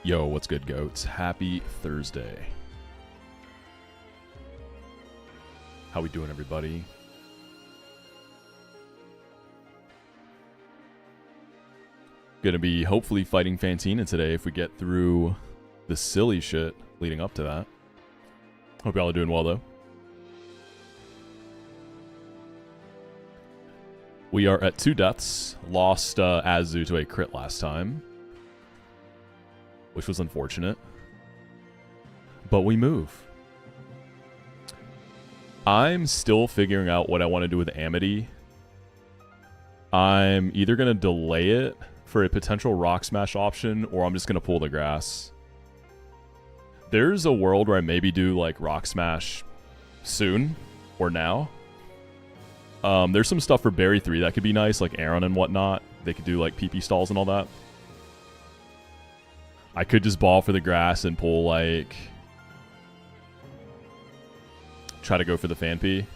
Yo, what's good, goats? Happy Thursday. How we doing, everybody? Gonna be hopefully fighting Fantina today if we get through the silly shit leading up to that. Hope y'all are doing well, though. We are at 2 deaths. Lost Azu to a crit last time, which was unfortunate. But we move. I'm still figuring out what I want to do with Amity. I'm either going to delay it for a potential Rock Smash option, or I'm just going to pull the grass. There's a world where I maybe do like Rock Smash soon or now. There's some stuff for Berry 3 that could be nice, like Aaron and whatnot. They could do like PP stalls and all that. I could just ball for the grass and pull like... try to go for the Fan P.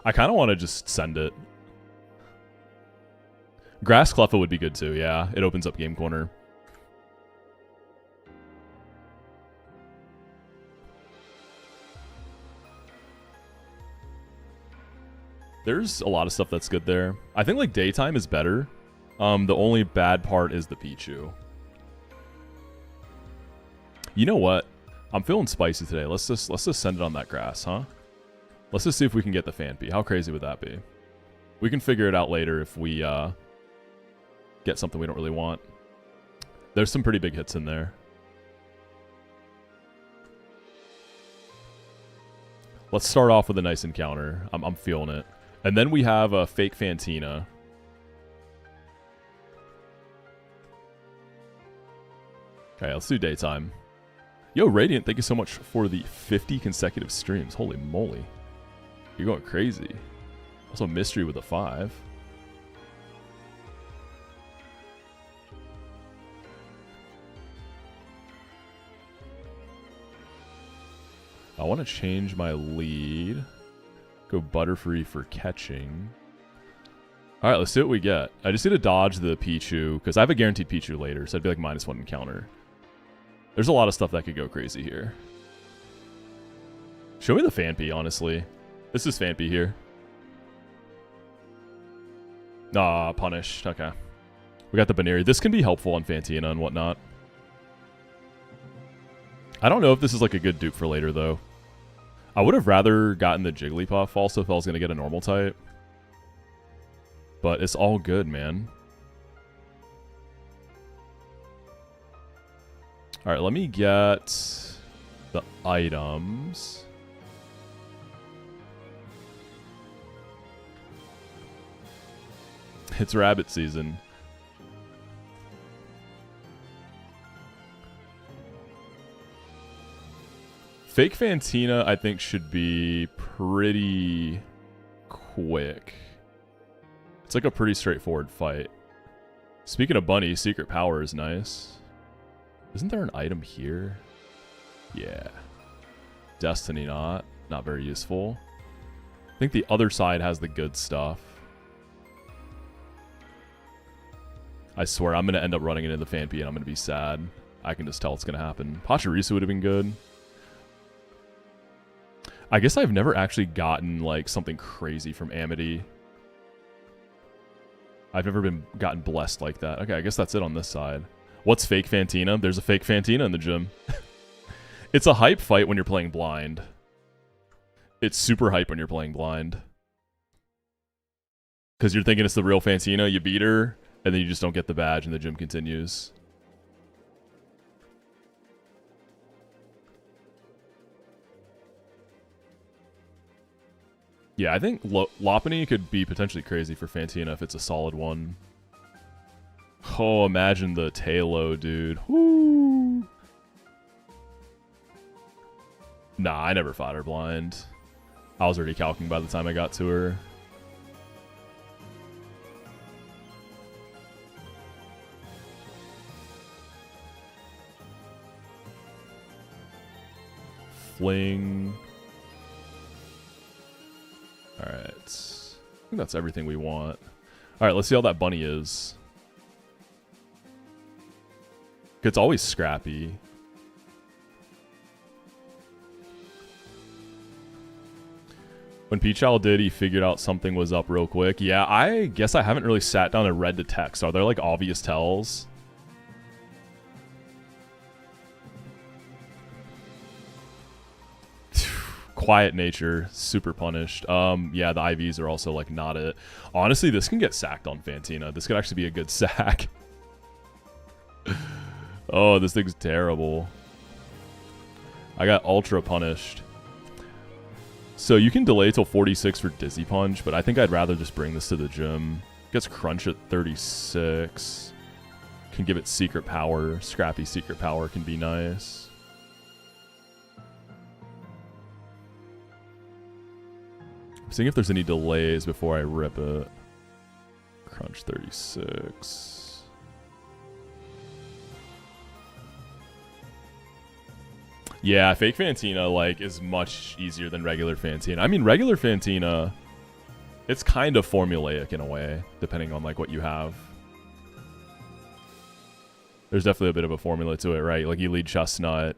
I kind of want to just send it. Grass Cleffa would be good too, yeah. It opens up Game Corner. There's a lot of stuff that's good there. I think like Daytime is better. The only bad part is the Pichu. You know what? I'm feeling spicy today. Let's just send it on that grass, huh? Let's just see if we can get the Fan P. How crazy would that be? We can figure it out later if we get something we don't really want. There's some pretty big hits in there. Let's start off with a nice encounter. I'm feeling it. And then we have a fake Fantina. Okay, let's do Daytime. Yo, Radiant, thank you so much for the 50 consecutive streams. Holy moly. You're going crazy. Also, Mystery with a 5. I want to change my lead. Go Butterfree for catching. Alright, let's see what we get. I just need to dodge the Pichu, because I have a guaranteed Pichu later, so I'd be like -1 encounter. There's a lot of stuff that could go crazy here. Show me the Fan P, honestly. This is Fan P here. Ah, punished. Okay. We got the Baneri. This can be helpful on Fantina and whatnot. I don't know if this is like a good dupe for later, though. I would have rather gotten the Jigglypuff also if I was going to get a normal type. But it's all good, man. Alright, let me get the items. It's rabbit season. Fake Fantina, I think, should be pretty quick. It's like a pretty straightforward fight. Speaking of Bunny, Secret Power is nice. Isn't there an item here? Yeah. Destiny not very useful. I think the other side has the good stuff. I swear, I'm going to end up running into the Fan P and I'm going to be sad. I can just tell it's going to happen. Pachirisu would have been good. I guess I've never actually gotten like something crazy from Amity. I've never gotten blessed like that. Okay, I guess that's it on this side. What's fake Fantina? There's a fake Fantina in the gym. It's a hype fight when you're playing blind. It's super hype when you're playing blind. Because you're thinking it's the real Fantina, you beat her, and then you just don't get the badge and the gym continues. Yeah, I think Lopunny could be potentially crazy for Fantina if it's a solid one. Oh, imagine the Tailo, dude. Woo! Nah, I never fought her blind. I was already calcing by the time I got to her. Fling. Alright. I think that's everything we want. Alright, let's see how that bunny is. It's always scrappy. When Peachowl did, he figured out something was up real quick. Yeah, I guess I haven't really sat down and read the text. Are there like obvious tells? Quiet nature, super punished. Yeah, the IVs are also like not it. Honestly, this can get sacked on Fantina. This could actually be a good sack. Oh, this thing's terrible. I got ultra punished. So you can delay till 46 for Dizzy Punch, but I think I'd rather just bring this to the gym. Gets Crunch at 36. Can give it Secret Power. Scrappy Secret Power can be nice. I'm seeing if there's any delays before I rip it. Crunch 36. Yeah, fake Fantina, like, is much easier than regular Fantina. I mean, regular Fantina, it's kind of formulaic in a way, depending on, like, what you have. There's definitely a bit of a formula to it, right? Like, you lead Chestnut,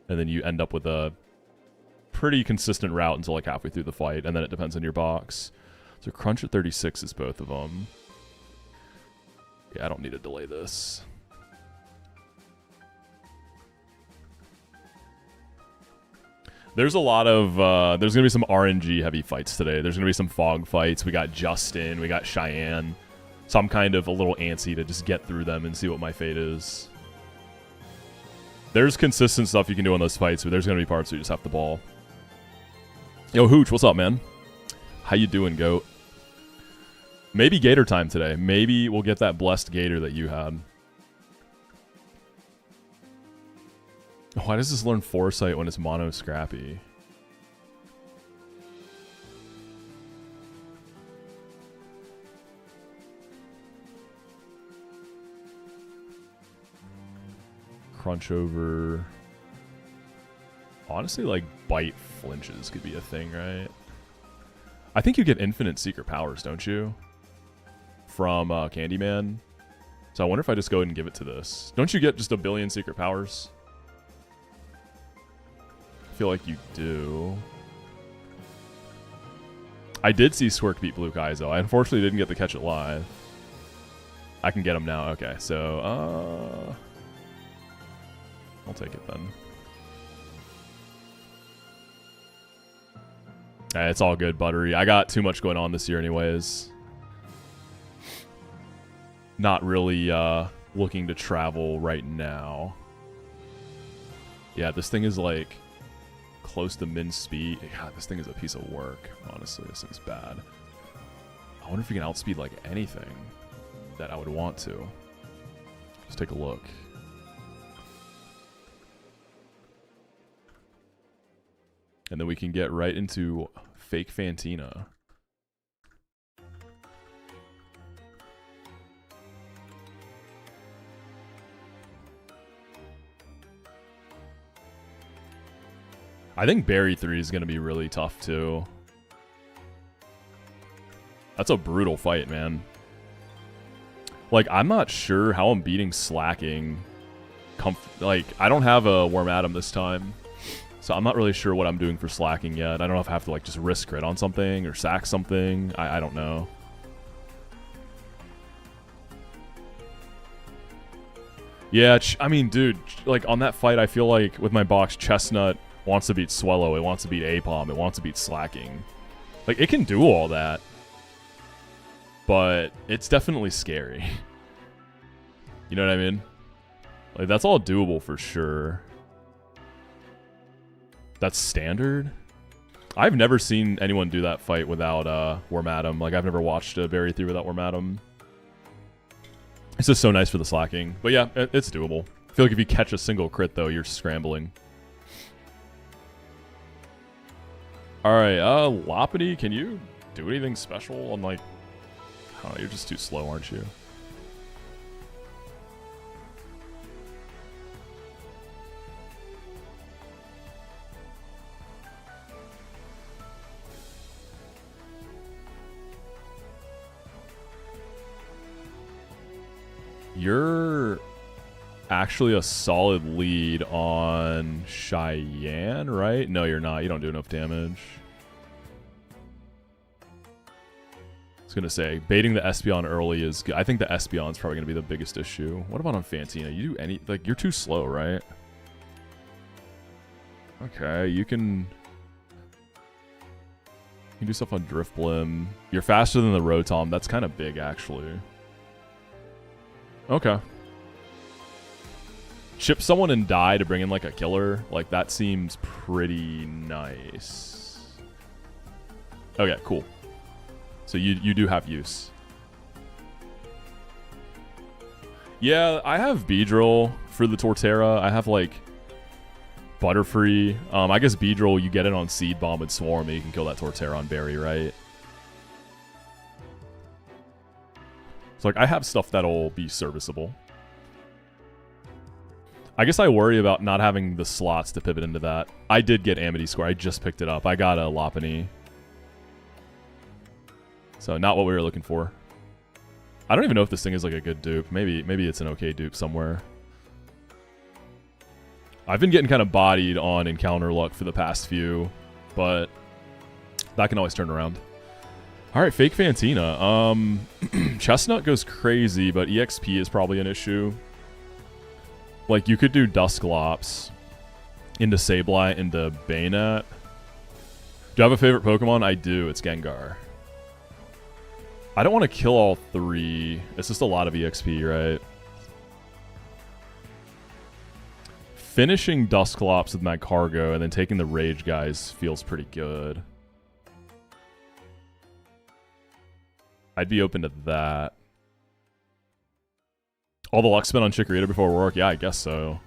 and then you end up with a pretty consistent route until, like, halfway through the fight, and then it depends on your box. So Crunch at 36 is both of them. Yeah, I don't need to delay this. There's a lot of, there's going to be some RNG heavy fights today. There's going to be some fog fights. We got Justin. We got Cheyenne. So I'm kind of a little antsy to just get through them and see what my fate is. There's consistent stuff you can do on those fights, but there's going to be parts where you just have to ball. Yo, Hooch, what's up, man? How you doing, goat? Maybe Gator time today. Maybe we'll get that blessed Gator that you had. Why does this learn Foresight when it's mono scrappy? Crunch over. Honestly, like, bite flinches could be a thing, right? I think you get infinite secret powers, don't you? From Candyman. So I wonder if I just go ahead and give it to this. Don't you get just a billion secret powers? I feel like you do. I did see Swerk beat Blue Kaizo. I unfortunately didn't get to catch it live. I can get him now. Okay, so I'll take it then. It's all good, Buttery. I got too much going on this year anyways. Not really looking to travel right now. Yeah, this thing is like close to min speed. God, this thing is a piece of work. Honestly, this thing's bad. I wonder if we can outspeed like anything that I would want to. Let's take a look. And then we can get right into fake Fantina. I think Berry 3 is going to be really tough, too. That's a brutal fight, man. Like, I'm not sure how I'm beating Slacking. Like, I don't have a Wormadam this time. So I'm not really sure what I'm doing for Slacking yet. I don't know if I have to, like, just risk crit on something or sack something. I don't know. Yeah, I mean, dude, like, on that fight, I feel like with my box, Chestnut wants to beat Swellow, it wants to beat Apom, it wants to beat Slacking. Like, it can do all that. But it's definitely scary. You know what I mean? Like, that's all doable for sure. That's standard? I've never seen anyone do that fight without Wormadam. Like, I've never watched a Berry 3 without Wormadam. It's just so nice for the Slacking. But yeah, it's doable. I feel like if you catch a single crit, though, you're scrambling. Alright, Loppity, can you do anything special on, like... Oh, you're just too slow, aren't you? You're actually a solid lead on Cheyenne, right? No, you're not. You don't do enough damage. I was going to say, baiting the Espeon early is good. I think the Espeon's probably going to be the biggest issue. What about on Fantina? You do any... Like, you're too slow, right? Okay, you can do stuff on Drifblim. You're faster than the Rotom. That's kind of big, actually. Okay. Ship someone and die to bring in, like, a killer. Like, that seems pretty nice. Okay, cool. So you do have use. Yeah, I have Beedrill for the Torterra. I have, like, Butterfree. I guess Beedrill, you get it on Seed Bomb and Swarm, and you can kill that Torterra on Berry, right? So, like, I have stuff that'll be serviceable. I guess I worry about not having the slots to pivot into that. I did get Amity Square. I just picked it up. I got a Lopunny. So, not what we were looking for. I don't even know if this thing is, like, a good dupe. Maybe it's an okay dupe somewhere. I've been getting kind of bodied on encounter luck for the past few, but that can always turn around. All right, fake Fantina. Chestnut goes crazy, but EXP is probably an issue. Like, you could do Dusclops into Sableye into Bayonet. Do you have a favorite Pokemon? I do. It's Gengar. I don't want to kill all three. It's just a lot of EXP, right? Finishing Dusclops with my cargo and then taking the Rage guys feels pretty good. I'd be open to that. All the luck spent on Chikorita before work? Yeah, I guess so.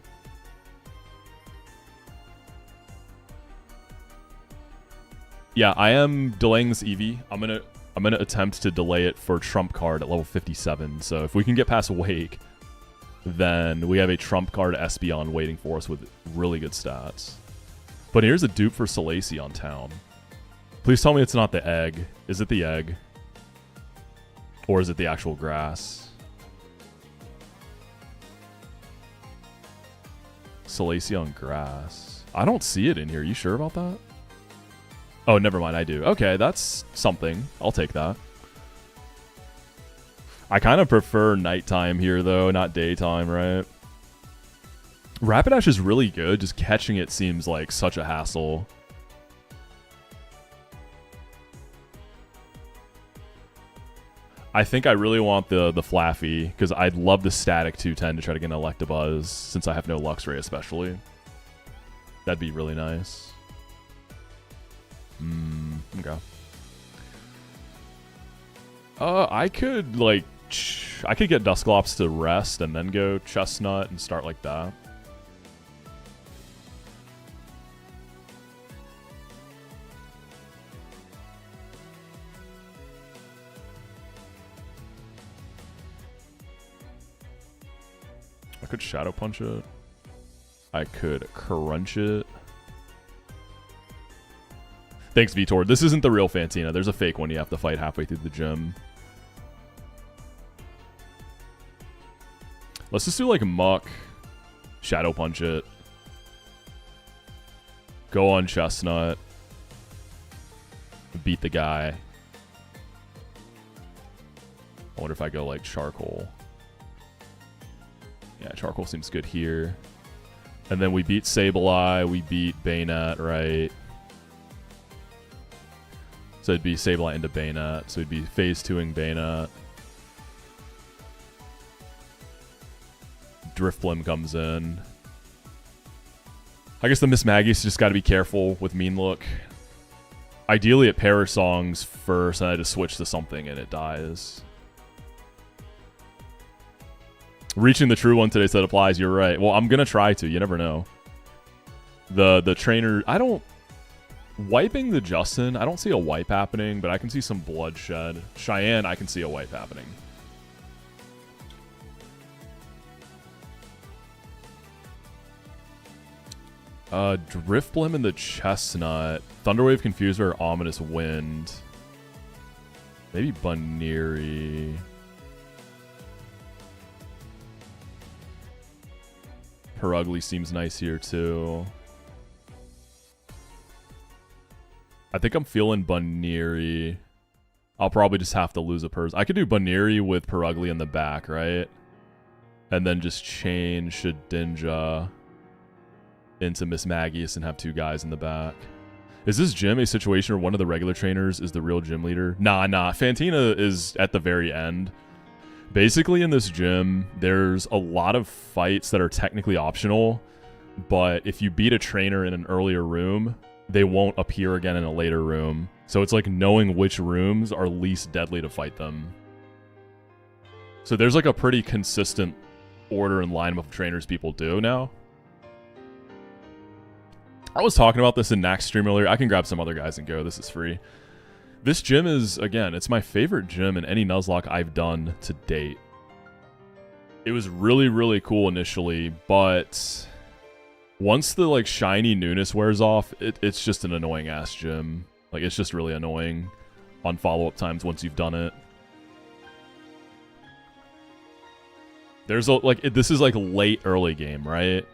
Yeah, I am delaying this Eevee. I'm gonna attempt to delay it for Trump card at level 57. So if we can get past Wake, then we have a Trump card Espeon waiting for us with really good stats. But here's a dupe for Salacy on town. Please tell me it's not the egg. Is it the egg? Or is it the actual grass? Salacy on grass. I don't see it in here. You sure about that? Oh, never mind. I do. Okay, that's something. I'll take that. I kind of prefer nighttime here, though, not daytime, right? Rapidash is really good. Just catching it seems like such a hassle. I think I really want the Flaffy, because I'd love the static 210 to try to get an Electabuzz, since I have no Luxray especially. That'd be really nice. Okay. I could, like, I could get Dusclops to rest and then go Chestnut and start like that. I could Shadow Punch it. I could Crunch it. Thanks, Vitor. This isn't the real Fantina. There's a fake one you have to fight halfway through the gym. Let's just do like Muck. Shadow Punch it. Go on Chestnut. Beat the guy. I wonder if I go like Charcoal. Yeah, Charcoal seems good here. And then we beat Sableye. We beat Bayonet, right? So it'd be Sableye into Bayonet. So it'd be phase 2ing Bayonet. Drifblim comes in. I guess the Miss Maggie's just got to be careful with Mean Look. Ideally it Perish Songs first, and I just switch to something and it dies. Reaching the true one today said applies. You're right. Well, I'm going to try to. You never know. The trainer... I don't... Wiping the Justin, I don't see a wipe happening, but I can see some bloodshed. Cheyenne, I can see a wipe happening. Drifblim and the Chestnut. Thunderwave, Confuser, Ominous Wind. Maybe Baneri. Perugly seems nice here too. I think I'm feeling Baniri. I'll probably just have to lose a person. I could do Baniri with Perugly in the back, right? And then just change Shedinja into Miss Magius and have 2 guys in the back. Is this gym a situation where one of the regular trainers is the real gym leader? Nah. Fantina is at the very end. Basically, in this gym, there's a lot of fights that are technically optional, but if you beat a trainer in an earlier room, they won't appear again in a later room. So it's like knowing which rooms are least deadly to fight them. So there's like a pretty consistent order and lineup of trainers people do now. I was talking about this in Nax's stream earlier. I can grab some other guys and go. This is free. This gym is, again, it's my favorite gym in any Nuzlocke I've done to date. It was really, really cool initially, but once the like shiny newness wears off, it's just an annoying ass gym. Like, it's just really annoying on follow-up times once you've done it. There's a, like, this is like late early game, right?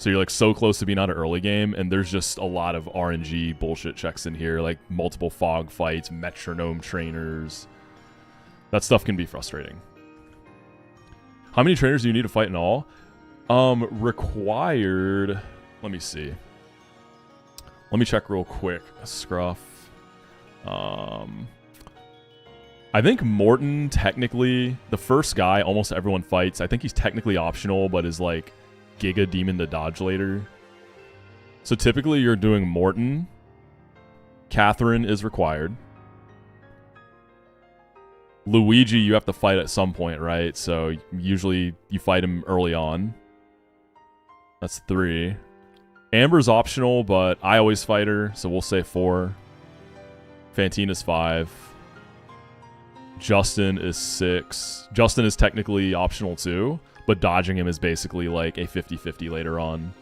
So you're like so close to being out of early game, and there's just a lot of RNG bullshit checks in here, like multiple fog fights, metronome trainers. That stuff can be frustrating. How many trainers do you need to fight in all? Required, let me see. Let me check real quick. Scruff. I think Morton, technically, the first guy almost everyone fights. I think he's technically optional, but is like Giga Demon to dodge later. So typically you're doing Morton. Catherine is required. Luigi you have to fight at some point, right? So usually you fight him early on. That's 3. Amber's optional, but I always fight her, so we'll say 4. Fantina's 5. Justin is 6. Justin is technically optional too, but dodging him is basically like a 50-50 later on.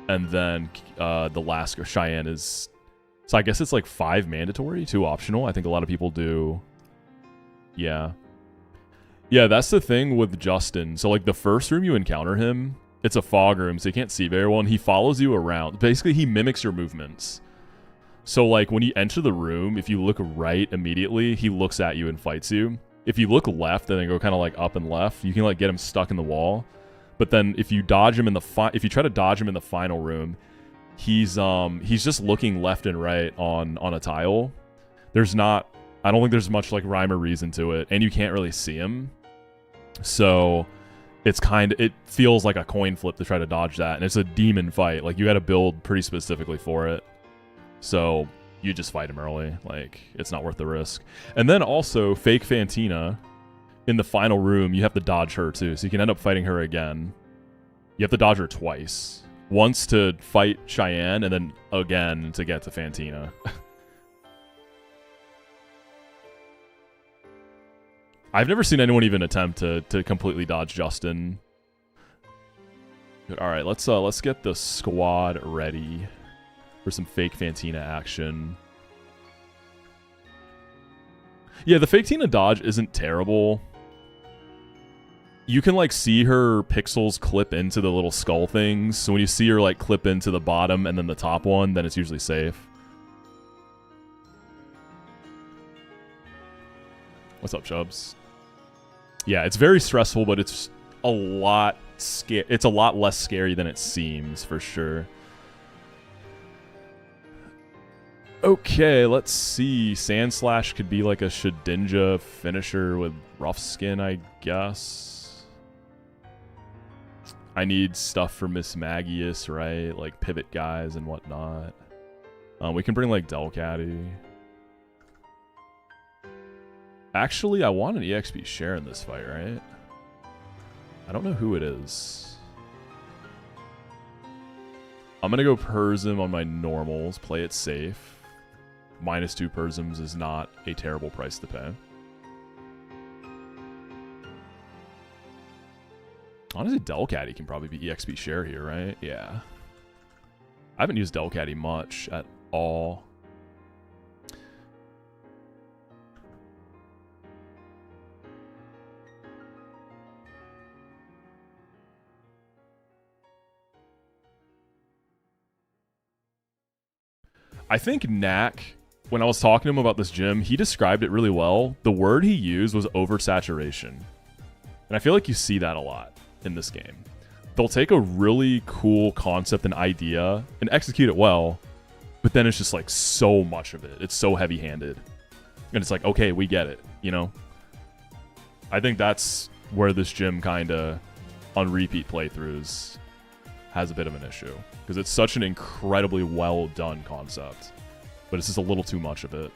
And then the last Cheyenne is... So I guess it's like 5 mandatory, 2 optional. I think a lot of people do... Yeah. Yeah, that's the thing with Justin. So like the first room you encounter him, it's a fog room, so you can't see very well, and he follows you around. Basically, he mimics your movements. So like when you enter the room, if you look right immediately, he looks at you and fights you. If you look left and then go kind of like up and left, you can like get him stuck in the wall. But then if you dodge him in the if you try to dodge him in the final room, he's just looking left and right on a tile. There's not, I don't think there's much like rhyme or reason to it, and you can't really see him. So it's it feels like a coin flip to try to dodge that, and it's a demon fight. Like you got to build pretty specifically for it. So you just fight him early. Like, it's not worth the risk. And then also, fake Fantina, in the final room, you have to dodge her too. So you can end up fighting her again. You have to dodge her twice. Once to fight Cheyenne, and then again to get to Fantina. I've never seen anyone even attempt to completely dodge Justin. All right, let's get the squad ready for some fake Fantina action. Yeah, the fake Tina dodge isn't terrible. You can like see her pixels clip into the little skull things. So when you see her like clip into the bottom and then the top one, then it's usually safe. What's up, Chubbs? Yeah, it's very stressful, but it's a lot it's a lot less scary than it seems, for sure. Okay, let's see. Sand Slash could be like a Shedinja finisher with rough skin, I guess. I need stuff for Miss Magius, right? Like pivot guys and whatnot. We can bring like Delcatty. Actually, I want an EXP share in this fight, right? I don't know who it is. I'm gonna go Persim on my normals, play it safe. -2 Persims is not a terrible price to pay. Honestly, Delcatty can probably be EXP share here, right? Yeah. I haven't used Delcatty much at all. I think Knack, when I was talking to him about this gym, he described it really well. The word he used was oversaturation. And I feel like you see that a lot in this game. They'll take a really cool concept and idea and execute it well, but then it's just like so much of it. It's so heavy-handed. And it's like, okay, we get it, you know? I think that's where this gym kind of, on repeat playthroughs, has a bit of an issue. Because it's such an incredibly well-done concept. But it's just a little too much of it.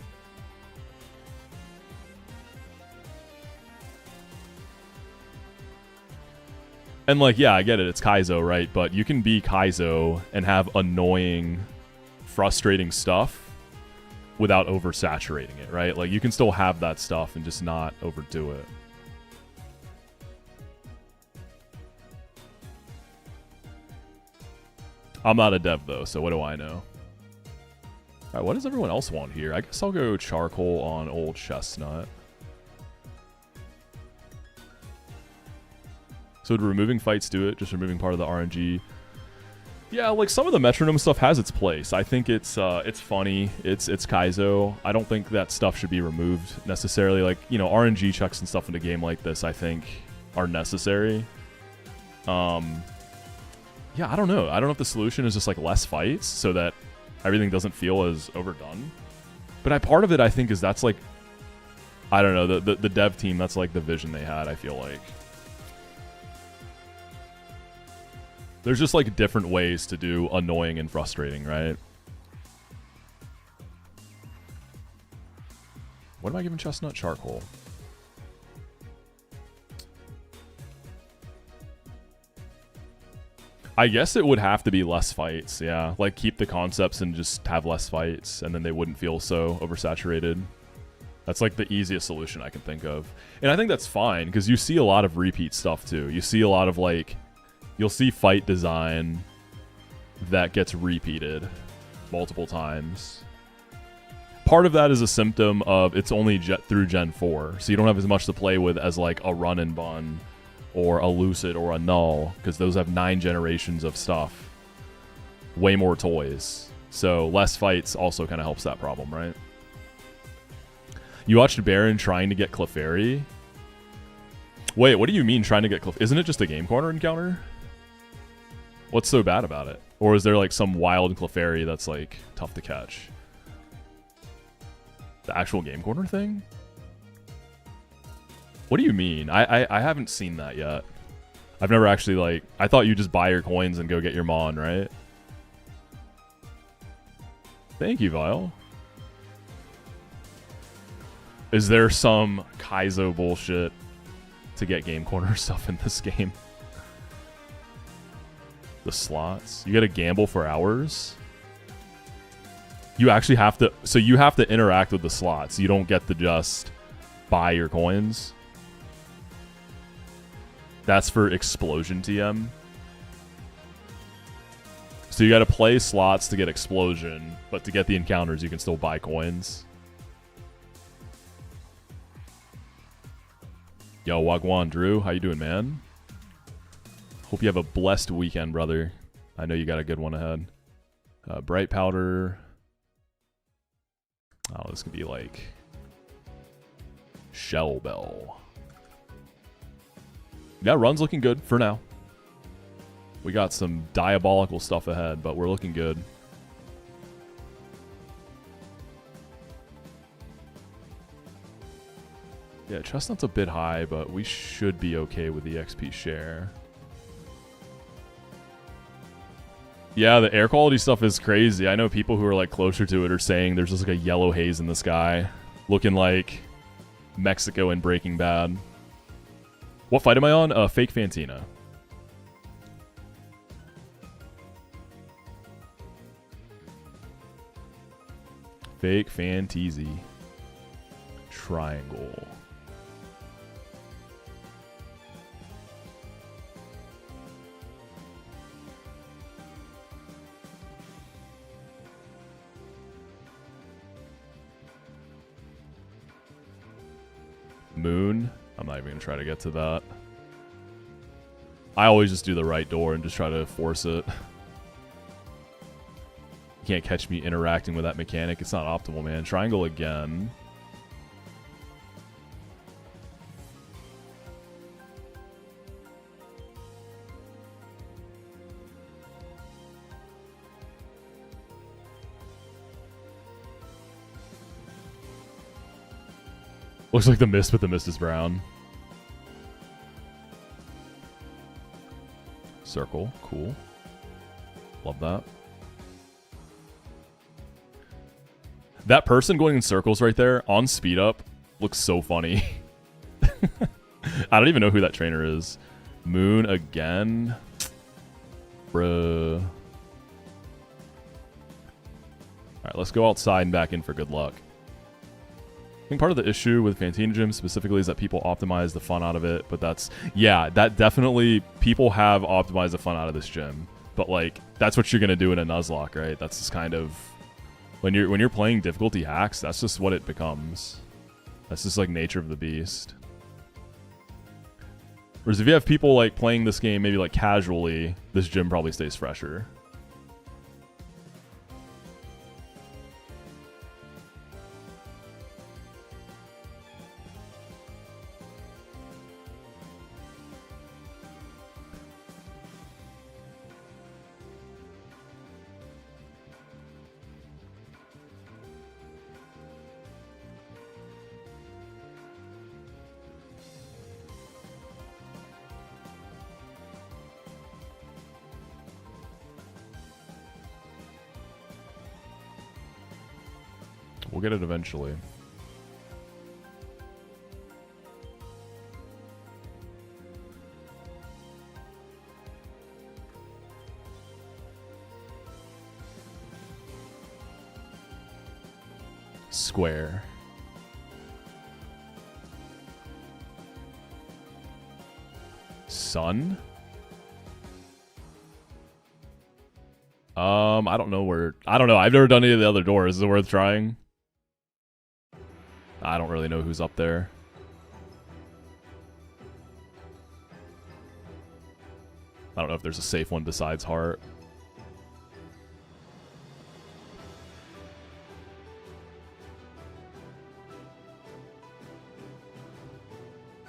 And like, yeah, I get it. It's Kaizo, right? But you can be Kaizo and have annoying, frustrating stuff without oversaturating it, right? Like, you can still have that stuff and just not overdo it. I'm not a dev, though, so what do I know? Alright, what does everyone else want here? I guess I'll go charcoal on old chestnut. So would removing fights do it? Just removing part of the RNG? Yeah, like some of the metronome stuff has its place. I think it's funny. It's Kaizo. I don't think that stuff should be removed necessarily. Like, you know, RNG checks and stuff in a game like this, I think, are necessary. Yeah, I don't know. I don't know if the solution is just like less fights so that everything doesn't feel as overdone. But part of it, I think, is that's like, I don't know, the dev team, that's like the vision they had, I feel like. There's just like different ways to do annoying and frustrating, right? What am I giving chestnut? Charcoal. I guess it would have to be less fights, yeah. Like, keep the concepts and just have less fights, and then they wouldn't feel so oversaturated. That's like the easiest solution I can think of. And I think that's fine, because you see a lot of repeat stuff, too. You see a lot of, like, you'll see fight design that gets repeated multiple times. Part of that is a symptom of it's only through Gen 4, so you don't have as much to play with as, like, a Run and Bun or a Lucid or a Null, because those have 9 generations of stuff. Way more toys. So less fights also kind of helps that problem, right? You watched Baron trying to get Clefairy? Wait, what do you mean trying to get Clefairy? Isn't it just a Game Corner encounter? What's so bad about it? Or is there like some wild Clefairy that's like tough to catch? The actual Game Corner thing? What do you mean? I haven't seen that yet. I've never actually, like... I thought you just buy your coins and go get your Mon, right? Thank you, Vile. Is there some Kaizo bullshit to get Game Corner stuff in this game? The slots. You gotta gamble for hours? You actually have to... So you have to interact with the slots. You don't get to just buy your coins. That's for Explosion TM. So you gotta play slots to get Explosion, but to get the encounters, you can still buy coins. Yo, Wagwan Drew, how you doing, man? Hope you have a blessed weekend, brother. I know you got a good one ahead. Bright Powder. Oh, this could be like... Shell Bell. Yeah, run's looking good for now. We got some diabolical stuff ahead, but we're looking good. Yeah, Chestnut's a bit high, but we should be okay with the XP share. Yeah, the air quality stuff is crazy. I know people who are like closer to it are saying there's just like a yellow haze in the sky, looking like Mexico in Breaking Bad. What fight am I on? Fake Fantina. Fake Fanteezy. Triangle. Moon. I'm not even going to try to get to that. I always just do the right door and just try to force it. You can't catch me interacting with that mechanic. It's not optimal, man. Triangle again. Looks like the mist, but the mist is brown. Circle, cool. Love that. That person going in circles right there on speed up looks so funny. I don't even know who that trainer is. Moon again. Bruh. Alright, let's go outside and back in for good luck. I think part of the issue with Fantina Gym specifically is that people optimize the fun out of it, but that's, yeah, that definitely, people have optimized the fun out of this gym. But like, that's what you're gonna do in a Nuzlocke, right? That's just kind of, when you're playing difficulty hacks, that's just what it becomes. That's just like nature of the beast. Whereas if you have people like playing this game maybe like casually, this gym probably stays fresher. We'll get it eventually. Square. Sun? I don't know where... I don't know. I've never done any of the other doors. Is it worth trying? I don't really know who's up there. I don't know if there's a safe one besides Heart.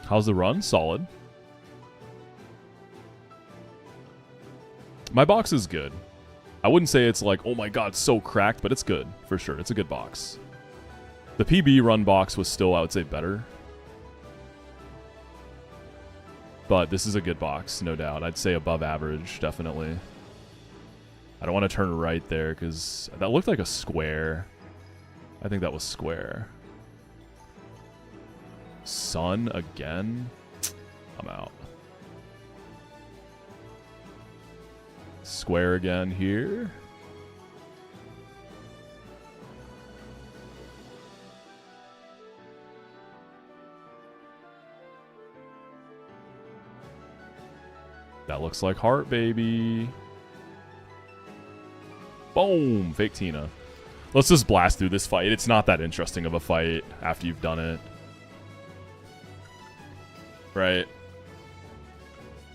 How's the run? Solid. My box is good. I wouldn't say it's like, oh my god, so cracked, but it's good, for sure. It's a good box. The PB run box was still, I would say, better. But this is a good box, no doubt. I'd say above average, definitely. I don't want to turn right there, because that looked like a square. I think that was square. Sun again? I'm out. Square again here. That looks like Heart, baby. Boom! Fake Tina. Let's just blast through this fight. It's not that interesting of a fight after you've done it. Right?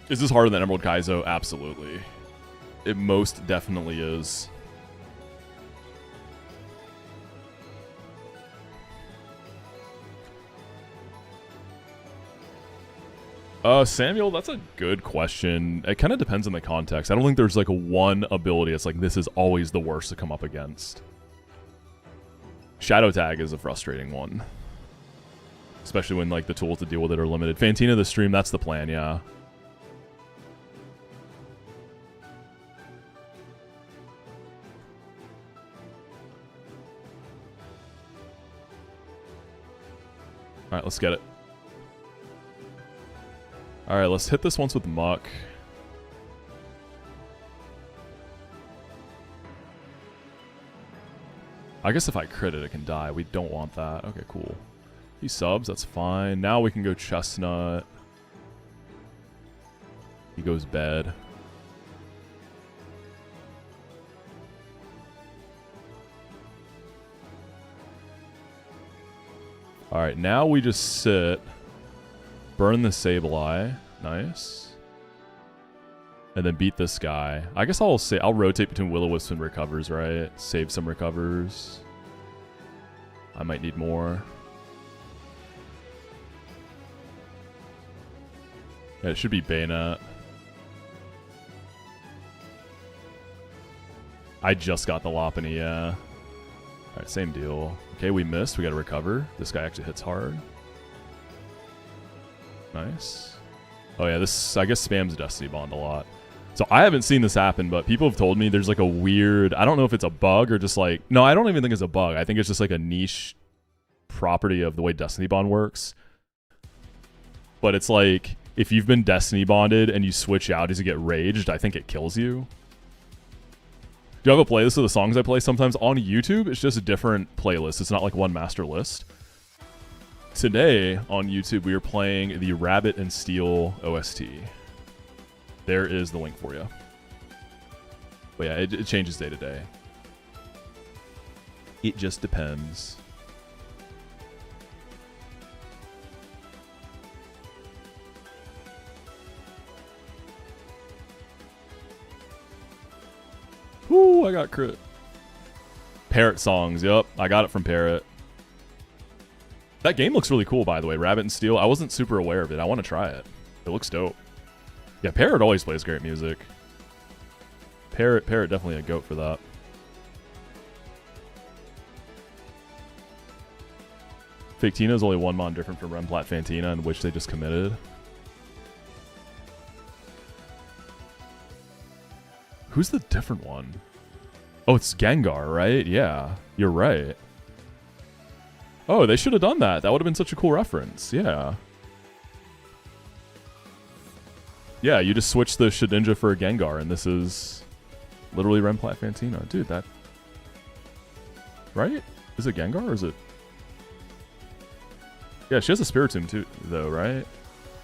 Is this harder than Emerald Kaizo? Absolutely. It most definitely is. Samuel, that's a good question. It kind of depends on the context. I don't think there's like a one ability that's like, this is always the worst to come up against. Shadow Tag is a frustrating one. Especially when like the tools to deal with it are limited. Fantina the stream, that's the plan, yeah. Alright, let's get it. Alright, let's hit this once with Muck. I guess if I crit it, it can die. We don't want that. Okay, cool. He subs, that's fine. Now we can go Chestnut. He goes Bed. Alright, now we just sit. Burn the Sableye. Nice. and then beat this guy. I guess I'll rotate between Will-O-Wisp and recovers, right? Save some recovers. I might need more. Yeah, it should be Bayonet. I just got the Lopunny, yeah. Alright, same deal. Okay, we missed. We gotta recover. This guy actually hits hard. Nice. Oh yeah, this, I guess, spams Destiny Bond a lot. So I haven't seen this happen, but people have told me there's like a weird... I don't know if it's a bug or just like... No, I don't even think it's a bug. I think it's just like a niche property of the way Destiny Bond works. But it's like, if you've been Destiny Bonded and you switch out as you get raged, I think it kills you. Do you have a playlist of the songs I play sometimes on YouTube? It's just a different playlist. It's not like one master list. Today on YouTube, we are playing the Rabbit and Steel OST. There is the link for you. But yeah, it changes day to day. It just depends. Ooh, I got crit. Parrot songs, yep. I got it from Parrot. That game looks really cool, by the way. Rabbit and Steel. I wasn't super aware of it. I want to try it. It looks dope. Yeah, Parrot always plays great music. Parrot definitely a goat for that. Fantina is only one mon different from Remplat Fantina, in which they just committed. Who's the different one? Oh, it's Gengar, right? Yeah, you're right. Oh, they should have done that. That would have been such a cool reference. Yeah. Yeah, you just switch the Shedinja for a Gengar, and this is literally Remplat Fantina. Dude, that... Right? Is it Gengar, or is it... Yeah, she has a Spiritomb too, though, right?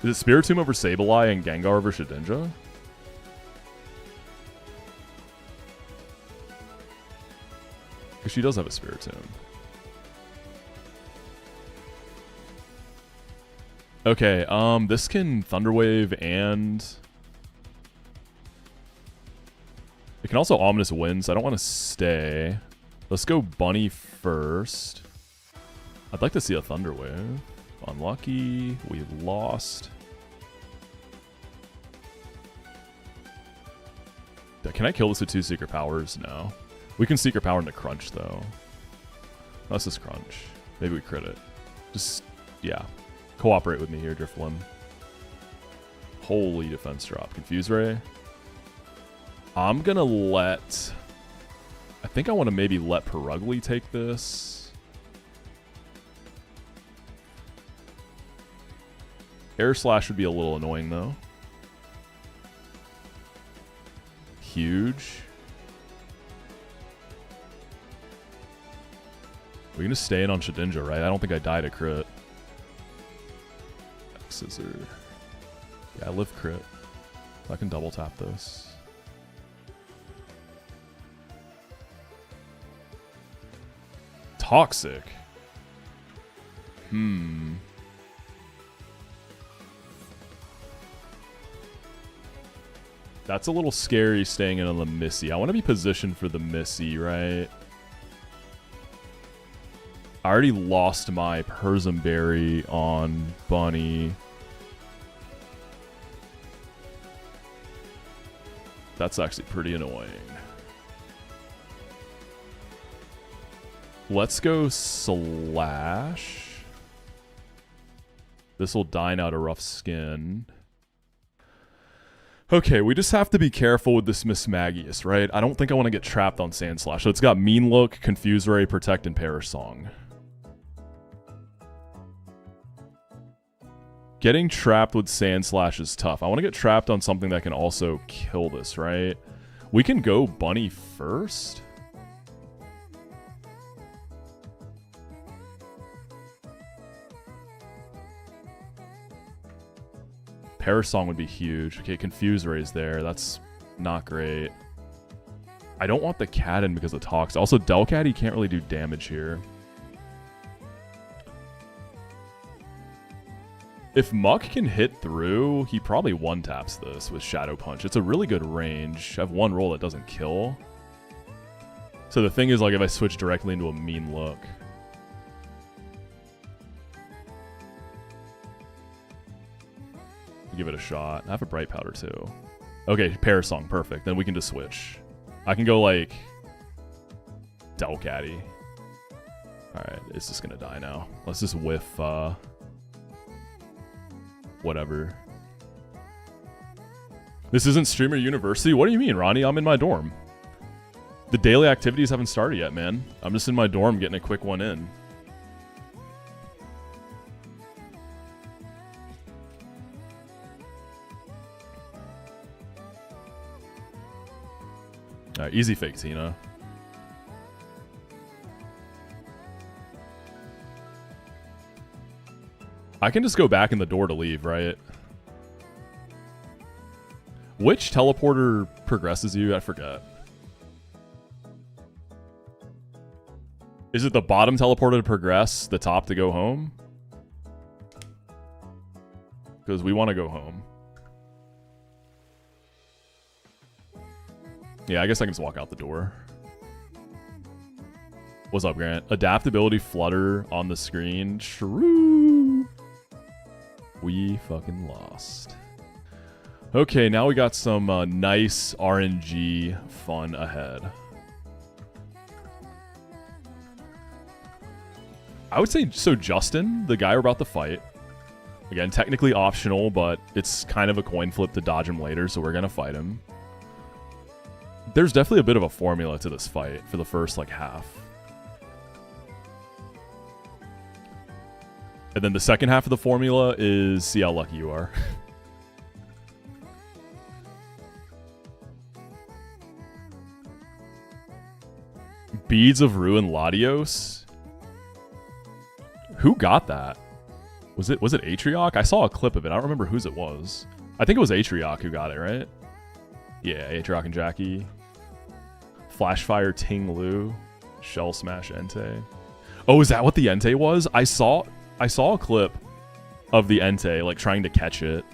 Is it Spiritomb over Sableye and Gengar over Shedinja? Because she does have a Spiritomb. Okay, this can Thunderwave and... It can also Ominous Winds. I don't want to stay. Let's go Bunny first. I'd like to see a Thunderwave. Unlucky. We lost. Can I kill this with 2 Secret Powers? No. We can Secret Power into Crunch, though. Let's just Crunch. Maybe we crit it. Just, yeah. Cooperate with me here, Drifloon. Holy defense drop. Confuse Ray. I'm gonna let... I think I want to maybe let Perugly take this. Air Slash would be a little annoying, though. Huge. We're gonna stay in on Shedinja, right? I don't think I died a crit. Scissor. Yeah, I live crit. I can double tap this. Toxic. That's a little scary staying in on the Missy. I want to be positioned for the Missy, right? I already lost my Persimberry on Bunny. That's actually pretty annoying. Let's go Slash. This will dine out a rough skin. Okay, we just have to be careful with this Miss Magius, right? I don't think I want to get trapped on Sand Slash. So it's got Mean Look, Confuse Ray, Protect, and Perish Song. Getting trapped with Sand Slash is tough. I want to get trapped on something that can also kill this, right? We can go Bunny first. Perish Song would be huge. Okay, Confuse Ray's there. That's not great. I don't want the cat in because of Tox. Also, Delcatty can't really do damage here. If Muck can hit through, he probably one-taps this with Shadow Punch. It's a really good range. I have one roll that doesn't kill. So the thing is, like, if I switch directly into a mean look. Give it a shot. I have a Bright Powder too. Okay, Pair Song, perfect. Then we can just switch. I can go like Delcatty. Alright, it's just gonna die now. Let's just whiff whatever. This isn't Streamer University? What do you mean, Ronnie? I'm in my dorm. The daily activities haven't started yet, man. I'm just in my dorm getting a quick one in. Alright, easy fake, Tina. I can just go back in the door to leave, right? Which teleporter progresses you? I forget. Is it the bottom teleporter to progress, the top to go home? Because we want to go home. Yeah, I guess I can just walk out the door. What's up, Grant? Adaptability flutter on the screen. Shrew. We fucking lost. Okay, now we got some nice RNG fun ahead. I would say, so Justin, the guy we're about to fight. Again, technically optional, but it's kind of a coin flip to dodge him later, so we're going to fight him. There's definitely a bit of a formula to this fight for the first, like, half. And then the second half of the formula is see how lucky you are. Beads of Ruin Latios? Who got that? Was it Atrioc? I saw a clip of it. I don't remember whose it was. I think it was Atrioc who got it, right? Yeah, Atrioc and Jackie. Flashfire Ting Lu. Shell Smash Entei. Oh, is that what the Entei was? I saw a clip of the Entei, like, trying to catch it.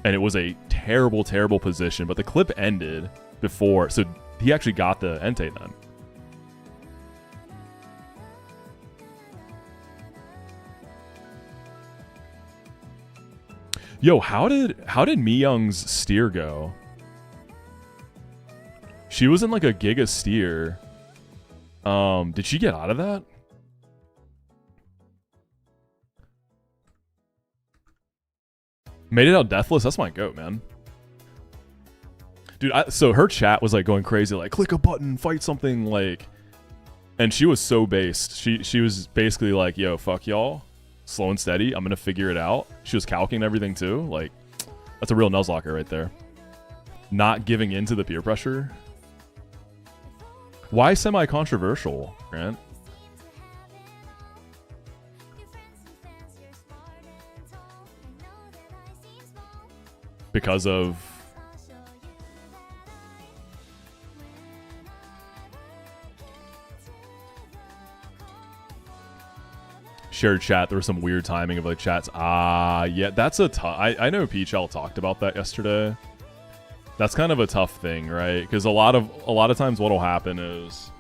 And it was a terrible, terrible position. But the clip ended before. So he actually got the Entei then. Yo, how did Mi Young's steer go? She was in like a Giga steer. Did she get out of that? Made it out deathless? That's my goat, man. Dude, so her chat was like going crazy, like, click a button, fight something, like, and she was so based. She was basically like, yo, fuck y'all. Slow and steady. I'm going to figure it out. She was calcing everything too. Like, that's a real Nuzlocke right there. Not giving in to the peer pressure. Why semi-controversial, Grant? Because of... shared chat, there was some weird timing of like chats. Yeah, that's a tough... I know Peachal talked about that yesterday. That's kind of a tough thing, right? Because a lot of times what'll happen is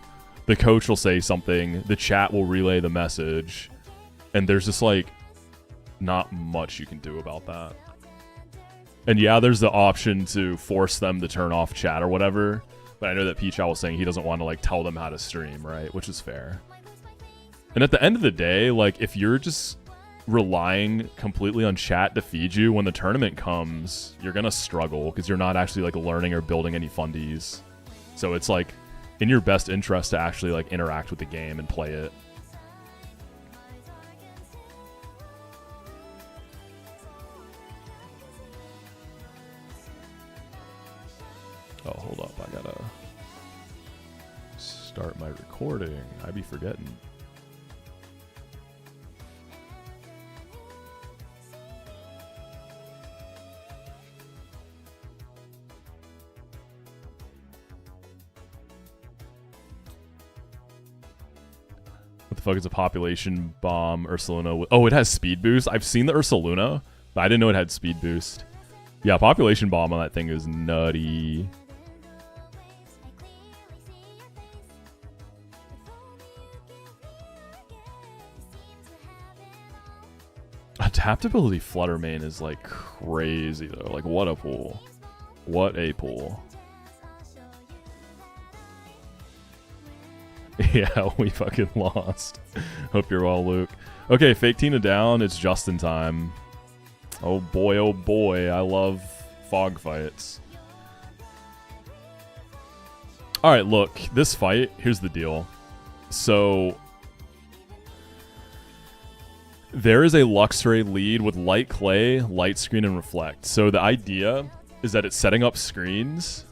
the coach will say something, the chat will relay the message, and there's just like not much you can do about that. And yeah, there's the option to force them to turn off chat or whatever, but I know that Peachal was saying he doesn't want to like tell them how to stream, right? Which is fair. And at the end of the day, like, if you're just relying completely on chat to feed you, when the tournament comes, you're gonna struggle because you're not actually like learning or building any fundies. So it's like in your best interest to actually like interact with the game and play it. Oh, hold up, I gotta start my recording. I be forgetting. What the fuck is a population bomb Ursaluna? Oh, it has speed boost. I've seen the Ursaluna. I didn't know it had speed boost. Yeah, population bomb on that thing is nutty. Adaptability Flutter Mane is like crazy though. Like what a pull. What a pull. Yeah, we fucking lost. Hope you're well, Luke. Okay, fake Tina down. It's just in time. Oh boy, I love fog fights. Alright, look. This fight, here's the deal. So there is a Luxray lead with Light Clay, Light Screen, and Reflect. So the idea is that it's setting up screens,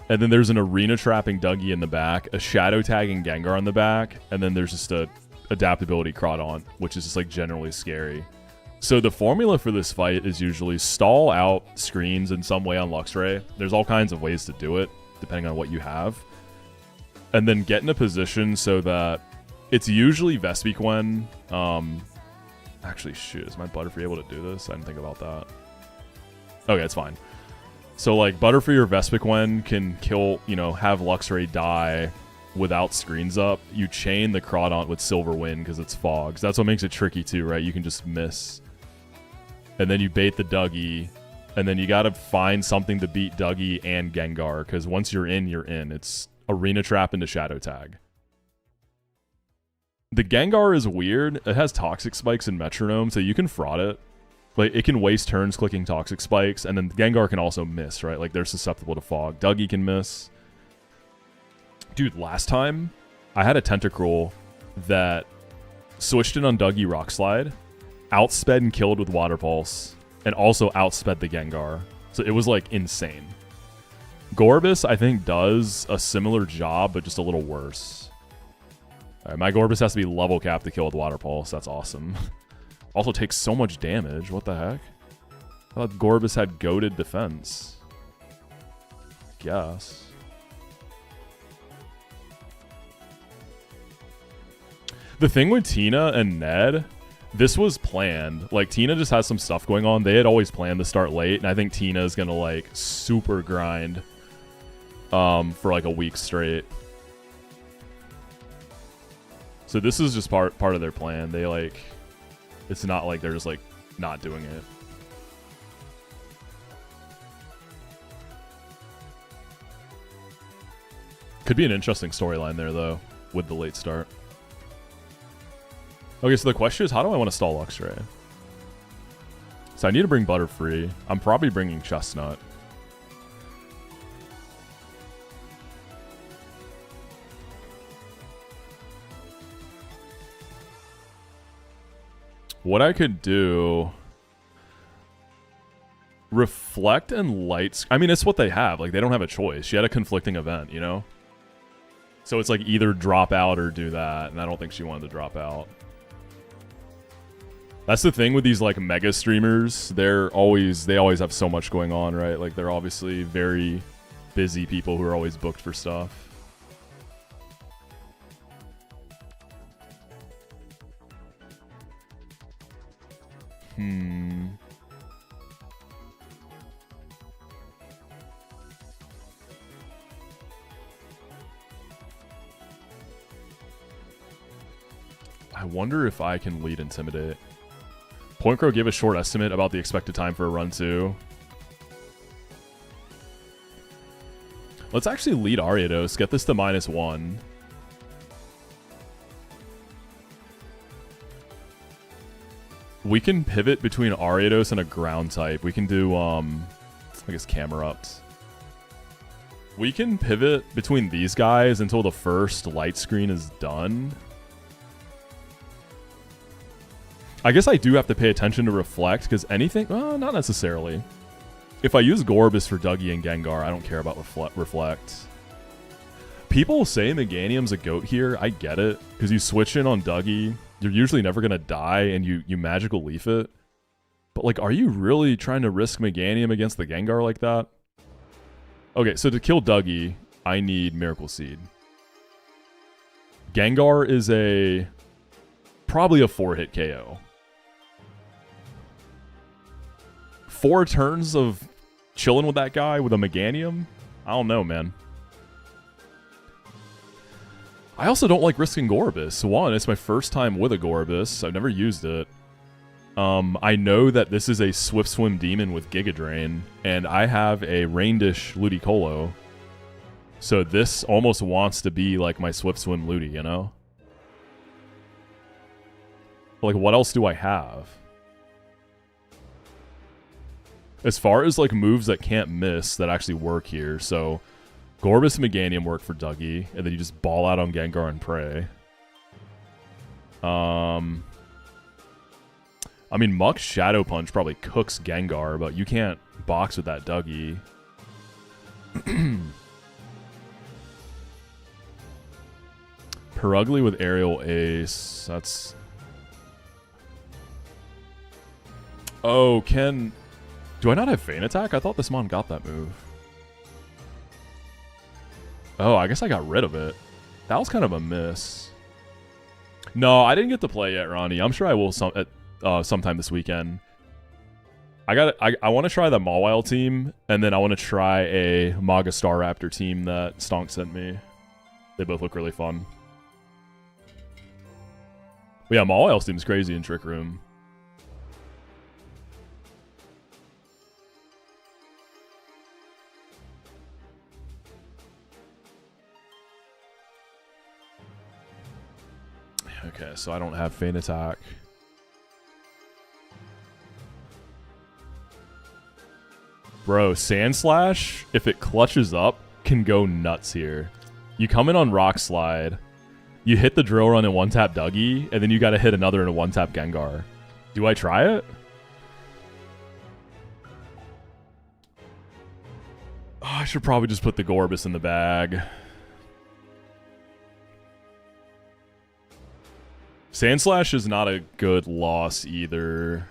and then there's an Arena Trapping Dougie in the back, a Shadow Tagging Gengar on the back, and then there's just a Adaptability Crawdaunt, which is just like generally scary. So the formula for this fight is usually stall out screens in some way on Luxray. There's all kinds of ways to do it, depending on what you have. And then get in a position so that it's usually Vespiquen. Actually, shoot, is my Butterfree able to do this? I didn't think about that. Okay, it's fine. So, like, Butterfree or Vespiquen can kill, you know, have Luxray die without screens up. You chain the Crawdaunt with Silver Wind because it's fogs. That's what makes it tricky, too, right? You can just miss. And then you bait the Dougie, and then you gotta find something to beat Dougie and Gengar, because once you're in, you're in. It's Arena Trap into Shadow Tag. The Gengar is weird. It has Toxic Spikes and Metronome, so you can fraud it. Like, it can waste turns clicking Toxic Spikes, and then Gengar can also miss, right? Like, they're susceptible to fog. Dougie can miss. Dude, last time, I had a Tentacruel that switched in on Dougie Rock Slide, outsped and killed with Water Pulse, and also outsped the Gengar. So it was, like, insane. Gorbis, I think, does a similar job, but just a little worse. All right, my Gorbis has to be level capped to kill with Water Pulse. That's awesome. Also takes so much damage. What the heck? I thought Gorbis had goated defense. Guess. The thing with Tina and Ned, this was planned. Like, Tina just has some stuff going on. They had always planned to start late, and I think Tina is gonna, like, super grind for, like, a week straight. So this is just part of their plan. They, like, it's not like they're just, like, not doing it. Could be an interesting storyline there, though, with the late start. Okay, so the question is, how do I want to stall Luxray? So I need to bring Butterfree. I'm probably bringing Chestnut. What I could do... Reflect and Light... I mean, it's what they have. Like, they don't have a choice. She had a conflicting event, you know? So it's like either drop out or do that, and I don't think she wanted to drop out. That's the thing with these, like, mega streamers. They always have so much going on, right? Like, they're obviously very busy people who are always booked for stuff. I wonder if I can lead Intimidate. Point Crow gave a short estimate about the expected time for a run, too. Let's actually lead Ariados. Get this to -1. We can pivot between Ariados and a ground type. We can do, I guess, Camerupt. We can pivot between these guys until the first light screen is done. I guess I do have to pay attention to Reflect, because anything... Well, not necessarily. If I use Gorbis for Dougie and Gengar, I don't care about Reflect. People say Meganium's a goat here. I get it, because you switch in on Dougie, you're usually never going to die, and you Magical Leaf it. But, like, are you really trying to risk Meganium against the Gengar like that? Okay, so to kill Dougie, I need Miracle Seed. Gengar is probably a 4-hit KO. 4 turns of chilling with that guy with a Meganium? I don't know, man. I also don't like risking Gorbis. One, it's my first time with a Gorbis. I've never used it. I know that this is a Swift Swim Demon with Giga Drain, and I have a Raindish Ludicolo. So this almost wants to be like my Swift Swim Ludi, you know? Like, what else do I have? As far as, like, moves that can't miss that actually work here, so Gorbis and Meganium work for Dougie, and then you just ball out on Gengar and pray. I mean, Muck's Shadow Punch probably cooks Gengar, but you can't box with that Dougie. Perugly with Aerial Ace. That's... Oh, can... Do I not have Feint Attack? I thought this mon got that move. Oh, I guess I got rid of it. That was kind of a miss. No, I didn't get to play yet, Ronnie. I'm sure I will sometime this weekend. I want to try the Mawile team, and then I want to try a Maga Staraptor team that Stonk sent me. They both look really fun. But yeah, Mawile seems crazy in Trick Room. Okay, so I don't have Feint Attack. Bro, Sandslash, if it clutches up, can go nuts here. You come in on Rock Slide, you hit the Drill Run and one-tap Dougie, and then you gotta hit another in a one-tap Gengar. Do I try it? Oh, I should probably just put the Gorbis in the bag. Sandslash is not a good loss either.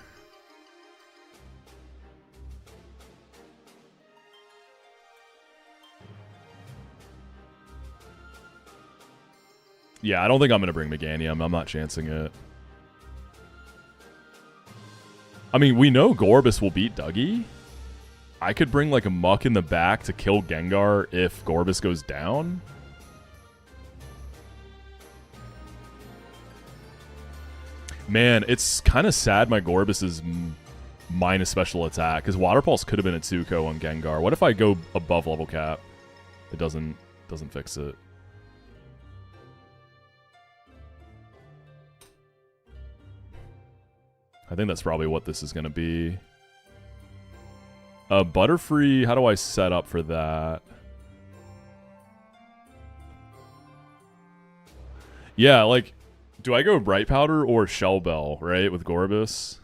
Yeah, I don't think I'm going to bring Meganium. I'm not chancing it. I mean, we know Gorbis will beat Dougie. I could bring like a Muck in the back to kill Gengar if Gorbis goes down. Man, it's kind of sad my Gorbis is minus special attack, because Water Pulse could have been a 2-ko on Gengar. What if I go above level cap? It doesn't fix it. I think that's probably what this is going to be. Butterfree, how do I set up for that? Yeah, like... Do I go Bright Powder or Shell Bell, right, with Gorbis?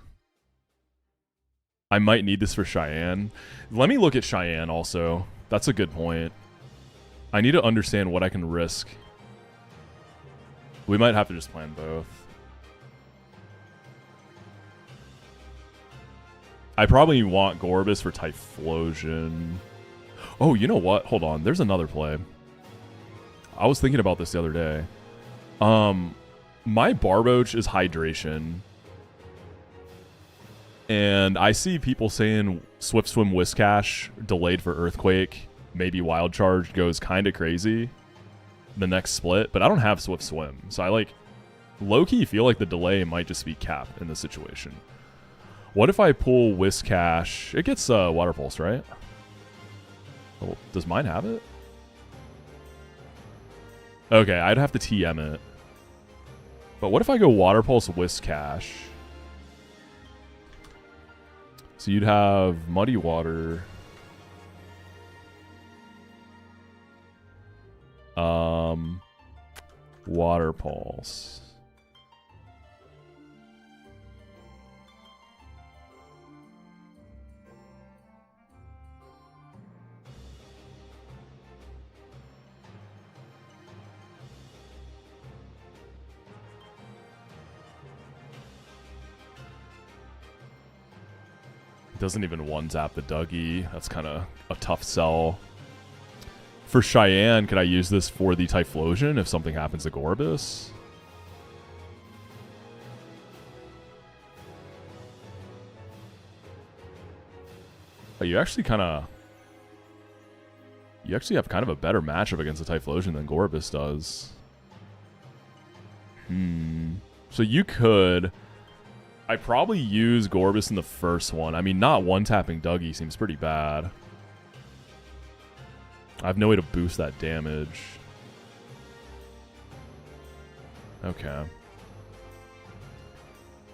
I might need this for Cheyenne. Let me look at Cheyenne also. That's a good point. I need to understand what I can risk. We might have to just plan both. I probably want Gorbis for Typhlosion. Oh, you know what? Hold on. There's another play. I was thinking about this the other day. My Barboach is Hydration. And I see people saying Swift Swim Whiscash delayed for Earthquake. Maybe Wild Charge goes kind of crazy the next split. But I don't have Swift Swim. So I like low-key feel like the delay might just be capped in this situation. What if I pull Whiscash? It gets Water Pulse, right? Oh, does mine have it? Okay, I'd have to TM it. But what if I go Water Pulse Whiscash? So you'd have Muddy Water. Water Pulse. Doesn't even one-tap the Dougie. That's kind of a tough sell. For Cheyenne, could I use this for the Typhlosion if something happens to Gorbis? Oh, you actually have kind of a better matchup against the Typhlosion than Gorbis does. So you could... I probably use Gorbis in the first one. I mean, not one-tapping Dougie seems pretty bad. I have no way to boost that damage. Okay.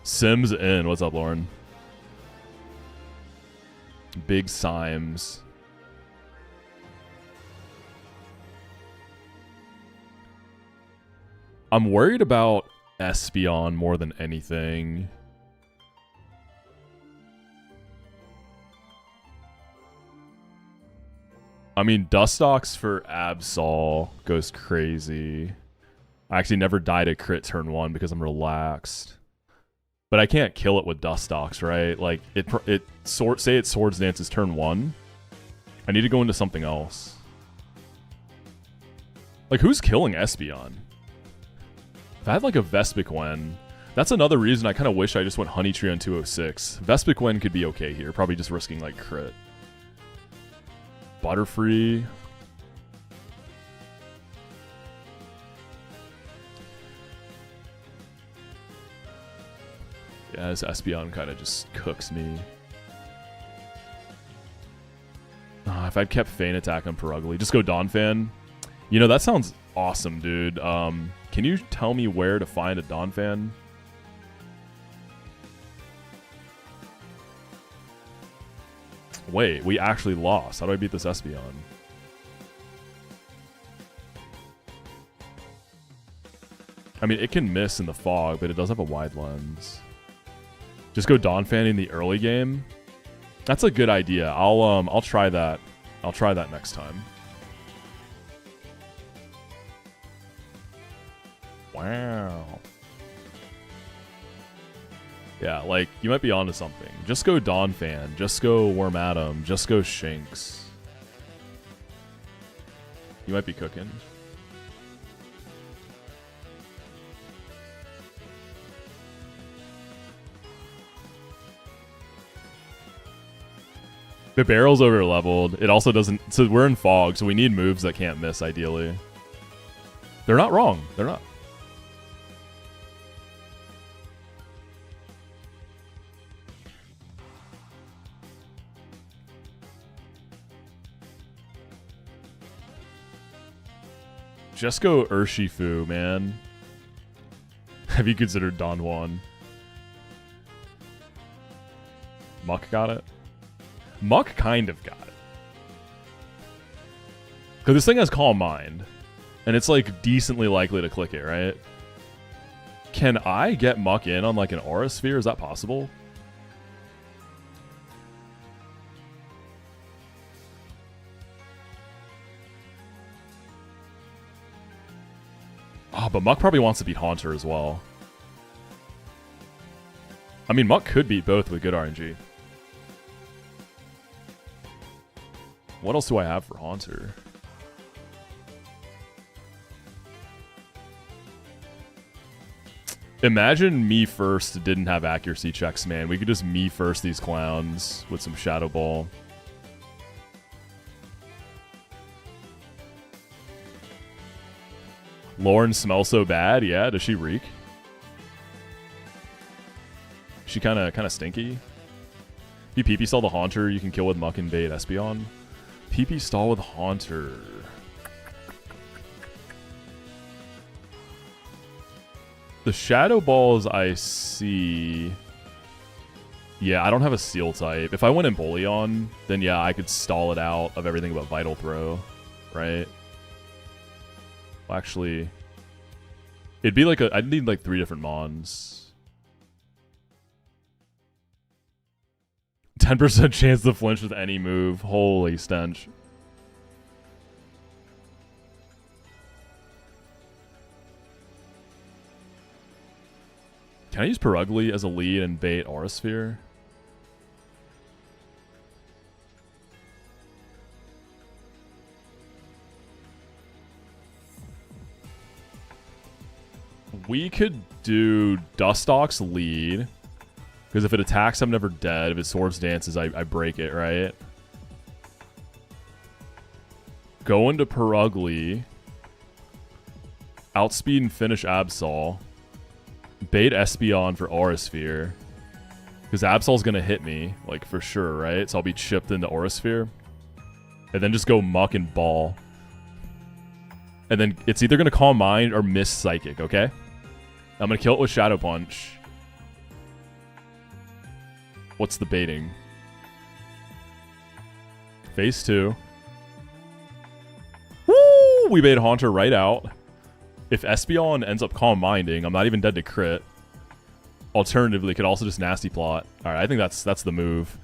Sims in. What's up, Lauren? Big Sims. I'm worried about Espeon more than anything. I mean, Dustox for Absol goes crazy. I actually never died at crit turn 1 because I'm relaxed. But I can't kill it with Dustox, right? Like, say it Swords Dances turn 1. I need to go into something else. Like, who's killing Espeon? If I had, like, a Vespiquen, that's another reason I kind of wish I just went Honey Tree on 206. Vespiquen could be okay here, probably just risking, like, crit. Butterfree. Yeah, this Espeon kind of just cooks me. If I'd kept Feint Attack on Perugly, just go Donphan. You know, that sounds awesome, dude. Can you tell me where to find a Donphan? Wait, we actually lost. How do I beat this Espeon? I mean, it can miss in the fog, but it does have a wide lens. Just go Donphan in the early game. That's a good idea. I'll try that. I'll try that next time. Wow. Yeah, like, you might be onto something. Just go Donphan. Just go Wormadam. Just go Shinx. You might be cooking. The barrel's over leveled. It also doesn't... So we're in fog, so we need moves that can't miss, ideally. They're not wrong. They're not. Just go Urshifu, man. Have you considered Don Juan? Muck got it? Muck kind of got it. Because this thing has Calm Mind. And it's like decently likely to click it, right? Can I get Muck in on like an Aura Sphere? Is that possible? Oh, but Muck probably wants to beat Haunter as well. I mean, Muck could beat both with good RNG. What else do I have for Haunter? Imagine me first didn't have accuracy checks, man. We could just me first these clowns with some Shadow Ball. Lauren smells so bad, yeah. Does she reek? She kind of stinky. If you PP stall the Haunter, you can kill with Muck and bait Espeon. PP stall with Haunter. The Shadow Balls I see... Yeah, I don't have a Steel type. If I went Empoleon, then yeah, I could stall it out of everything but Vital Throw, right? Well, actually, it'd be like I'd need like 3 different Mons. 10% chance to flinch with any move. Holy stench. Can I use Perugly as a lead and bait Aura Sphere? We could do Dustox lead. Because if it attacks, I'm never dead. If it Swords Dances, I break it, right? Go into Perugly. Outspeed and finish Absol. Bait Espeon for Aurasphere. Because Absol's going to hit me, like, for sure, right? So I'll be chipped into Aurasphere. And then just go Muck and Ball. And then it's either going to Calm Mind or miss Psychic, okay? I'm going to kill it with Shadow Punch. What's the baiting? Phase 2. Woo! We bait Haunter right out. If Espeon ends up Calm Minding, I'm not even dead to crit. Alternatively, could also just Nasty Plot. Alright, I think that's the move.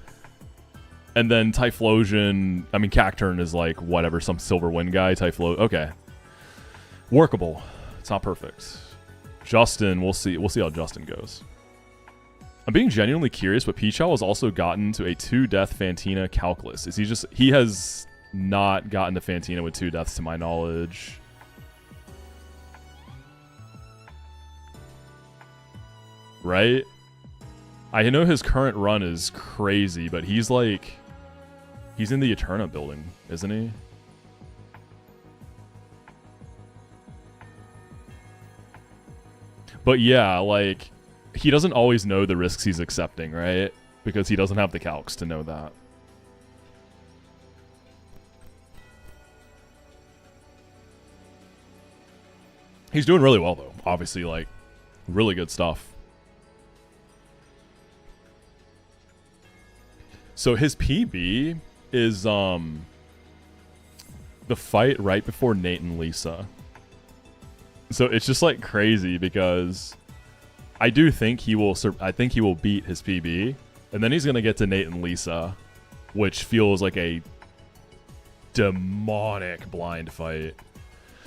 And then Typhlosion, I mean, Cacturn is like, whatever, some Silver Wind guy. Typhlosion, okay. Workable. It's not perfect. Justin, we'll see how Justin goes. I'm being genuinely curious, but Pichal has also gotten to a 2-death Fantina Calculus. Is he has not gotten to Fantina with 2 deaths to my knowledge. Right? I know his current run is crazy, but he's like... He's in the Eterna building, isn't he? But yeah, like... He doesn't always know the risks he's accepting, right? Because he doesn't have the calcs to know that. He's doing really well, though. Obviously, like, really good stuff. So his PB is the fight right before Nate and Lisa. So it's just like crazy because I do think he will beat his PB, and then he's gonna get to Nate and Lisa, which feels like a demonic blind fight.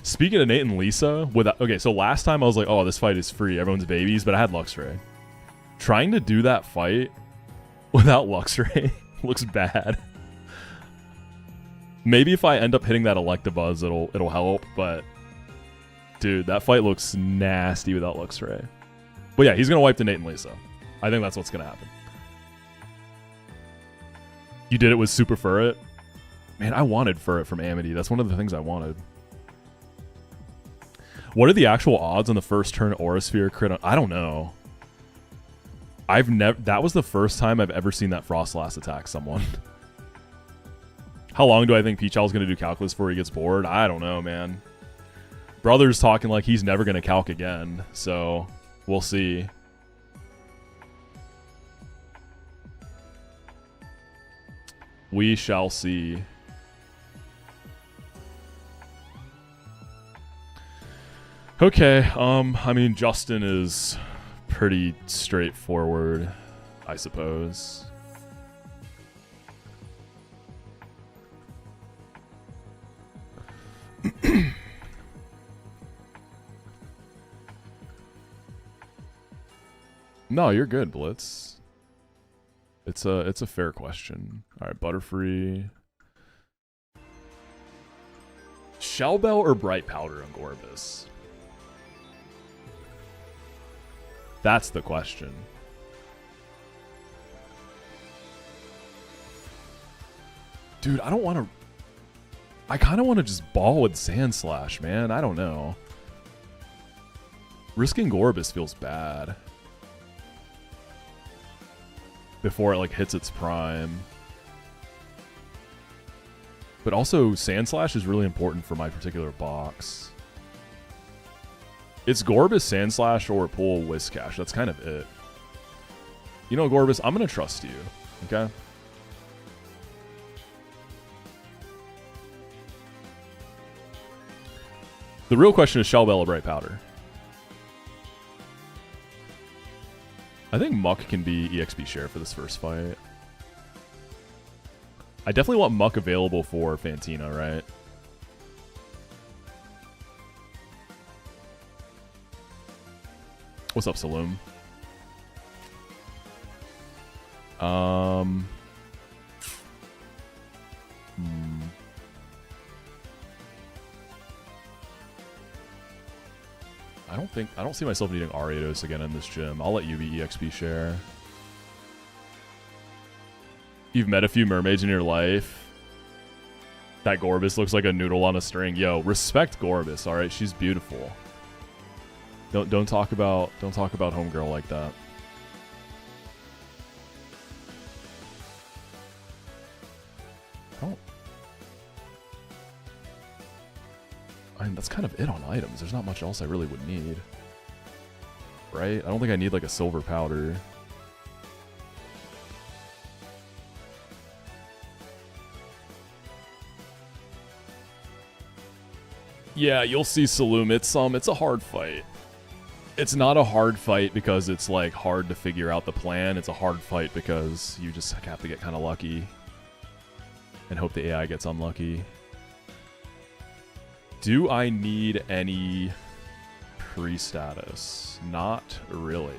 Speaking of Nate and Lisa, okay, so last time I was like, oh, this fight is free, everyone's babies, but I had Luxray. Trying to do that fight without Luxray looks bad. Maybe if I end up hitting that Electabuzz, it'll help, but dude, that fight looks nasty without Luxray. But yeah, he's gonna wipe the Nate and Lisa. I think that's what's gonna happen. You did it with Super Furret? Man, I wanted Furret from Amity. That's one of the things I wanted. What are the actual odds on the first turn Aurasphere crit? I don't know. That was the first time I've ever seen that Frostlass attack someone. How long do I think Pichow's gonna do calculus before he gets bored? I don't know, man. Brother's talking like he's never gonna calc again, so we'll see. We shall see. Okay, I mean, Justin is pretty straightforward, I suppose. No, you're good, Blitz. It's a fair question. All right, Butterfree. Shell Bell or Bright Powder on Gorbis? That's the question. Dude, I don't want to... I kind of want to just ball with Sand Slash, man. I don't know. Risking Gorbis feels bad. Before it, like, hits its prime. But also, Sand Slash is really important for my particular box. It's Gorbis, Sand Slash, or pull Whiscash. That's kind of it. You know, Gorbis, I'm going to trust you. Okay? The real question is Shell Bell or Bright Powder. I think Muck can be EXP share for this first fight. I definitely want Muck available for Fantina, right? What's up, Saloom? I don't see myself needing Ariados again in this gym. I'll let you be EXP share. You've met a few mermaids in your life. That Gorbis looks like a noodle on a string. Yo, respect Gorbis, all right? She's beautiful. Don't talk about homegirl like that. Oh. I mean, that's kind of it on items. There's not much else I really would need. Right? I don't think I need like a silver powder. Yeah, you'll see Saloom. It's a hard fight. It's not a hard fight because it's like hard to figure out the plan. It's a hard fight because you just have to get kind of lucky and hope the AI gets unlucky. Do I need any pre-status? Not really.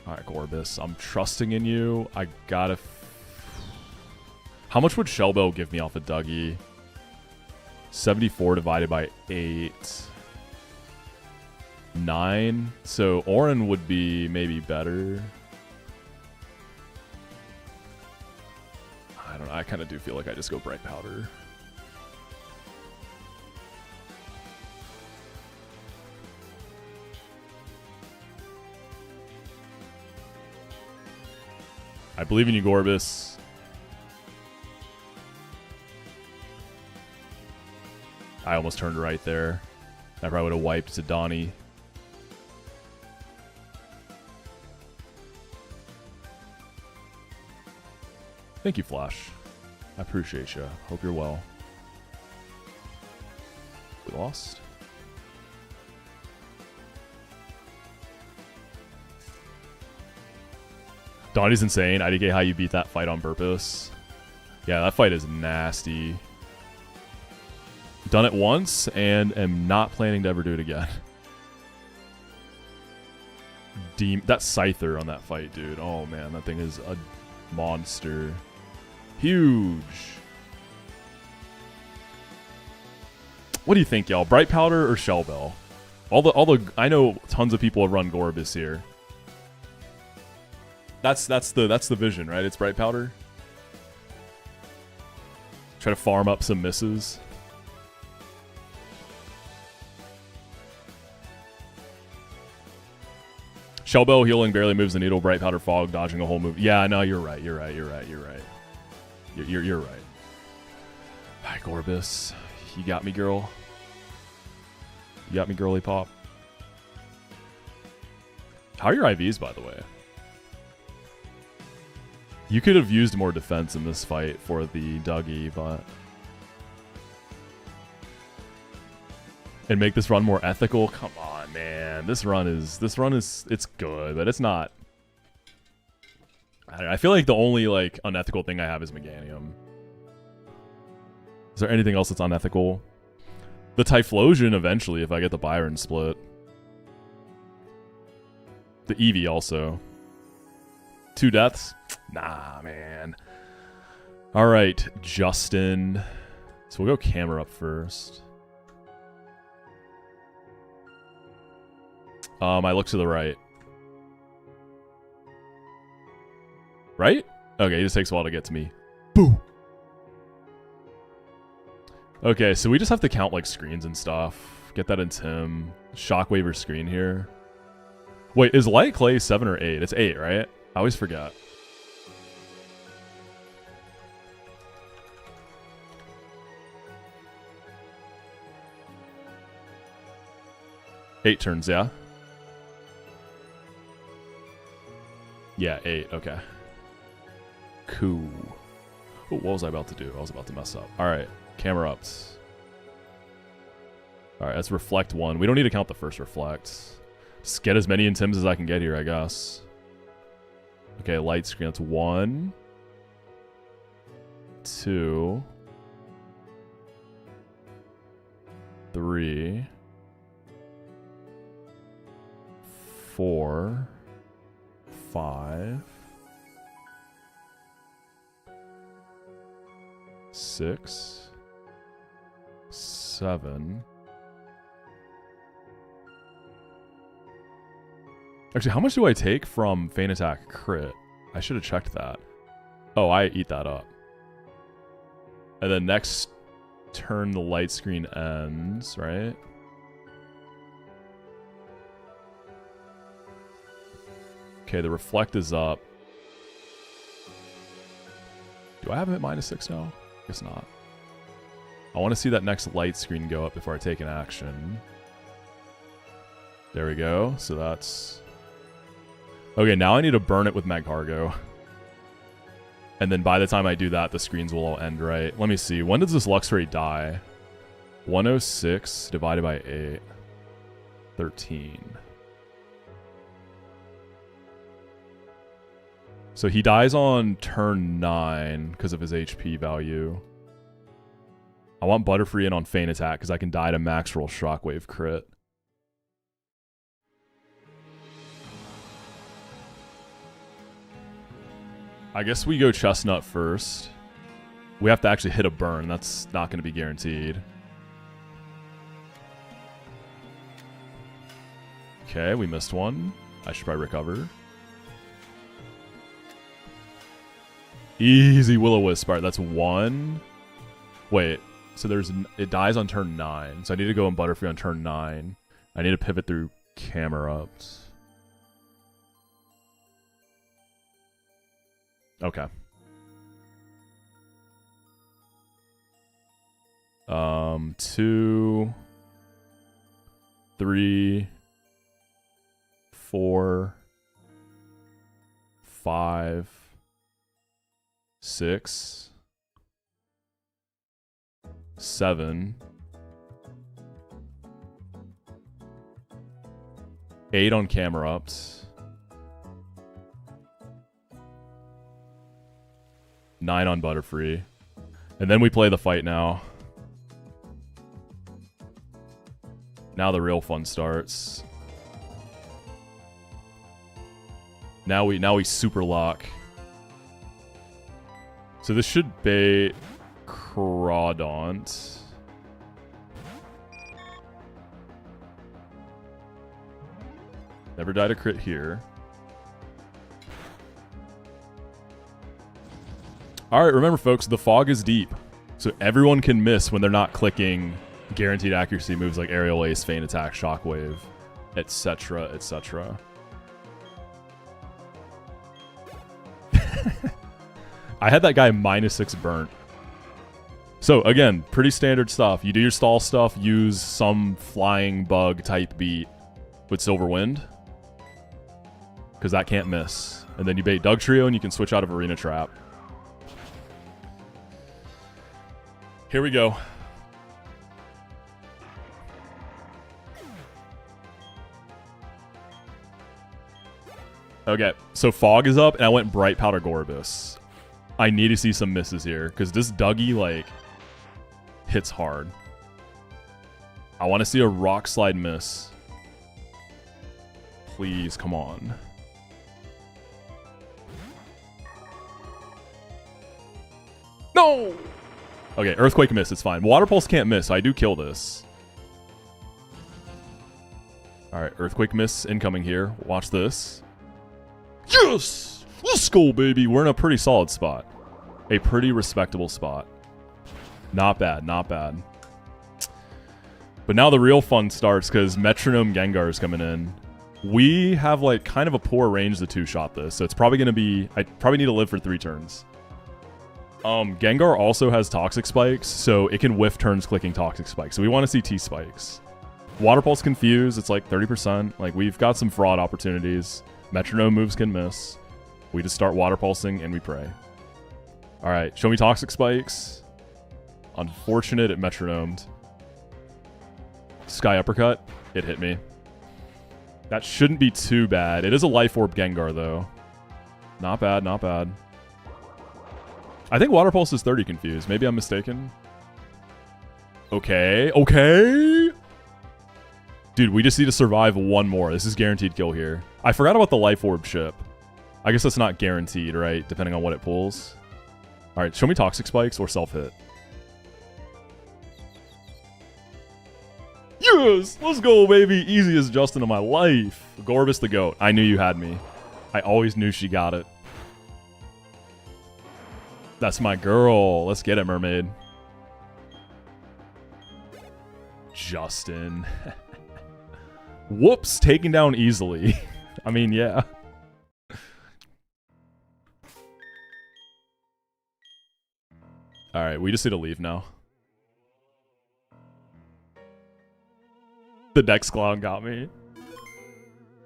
Alright, Gorbis. I'm trusting in you. I gotta... How much would Shellbell give me off a Dougie? 74 divided by 8. 9. So Orin would be maybe better. I don't know. I kind of do feel like I just go Bright Powder. I believe in you, Gorbis. I almost turned right there. I probably would have wiped to Donnie. Thank you, Flash. I appreciate you. Hope you're well. We lost. Donnie's insane. IDK, how you beat that fight on purpose. Yeah, that fight is nasty. Done it once and am not planning to ever do it again. That Scyther on that fight, dude. Oh man, that thing is a monster. Huge. What do you think, y'all? Bright Powder or Shellbell? I know tons of people have run Gorbis here. That's the vision, right? It's Bright Powder. Try to farm up some misses. Shellbell healing barely moves the needle. Bright Powder Fog dodging a whole move. Yeah, no, you're right. You're right. You're right. Hi, Gorbis. You got me, girl. You got me, girly pop. How are your IVs, by the way? You could have used more defense in this fight for the Dougie, but... And make this run more ethical? Come on, man. This run is, it's good, but it's not... I don't know, I feel like the only, like, unethical thing I have is Meganium. Is there anything else that's unethical? The Typhlosion eventually, if I get the Byron split. The Eevee also. 2 deaths? Nah, man. Alright, Justin. So we'll go camera up first. I look to the right. Right? Okay, it just takes a while to get to me. Boo! Okay, so we just have to count, like, screens and stuff. Get that into him. Shockwave or screen here. Wait, is Light Clay 7 or 8? It's 8, right? I always forget. Eight turns, yeah? Yeah, 8, okay. Cool. Oh, what was I about to do? I was about to mess up. Alright, camera ups. Alright, that's reflect 1. We don't need to count the first reflect. Just get as many intims as I can get here, I guess. Okay, light screen. That's 1. 2. 3. 4. 5. 6. 7. Actually, how much do I take from Feint Attack crit? I should have checked that. Oh, I eat that up. And then next turn the light screen ends, right? Okay, the reflect is up. Do I have him at -6 now? Guess not. I want to see that next light screen go up before I take an action. There we go. So that's... Okay, now I need to burn it with Mag Cargo. And then by the time I do that, the screens will all end, right? Let me see. When does this Luxray die? 106 divided by 8. 13. So he dies on turn 9 because of his HP value. I want Butterfree in on Feint Attack because I can die to max roll Shockwave crit. I guess we go Chestnut first. We have to actually hit a burn. That's not going to be guaranteed. Okay, we missed one. I should probably recover. Easy Will-O-Wisp. Alright, that's 1. Wait, so there's... It dies on turn 9. So I need to go in Butterfree on turn 9. I need to pivot through Camerupt. Okay. 2, 3, 4, 5, 6, 7, 8 on Camerupt. 9 on Butterfree. And then we play the fight now. Now the real fun starts. Now we super lock. So this should bait Crawdaunt. Never died a crit here. Alright, remember folks, the fog is deep. So everyone can miss when they're not clicking guaranteed accuracy moves like Aerial Ace, Feint Attack, Shockwave, etc., etc. I had that guy -6 burnt. So again, pretty standard stuff. You do your stall stuff, use some flying bug type beat with Silver Wind, because that can't miss. And then you bait Dugtrio and you can switch out of Arena Trap. Here we go. Okay, so Fog is up, and I went Bright Powder Gorbis. I need to see some misses here, because this Dougie, like, hits hard. I want to see a Rock Slide miss. Please, come on. No! Okay, Earthquake miss, it's fine. Water Pulse can't miss, so I do kill this. Alright, Earthquake miss incoming here. Watch this. Yes! Let's go, baby! We're in a pretty solid spot. A pretty respectable spot. Not bad, not bad. But now the real fun starts, because Metronome Gengar is coming in. We have, like, kind of a poor range to two-shot this, so it's probably going to be... I probably need to live for 3 turns. Gengar also has Toxic Spikes, so it can whiff turns clicking Toxic Spikes. So we want to see T-Spikes. Water Pulse Confuse, it's like 30%. Like, we've got some fraud opportunities. Metronome moves can miss. We just start Water Pulsing and we pray. Alright, show me Toxic Spikes. Unfortunate, it Metronomed. Sky Uppercut, it hit me. That shouldn't be too bad. It is a Life Orb Gengar, though. Not bad, not bad. I think Water Pulse is 30 confused. Maybe I'm mistaken. Okay, okay. Dude, we just need to survive one more. This is guaranteed kill here. I forgot about the Life Orb ship. I guess that's not guaranteed, right? Depending on what it pulls. Alright, show me Toxic Spikes or self-hit. Yes! Let's go, baby. Easiest Justin of my life. Gorbis the goat. I knew you had me. I always knew she got it. That's my girl. Let's get it, mermaid. Justin. Whoops. Taken down easily. I mean, yeah. Alright, we just need to leave now. The next clown got me.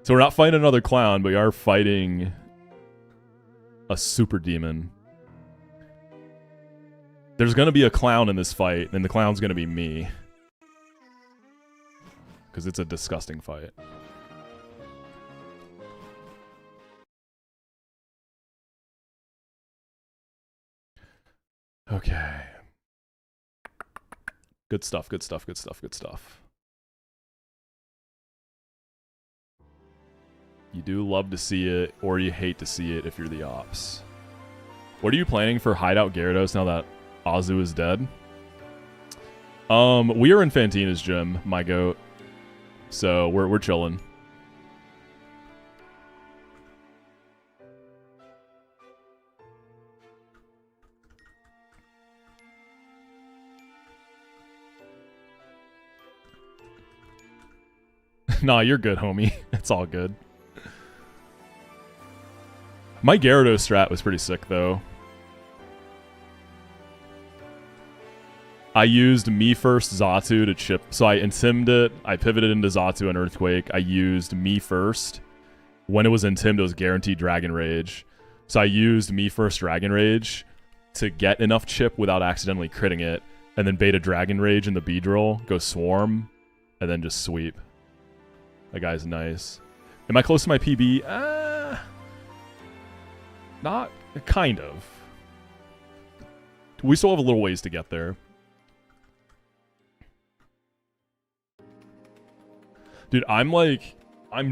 So we're not fighting another clown, but we are fighting a super demon. There's gonna be a clown in this fight, and the clown's gonna be me. Because it's a disgusting fight. Okay. Good stuff, good stuff, good stuff, good stuff. You do love to see it, or you hate to see it if you're the ops. What are you planning for Hideout Gyarados now that Azu is dead? We are in Fantina's gym, my goat. So we're chilling. Nah, you're good, homie. It's all good. My Gyarados strat was pretty sick, though. I used me first Xatu to chip. So I intimed it. I pivoted into Xatu and Earthquake. I used me first. When it was intimed, it was guaranteed Dragon Rage. So I used me first Dragon Rage to get enough chip without accidentally critting it. And then beta Dragon Rage in the Beedrill, go Swarm, and then just sweep. That guy's nice. Am I close to my PB? Not, kind of. We still have a little ways to get there. Dude, I'm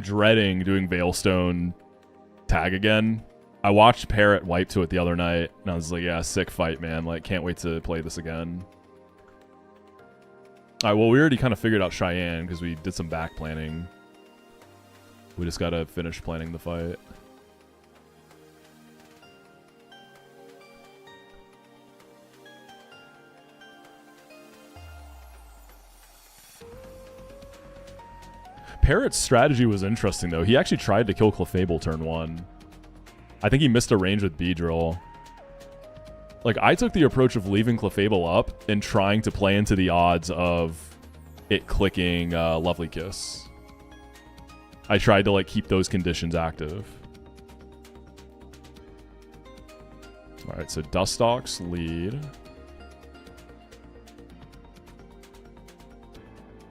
dreading doing Veilstone tag again. I watched Parrot wipe to it the other night, and I was like, yeah, sick fight, man. Like, can't wait to play this again. Alright, well, we already kind of figured out Cheyenne, because we did some back planning. We just gotta finish planning the fight. Parrot's strategy was interesting, though. He actually tried to kill Clefable turn 1. I think he missed a range with Beedrill. Like, I took the approach of leaving Clefable up and trying to play into the odds of it clicking Lovely Kiss. I tried to, like, keep those conditions active. Alright, so Dustox lead.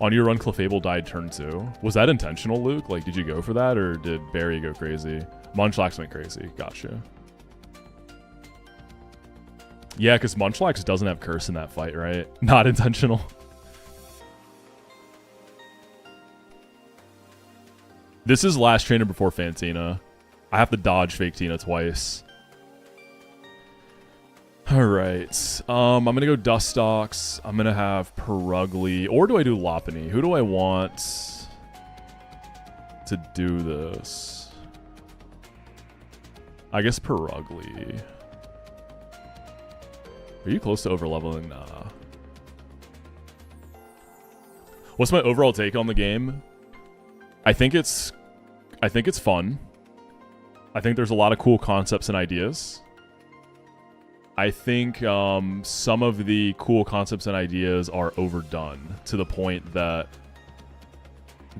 On your run, Clefable died turn 2. Was that intentional, Luke? Like, did you go for that, or did Barry go crazy? Munchlax went crazy. Gotcha. Yeah, because Munchlax doesn't have Curse in that fight, right? Not intentional. This is last trainer before Fantina. I have to dodge Fake Tina twice. Alright, I'm gonna go Dustox. I'm gonna have Perugly. Or do I do Lopunny? Who do I want to do this? I guess Perugly. Are you close to overleveling? Nah. What's my overall take on the game? I think it's fun. I think there's a lot of cool concepts and ideas. I think some of the cool concepts and ideas are overdone to the point that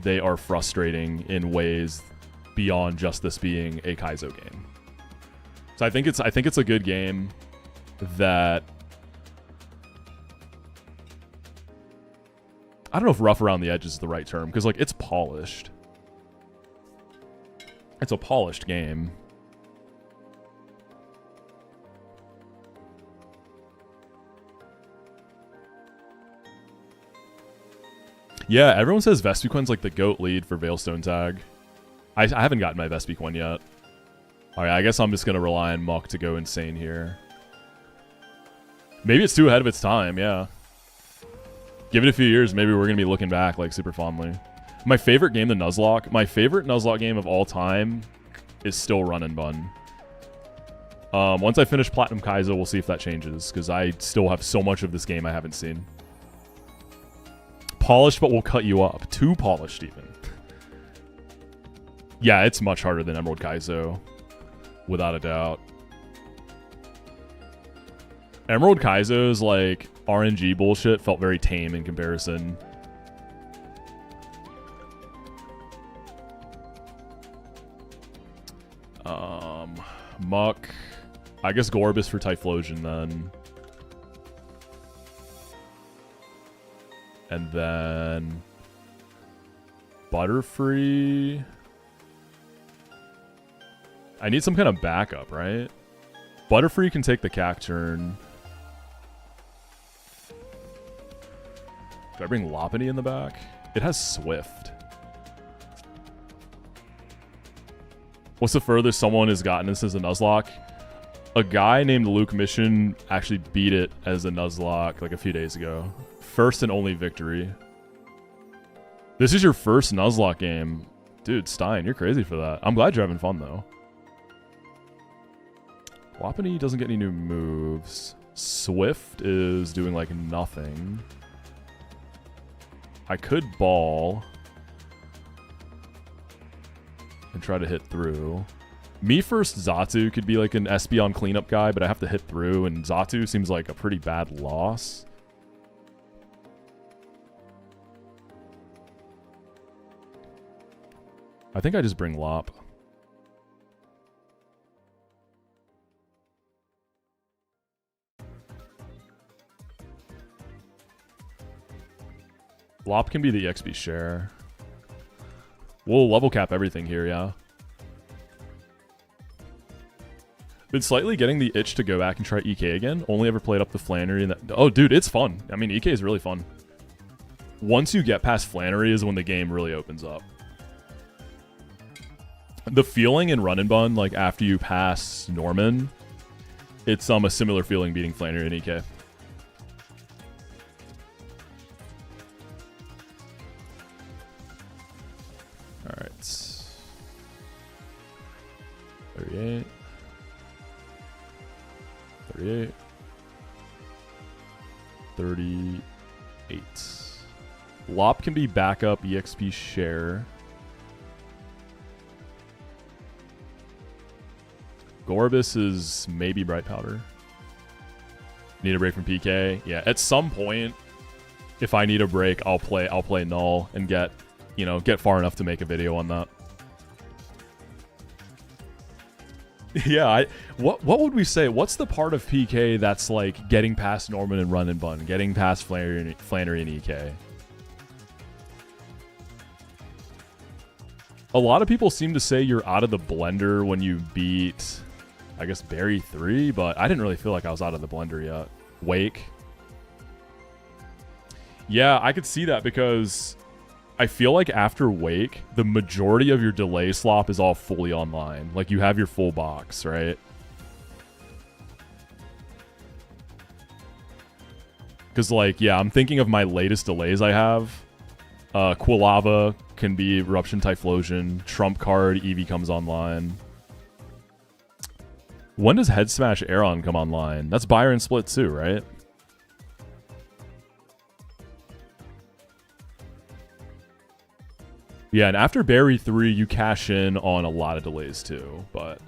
they are frustrating in ways beyond just this being a Kaizo game. So I think it's a good game that I don't know if rough around the edges is the right term, because like it's polished. It's a polished game. Yeah, everyone says Vespiquen's like the GOAT lead for Veilstone tag. I haven't gotten my Vespiquen yet. Alright, I guess I'm just going to rely on Muck to go insane here. Maybe it's too ahead of its time, yeah. Give it a few years, maybe we're gonna be looking back like super fondly. My favorite game, the Nuzlocke. My favorite Nuzlocke game of all time is still Run and Bun. Once I finish Platinum Kaizo, we'll see if that changes, because I still have so much of this game I haven't seen. Polished, but will cut you up. Too polished, even. Yeah, it's much harder than Emerald Kaizo, without a doubt. Emerald Kaizo's, like, RNG bullshit felt very tame in comparison. Muck. I guess Gorbis for Typhlosion then. And then Butterfree. I need some kind of backup, right? Butterfree can take the Cacturn. Do I bring Lopunny in the back? It has Swift. What's the furthest someone has gotten this as a Nuzlocke? A guy named Luke Mission actually beat it as a Nuzlocke like a few days ago. First and only victory. This is your first Nuzlocke game. Dude, Stein, you're crazy for that. I'm glad you're having fun, though. Lopunny doesn't get any new moves. Swift is doing, like, nothing. I could Ball and try to hit through. Me first Xatu could be like an Espeon cleanup guy, but I have to hit through, and Xatu seems like a pretty bad loss. I think I just bring Lop. Lop can be the EXP share. We'll level cap everything here, yeah. Been slightly getting the itch to go back and try EK again. Only ever played up the Flannery and that. Oh, dude, it's fun. I mean, EK is really fun. Once you get past Flannery is when the game really opens up. The feeling in Run and Bun, like after you pass Norman, it's a similar feeling beating Flannery and EK. Alright. 38. 38. 38. Lop can be backup EXP share. Gorbis is maybe Bright Powder. Need a break from PK. Yeah, at some point, if I need a break, I'll play Null and get far enough to make a video on that. Yeah, what would we say? What's the part of PK that's like getting past Norman and Run and Bun, getting past Flannery and EK? A lot of people seem to say you're out of the blender when you beat, I guess, Berry 3, but I didn't really feel like I was out of the blender yet. Wake. Yeah, I could see that because I feel like after Wake, the majority of your delay slop is all fully online. Like, you have your full box, right? Because, like, yeah, I'm thinking of my latest delays I have. Quilava can be Eruption Typhlosion. Trump card, Eevee comes online. When does Head Smash Aeron come online? That's Byron Split too, right? Yeah, and after Berry 3, you cash in on a lot of delays too, but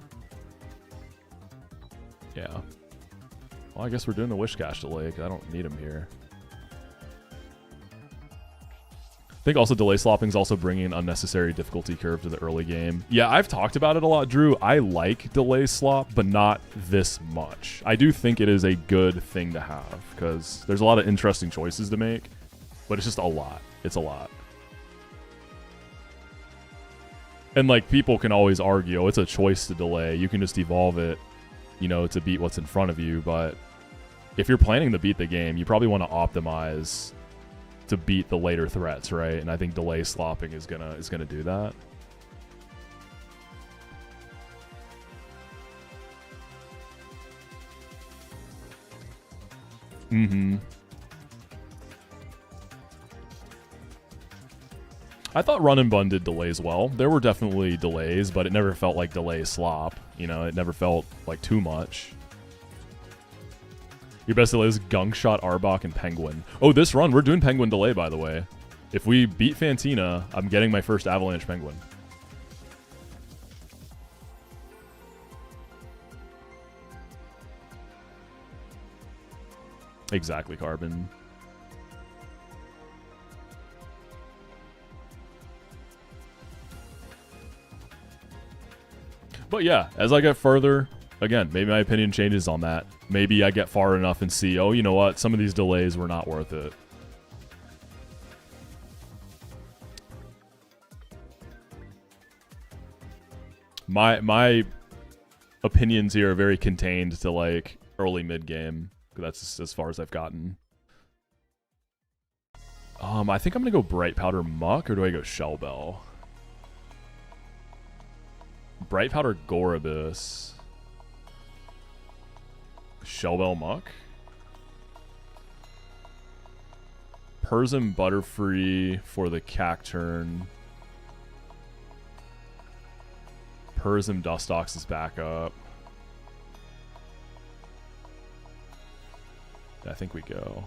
yeah. Well, I guess we're doing the Wish Cash delay, because I don't need him here. I think also delay slopping is also bringing an unnecessary difficulty curve to the early game. Yeah, I've talked about it a lot, Drew. I like delay slop, but not this much. I do think it is a good thing to have, because there's a lot of interesting choices to make, but it's just a lot. It's a lot. And, like, people can always argue, oh, it's a choice to delay. You can just evolve it, you know, to beat what's in front of you. But if you're planning to beat the game, you probably want to optimize to beat the later threats, right? And I think delay slopping is gonna do that. I thought Run and Bun did delays well. There were definitely delays, but it never felt like delay slop. You know, it never felt like too much. Your best delay is Gunk Shot, Arbok, and Penguin. Oh, this run, we're doing Penguin delay, by the way. If we beat Fantina, I'm getting my first Avalanche Penguin. Exactly, Carbon. But yeah, as I get further, again, maybe my opinion changes on that. Maybe I get far enough and see, oh, you know what? Some of these delays were not worth it. My opinions here are very contained to like early mid game. That's as far as I've gotten. I think I'm gonna go Bright Powder Muck, or do I go Shell Bell? Bright Powder Gorobus. Shell Bell Muck. Persim Butterfree for the Cacturn. Persim Dustox is back up. I think we go.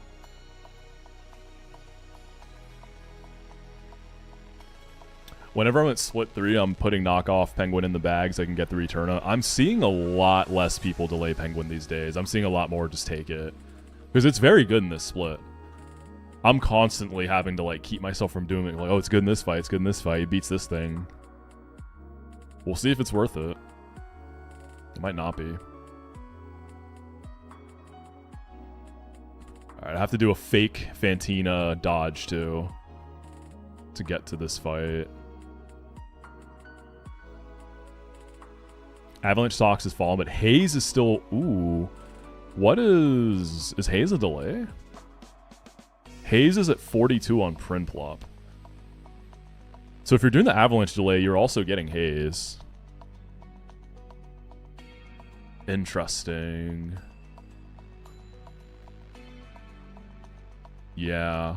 Whenever I'm at split 3, I'm putting knockoff Penguin in the bag so I can get the Returna. I'm seeing a lot less people delay Penguin these days. I'm seeing a lot more just take it. Because it's very good in this split. I'm constantly having to like keep myself from doing it. Like, oh, it's good in this fight, it's good in this fight. He beats this thing. We'll see if it's worth it. It might not be. Alright, I have to do a fake Fantina dodge too to get to this fight. Avalanche Socks is fallen, but Haze is still... Ooh. What is... Is Haze a delay? Haze is at 42 on Prinplup. So if you're doing the Avalanche delay, you're also getting Haze. Interesting. Yeah.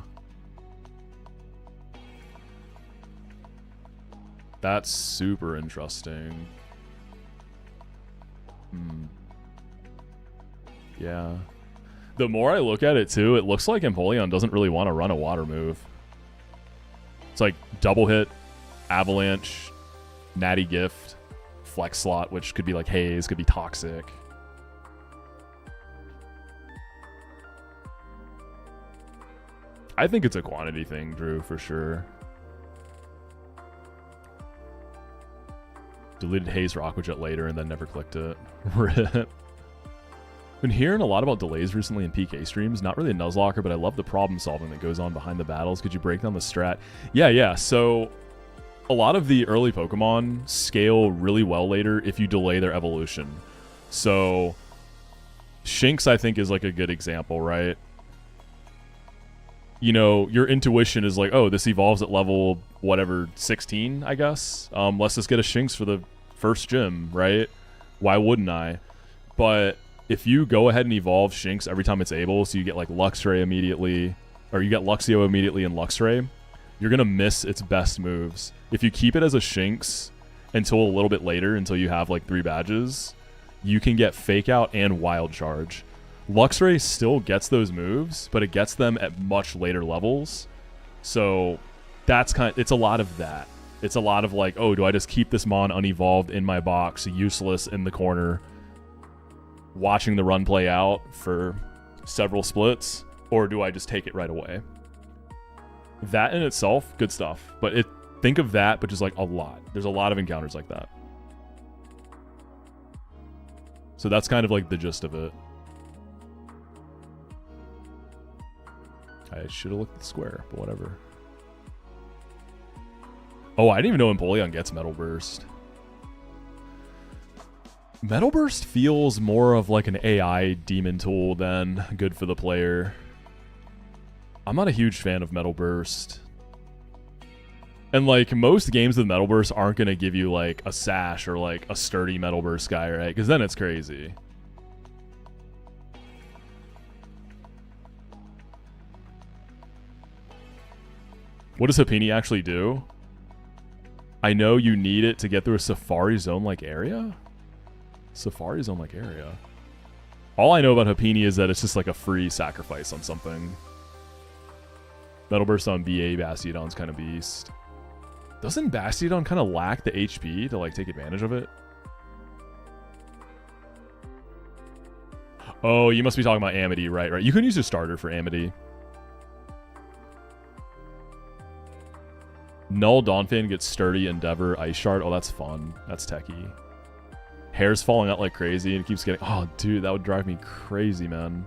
That's super interesting. Yeah. The more I look at it too, it looks like Empoleon doesn't really want to run a water move. It's like double hit, Avalanche, Natty Gift, Flex Slot, which could be like Haze, could be Toxic. I think it's a quantity thing, Drew, for sure. Deleted Haze or Aqua Jet later and then never clicked it. Rip. Been hearing a lot about delays recently in PK streams. Not really a Nuzlocker, but I love the problem solving that goes on behind the battles. Could you break down the strat? Yeah. So a lot of the early Pokemon scale really well later if you delay their evolution. So Shinx, I think, is like a good example, right? You know, your intuition is like, oh, this evolves at level, whatever, 16, I guess. Let's just get a Shinx for the first gym, right? Why wouldn't I? But if you go ahead and evolve Shinx every time it's able, so you get like Luxray immediately, or you get Luxio immediately and Luxray, you're going to miss its best moves. If you keep it as a Shinx until a little bit later, until you have like 3 badges, you can get Fake Out and Wild Charge. Luxray still gets those moves, but it gets them at much later levels. So that's it's a lot of that. It's a lot of like, oh, do I just keep this Mon unevolved in my box, useless in the corner, watching the run play out for several splits, or do I just take it right away? That in itself, good stuff. But think of that, but just like a lot. There's a lot of encounters like that. So that's kind of like the gist of it. I should have looked at the square, but whatever. Oh, I didn't even know Empoleon gets Metal Burst. Metal Burst feels more of like an AI demon tool than good for the player. I'm not a huge fan of Metal Burst. And like most games with Metal Burst aren't going to give you like a Sash or like a sturdy Metal Burst guy, right? Because then it's crazy. What does Hapini actually do? I know you need it to get through a Safari Zone-like area? Safari Zone-like area. All I know about Hapini is that it's just like a free sacrifice on something. Metal Burst on BA Bastiodon's kind of beast. Doesn't Bastiodon kind of lack the HP to like take advantage of it? Oh, you must be talking about Amity, right. You can use a starter for Amity. Null Dawnfang gets Sturdy Endeavor Ice Shard. Oh, that's fun. That's techie. Hair's falling out like crazy and it keeps getting... Oh, dude, that would drive me crazy, man.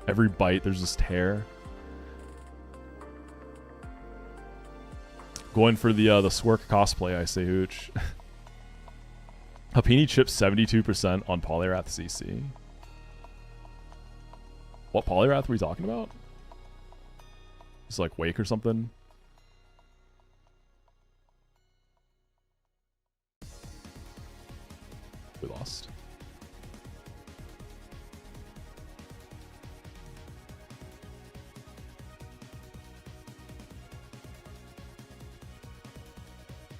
Every bite, there's just hair. Going for the Swerk cosplay, I say, Hooch. Hapini chips 72% on Poliwrath CC. What Poliwrath were we talking about? It's like Wake or something? We lost.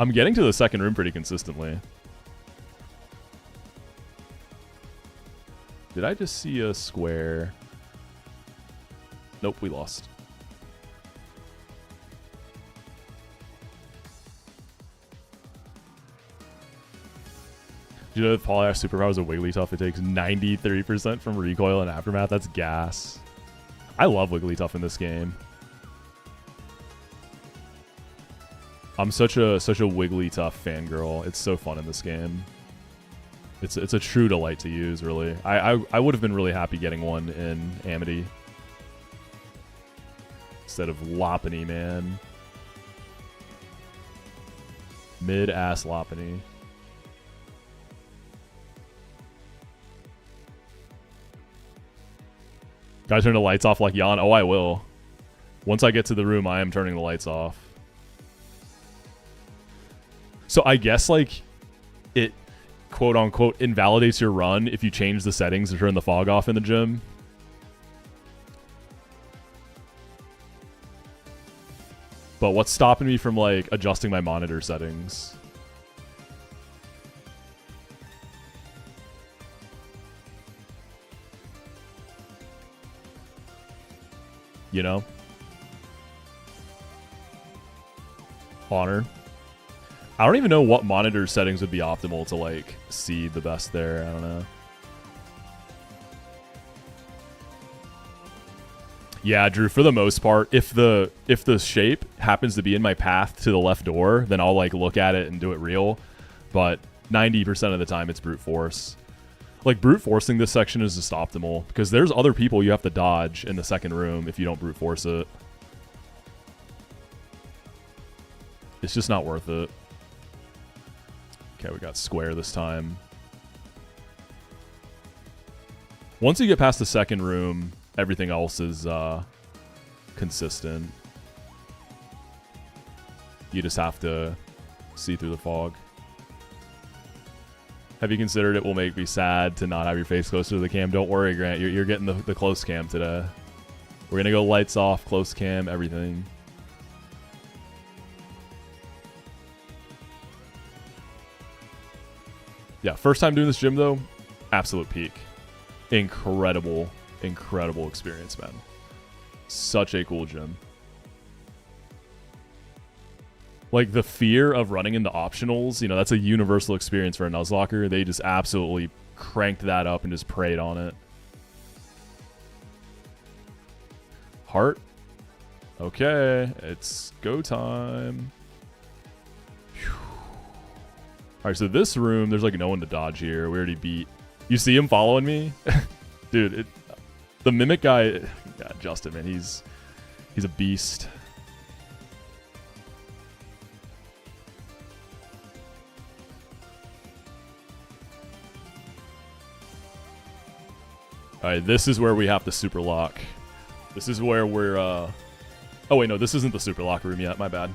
I'm getting to the second room pretty consistently. Did I just see a square? Nope, we lost. Do you know that Poliwrath superpowers of Wigglytuff? It takes 93% from recoil and aftermath. That's gas. I love Wigglytuff in this game. I'm such a Wigglytuff fangirl. It's so fun in this game. It's a true delight to use, really. I would have been really happy getting one in Amity instead of Lopunny, man. Mid-ass Lopunny. Gotta turn the lights off like Jan. Oh, I will. Once I get to the room, I am turning the lights off. So I guess, like, it, quote-unquote, invalidates your run if you change the settings to turn the fog off in the gym. But what's stopping me from, like, adjusting my monitor settings? You know? Honor. I don't even know what monitor settings would be optimal to, like, see the best there. I don't know. Yeah, Drew, for the most part, if the shape happens to be in my path to the left door, then I'll, like, look at it and do it real. But 90% of the time, it's brute force. Like, brute forcing this section is just optimal, because there's other people you have to dodge in the second room if you don't brute force it. It's just not worth it. Okay, we got square this time. Once you get past the second room, everything else is consistent. You just have to see through the fog. Have you considered it will make me sad to not have your face closer to the cam? Don't worry, Grant. You're getting the close cam today. We're going to go lights off, close cam, everything. Yeah, first time doing this gym, though, absolute peak. Incredible, incredible experience, man. Such a cool gym. Like, the fear of running into optionals, you know, that's a universal experience for a Nuzlocker. They just absolutely cranked that up and just preyed on it. Heart. Okay, it's go time. Alright, so this room, there's like no one to dodge here. We already beat. You see him following me? Dude, the Mimic guy, yeah, Justin, man, he's a beast. Alright, this is where we have to super lock. This is where we're, oh wait, no, this isn't the super lock room yet, my bad.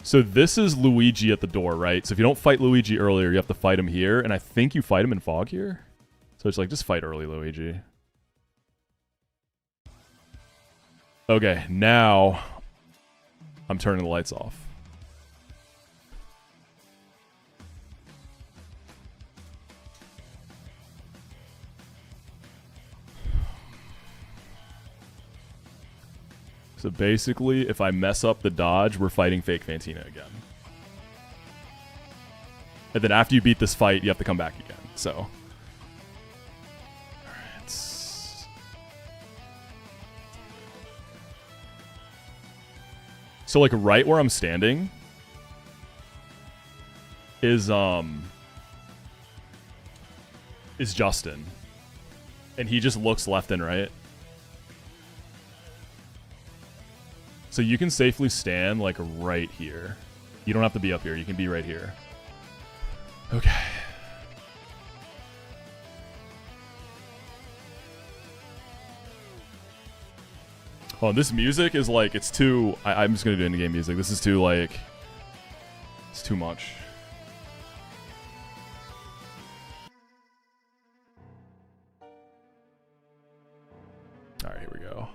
So this is Luigi at the door, right? So if you don't fight Luigi earlier, you have to fight him here, and I think you fight him in fog here. So it's like, just fight early, Luigi. Okay, now I'm turning the lights off. So basically, if I mess up the dodge, we're fighting fake Fantina again. And then after you beat this fight, you have to come back again. So, alright. So like right where I'm standing is Justin. And he just looks left and right. So you can safely stand like right here. You don't have to be up here. You can be right here. Okay. Oh, this music is like, it's too... I'm just going to do in-game music. This is too like... It's too much. Alright, here we go.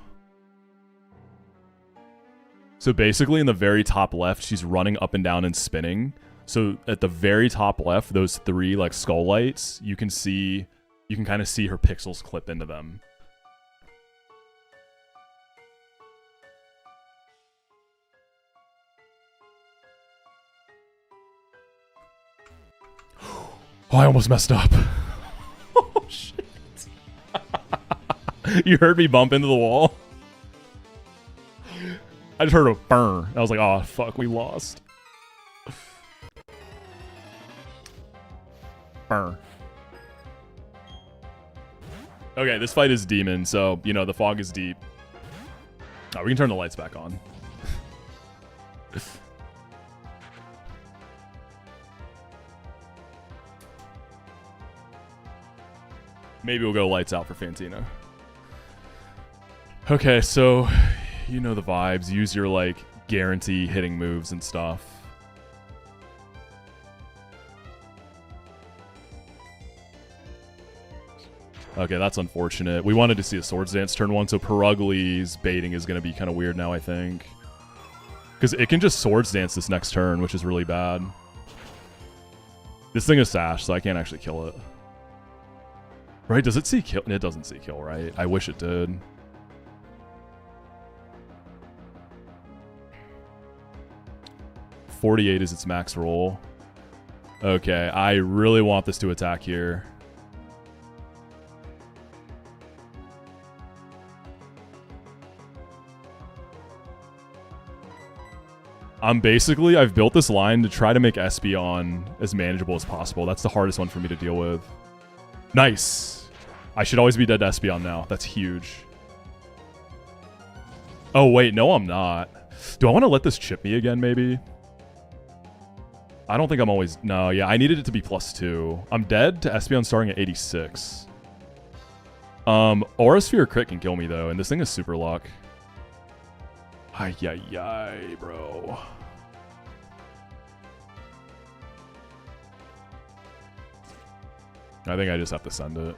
So basically in the very top left, she's running up and down and spinning. So at the very top left, those three like skull lights, you can kind of see her pixels clip into them. Oh, I almost messed up. Oh, shit. You heard me bump into the wall? I just heard a burn. I was like, oh, fuck, we lost. Burn. Okay, this fight is demon, so, you know, the fog is deep. Oh, we can turn the lights back on. Maybe we'll go lights out for Fantina. Okay, so... You know the vibes. Use your, like, guarantee hitting moves and stuff. Okay, that's unfortunate. We wanted to see a Swords Dance turn 1, so Perugli's baiting is going to be kind of weird now, I think. Because it can just Swords Dance this next turn, which is really bad. This thing is Sash, so I can't actually kill it. Right? Does it see kill? It doesn't see kill, right? I wish it did. .48 is its max roll. Okay, I really want this to attack here. I've built this line to try to make Espeon as manageable as possible. That's the hardest one for me to deal with. Nice. I should always be dead to Espeon now. That's huge. Oh, wait. No, I'm not. Do I want to let this chip me again, maybe? I don't think I'm always... No, yeah, I needed it to be +2. I'm dead to Espeon starting at 86. Aura Sphere crit can kill me, though, and this thing is super luck. Ay, bro. I think I just have to send it.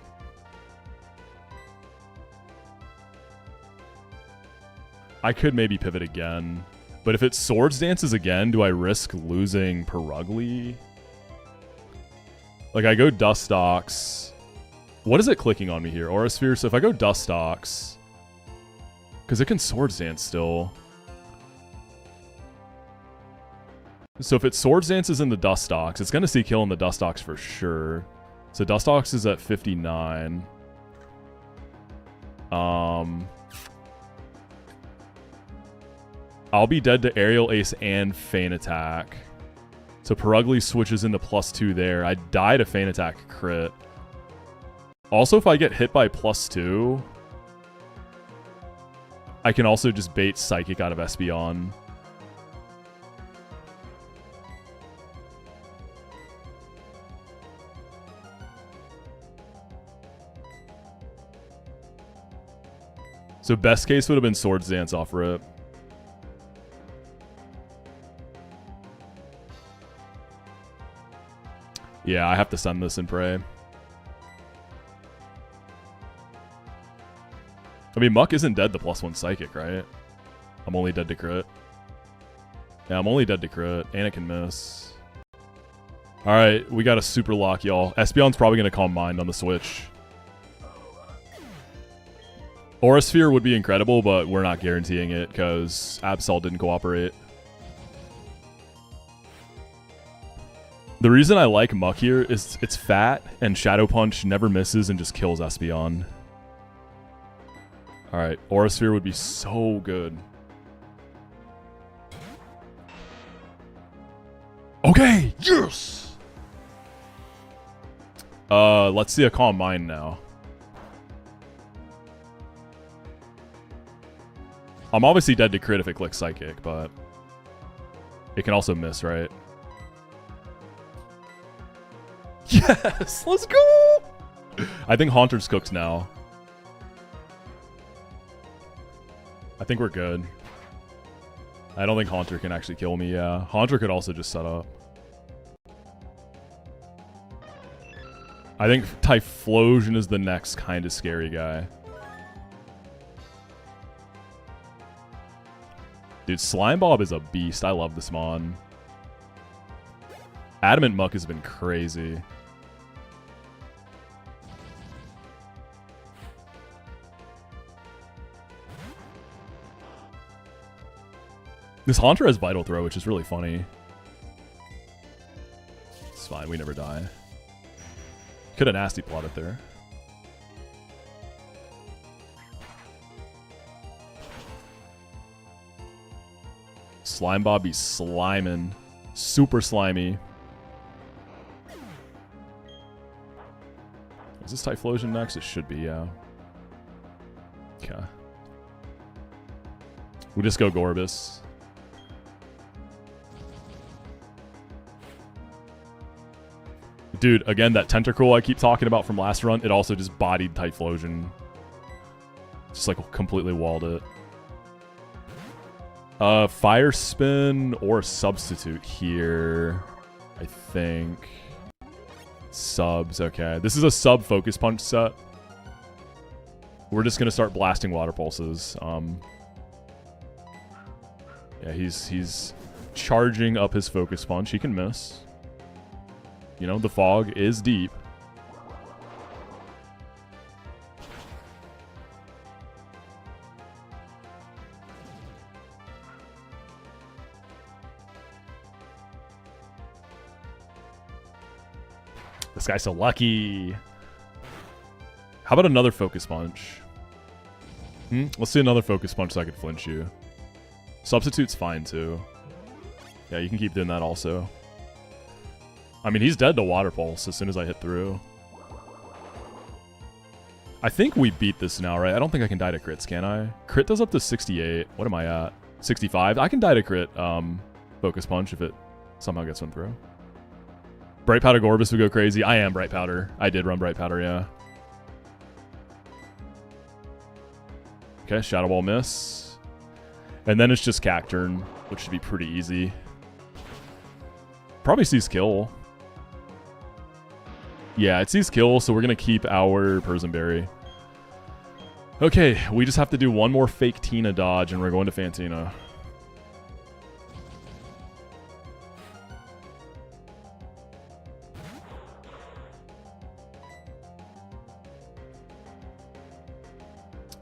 I could maybe pivot again. But if it Swords Dances again, do I risk losing Perugly? Like, I go Dustox. What is it clicking on me here? Aura Sphere. So if I go Dustox... Because it can Swords Dance still. So if it Swords Dances in the Dustox, it's going to see kill in the Dustox for sure. So Dustox is at 59. I'll be dead to Aerial Ace and Feint Attack. So Perugly switches into +2 there. I die to Feint Attack crit. Also, if I get hit by +2, I can also just bait Psychic out of Espeon. So best case would have been Swords Dance off rip. Yeah, I have to send this and pray. I mean, Muck isn't dead to +1 Psychic, right? I'm only dead to crit. Yeah, I'm only dead to crit. And it can miss. Alright, we got a super lock, y'all. Espeon's probably going to Calm Mind on the switch. Aura Sphere would be incredible, but we're not guaranteeing it because Absol didn't cooperate. The reason I like Muck here is it's fat and Shadow Punch never misses and just kills Espeon. Alright, Aura Sphere would be so good. Okay, yes! Let's see a Calm Mind now. I'm obviously dead to crit if it clicks Psychic, but it can also miss, right? Yes! Let's go! I think Haunter's cooked now. I think we're good. I don't think Haunter can actually kill me, yeah. Haunter could also just set up. I think Typhlosion is the next kind of scary guy. Dude, Slime Bob is a beast. I love this mon. Adamant Muck has been crazy. This Haunter has Vital Throw, which is really funny. It's fine, we never die. Could have nasty plotted there. Slime Bob be sliming. Super slimy. Is this Typhlosion next? It should be, yeah. Okay. We just go Gorbis. Dude, again, that Tentacle I keep talking about from last run, it also just bodied Typhlosion. Just like completely walled it. Fire Spin or Substitute here, I think. Subs, okay. This is a sub Focus Punch set. We're just gonna start blasting Water Pulses. Yeah, he's charging up his Focus Punch. He can miss. You know, the fog is deep. This guy's so lucky. How about another Focus Punch? Let's see another Focus Punch so I can flinch you. Substitute's fine too. Yeah, you can keep doing that also. I mean, he's dead to Water Pulse as soon as I hit through. I think we beat this now, right? I don't think I can die to crits, can I? Crit does up to 68. What am I at? 65? I can die to crit Focus Punch if it somehow gets one through. Bright Powder Gorbis would go crazy. I am Bright Powder. I did run Bright Powder, yeah. Okay, Shadow Ball miss. And then it's just Cacturn, which should be pretty easy. Probably sees kill. Yeah, it sees kill, so we're going to keep our Persimberry. Okay, we just have to do one more fake Tina dodge, and we're going to Fantina.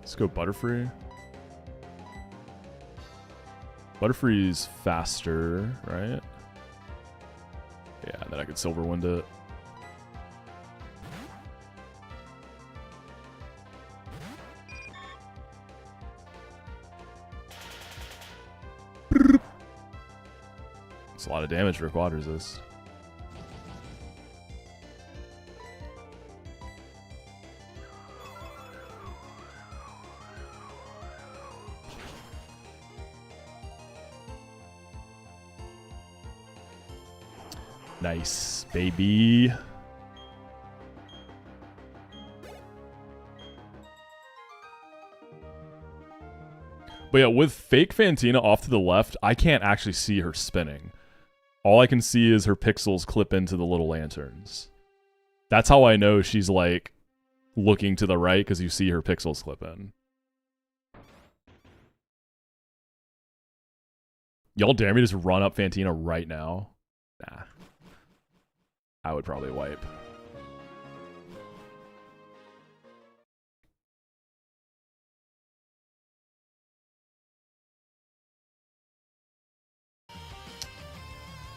Let's go Butterfree. Butterfree's faster, right? Yeah, then I could Silver Wind it. It's a lot of damage for a Quad Resist. Nice, baby. But yeah, with fake Fantina off to the left, I can't actually see her spinning. All I can see is her pixels clip into the little lanterns. That's how I know she's like looking to the right, because you see her pixels clip in. Y'all dare me to just run up Fantina right now? Nah. I would probably wipe.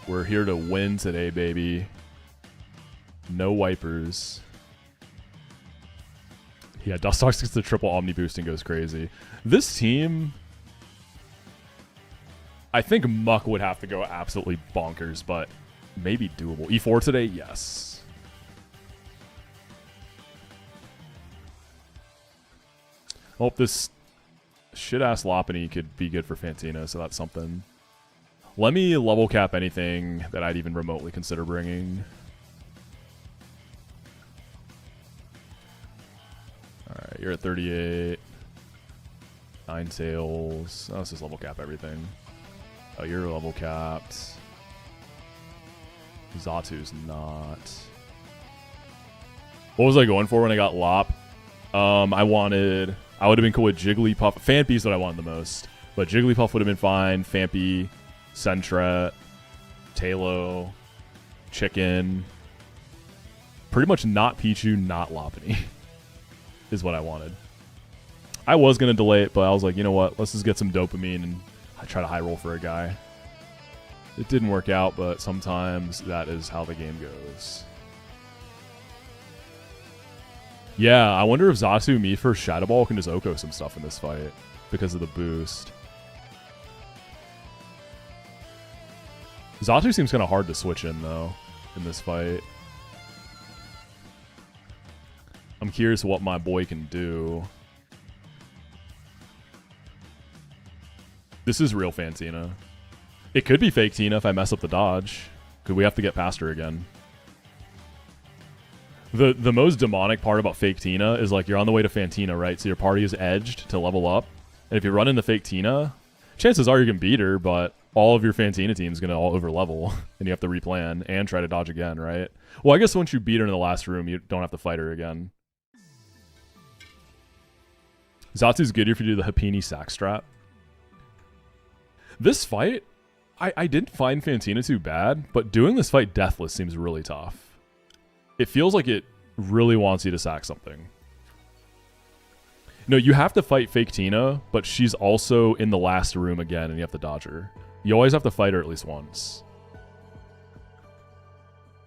We're here to win today, baby. No wipers. Yeah, Dustox gets the triple Omni boost and goes crazy. This team... I think Muck would have to go absolutely bonkers, but maybe doable. E4 today? Yes. Hope this shit-ass Lopunny could be good for Fantina, so that's something. Let me level cap anything that I'd even remotely consider bringing. Alright, you're at 38. Ninetales. Oh, let's just level cap everything. Oh, you're level capped. Zatu's not. What was I going for when I got Lop? I would have been cool with Jigglypuff. Phanpy's what I wanted the most. But Jigglypuff would have been fine. Phanpy, Sentret, Talo, Chicken. Pretty much not Pichu, not Lopunny is what I wanted. I was going to delay it, but I was like, you know what? Let's just get some dopamine and try to high roll for a guy. It didn't work out, but sometimes that is how the game goes. Yeah, I wonder if Zatu, me for Shadow Ball can just Oko some stuff in this fight because of the boost. Zatu seems kind of hard to switch in, though, in this fight. I'm curious what my boy can do. This is real Fantina. It could be fake Tina if I mess up the dodge. Could we have to get past her again? The most demonic part about fake Tina is like you're on the way to Fantina, right? So your party is edged to level up. And if you run into fake Tina, chances are you can beat her, but all of your Fantina team is going to all over level. And you have to replan and try to dodge again, right? Well, I guess once you beat her in the last room, you don't have to fight her again. Zatu's good if you do the Hapini sack strat. This fight, I didn't find Fantina too bad, but doing this fight deathless seems really tough. It feels like it really wants you to sack something. No, you have to fight fake Tina, but she's also in the last room again, and you have to dodge her. You always have to fight her at least once.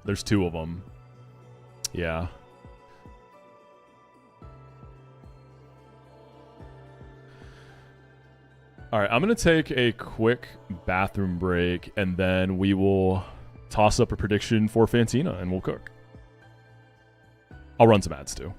There's two of them. Yeah. All right, I'm going to take a quick bathroom break, and then we will toss up a prediction for Fantina, and we'll cook. I'll run some ads, too.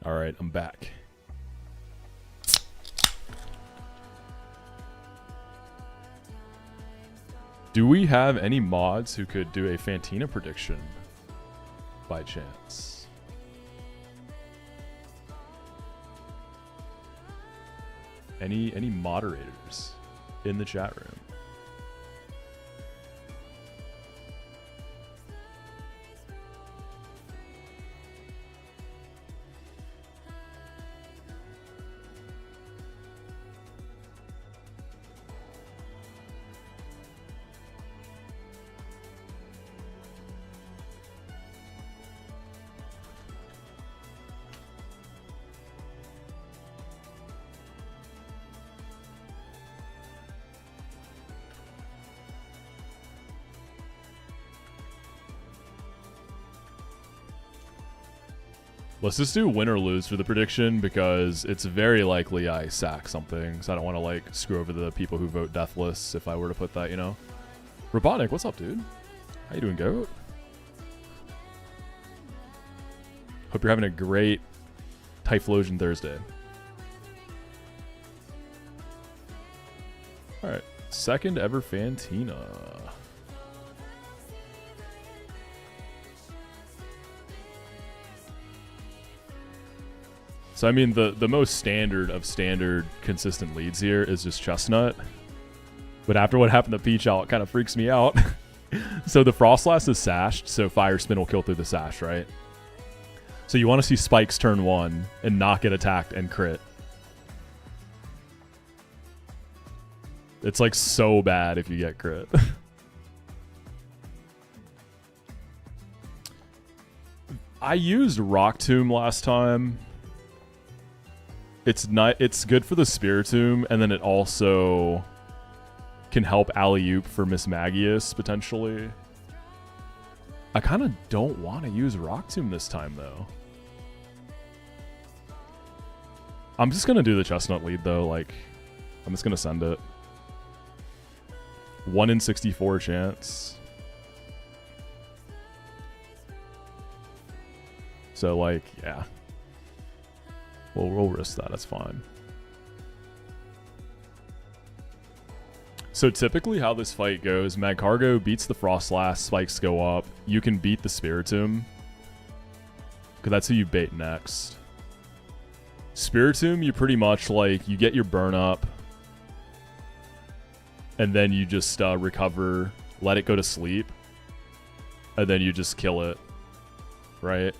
All right, I'm back. Do we have any mods who could do a Fantina prediction by chance? Any moderators in the chat room? Let's just do win or lose for the prediction because it's very likely I sack something. So I don't want to like screw over the people who vote deathless if I were to put that, you know. Robotnik, what's up, dude? How you doing, goat? Hope you're having a great Typhlosion Thursday. Alright, second ever Fantina. So, I mean, the most standard of standard consistent leads here is just Chestnut. But after what happened to Peach Owl, it kind of freaks me out. So the Frostlass is sashed, so Fire Spin will kill through the sash, right? So you want to see Spikes turn 1 and not get attacked and crit. It's like so bad if you get crit. I used Rock Tomb last time. It's good for the Spiritomb, and then it also can help Alley-oop for Mismagius, potentially. I kind of don't want to use Rock Tomb this time, though. I'm just going to do the Chestnut lead, though. Like, I'm just going to send it. 1 in 64 chance. So, like, yeah. We'll risk that. That's fine. So typically how this fight goes, Magcargo beats the Frostlass, Spikes go up. You can beat the Spiritomb, because that's who you bait next. Spiritomb, you pretty much, like, you get your burn up, and then you just recover, let it go to sleep, and then you just kill it, right?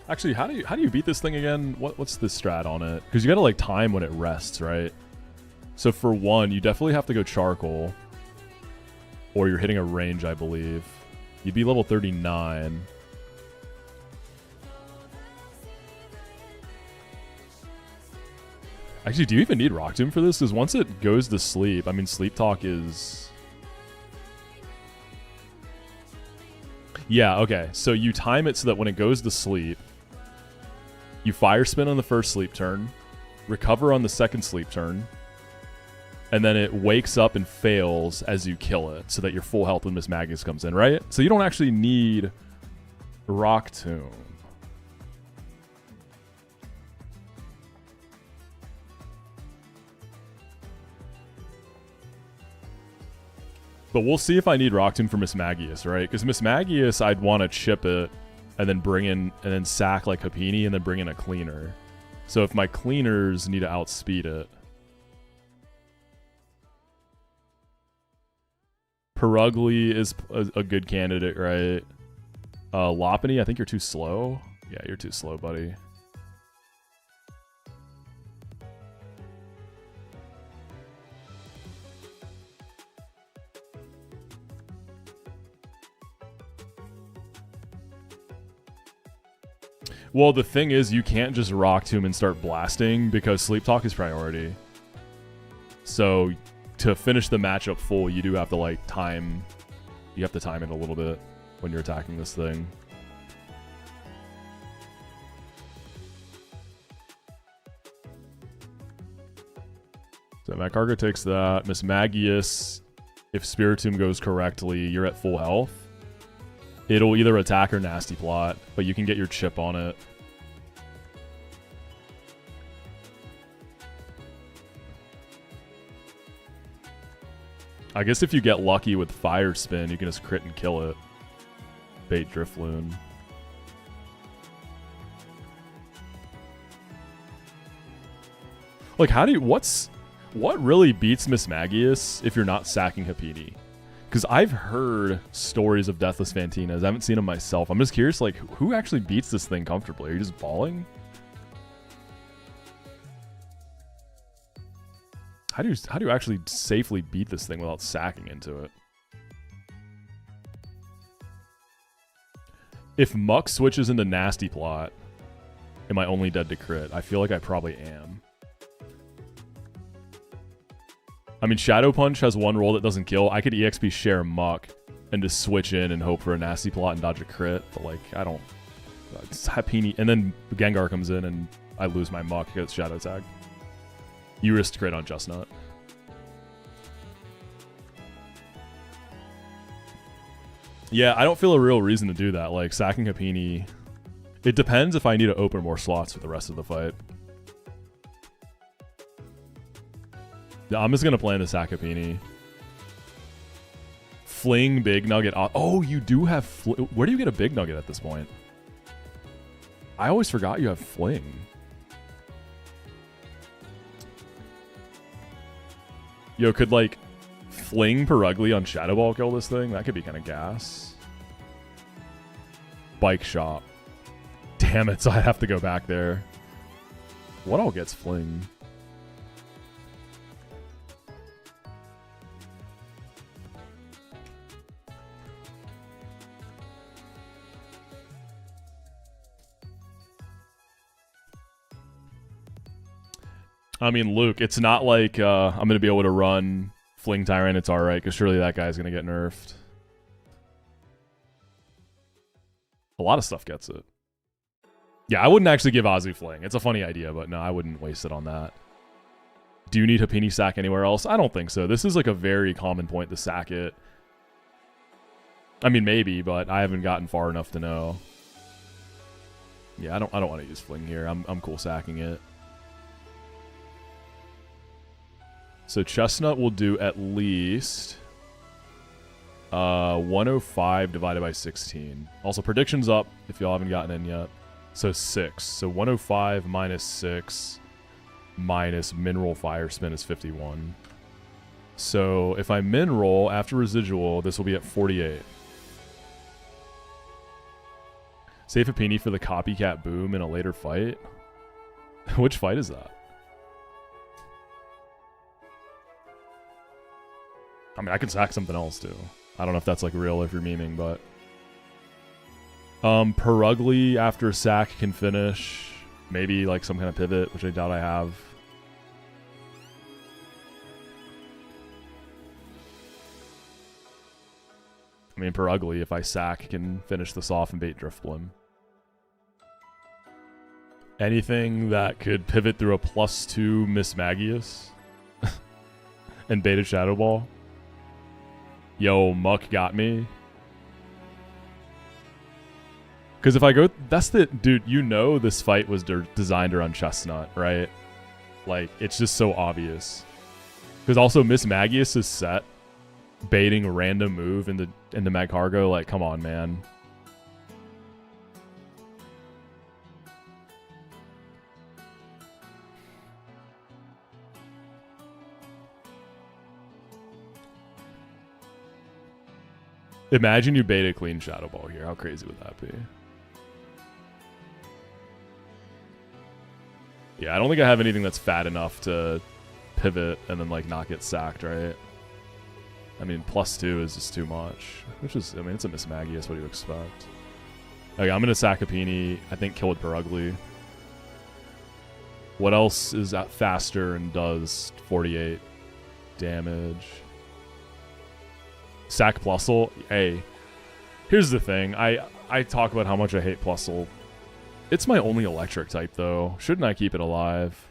Actually, how do you beat this thing again? What's the strat on it? Because you gotta like time when it rests, right? So for 1, you definitely have to go Charcoal, or you're hitting a range, I believe. You'd be level 39. Actually, do you even need Rock Tomb for this? Because once it goes to sleep, I mean, Sleep Talk is... Yeah, okay. So you time it so that when it goes to sleep, you Fire Spin on the first sleep turn, recover on the second sleep turn, and then it wakes up and fails as you kill it so that your full health when Mismagius comes in, right? So you don't actually need Rock Tomb. But we'll see if I need Rock Tomb for Mismagius, right? Because Mismagius, I'd want to chip it and then bring in, and then sack like Hapini and then bring in a cleaner. So if my cleaners need to outspeed it. Perugly is a good candidate, right? Lopunny, I think you're too slow. Yeah, you're too slow, buddy. Well, the thing is, you can't just Rock Tomb and start blasting because Sleep Talk is priority. So, to finish the matchup full, you do have to, like, time... You have to time it a little bit when you're attacking this thing. So, that. Magcargo takes that. Mismagius, if Spiritomb goes correctly, you're at full health. It'll either attack or nasty plot, but you can get your chip on it. I guess if you get lucky with Fire Spin, you can just crit and kill it. Bait Drifloon. Like, how do you... What really beats Mismagius if you're not sacking Happini? Because I've heard stories of Deathless Fantinas. I haven't seen them myself. I'm just curious, like, who actually beats this thing comfortably? Are you just balling? How do you actually safely beat this thing without sacking into it? If Muck switches into Nasty Plot, am I only dead to crit? I feel like I probably am. I mean, Shadow Punch has one roll that doesn't kill. I could EXP share Muck and just switch in and hope for a Nasty Plot and dodge a crit. But, like, I don't... It's Happini. And then Gengar comes in and I lose my Muck because Shadow Tag. You risked crit on Chestnut. Yeah, I don't feel a real reason to do that. Like, sacking Happini... It depends if I need to open more slots for the rest of the fight. Yeah, I'm just going to plan to sack Happini. Fling, Big Nugget... Oh, you do have... Where do you get a Big Nugget at this point? I always forgot you have Fling. Yo, could, like, Fling Perugly on Shadow Ball kill this thing? That could be kind of gas. Bike Shop. Damn it, so I have to go back there. What all gets Fling? I mean, Luke, it's not like I'm going to be able to run Fling Tyrant. It's alright, because surely that guy's going to get nerfed. A lot of stuff gets it. Yeah, I wouldn't actually give Azu Fling. It's a funny idea, but no, I wouldn't waste it on that. Do you need Happini sack anywhere else? I don't think so. This is like a very common point to sack it. I mean, maybe, but I haven't gotten far enough to know. Yeah, I don't want to use Fling here. I'm cool sacking it. So Chestnut will do at least 105 divided by 16. Also, predictions up if y'all haven't gotten in yet. So 6. So 105 minus 6 minus Mineral Fire Spin is 51. So if I Mineral after residual, this will be at 48. Save Happini for the Copycat Boom in a later fight. Which fight is that? I mean, I can sack something else, too. I don't know if that's, like, real if you're memeing, but... Perugly after sack can finish. Maybe, like, some kind of pivot, which I doubt I have. I mean, Perugly, if I sack, can finish this off and bait Drifblim. Anything that could pivot through a +2 Mismagius and bait a Shadow Ball. Yo, Muck got me. Because if I go... That's the... Dude, you know this fight was designed around Chestnut, right? Like, it's just so obvious. Because also, Mismagius is set baiting a random move into Magcargo. Like, come on, man. Imagine you bait a clean Shadow Ball here. How crazy would that be? Yeah, I don't think I have anything that's fat enough to pivot and then, like, not get sacked, right? I mean, +2 is just too much. Which is, I mean, it's a Mismagius. What do you expect? Okay, I'm going to sack Happini. I think kill with Perugly. What else is faster and does 48 damage? Sack Plusle. Hey, here's the thing. I talk about how much I hate Plusle. It's my only electric type, though. Shouldn't I keep it alive?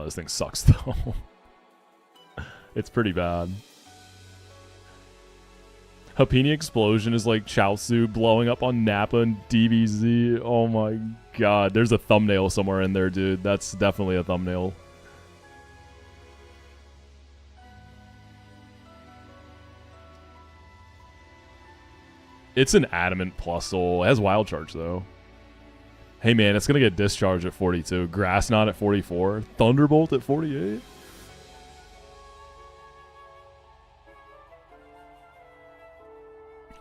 know, this thing sucks though. It's pretty bad. Hapini Explosion is like Chaozu blowing up on Nappa and DBZ. Oh my god. There's a thumbnail somewhere in there, dude. That's definitely a thumbnail. It's an Adamant Plusle. It has Wild Charge, though. Hey, man, it's going to get Discharge at 42. Grass Knot at 44. Thunderbolt at 48.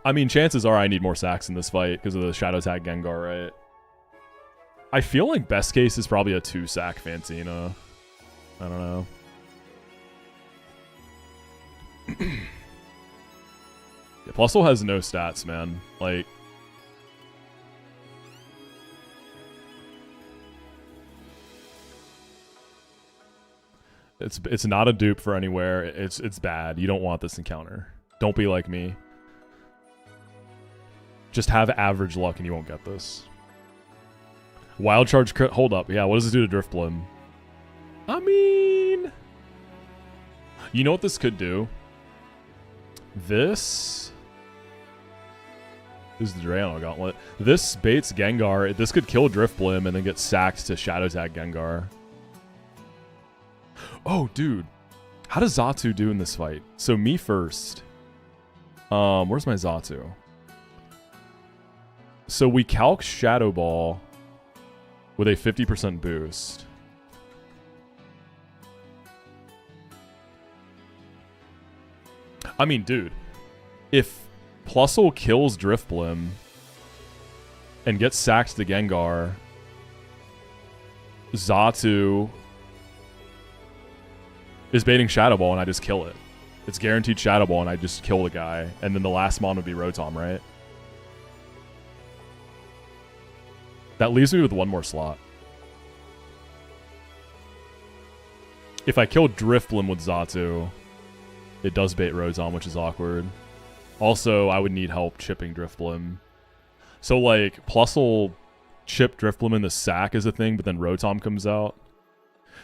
I mean, chances are I need more sacks in this fight because of the Shadow Tag Gengar, right? I feel like best case is probably a 2-sack Fantina. I don't know. Yeah, Plusle has no stats, man. Like... It's not a dupe for anywhere. It's bad. You don't want this encounter. Don't be like me. Just have average luck and you won't get this. Wild Charge crit. Hold up. Yeah, what does it do to Drifblim? I mean... You know what this could do? This is the Drano Gauntlet. This baits Gengar. This could kill Drifblim and then get sacked to Shadow Tag Gengar. Oh, dude. How does Xatu do in this fight? So me first. Where's my Xatu? So we calc Shadow Ball with a 50% boost. I mean, dude, if Plusle kills Drifblim and gets sacked to Gengar, Xatu is baiting Shadow Ball and I just kill it. It's guaranteed Shadow Ball and I just kill the guy. And then the last mon would be Rotom, right? That leaves me with one more slot. If I kill Drifblim with Xatu, it does bait Rotom, which is awkward. Also, I would need help chipping Drifblim. So, like, Plusle chip Drifblim in the sack is a thing, but then Rotom comes out.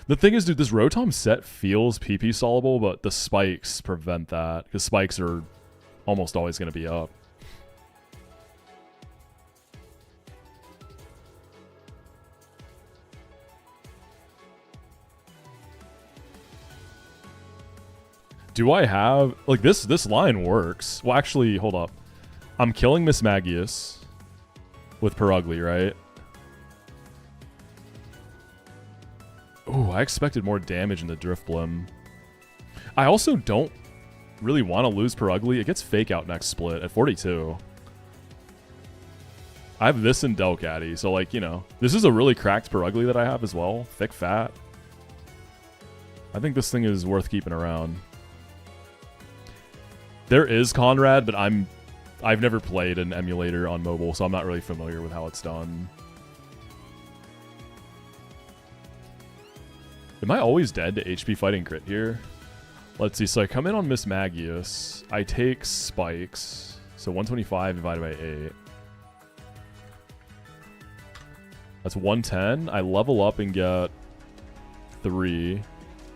The thing is, dude, this Rotom set feels PP soluble, but the spikes prevent that, because spikes are almost always going to be up. Do I have... Like, this line works. Well, actually, hold up. I'm killing Miss Magius with Perugly, right? Ooh, I expected more damage in the Drifblim. I also don't really want to lose Perugly. It gets Fake Out next split at 42. I have this in Delcatty, so, like, you know. This is a really cracked Perugly that I have as well. Thick Fat. I think this thing is worth keeping around. There is Conrad, but I've never played an emulator on mobile, so I'm not really familiar with how it's done. Am I always dead to HP fighting crit here? Let's see. So I come in on Miss Magius. I take spikes. So 125 divided by 8. That's 110. I level up and get 3.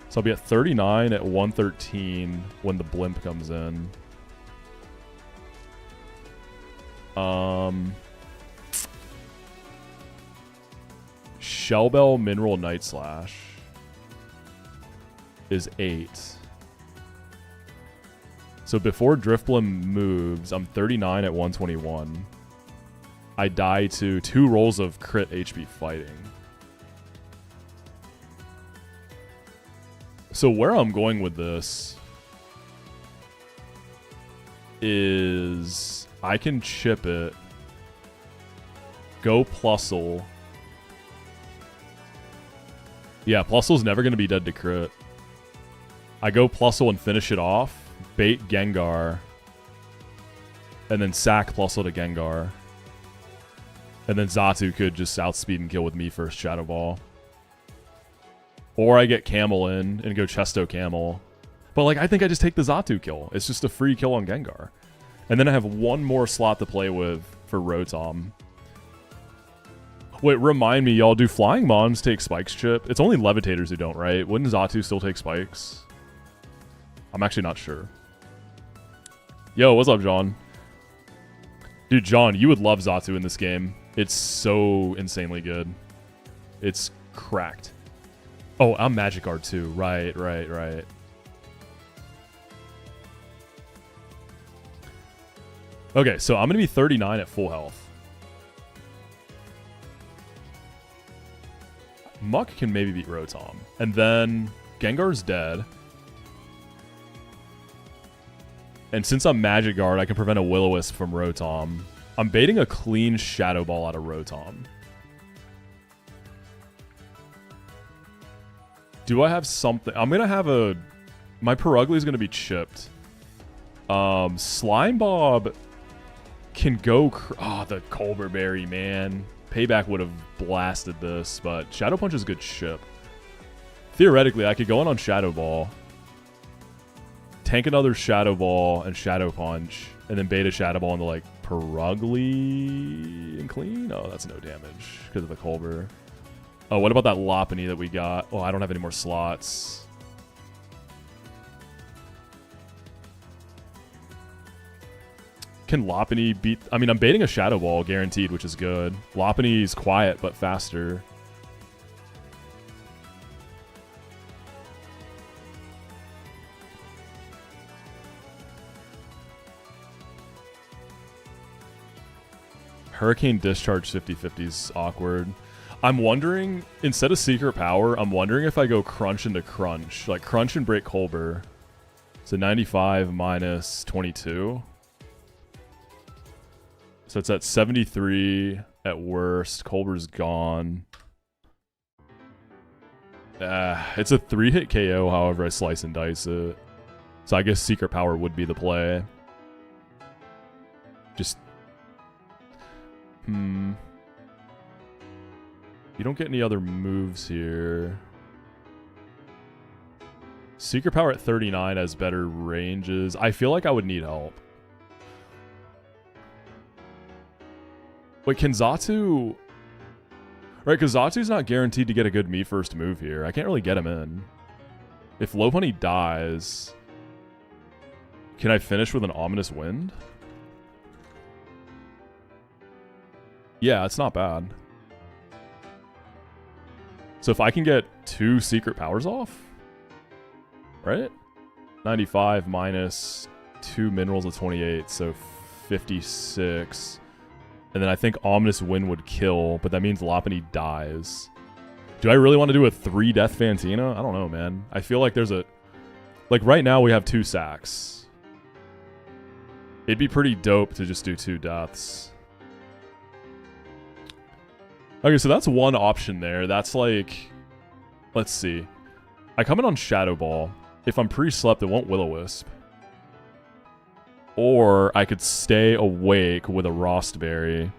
So I'll be at 39 at 113 when the blimp comes in. Shellbell Mineral Night Slash is 8. So before Drifblim moves, I'm 39 at 121. I die to 2 rolls of crit HP fighting. So where I'm going with this is I can chip it, go Plusle. Yeah, Plusle's never going to be dead to crit. I go Plusle and finish it off, bait Gengar, and then sack Plusle to Gengar. And then Xatu could just outspeed and kill with me first Shadow Ball. Or I get Camel in and go Chesto Camel. But, like, I think I just take the Xatu kill. It's just a free kill on Gengar. And then I have one more slot to play with for Rotom. Wait, remind me, y'all, do flying mons take spikes chip? It's only levitators who don't, right? Wouldn't Xatu still take spikes? I'm actually not sure. Yo, what's up, John? Dude, John, you would love Xatu in this game. It's so insanely good. It's cracked. Oh, I'm Magic Guard too. Right. Okay, so I'm going to be 39 at full health. Muck can maybe beat Rotom. And then Gengar's dead. And since I'm Magic Guard, I can prevent a Will-O-Wisp from Rotom. I'm baiting a clean Shadow Ball out of Rotom. Do I have something? I'm going to have a... My Perugly is going to be chipped. Slime Bob can go... Oh, the Colbur Berry, man. Payback would have blasted this, but Shadow Punch is a good chip. Theoretically, I could go in on Shadow Ball, tank another Shadow Ball and Shadow Punch, and then bait a Shadow Ball into, like, Perugly and clean? Oh, that's no damage because of the Colbur. Oh, what about that Lopunny that we got? Oh, I don't have any more slots. Can Lopunny beat... I mean, I'm baiting a Shadow Ball guaranteed, which is good. Lopunny's quiet, but faster. Hurricane Discharge 50-50 is awkward. I'm wondering, instead of Secret Power, I'm wondering if I go Crunch into Crunch. Like, Crunch and break Colbur. So 95 minus 22. So it's at 73 at worst. Colbur's gone. It's a 3-hit KO, however I slice and dice it. So I guess Secret Power would be the play. Just... You don't get any other moves here. Secret Power at 39 has better ranges. I feel like I would need help. Wait, can Xatu... Right, because Xatu's not guaranteed to get a good me first move here. I can't really get him in. If Lopunny dies... Can I finish with an Ominous Wind? Yeah, it's not bad. So if I can get 2 Secret Powers off, right? 95 minus 2 minerals of 28, so 56. And then I think Ominous Wind would kill, but that means Lopunny dies. Do I really want to do a 3-death Fantina? I don't know, man. I feel like there's a... Like, right now we have 2 sacks. It'd be pretty dope to just do 2 deaths. Okay, so that's one option there. That's like... Let's see. I come in on Shadow Ball. If I'm pre-slept, it won't Will-O-Wisp. Or I could stay awake with a Rostberry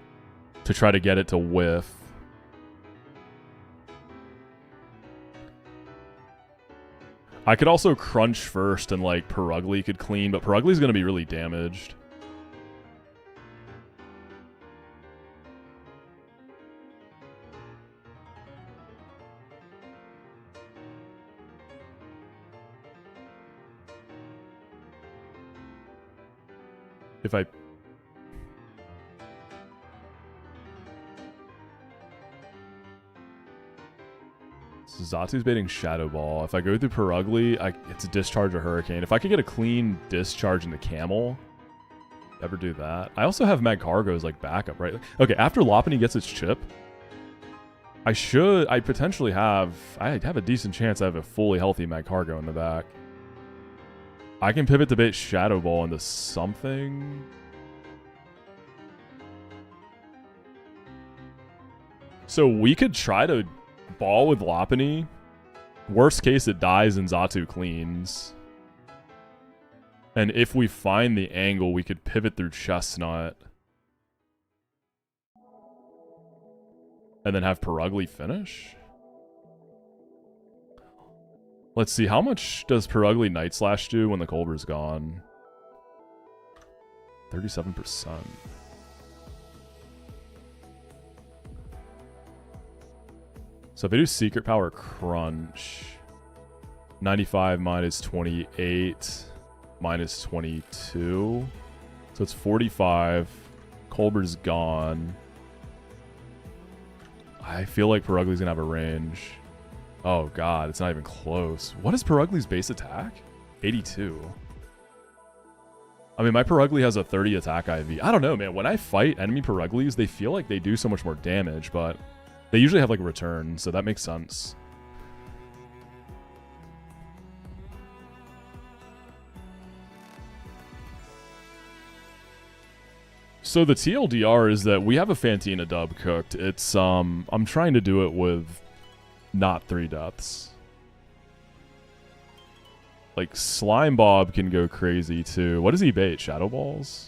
to try to get it to whiff. I could also Crunch first and, like, Perugly could clean, but Perugly's going to be really damaged. If I... So Xatu's baiting Shadow Ball. If I go through Perugly, it's a Discharge or Hurricane. If I could get a clean Discharge in the Camel, ever do that? I also have Magcargo as like backup, right? Okay, after Lopunny gets its chip, I potentially have... I have a decent chance I have a fully healthy Magcargo in the back. I can pivot to bait Shadow Ball into something. So we could try to ball with Lopunny. Worst case, it dies and Xatu cleans. And if we find the angle, we could pivot through Chestnut. And then have Perugly finish? Let's see, how much does Perugly Night Slash do when the Colbur's gone? 37%. So if I do Secret Power Crunch, 95 minus 28 minus 22. So it's 45. Colbert's gone. I feel like Perugli's gonna have a range. Oh god, it's not even close. What is Perugli's base attack? 82. I mean, my Perugly has a 30 attack IV. I don't know, man. When I fight enemy Peruglis, they feel like they do so much more damage, but they usually have like a return, so that makes sense. So the TLDR is that we have a Fantina dub cooked. It's I'm trying to do it with not 3 deaths. Like Slime Bob can go crazy too. What does he bait? Shadow Balls?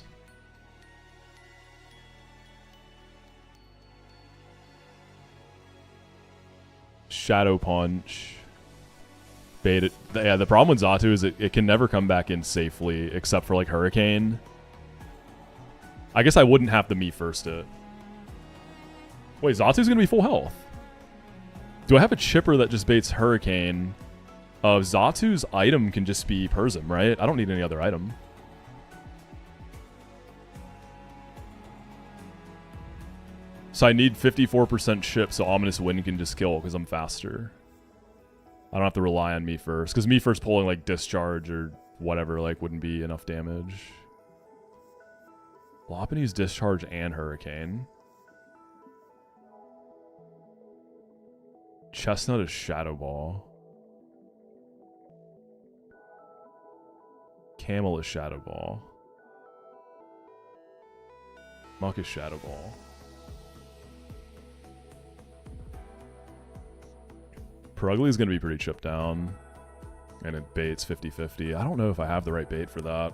Shadow Punch. Bait it. Yeah, the problem with Xatu is it can never come back in safely except for like Hurricane. I guess I wouldn't have to me first it. Wait, Xatu's gonna be full health. Do I have a chipper that just baits Hurricane? Xatu's item can just be Persim, right? I don't need any other item. So I need 54% chip so Ominous Wind can just kill because I'm faster. I don't have to rely on me first. Because me first pulling like Discharge or whatever like wouldn't be enough damage. Lopunny's Discharge and Hurricane. Chestnut is Shadow Ball. Camel is Shadow Ball. Muck is Shadow Ball. Perugly is going to be pretty chipped down. And it baits 50-50. I don't know if I have the right bait for that.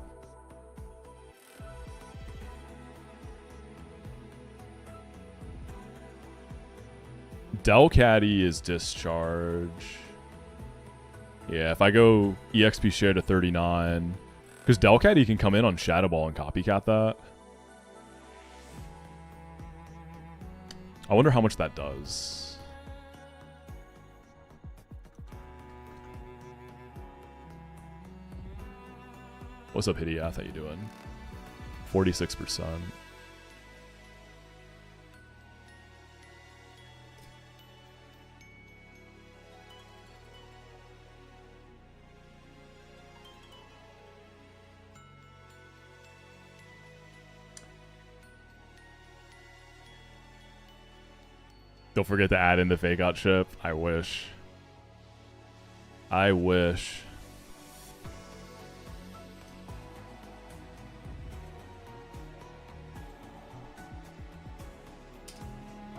Delcatty is Discharge. Yeah, if I go EXP share to 39... Because Delcatty can come in on Shadow Ball and copycat that. I wonder how much that does. What's up, Hideath? How you doing? 46%. Don't forget to add in the fake out chip. I wish. I wish.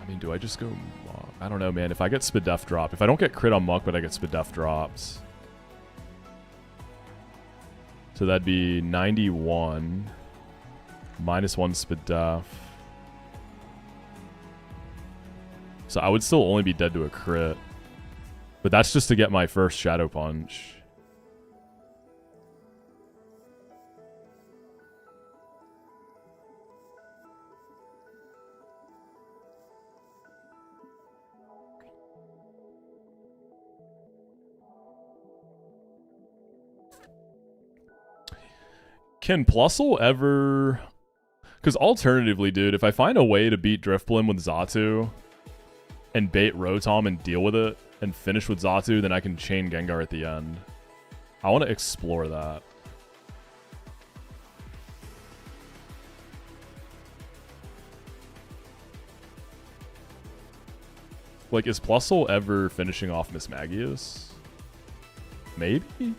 I mean, do I just go Muck? I don't know, man. If I get Spadef drop. If I don't get crit on Muck, but I get Spadef drops. So that'd be 91. Minus 1 Spadef. So I would still only be dead to a crit. But that's just to get my first Shadow Punch. Can Plusle ever... Because alternatively, dude, if I find a way to beat Driftblim with Xatu... and bait Rotom and deal with it, and finish with Xatu, then I can chain Gengar at the end. I want to explore that. Like, is Plusle ever finishing off Miss Magius? Maybe?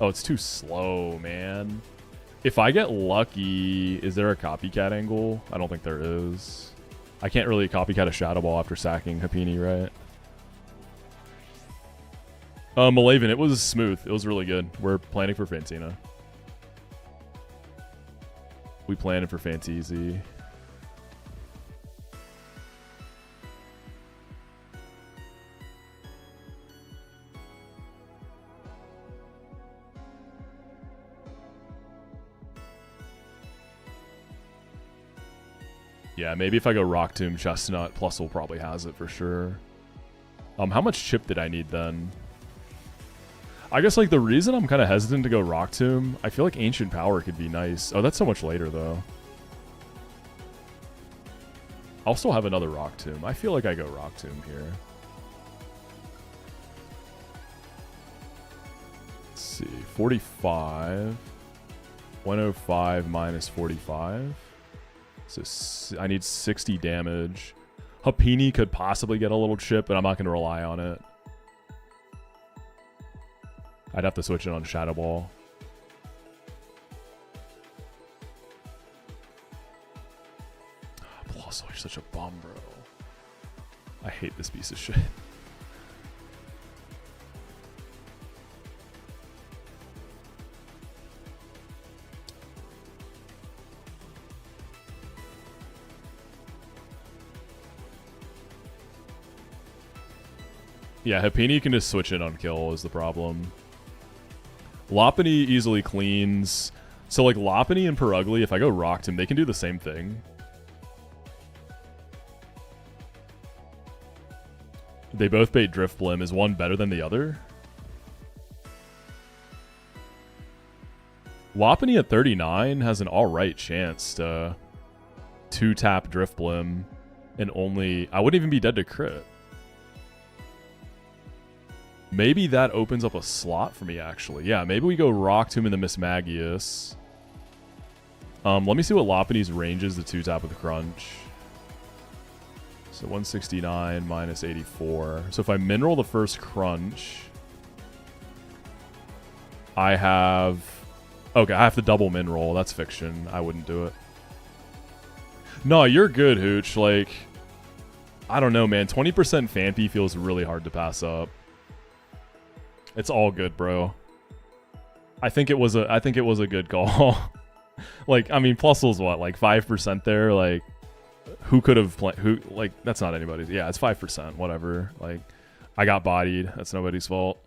Oh, it's too slow, man. If I get lucky, is there a copycat angle? I don't think there is. I can't really copycat a Shadow Ball after sacking Happini, right? Malavin, it was smooth. It was really good. We're planning for Fantina. We planned for Fanteezy. Yeah, maybe if I go Rock Tomb, Chestnut, Plusle probably has it for sure. How much chip did I need then? I guess, like, the reason I'm kind of hesitant to go Rock Tomb, I feel like Ancient Power could be nice. Oh, that's so much later, though. I'll still have another Rock Tomb. I feel like I go Rock Tomb here. Let's see. 45. 105 minus 45. So I need 60 damage. Hapini could possibly get a little chip, but I'm not going to rely on it. I'd have to switch it on Shadow Ball. Plus, you're such a bum, bro. I hate this piece of shit. Yeah, Hapini can just switch in on kill is the problem. Lopunny easily cleans. So, like, Lopunny and Perugly, if I go Rock Tomb, they can do the same thing. They both bait Drifblim. Is one better than the other? Lopunny at 39 has an alright chance to 2-tap Drifblim and only... I wouldn't even be dead to crit. Maybe that opens up a slot for me, actually. Yeah, maybe we go Rock Tomb in the Mismagius. Let me see what Lopunny's range is to 2-tap with Crunch. So 169 minus 84. So if I Mineral the first Crunch, I have... Okay, I have to double Mineral. That's fiction. I wouldn't do it. No, you're good, Hooch. Like, I don't know, man. 20% Phanpy feels really hard to pass up. It's all good, bro. I think it was a good call. Like, I mean, Plusle's what, like 5% there? Like, who could have played? Who, like, that's not anybody's. Yeah, it's 5%. Whatever. Like, I got bodied. That's nobody's fault.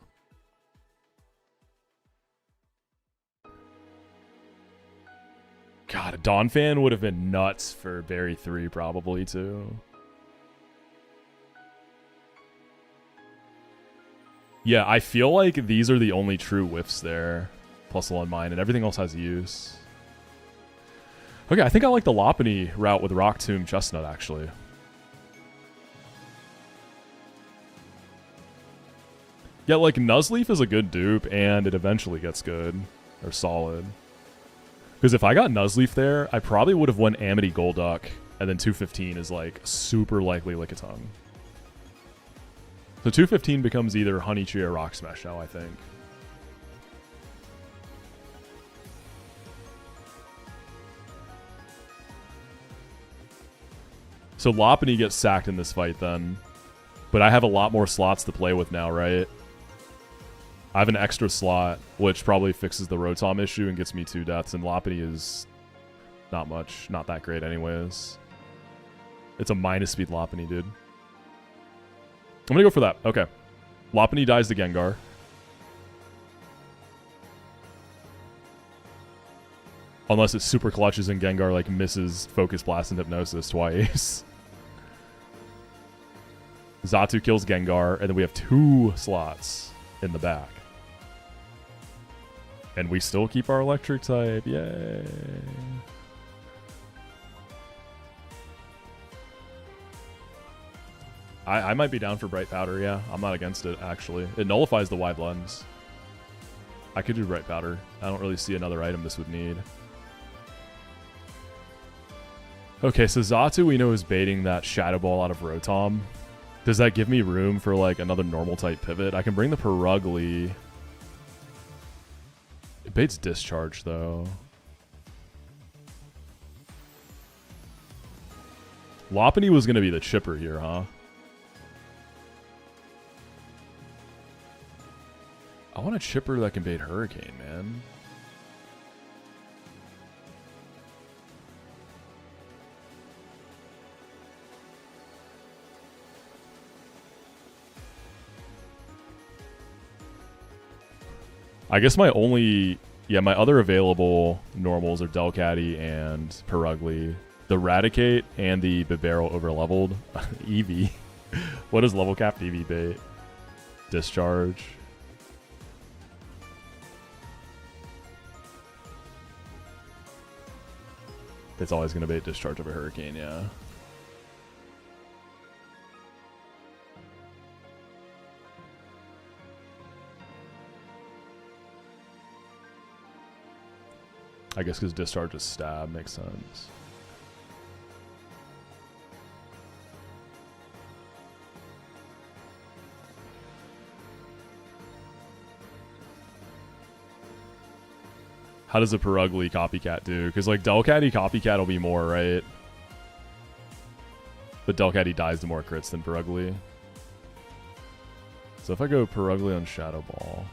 God, a Donphan would have been nuts for Berry 3, probably too. Yeah, I feel like these are the only true whiffs there. Plusle on mine, and everything else has use. Okay, I think I like the Lopunny route with Rock Tomb Chestnut, actually. Yeah, like, Nuzleaf is a good dupe, and it eventually gets good. Or solid. Because if I got Nuzleaf there, I probably would have won Amity Golduck, and then 215 is, like, super likely Lickitung. So 215 becomes either Honeytree or Rock Smash now, I think. So Lopunny gets sacked in this fight then. But I have a lot more slots to play with now, right? I have an extra slot, which probably fixes the Rotom issue and gets me 2 deaths. And Lopunny is not much, not that great anyways. It's a minus speed Lopunny, dude. I'm gonna go for that. Okay. Lopunny dies to Gengar. Unless it super clutches and Gengar, like, misses Focus Blast and Hypnosis twice. Xatu kills Gengar, and then we have 2 slots in the back. And we still keep our Electric type. Yay. I might be down for Bright Powder, yeah. I'm not against it, actually. It nullifies the wide lens. I could do Bright Powder. I don't really see another item this would need. Okay, so Xatu we know is baiting that Shadow Ball out of Rotom. Does that give me room for, like, another normal type pivot? I can bring the Perugly. It baits Discharge, though. Lopunny was going to be the chipper here, huh? I want a chipper that can bait Hurricane, man. I guess my only... Yeah, my other available normals are Delcatty and Perugly. The Raticate and the Bibarel overleveled. Eevee. What is level cap DV bait? Discharge. It's always going to bait discharge of a hurricane, yeah. I guess because discharge is stab makes sense. How does a Perugly copycat do? Because like Delcatty copycat will be more, right? But Delcatty dies to more crits than Perugly. So if I go Perugly on Shadow Ball,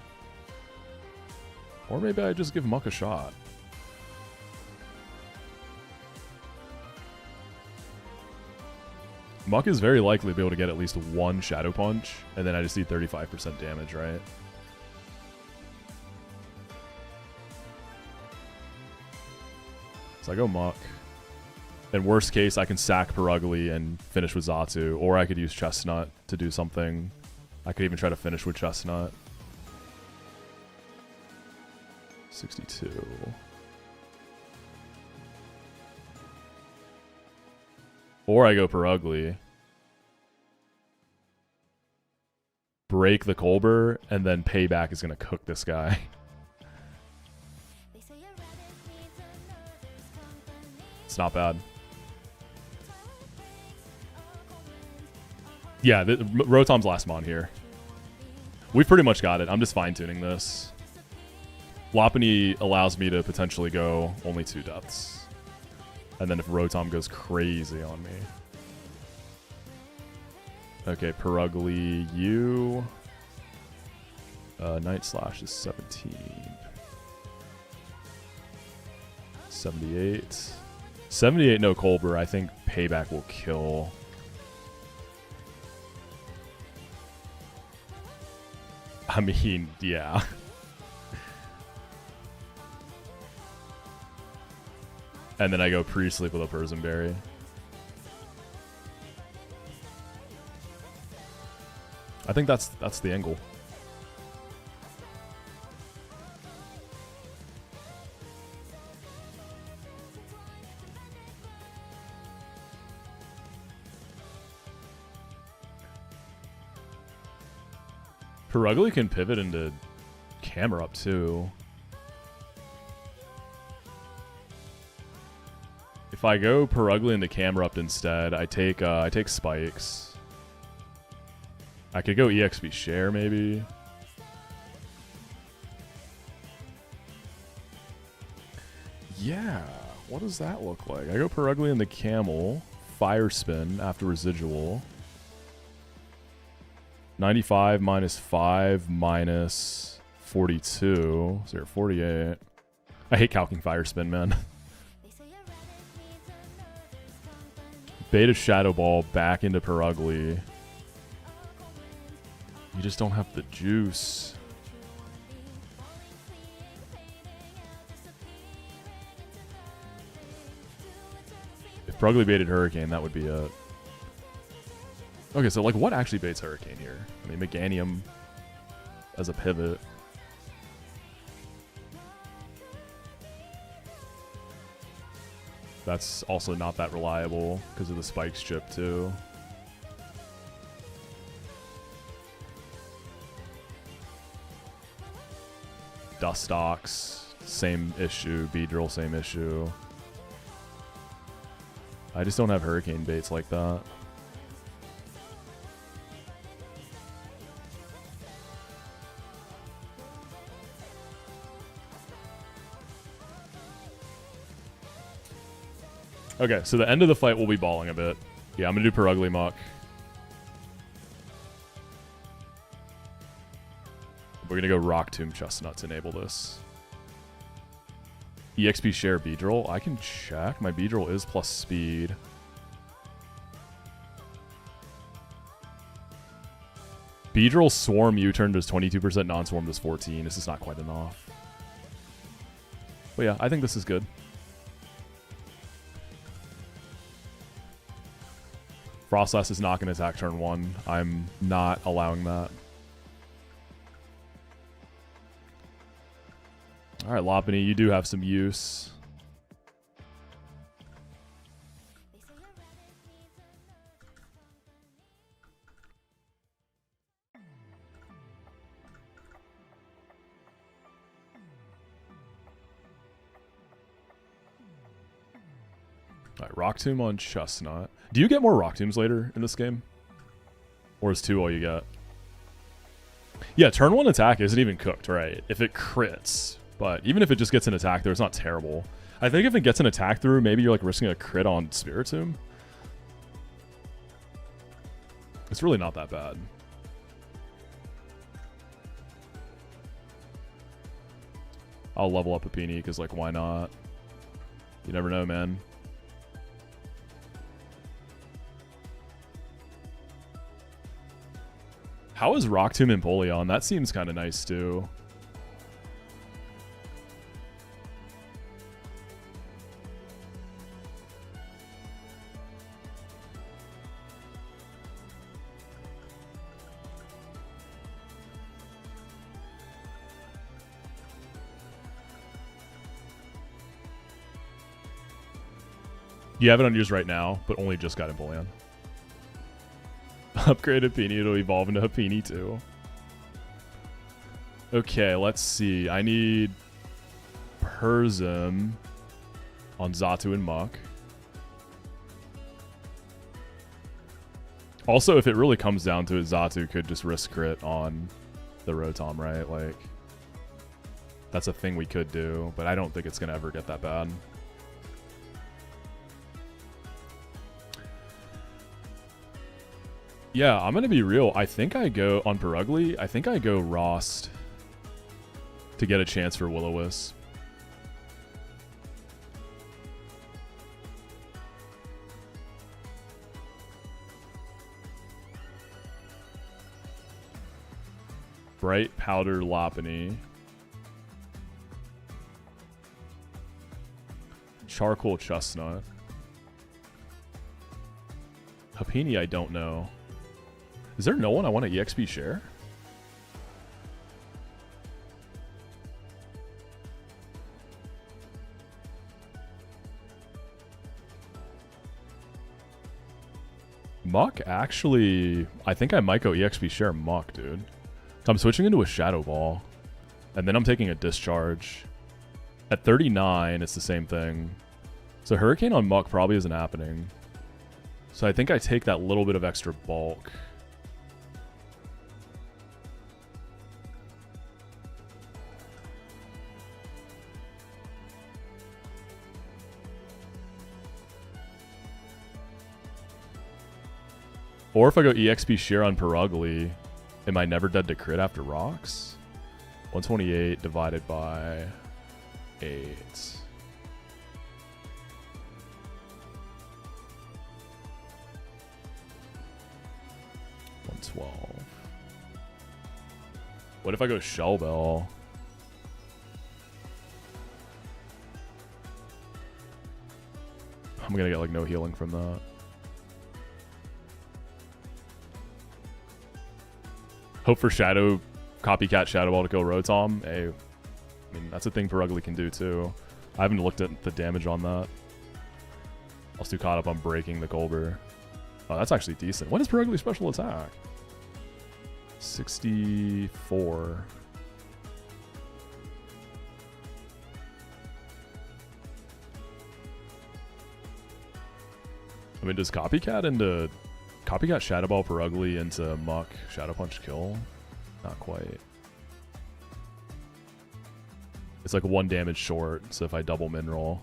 or maybe I just give Muck a shot. Muck is very likely to be able to get at least one Shadow Punch, and then I just need 35% damage, right? So I go Muck. In worst case, I can sack Perugly and finish with Xatu, or I could use Chestnut to do something. I could even try to finish with Chestnut. 62. Or I go Perugly. Break the Colbur, and then Payback is going to cook this guy. It's not bad. Yeah, Rotom's last mon here. We've pretty much got it. I'm just fine-tuning this. Lopunny allows me to potentially go only 2 deaths. And then if Rotom goes crazy on me. Okay, Perugly, you. Night Slash is 17. 78. 78 no Colbur. I think Payback will kill. I mean, yeah. And then I go pre-sleep with a Persian Berry. I think that's the angle. Perugly can pivot into Camera Up too. If I go Perugly into Camera Up instead, I take Spikes. I could go EXP Share maybe. Yeah, what does that look like? I go Perugly into Camel, Fire Spin after Residual. 95 minus 5 minus 42. So you're 48. I hate calcing Fire Spin, man. Beta Shadow Ball back into Perugly. You just don't have the juice. If Perugly baited Hurricane, that would be it. Okay, so like what actually baits Hurricane here? I mean, Meganium as a pivot. That's also not that reliable because of the Spikes chip too. Dustox, same issue. Beedrill, same issue. I just don't have Hurricane baits like that. Okay, so the end of the fight will be balling a bit. Yeah, I'm going to do Perugly Muck. We're going to go Rock Tomb Chestnut to enable this. EXP Share Beedrill. I can check. My Beedrill is plus speed. Beedrill Swarm U-turn does 22%, non-Swarm does 14. This is not quite enough. But yeah, I think this is good. Frostlass is not going to attack turn 1. I'm not allowing that. Alright, Lopunny, you do have some use. Alright, Rock Tomb on Chestnut. Do you get more Rock Tombs later in this game? Or is 2 all you get? Yeah, turn 1 attack isn't even cooked, right? If it crits. But even if it just gets an attack through, it's not terrible. I think if it gets an attack through, maybe you're like risking a crit on Spiritomb. It's really not that bad. I'll level up a Peony because, like, why not? You never know, man. How is Rock Tomb Empoleon? That seems kind of nice, too. You have it on yours right now, but only just got Empoleon. Upgrade Happiny to evolve into Happiny too. Okay, let's see. I need Persim on Xatu and Muck. Also, if it really comes down to it, Xatu could just risk crit on the Rotom, right? Like, that's a thing we could do, but I don't think it's going to ever get that bad. Yeah, I'm going to be real. I think I go on Perugly. I think I go Rost to get a chance for Will-O-Wisp. Bright Powder Lopunny. Charcoal Chestnut. Happiny, I don't know. Is there no one I want to EXP share? Muck, actually, I think I might go EXP share Muck, dude. I'm switching into a Shadow Ball, and then I'm taking a Discharge. At 39, it's the same thing. So Hurricane on Muck probably isn't happening. So I think I take that little bit of extra bulk. Or if I go EXP share on Perugly, am I never dead to crit after rocks? 128 divided by 8. 112. What if I go Shell Bell? I'm gonna get like no healing from that. Hope for Shadow, Copycat Shadow Ball to kill Rotom. Hey, I mean, that's a thing Perugly can do too. I haven't looked at the damage on that. I'll still caught up on breaking the Golber. Oh, that's actually decent. What is Perugly's special attack? 64. I mean, does Copycat Shadow Ball Perugly into Muck Shadow Punch kill? Not quite. It's like 1 damage short, so if I double Mineral.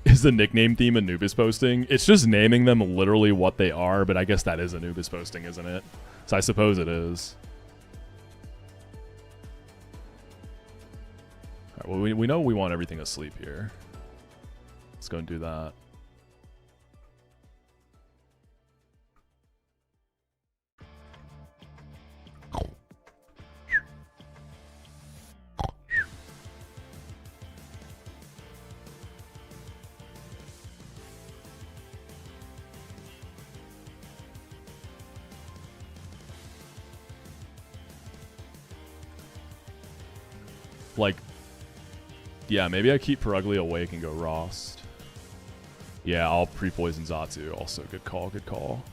Is the nickname theme Anubis posting? It's just naming them literally what they are, but I guess that is Anubis posting, isn't it? So I suppose it is. Alright, well, we know we want everything asleep here. Let's go and do that. Like, yeah, maybe I keep Perugly awake and go Rost. Yeah, I'll pre-poison Zatu. Also, good call, good call.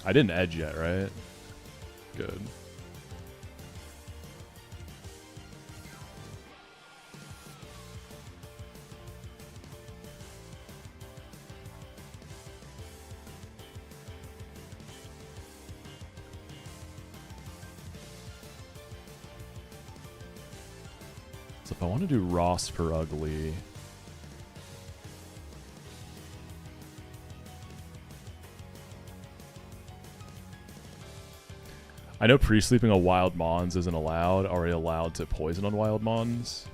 I didn't edge yet, right? Good. So if I want to do Rost Perugly, I know pre-sleeping a wild Mons isn't allowed. Are we allowed to poison on wild Mons?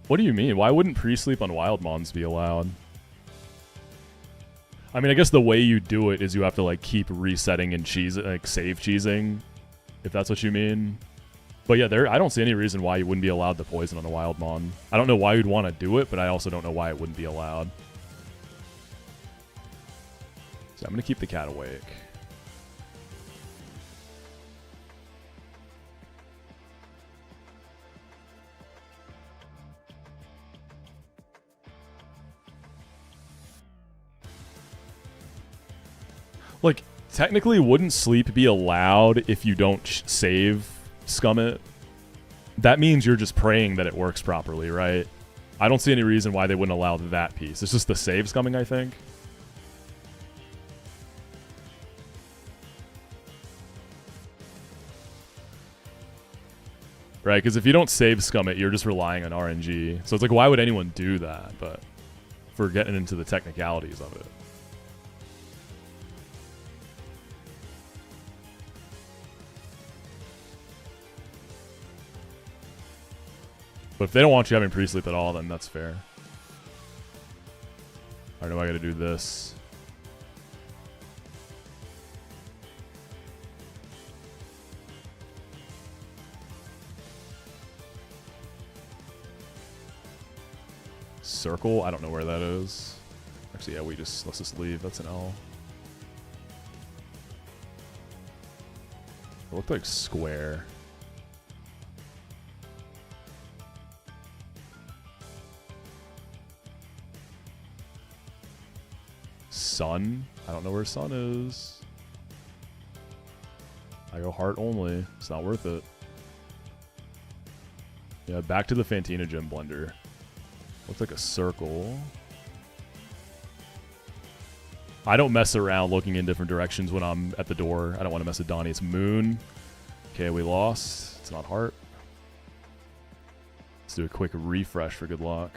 What do you mean? Why wouldn't pre-sleep on wild Mons be allowed? I mean, I guess the way you do it is you have to like keep resetting and save cheesing, if that's what you mean. But yeah, I don't see any reason why you wouldn't be allowed to poison on a wild Mon. I don't know why you'd want to do it, but I also don't know why it wouldn't be allowed. So I'm going to keep the cat awake. Like, technically, wouldn't sleep be allowed if you don't save scum it? That means you're just praying that it works properly, right? I don't see any reason why they wouldn't allow that piece. It's just the save scumming, I think. Right, because if you don't save scum it, you're just relying on RNG. So it's like, why would anyone do that? But for getting into the technicalities of it. But if they don't want you having pre-sleep at all, then that's fair. I know I gotta do this. Circle? I don't know where that is. Actually, yeah, let's just leave. That's an L. It looked like square. Sun? I don't know where sun is. I go heart only. It's not worth it. Yeah, back to the Fantina gym blender. Looks like a circle. I don't mess around looking in different directions when I'm at the door. I don't want to mess with Donnie. It's moon. Okay, we lost. It's not heart. Let's do a quick refresh for good luck.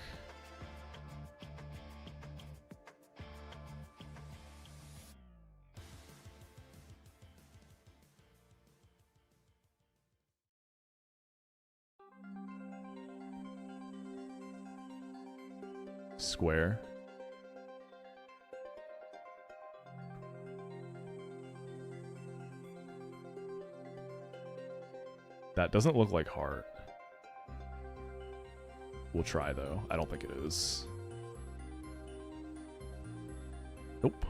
Square. That doesn't look like heart. We'll try though. I don't think it is. Nope.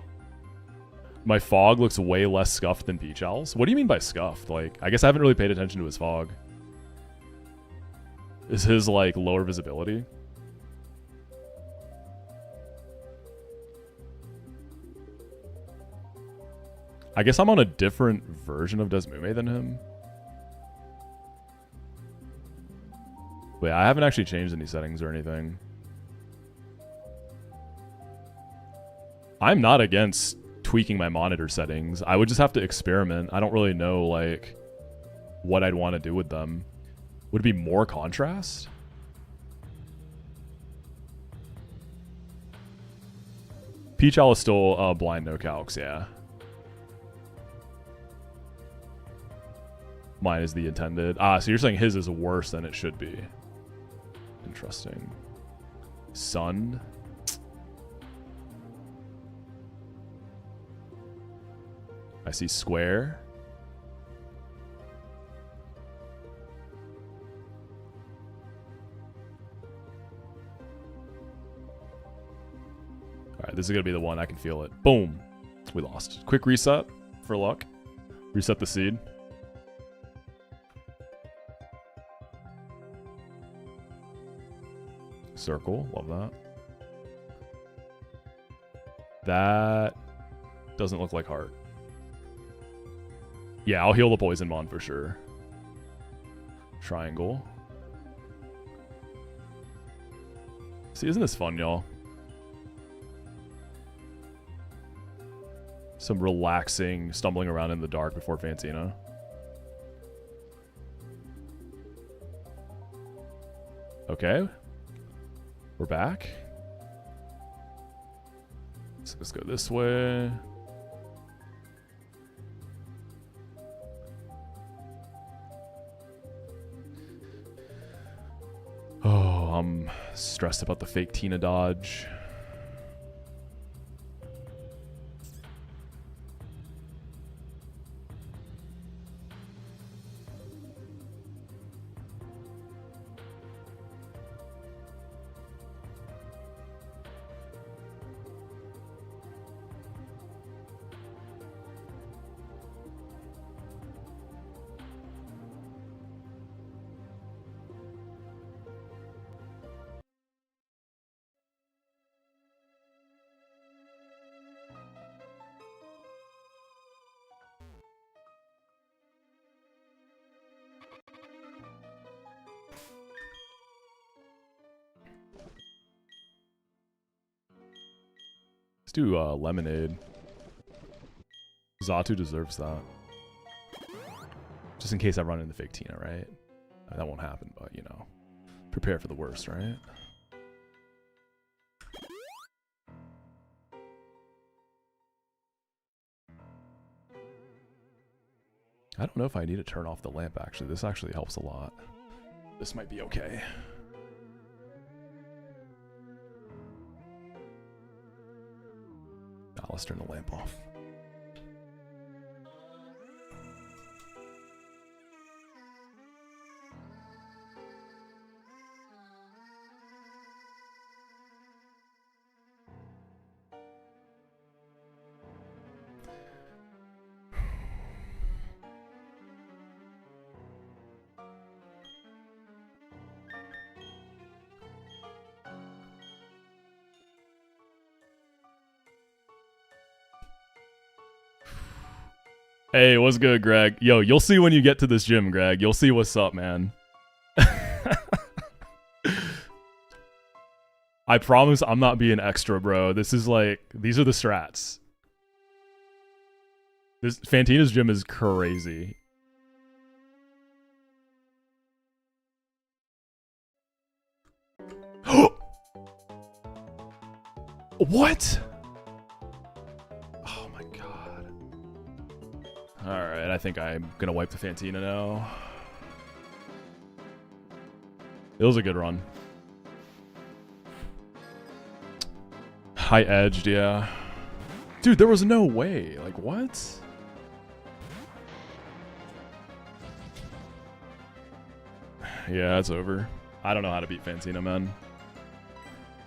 My fog looks way less scuffed than Peach Owl's. What do you mean by scuffed? Like, I guess I haven't really paid attention to his fog. Is his like lower visibility? I guess I'm on a different version of Desmume than him. Wait, I haven't actually changed any settings or anything. I'm not against tweaking my monitor settings. I would just have to experiment. I don't really know, like, what I'd want to do with them. Would it be more contrast? Peach Owl is still blind, no calcs, yeah. Mine is the intended. Ah, so you're saying his is worse than it should be. Interesting. Sun. I see square. Alright, this is going to be the one. I can feel it. Boom. We lost. Quick reset for luck. Reset the seed. Circle. Love that. That doesn't look like heart. Yeah, I'll heal the poison mon for sure. Triangle. See, isn't this fun, y'all? Some relaxing stumbling around in the dark before Fantina. Okay. We're back. So let's go this way. Oh, I'm stressed about the fake Tina dodge. Let's do lemonade. Xatu deserves that. Just in case I run into fake Tina, right? That won't happen, but you know. Prepare for the worst, right? I don't know if I need to turn off the lamp, actually. This actually helps a lot. This might be okay. Now let's turn the lamp off. Hey, what's good, Greg? Yo, you'll see when you get to this gym, Greg. You'll see what's up, man. I promise I'm not being extra, bro. This is like, these are the strats. This Fantina's gym is crazy. What? Oh my god. Alright, I think I'm gonna wipe the Fantina now. It was a good run. High edged, yeah. Dude, there was no way. Like, what? Yeah, it's over. I don't know how to beat Fantina, man.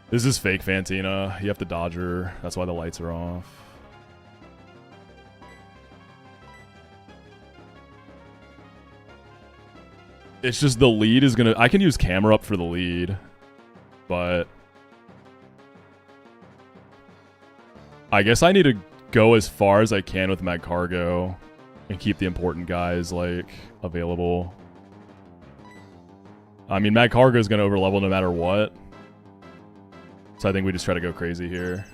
This is fake Fantina. You have to dodge her. That's why the lights are off. It's just the lead is gonna... I can use camera up for the lead, but... I guess I need to go as far as I can with Mag Cargo and keep the important guys, like, available. I mean, Mag Cargo is gonna overlevel no matter what. So I think we just try to go crazy here.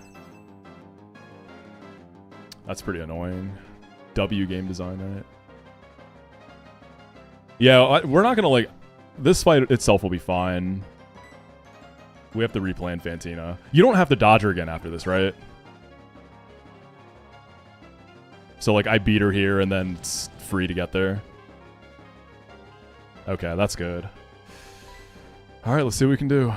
That's pretty annoying. W game design, right? Yeah, we're not gonna, like... This fight itself will be fine. We have to replan Fantina. You don't have to dodge her again after this, right? So, like, I beat her here and then it's free to get there. Okay, that's good. Alright, let's see what we can do.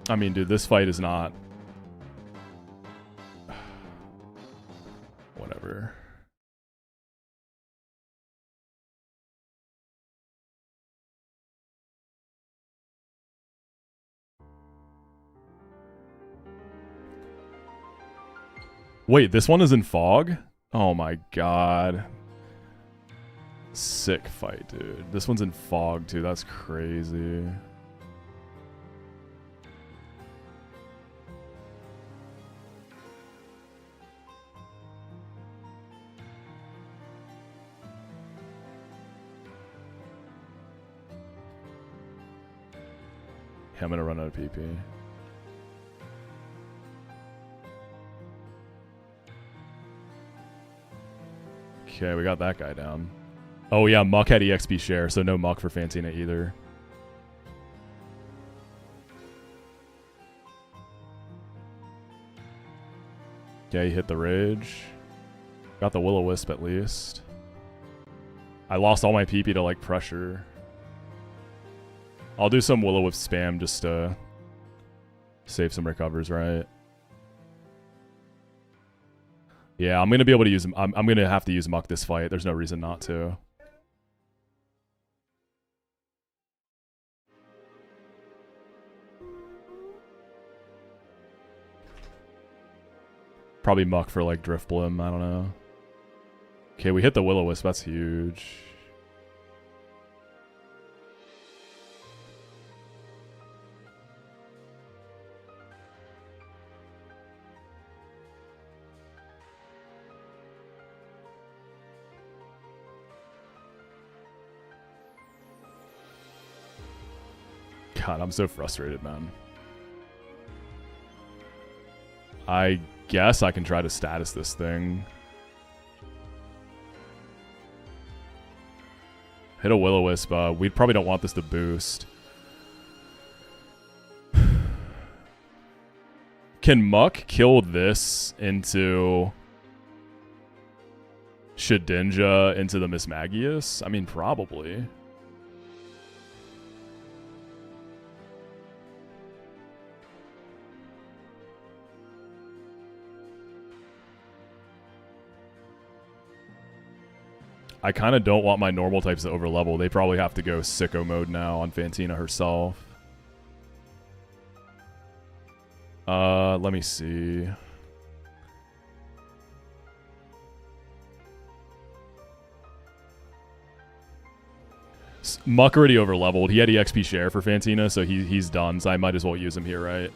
I mean, dude, this fight is not... Whatever. Wait, this one is in fog? Oh my god. Sick fight, dude. This one's in fog, too. That's crazy. I'm gonna run out of PP. Okay, we got that guy down. Oh yeah, Muck had EXP share, so no Muck for Fantina either. Okay, he hit the Rage. Got the Will-O-Wisp at least. I lost all my PP to like pressure. I'll do some Will-O-Wisp spam just to save some recovers, right? Yeah, I'm going to be able to use... I'm going to have to use Muck this fight. There's no reason not to. Probably Muck for, like, Drift Blim. I don't know. Okay, we hit the Will-O-Wisp. That's huge. God, I'm so frustrated, man. I guess I can try to status this thing. Hit a Will-O-Wisp. We probably don't want this to boost. Can Muck kill this into Shedinja into the Mismagius? I mean, probably. I kind of don't want my normal types to overlevel. They probably have to go sicko mode now on Fantina herself. Let me see. Muck already overleveled. He had EXP share for Fantina, so he's done. So I might as well use him here, right?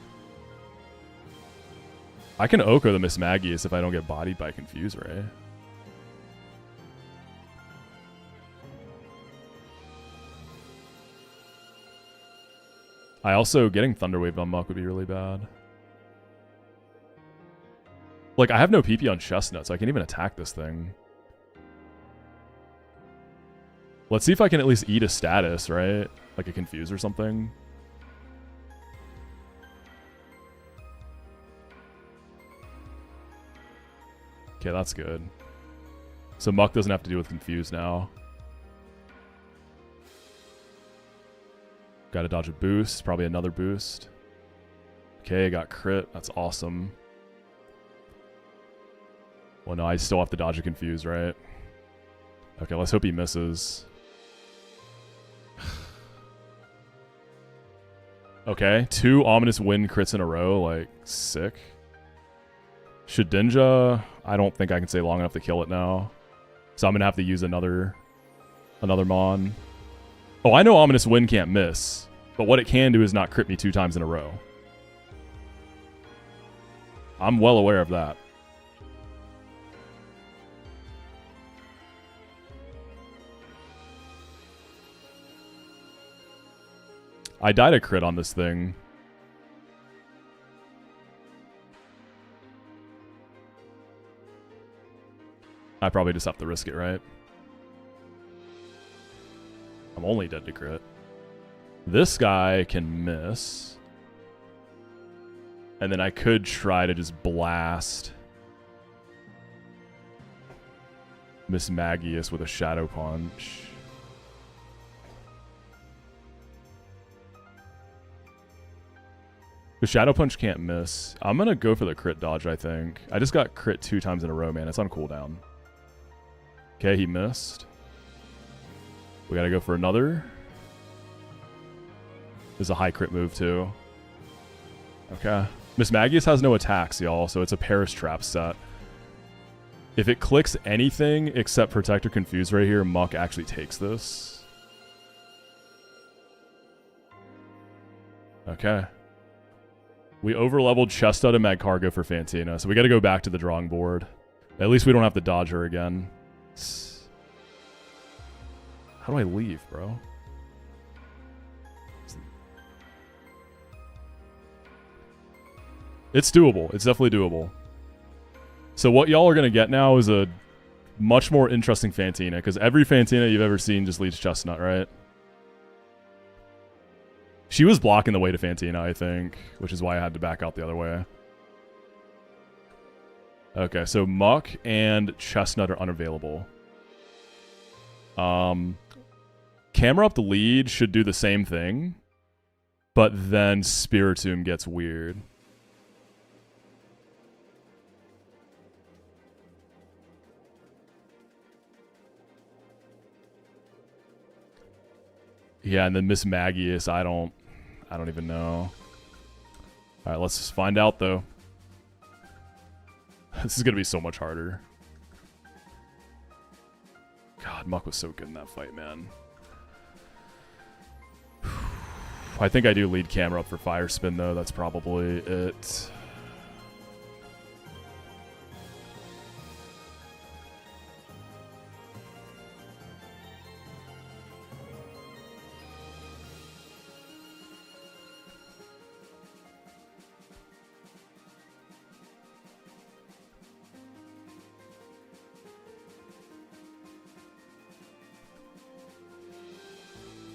I can Oko the Mismagius if I don't get bodied by Confuse Ray. I also, getting Thunderwave on Muck would be really bad. Like, I have no PP on Chestnut, so I can't even attack this thing. Let's see if I can at least eat a status, right? Like a Confuse or something. Okay, that's good. So Muck doesn't have to deal with Confuse now. Gotta dodge a boost, probably another boost. Okay, got crit, that's awesome. Well, no, I still have to dodge a Confuse, right? Okay, let's hope he misses. Okay, 2 Ominous Wind crits in a row, like, sick. Shedinja, I don't think I can stay long enough to kill it now. So I'm gonna have to use another Mon. Oh, I know Ominous Wind can't miss, but what it can do is not crit me 2 times in a row. I'm well aware of that. I died a crit on this thing. I probably just have to risk it, right? I'm only dead to crit. This guy can miss. And then I could try to just blast Mismagius with a Shadow Punch. The Shadow Punch can't miss. I'm going to go for the crit dodge, I think. I just got crit 2 times in a row, man. It's on cooldown. Okay, he missed. We gotta go for another. This is a high crit move, too. Okay. Mismagius has no attacks, y'all, so it's a Paris Trap set. If it clicks anything except Protect or Confuse right here, Muck actually takes this. Okay. We overleveled Chestnut and Magcargo for Fantina, so we gotta go back to the drawing board. At least we don't have to dodge her again. How do I leave, bro? It's doable. It's definitely doable. So what y'all are going to get now is a much more interesting Fantina, because every Fantina you've ever seen just leads Chestnut, right? She was blocking the way to Fantina, I think, which is why I had to back out the other way. Okay, so Muck and Chestnut are unavailable. Camera Up the Lead should do the same thing, but then Spiritomb gets weird. Yeah, and then Miss Magius, I don't even know. All right, let's find out though. This is gonna be so much harder. God, Muck was so good in that fight, man. I think I do lead Camera Up for Fire Spin though. That's probably it.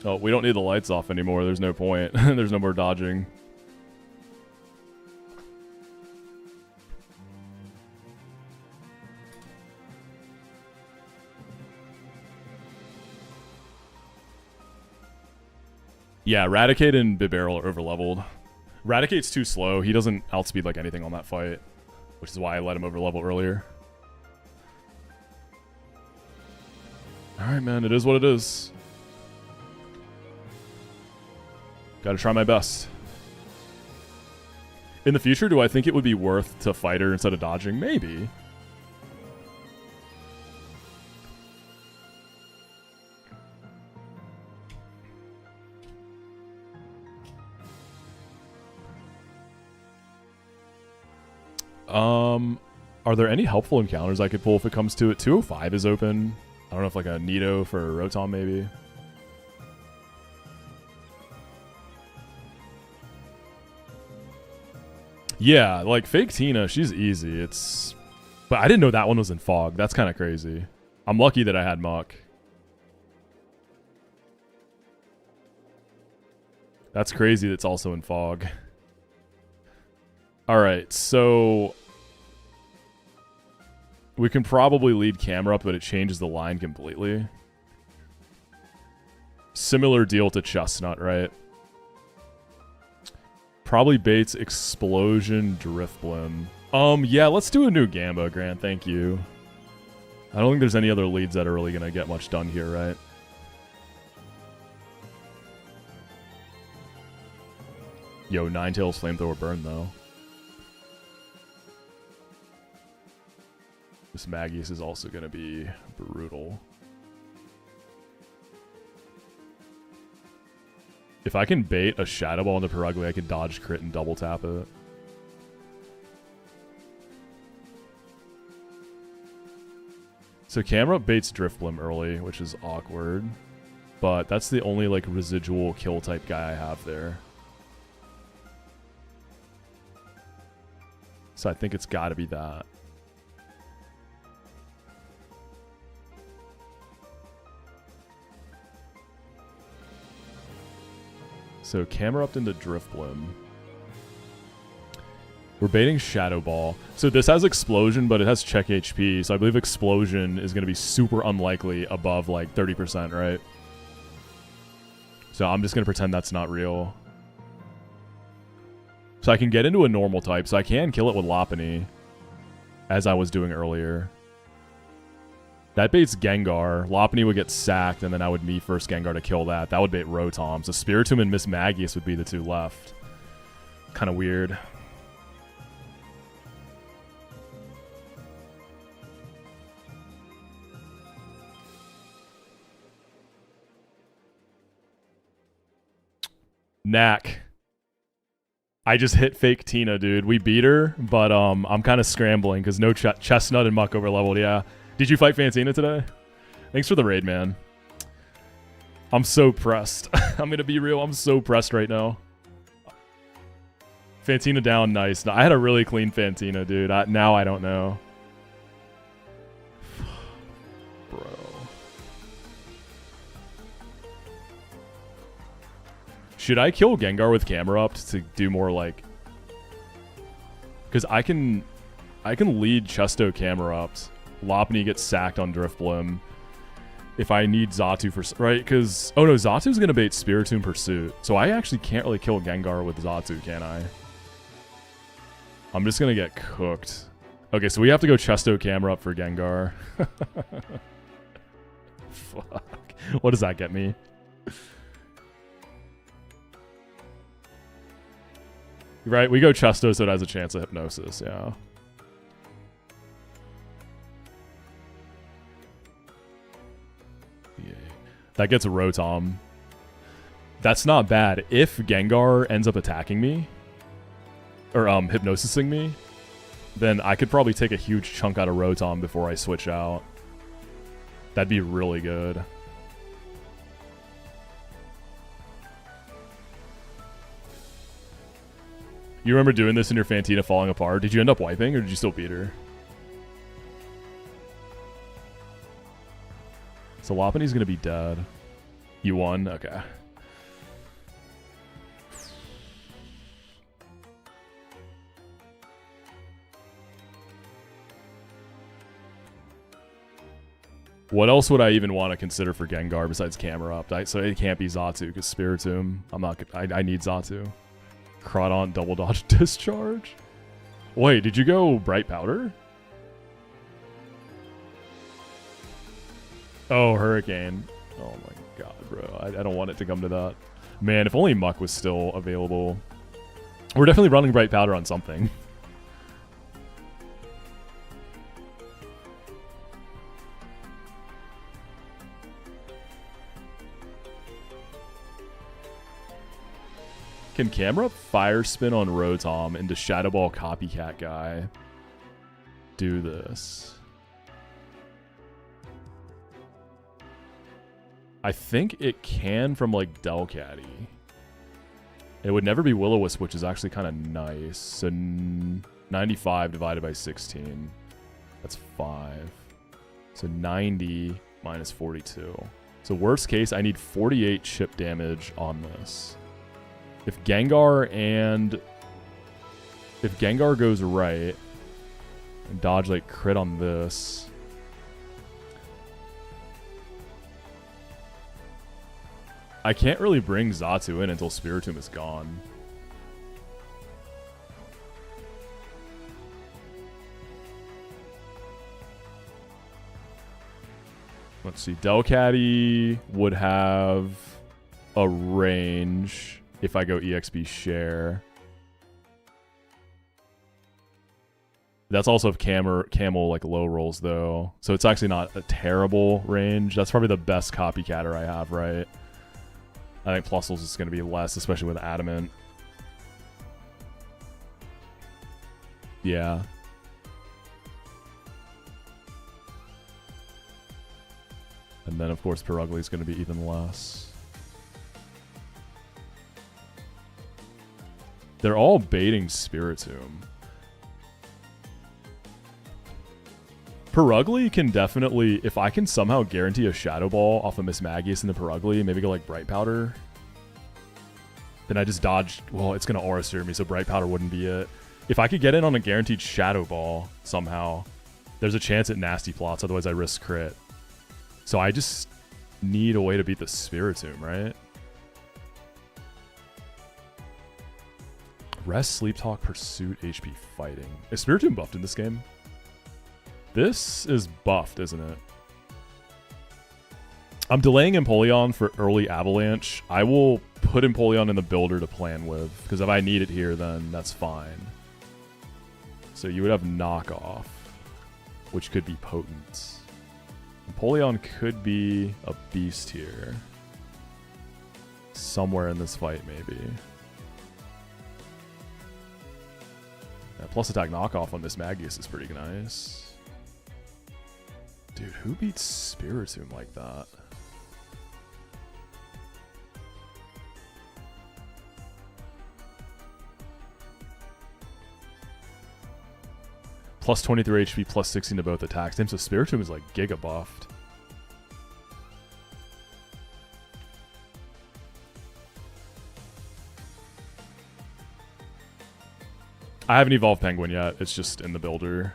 Oh, we don't need the lights off anymore. There's no point. There's no more dodging. Yeah, Raticate and Bibarel are overleveled. Raticate's too slow. He doesn't outspeed like anything on that fight, which is why I let him overlevel earlier. Alright, man. It is what it is. Gotta try my best. In the future, do I think it would be worth to fight her instead of dodging? Maybe. Are there any helpful encounters I could pull if it comes to it? 205 is open. I don't know if like a Nido for a Rotom maybe. Yeah, like Fake Tina, she's easy. But I didn't know that one was in Fog. That's kind of crazy. I'm lucky that I had Muck. That's crazy that's also in Fog. Alright, so we can probably lead Camera Up, but it changes the line completely. Similar deal to Chestnut, right? Probably baits Explosion Drifblim. Yeah, let's do a new Gamba, Grant. Thank you. I don't think there's any other leads that are really going to get much done here, right? Yo, Ninetales Flamethrower Burn, though. This Magius is also going to be brutal. If I can bait a Shadow Ball into Perugly, I can dodge crit and double tap it. So Camera Up baits Drifblim early, which is awkward. But that's the only like residual kill type guy I have there. So I think it's got to be that. So Camera Up into Drifblim. We're baiting Shadow Ball. So this has Explosion, but it has check HP. So I believe Explosion is going to be super unlikely above like 30%, right? So I'm just going to pretend that's not real. So I can get into a normal type. So I can kill it with Lopunny, as I was doing earlier. That baits Gengar. Lopunny would get sacked, and then I would me first Gengar to kill that. That would bait Rotom. So Spiritomb and Miss Magius would be the two left. Kind of weird. Knack. I just hit fake Tina, dude. We beat her, but I'm kind of scrambling because no Chestnut and Muck over leveled. Yeah. Did you fight Fantina today? Thanks for the raid, man. I'm so pressed. I'm going to be real. I'm so pressed right now. Fantina down, nice. I had a really clean Fantina, dude. Now I don't know. Bro. Should I kill Gengar with camera up to do more like... Because I can lead Chesto camera ups. Lopunny gets sacked on Driftblim. If I need Xatu for... Right? Because... Oh no, Xatu's going to bait Spiritomb Pursuit. So I actually can't really kill Gengar with Xatu, can I? I'm just going to get cooked. Okay, so we have to go Chesto camera up for Gengar. Fuck. What does that get me? Right, we go Chesto so it has a chance of Hypnosis, yeah. Yay. That gets a Rotom. That's not bad. If Gengar ends up attacking me, or Hypnosising me, then I could probably take a huge chunk out of Rotom before I switch out. That'd be really good. You remember doing this in your Fantina falling apart? Did you end up wiping, or did you still beat her? So Lopunny's gonna be dead. You won? Okay. What else would I even want to consider for Gengar besides camera up? So it can't be Xatu, because Spiritomb. I need Xatu. Crawdon double dodge discharge? Wait, did you go Bright Powder? Oh, Hurricane. Oh my god, bro. I don't want it to come to that. Man, if only Muck was still available. We're definitely running Bright Powder on something. Can camera Fire Spin on Rotom into Shadow Ball Copycat guy do this? I think it can from like Delcatty. It would never be Will-O-Wisp, which is actually kind of nice. So 95 divided by 16. That's 5. So 90 minus 42. So worst case, I need 48 chip damage on this. If Gengar goes right and dodge like crit on this, I can't really bring Xatu in until Spiritomb is gone. Let's see. Delcatty would have a range if I go EXP share. That's also if Camel like low rolls though. So it's actually not a terrible range. That's probably the best copycatter I have, right? I think Plusles is going to be less, especially with Adamant. Yeah. And then of course Perugly is going to be even less. They're all baiting Spiritomb. Perugly can definitely, if I can somehow guarantee a Shadow Ball off of Miss Magius into Perugly, maybe go like Bright Powder, then I just dodge. Well, it's going to Aura Sphere me, so Bright Powder wouldn't be it. If I could get in on a guaranteed Shadow Ball somehow, there's a chance at Nasty Plots, otherwise I risk crit. So I just need a way to beat the Spiritomb, right? Rest, Sleep Talk, Pursuit, HP, Fighting. Is Spiritomb buffed in this game? This is buffed, isn't it? I'm delaying Empoleon for early Avalanche. I will put Empoleon in the builder to plan with, because if I need it here, then that's fine. So you would have Knockoff, which could be potent. Empoleon could be a beast here. somewhere in this fight, maybe. Yeah, plus attack knockoff on Miss Magius is pretty nice. Dude, who beats Spiritomb like that? Plus 23 HP, plus 16 to both attacks. Damn, so Spiritomb is like giga buffed. I haven't evolved Penguin yet. It's just in the builder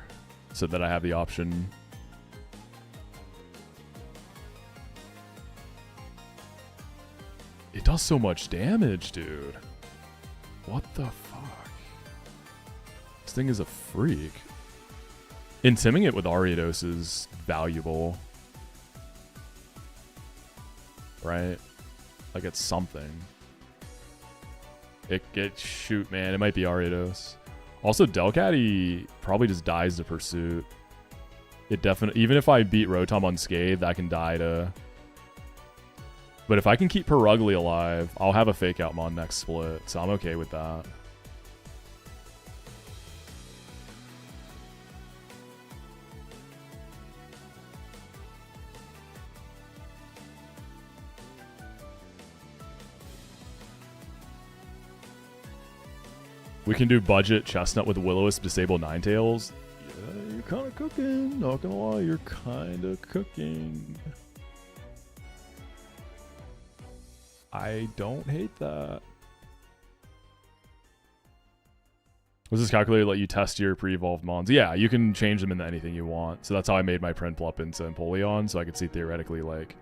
so that I have the option. It does so much damage, dude. What the fuck? This thing is a freak. Intiming it with Ariados is valuable. Right? Like it's something. Shoot, man. It might be Ariados. Also, Delcatty probably just dies to Pursuit. It definitely... Even if I beat Rotom unscathed, I can die to... But if I can keep Perugly alive, I'll have a Fake Out Mon next split. So I'm okay with that. We can do budget Chestnut with Will-O-Wisp, disable Ninetales. Yeah, you're kind of cooking. Not gonna lie, you're kind of cooking. I don't hate that. Was this calculator let you test your pre-evolved mons? Yeah, you can change them into anything you want. So that's how I made my Prinplup into Empoleon, so I could see theoretically like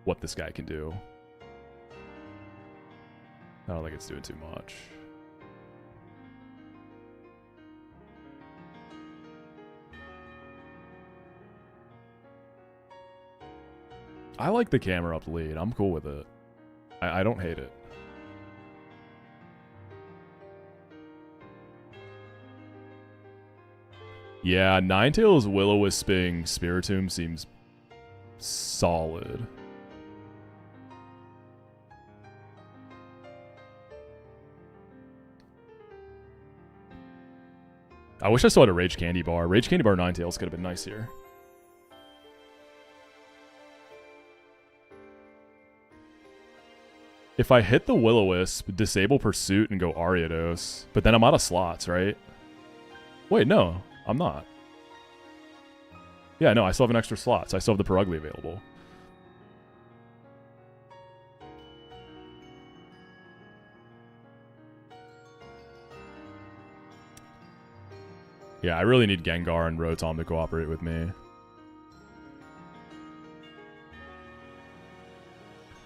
what this guy can do. I don't think it's doing too much. I like the camera up lead. I'm cool with it. I don't hate it. Yeah, Ninetales Will-O-Wisping Spiritomb seems solid. I wish I still had a Rage Candy Bar. Rage Candy Bar Ninetales could have been nice here. If I hit the Will-O-Wisp, disable Pursuit, and go Ariados, but then I'm out of slots, right? Wait, no, I'm not. Yeah, no, I still have an extra slot, so I still have the Perugly available. Yeah, I really need Gengar and Rotom to cooperate with me.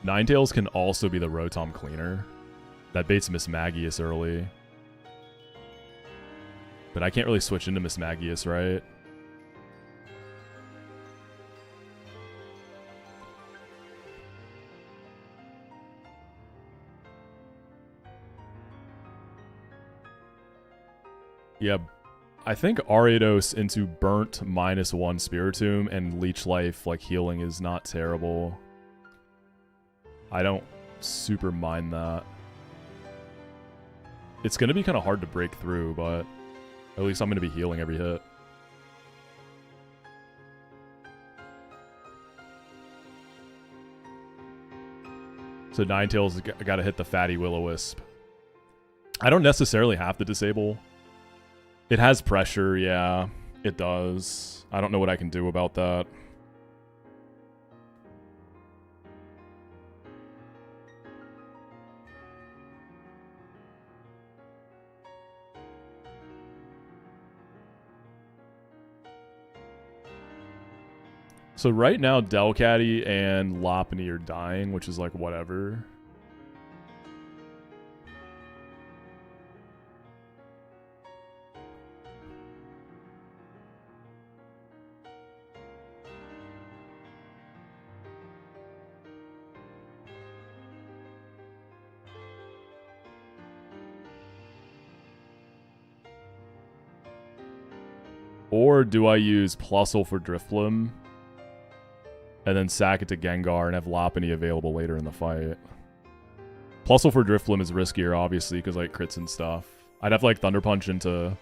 Ninetales can also be the Rotom cleaner. That baits Miss Magius early. But I can't really switch into Miss Magius, right? Yeah, I think Ariados into Burnt -1 Spiritomb and Leech Life like healing is not terrible. I don't super mind that. It's going to be kind of hard to break through, but at least I'm going to be healing every hit. So Ninetales got to hit the fatty Will-O-Wisp. I don't necessarily have to disable. It has pressure, yeah, it does. I don't know what I can do about that. So right now, Delcatty and Lopunny are dying, which is like whatever. Or do I use Plusle for Drifblim? And then sack it to Gengar and have Lopunny available later in the fight. Plusle for Drifblim is riskier, obviously, because like crits and stuff. I'd have like Thunder Punch into...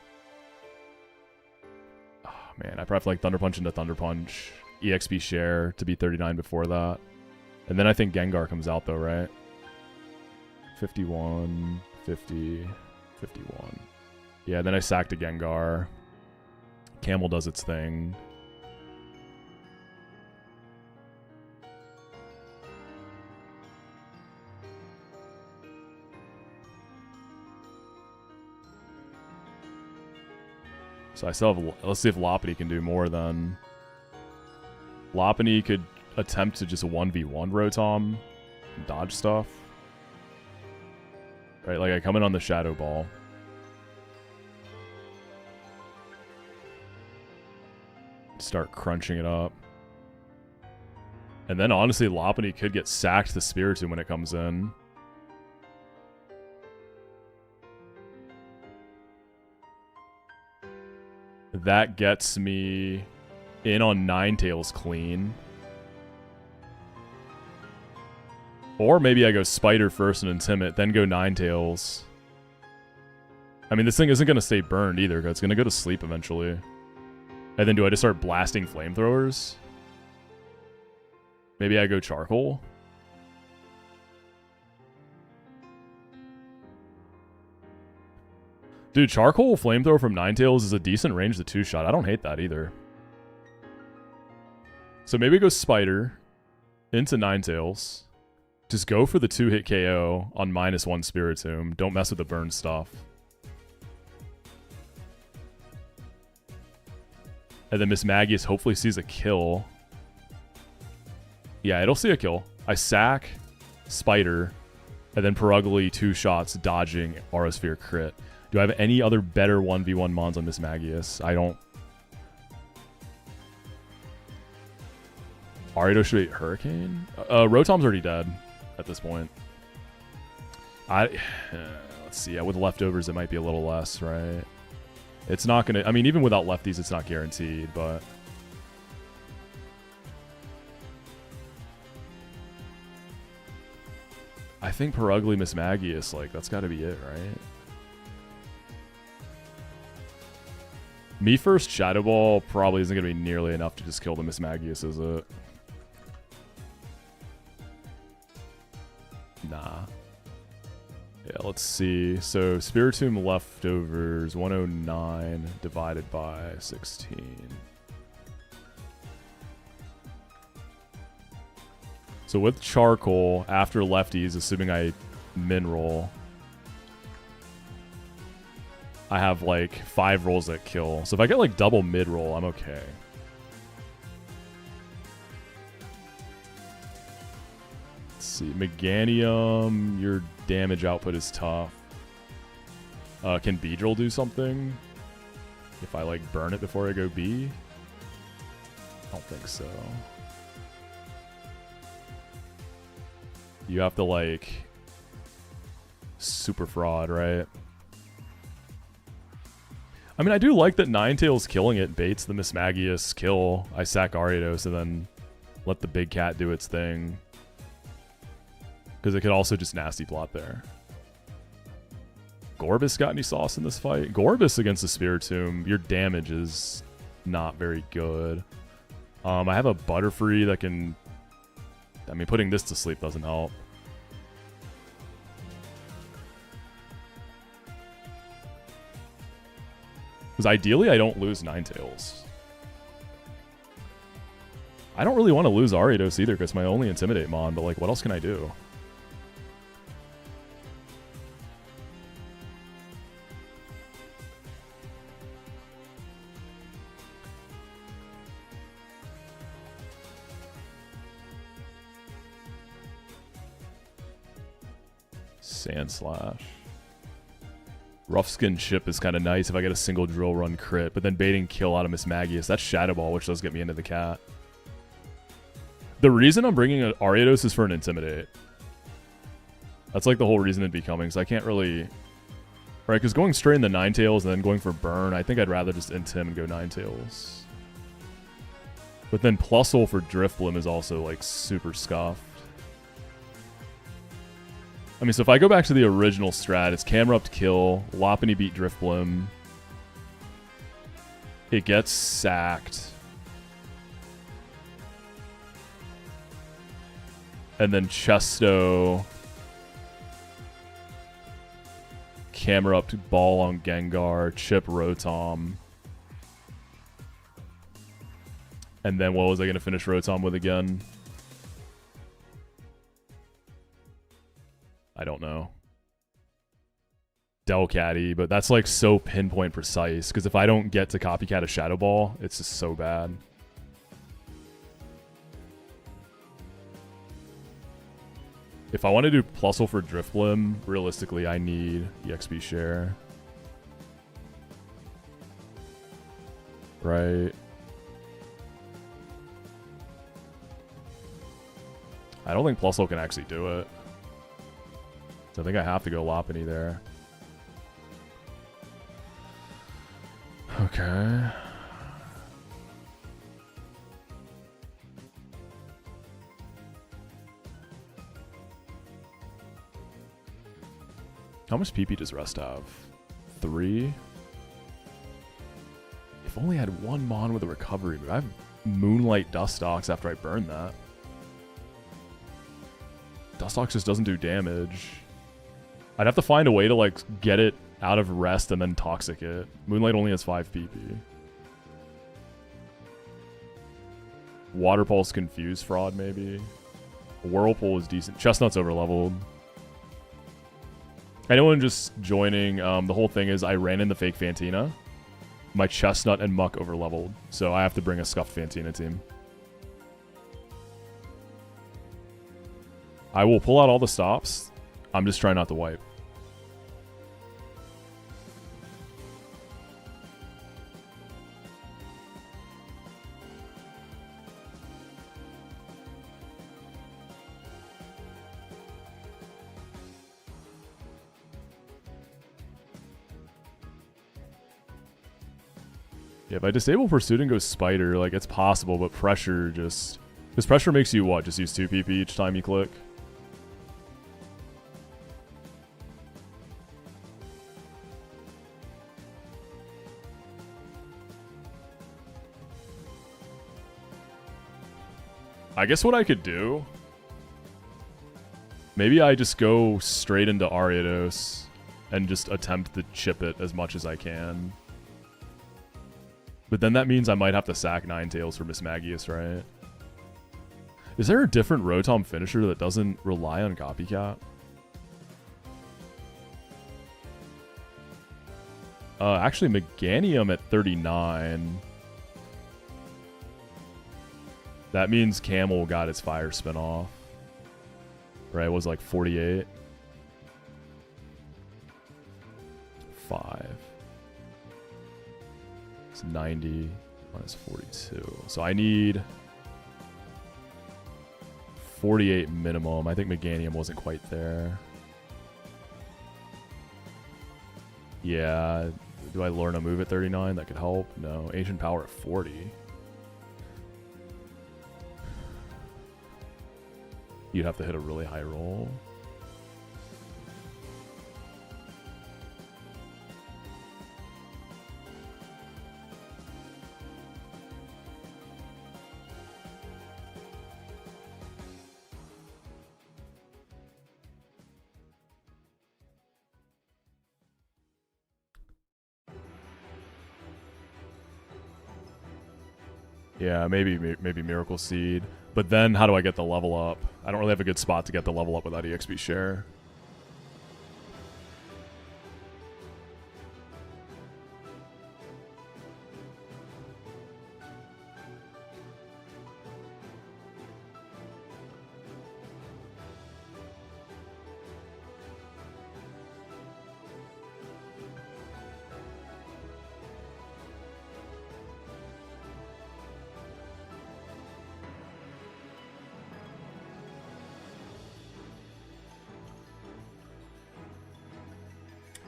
Oh, man, I'd probably have like Thunder Punch into Thunder Punch. EXP share to be 39 before that. And then I think Gengar comes out though, right? 51, 50, 51. Yeah, then I sack to Gengar. Camel does its thing. So I still have... Let's see if Lopunny can do more then. Lopunny could attempt to just 1v1 Rotom and dodge stuff. Right, like I come in on the Shadow Ball. Start crunching it up. And then honestly, Lopunny could get sacked to Spiritomb when it comes in. That gets me in on Ninetales clean. Or maybe I go Spider first and Intimate, then go Ninetales. I mean, this thing isn't going to stay burned either, because it's going to go to sleep eventually. And then do I just start blasting flamethrowers? Maybe I go Charcoal? Dude, Charcoal Flamethrower from Ninetales is a decent range to 2-shot. I don't hate that either. So maybe go Spider into Ninetales. Just go for the 2-hit KO on -1 Spiritomb. Don't mess with the burn stuff. And then Mismagius hopefully sees a kill. Yeah, it'll see a kill. I sack Spider, and then Perugly 2 shots dodging Aura Sphere crit. Do I have any other better 1v1 mons on Mismagius? I don't. Ariados should be Hurricane? Rotom's already dead at this point. Let's see. Yeah, with leftovers, it might be a little less, right? It's not going to... I mean, even without lefties, it's not guaranteed, but... I think Perugly Mismagius, like, that's got to be it, right? Me first Shadow Ball probably isn't going to be nearly enough to just kill the Mismagius, is it? Nah. Yeah, let's see. So, Spiritomb leftovers, 109 divided by 16. So with Charcoal, after lefties, assuming I min-roll, I have like 5 rolls that kill. So if I get like double mid-roll, I'm okay. Let's see. Meganium, your damage output is tough. Can Beedrill do something? If I like burn it before I go B? I don't think so. You have to like super fraud, right? I mean, I do like that Ninetales killing it baits the Mismagius kill. I sack Ariados and then let the big cat do its thing. Because it could also just nasty plot there. Gorbis got any sauce in this fight? Gorbis against the Spiritomb, your damage is not very good. I have a Butterfree that can... I mean, putting this to sleep doesn't help. Because ideally, I don't lose Ninetales. I don't really want to lose Ariados either, because it's my only Intimidate mon, but like, what else can I do? Sand Slash. Rough Skin Chip is kind of nice if I get a single drill run crit, but then baiting kill out of Mismagius. That's Shadow Ball, which does get me into the cat. The reason I'm bringing an Ariados is for an Intimidate. That's like the whole reason it'd be coming, so I can't really... Right, because going straight in the Ninetales and then going for burn, I think I'd rather just Intim and go Ninetales. But then Plusle for Drifblim is also like super scuffed. I mean, so if I go back to the original strat, it's Camerupt kill, Lopunny beat Drifblim. It gets sacked. And then Chesto. Camerupt ball on Gengar, chip Rotom. And then what was I going to finish Rotom with again? I don't know. Delcatty, but that's like so pinpoint precise, because if I don't get to copycat a Shadow Ball, it's just so bad. If I want to do Plusle for Drifblim, realistically I need EXP share. Right. I don't think Plusle can actually do it. So I think I have to go Lopunny there. Okay. How much PP does Rest have? 3? If only I had one Mon with a recovery move. I have Moonlight Dustox after I burn that. Dustox just doesn't do damage. I'd have to find a way to like get it out of rest and then toxic it. Moonlight only has 5 PP. Water Pulse Confuse Fraud maybe. Whirlpool is decent. Chestnut's overleveled. Anyone just joining, the whole thing is I ran in the fake Fantina. My Chestnut and Muck overleveled, so I have to bring a scuffed Fantina team. I will pull out all the stops. I'm just trying not to wipe. Yeah, if I disable Pursuit and go Spider, like, it's possible, but pressure just... Because pressure makes you, what, just use 2 PP each time you click? I guess what I could do... Maybe I just go straight into Ariados and just attempt to chip it as much as I can. But then that means I might have to sack Ninetales for Mismagius, right? Is there a different Rotom finisher that doesn't rely on Copycat? Actually, Meganium at 39. That means Camel got its Fire Spin off. Right, it was like 48. 5. It's 90 minus 42. So I need 48 minimum. I think Meganium wasn't quite there. Yeah. Do I learn a move at 39? That could help. No. Ancient Power at 40. You'd have to hit a really high roll. Yeah, maybe Miracle Seed. But then how do I get the level up? I don't really have a good spot to get the level up without EXP share.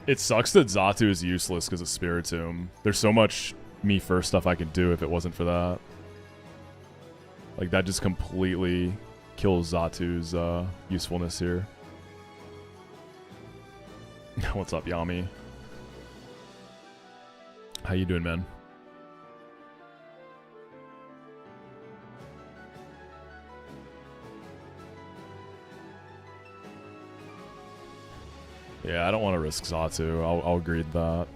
It sucks that Xatu is useless because of Spiritomb. There's so much me first stuff I could do if it wasn't for that. Like, that just completely kills Xatu's usefulness here. What's up, Yami? How you doing, man? Yeah, I don't want to risk Xatu. I'll agree to that.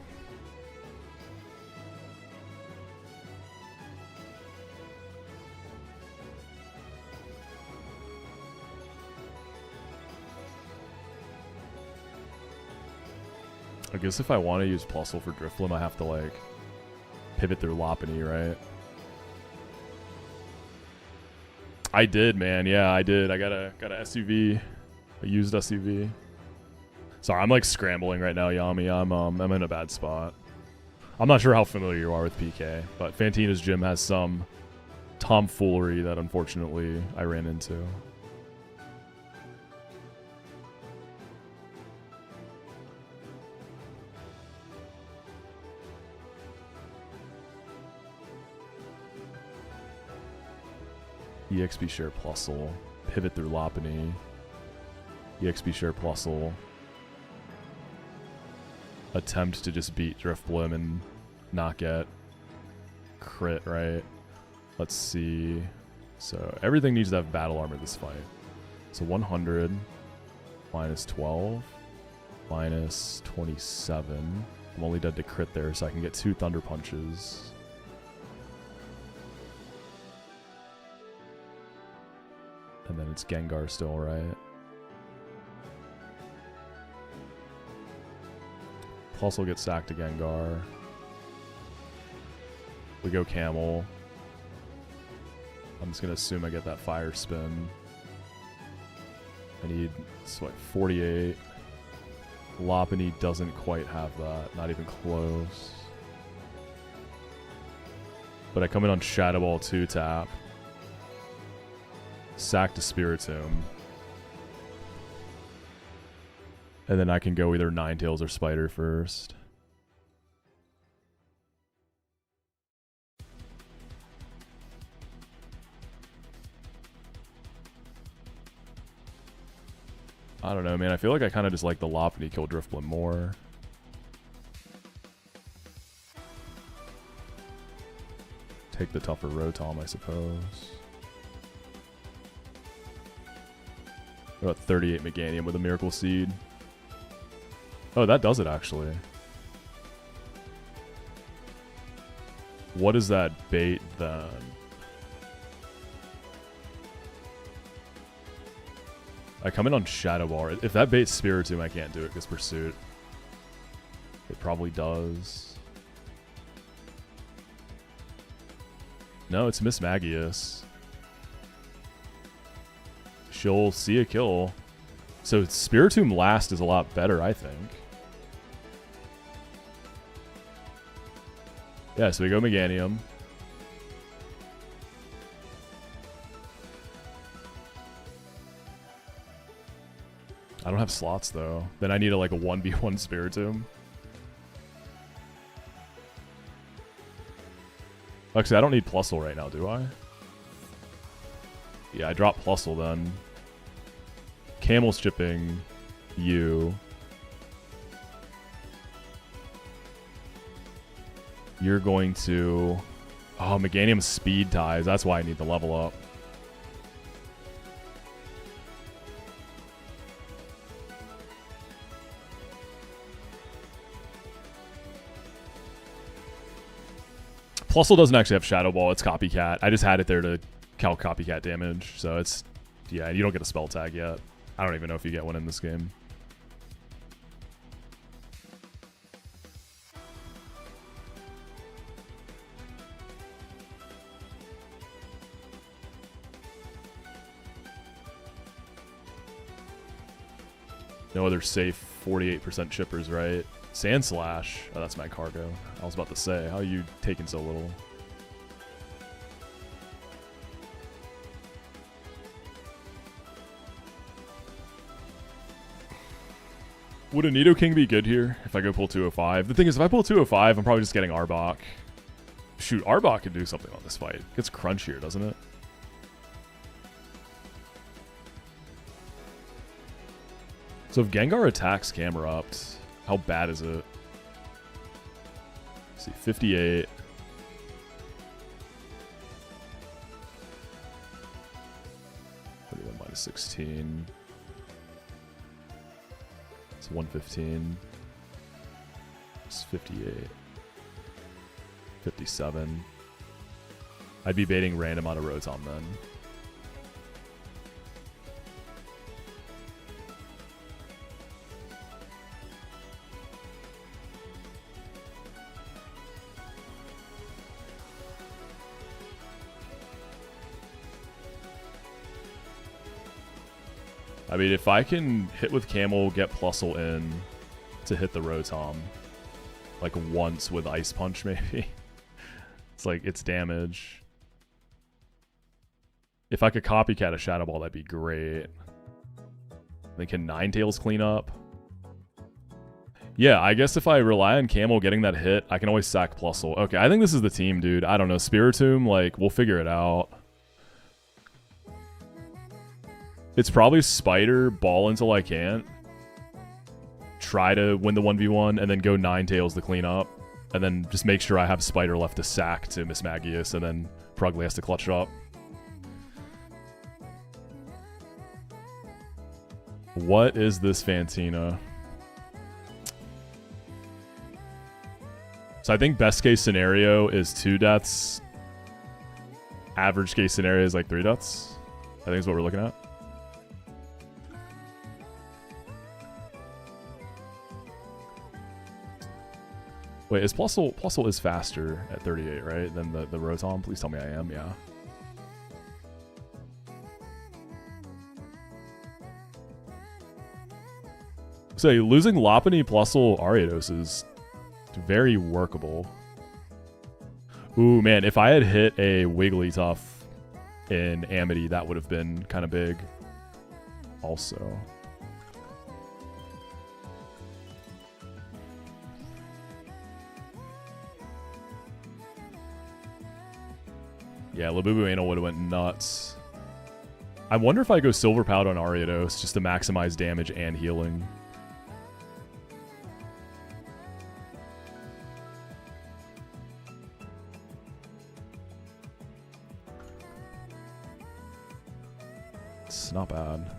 I guess if I want to use Plusle for Drifloon, I have to, like, pivot through Lopunny, right? I did, man. Yeah, I did. I got a SUV. A used SUV. Sorry, I'm, like, scrambling right now, Yami. I'm in a bad spot. I'm not sure how familiar you are with PK, but Fantina's gym has some tomfoolery that, unfortunately, I ran into. EXP share Plusle, pivot through Lopunny, EXP share Plusle, attempt to just beat Drifblim and not get crit, right? Let's see. So everything needs to have battle armor this fight. So 100 minus 12 minus 27. I'm only dead to crit there, so I can get 2 Thunder Punches. And then it's Gengar still, right? Plus will get stacked to Gengar. We go Camel. I'm just going to assume I get that Fire Spin. I need, what, 48. Lopunny doesn't quite have that. Not even close. But I come in on Shadow Ball 2 tap. Sack to Spiritomb. And then I can go either Ninetales or Spider first. I don't know, man. I feel like I kind of just like the Lopunny kill Drifblim more. Take the tougher Rotom, I suppose. About 38 Meganium with a Miracle Seed. Oh, that does it, actually. What is that bait, then? I come in on Shadow Ball. If that baits Spiritomb, I can't do it because Pursuit. It probably does. No, it's Miss Magius. She'll see a kill. So Spiritomb last is a lot better, I think. Yeah, so we go Meganium. I don't have slots, though. Then I need like a 1v1 Spiritomb. Actually, I don't need Plusle right now, do I? Yeah, I drop Plusle then. Camel's chipping you. You're going to... Oh, Meganium's speed ties. That's why I need the level up. Plusle doesn't actually have Shadow Ball. It's Copycat. I just had it there to calc Copycat damage. So it's... Yeah, you don't get a spell tag yet. I don't even know if you get one in this game. No other safe 48% chippers, right? Sand Slash. Oh, that's my cargo. I was about to say, how are you taking so little? Would a Nidoking be good here if I go pull 205? The thing is, if I pull 205, I'm probably just getting Arbok. Shoot, Arbok could do something on this fight. It gets crunchier, doesn't it? So if Gengar attacks Camerupt, How bad is it? Let's see, 58. Minus 16. It's 115. It's 58. 57. I'd be baiting random out of Rotom then. I mean, if I can hit with Camel, get Plusle in to hit the Rotom, like once with Ice Punch maybe. It's like, it's damage. If I could copycat a Shadow Ball, that'd be great. Then can Ninetales clean up? Yeah, I guess if I rely on Camel getting that hit, I can always sack Plusle. Okay, I think this is the team, dude. I don't know. Spiritomb, like, we'll figure it out. It's probably Spider, Ball until I can't. Try to win the 1v1, and then go Ninetales to clean up. And then just make sure I have Spider left to sack to Miss Magius, and then Prugley has to clutch up. What is this Fantina? So I think best case scenario is 2 deaths. Average case scenario is like 3 deaths. I think is what we're looking at. Wait, is Plusle is faster at 38, right? Than the Rotom? Please tell me I am, yeah. So losing Lopunny, Plusle, Ariados is very workable. Ooh, man, if I had hit a Wigglytuff in Amity, that would have been kind of big. Also. Yeah, Labubu Anal would have went nuts. I wonder if I go Silver Powder on Ariados just to maximize damage and healing. It's not bad.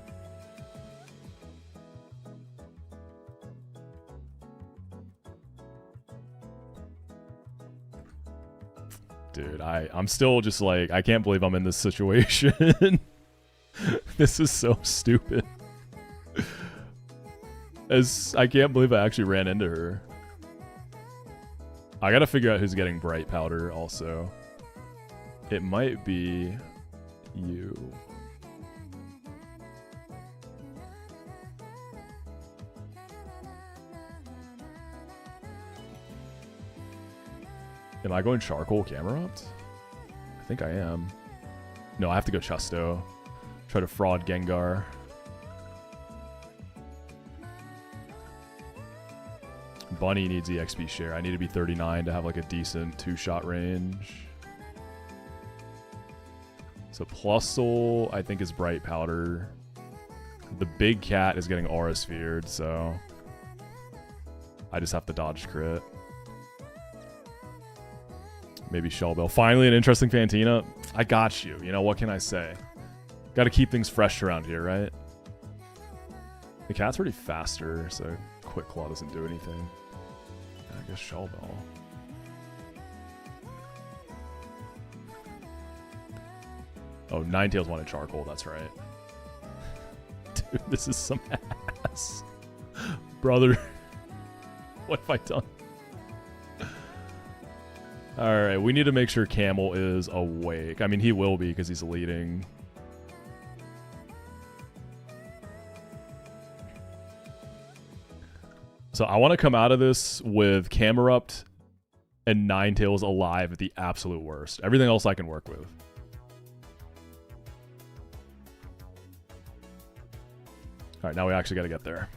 Dude, I'm still just like, I can't believe I'm in this situation. This is so stupid. I can't believe I actually ran into her. I gotta figure out who's getting Bright Powder also. It might be you. Am I going Charcoal Camerupt? I think I am. No, I have to go Chusto. Try to fraud Gengar. Bunny needs EXP share. I need to be 39 to have like a decent 2-shot range. So Plusle, I think, is Bright Powder. The big cat is getting Aura Sphered, so I just have to dodge crit. Maybe Shell Bell. Finally, an interesting Fantina. I got you. You know, what can I say? Got to keep things fresh around here, right? The cat's pretty faster, so Quick Claw doesn't do anything. I guess Shell Bell. Oh, Ninetales wanted Charcoal. That's right. Dude, this is some ass. Brother. What have I done? Alright, we need to make sure Camel is awake. I mean, he will be because he's leading. So I want to come out of this with Camerupt and Ninetales alive at the absolute worst. Everything else I can work with. Alright, now we actually got to get there.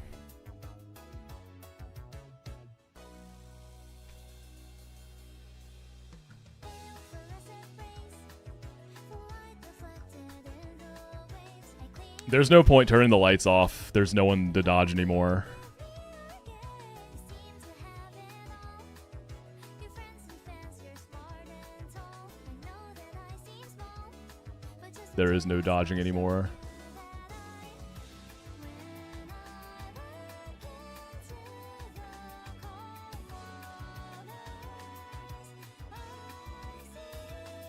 There's no point turning the lights off. There's no one to dodge anymore. there is no dodging anymore.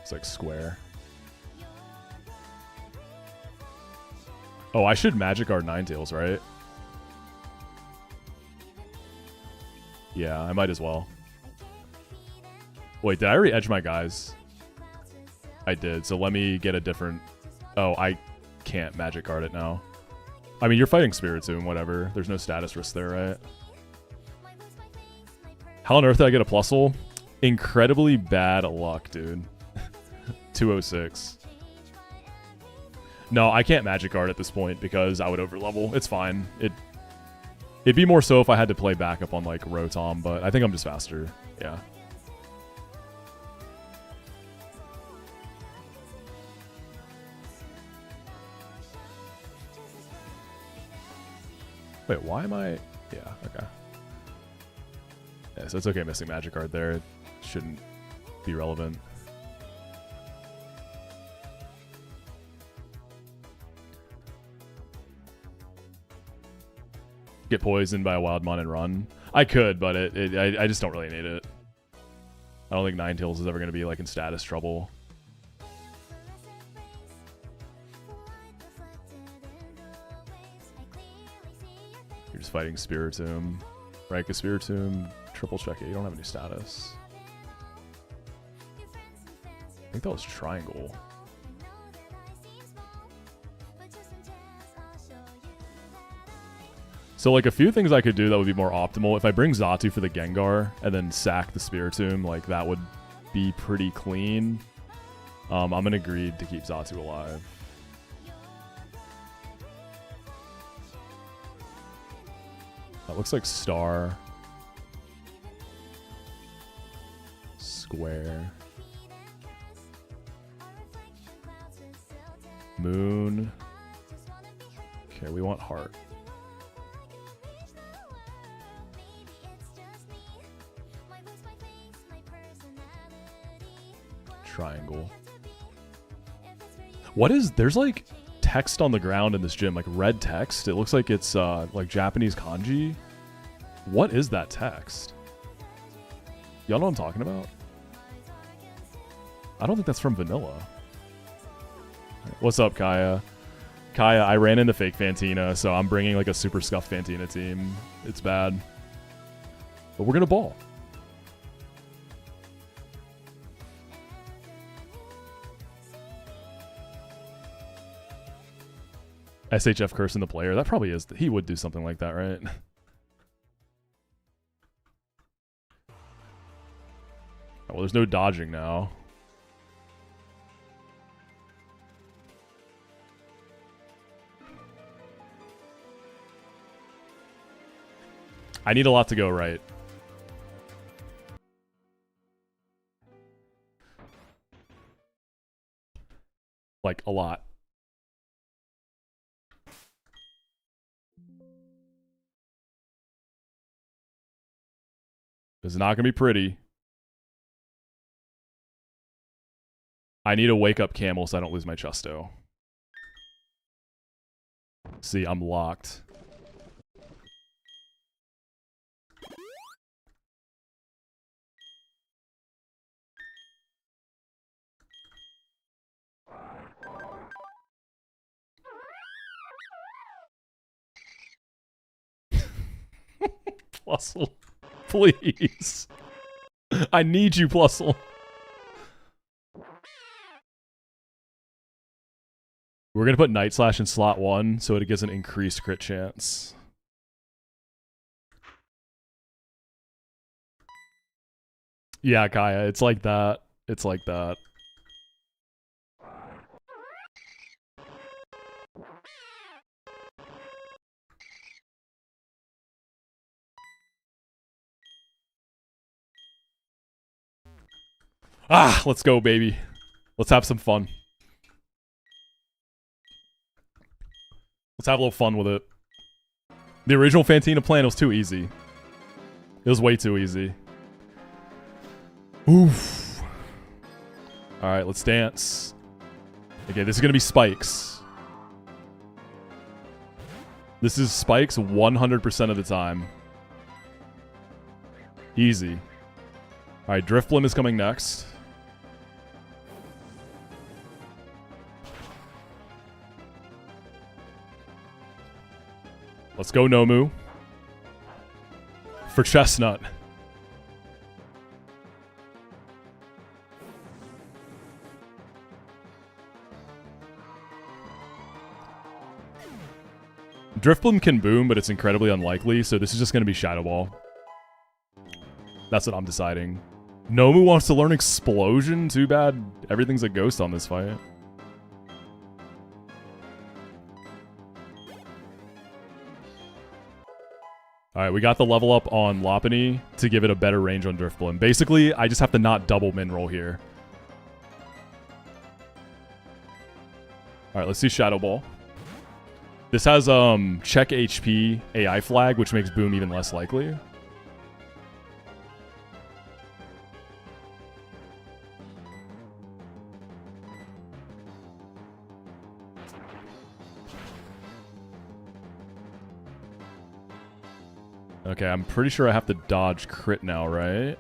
It's like square. Oh, I should Magic Guard Ninetales, right? Yeah, I might as well. Wait, did I already edge my guys? I did, so let me get a different... Oh, I can't Magic Guard it now. I mean, you're fighting Spiritomb, whatever. There's no status risk there, right? How on earth did I get a Plusle? Incredibly bad luck, dude. 206. No, I can't Magic Guard at this point because I would overlevel. It's fine. It'd be more so if I had to play backup on, like, Rotom, but I think I'm just faster. Yeah. Wait, why am I... Yeah, okay. Yeah, so it's okay missing Magic Guard there. It shouldn't be relevant. Get poisoned by a Wildmon and run. I could, but I just don't really need it. I don't think Ninetales is ever going to be like in status trouble. You're just fighting Spiritomb. Rank a Spiritomb, triple check it. You don't have any status. I think that was triangle. So, like, a few things I could do that would be more optimal. If I bring Xatu for the Gengar and then sack the Spiritomb, like, that would be pretty clean. I'm going to agree to keep Xatu alive. That looks like star. Square. Moon. Okay, we want heart. Triangle. What is... There's like text on the ground in this gym, like red text. It looks like it's like Japanese kanji. What is that text? Y'all know what I'm talking about? I don't think that's from vanilla. What's up, Kaya? Kaya, I ran into fake Fantina, so I'm bringing like a super scuffed Fantina team. It's bad. But we're gonna ball. SHF cursing the player. That probably is. He would do something like that, right? Well, there's no dodging now. I need a lot to go right. Like, a lot. It's not going to be pretty. I need to wake up Camel so I don't lose my Chusto. See, I'm locked. Plusle. Please. I need you, Plusle. We're going to put Night Slash in slot 1 so it gets an increased crit chance. Yeah, Kaya, it's like that. It's like that. Ah, let's go, baby. Let's have some fun. Let's have a little fun with it. The original Fantina plan was too easy. It was way too easy. Oof. Alright, let's dance. Okay, this is going to be spikes. This is spikes 100% of the time. Easy. Alright, Drifblim is coming next. Let's go, Nomu. For Chestnut. Driftblim can boom, but it's incredibly unlikely, so this is just going to be Shadow Ball. That's what I'm deciding. Nomu wants to learn Explosion? Too bad everything's a ghost on this fight. Alright, we got the level up on Lopunny to give it a better range on Driftblim. Basically, I just have to not double min roll here. Alright, let's see Shadow Ball. This has check HP AI flag, which makes boom even less likely. Okay, I'm pretty sure I have to dodge crit now, right?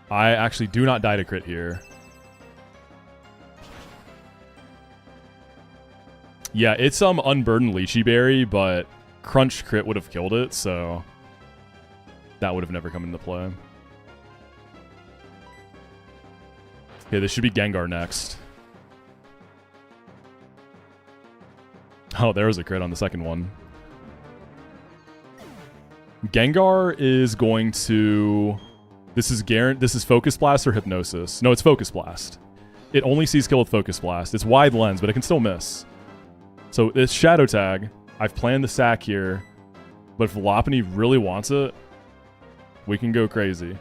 I actually do not die to crit here. Yeah, it's Unburdened Lychee Berry, but Crunch crit would have killed it, so that would have never come into play. Okay, this should be Gengar next. Oh, there was a crit on the second one. Gengar is going to... This is Focus Blast or Hypnosis? No, it's Focus Blast. It only sees kill with Focus Blast. It's wide lens, but it can still miss. So it's Shadow Tag. I've planned the sack here. But if Lopunny really wants it, we can go crazy.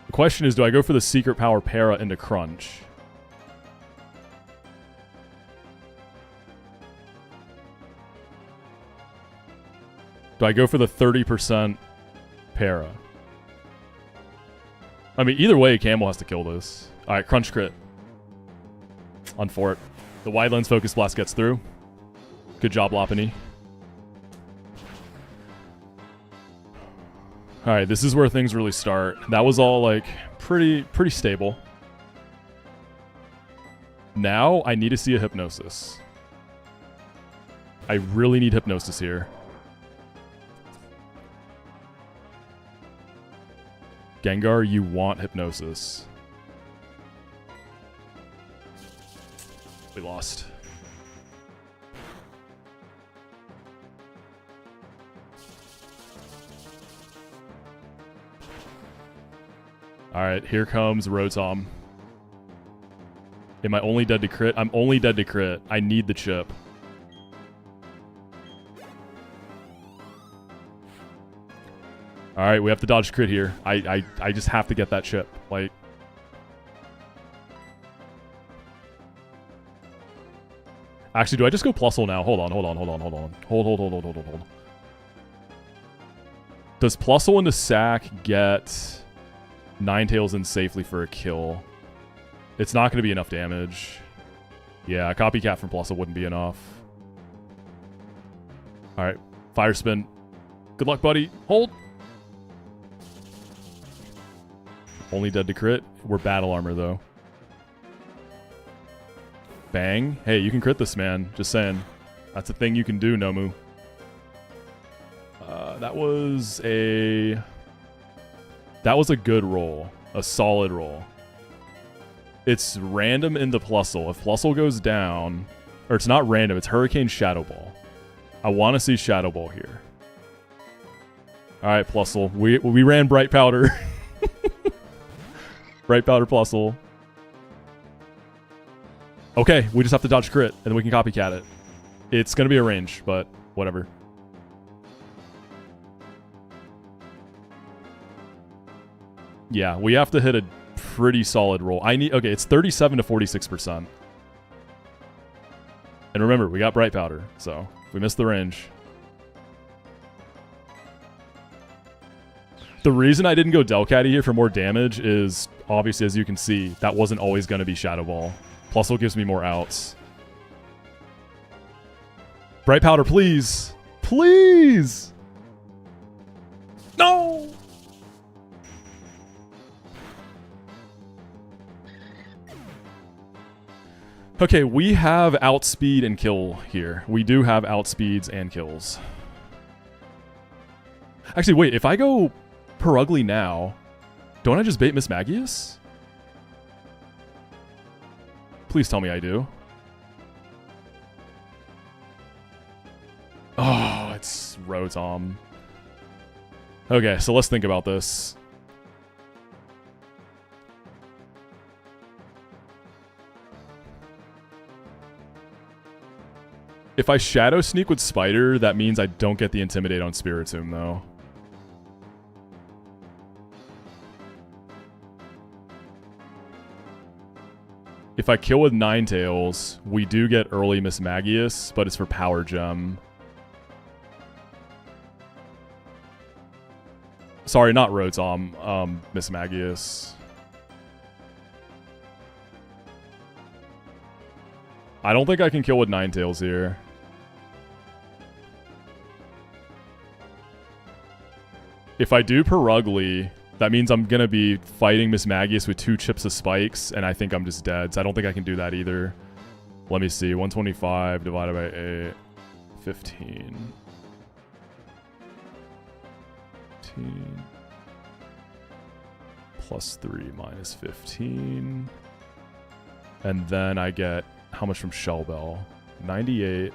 The question is, do I go for the Secret Power Para into Crunch? Do I go for the 30% Para? I mean, either way, Camel has to kill this. Alright, Crunch crit. On Fort. The Wide Lens Focus Blast gets through. Good job, Lopunny. Alright, this is where things really start. That was all, like, pretty stable. Now, I need to see a Hypnosis. I really need Hypnosis here. Gengar, you want Hypnosis. We lost. Alright, here comes Rotom. Am I only dead to crit? I'm only dead to crit. I need the chip. Alright, we have to dodge crit here. I just have to get that chip. Like... Actually, do I just go Plusle now? Hold on. Hold. Does Plusle into Sack get Ninetales in safely for a kill? It's not going to be enough damage. Yeah, a Copycat from Plusle wouldn't be enough. Alright, Fire Spin. Good luck, buddy. Hold! Only dead to crit. We're Battle Armor, though. Bang. Hey, you can crit this, man. Just saying. That's a thing you can do, Nomu. That was a good roll. A solid roll. It's random into Plusle. If Plusle goes down... Or it's not random. It's Hurricane Shadow Ball. I want to see Shadow Ball here. Alright, Plusle. We ran Bright Powder. Bright Powder Plusle. Okay, we just have to dodge crit, and then we can copycat it. It's going to be a range, but whatever. Yeah, we have to hit a pretty solid roll. Okay, it's 37 to 46%. And remember, we got Bright Powder, so if we miss the range... The reason I didn't go Delcatty here for more damage is, obviously, as you can see, that wasn't always going to be Shadow Ball. Plus, it gives me more outs. Bright Powder, please! Please! No! Okay, we have outspeed and kill here. We do have outspeeds and kills. Actually, wait, if I go Perugly now, don't I just bait Miss Magius? Please tell me I do. Oh, it's Rotom. Okay, so let's think about this. If I Shadow Sneak with Spider, that means I don't get the Intimidate on Spiritomb, though. If I kill with Ninetales, we do get early Miss Magius, but it's for Power Gem. Sorry, not Rotom, Miss Magius. I don't think I can kill with Ninetales here. If I do Perugly, that means I'm going to be fighting Miss Magius with 2 chips of spikes, and I think I'm just dead. So I don't think I can do that either. Let me see. 125 divided by 8. 15. 15. Plus 3 minus 15. And then I get how much from Shell Bell? 98.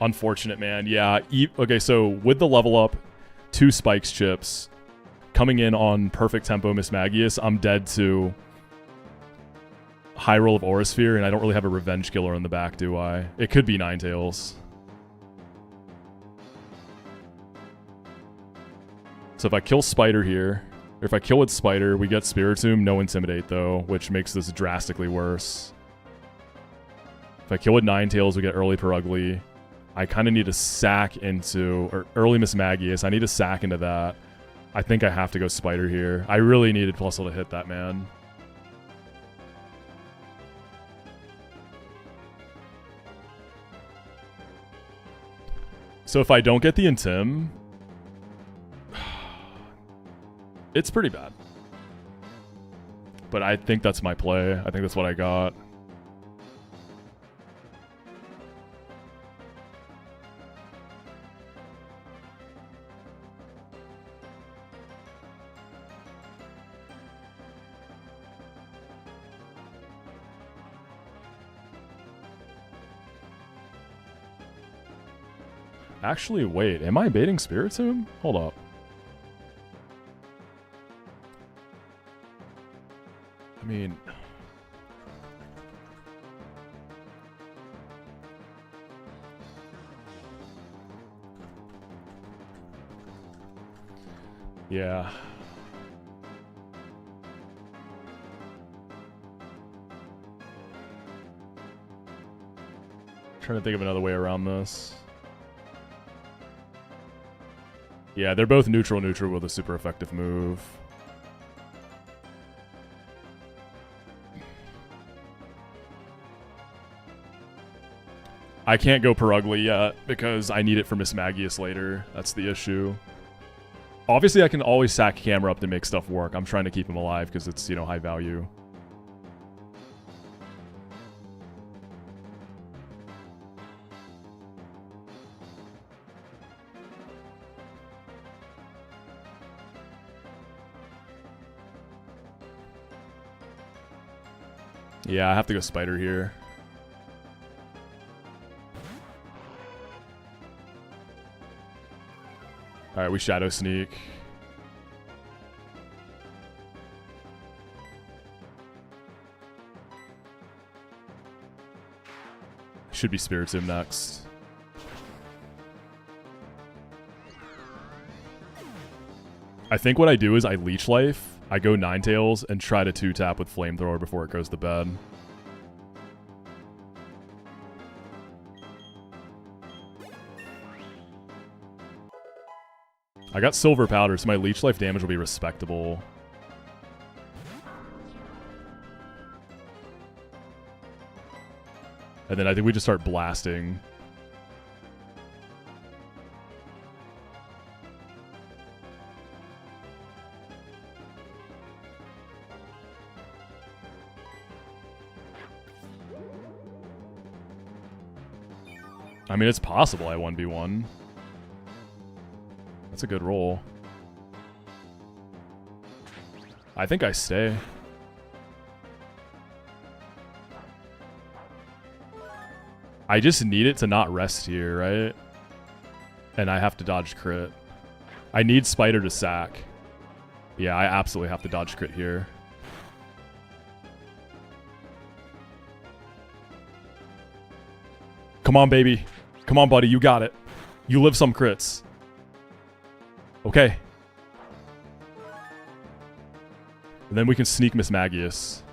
Unfortunate, man. Yeah. Okay, so with the level up, 2 spikes chips, coming in on perfect tempo Miss Magius, I'm dead to high roll of Aurasphere, and I don't really have a revenge killer in the back, do I? It could be Ninetales. So if I kill Spider here, or if I kill with Spider, we get Spiritomb, no Intimidate though, which makes this drastically worse. If I kill with Ninetales, we get early Perugly. I kind of need to sack into, or early Miss Magius. I need to sack into that. I think I have to go Spider here. I really needed Plusle to hit that, man. So if I don't get the Intim, it's pretty bad. But I think that's my play. I think that's what I got. Actually, wait. Am I baiting Spiritomb? Hold up. I mean... yeah. Trying to think of another way around this. Yeah, they're both neutral with a super effective move. I can't go Perugly yet because I need it for Miss Magius later. That's the issue. Obviously, I can always sack Camera up to make stuff work. I'm trying to keep him alive because it's, you know, high value. Yeah, I have to go Spider here. Alright, we Shadow Sneak. Should be Spiritomb next. I think what I do is I Leech Life, I go Ninetales, and try to 2-tap with Flamethrower before it goes to bed. I got silver powder, so my leech life damage will be respectable. And then I think we just start blasting. I mean, it's possible I 1v1. That's a good roll. I think I stay. I just need it to not rest here, right? And I have to dodge crit. I need Spider to sack. Yeah, I absolutely have to dodge crit here. Come on, baby. Come on, buddy. You got it. You live some crits. Okay. And then we can sneak Miss Magius.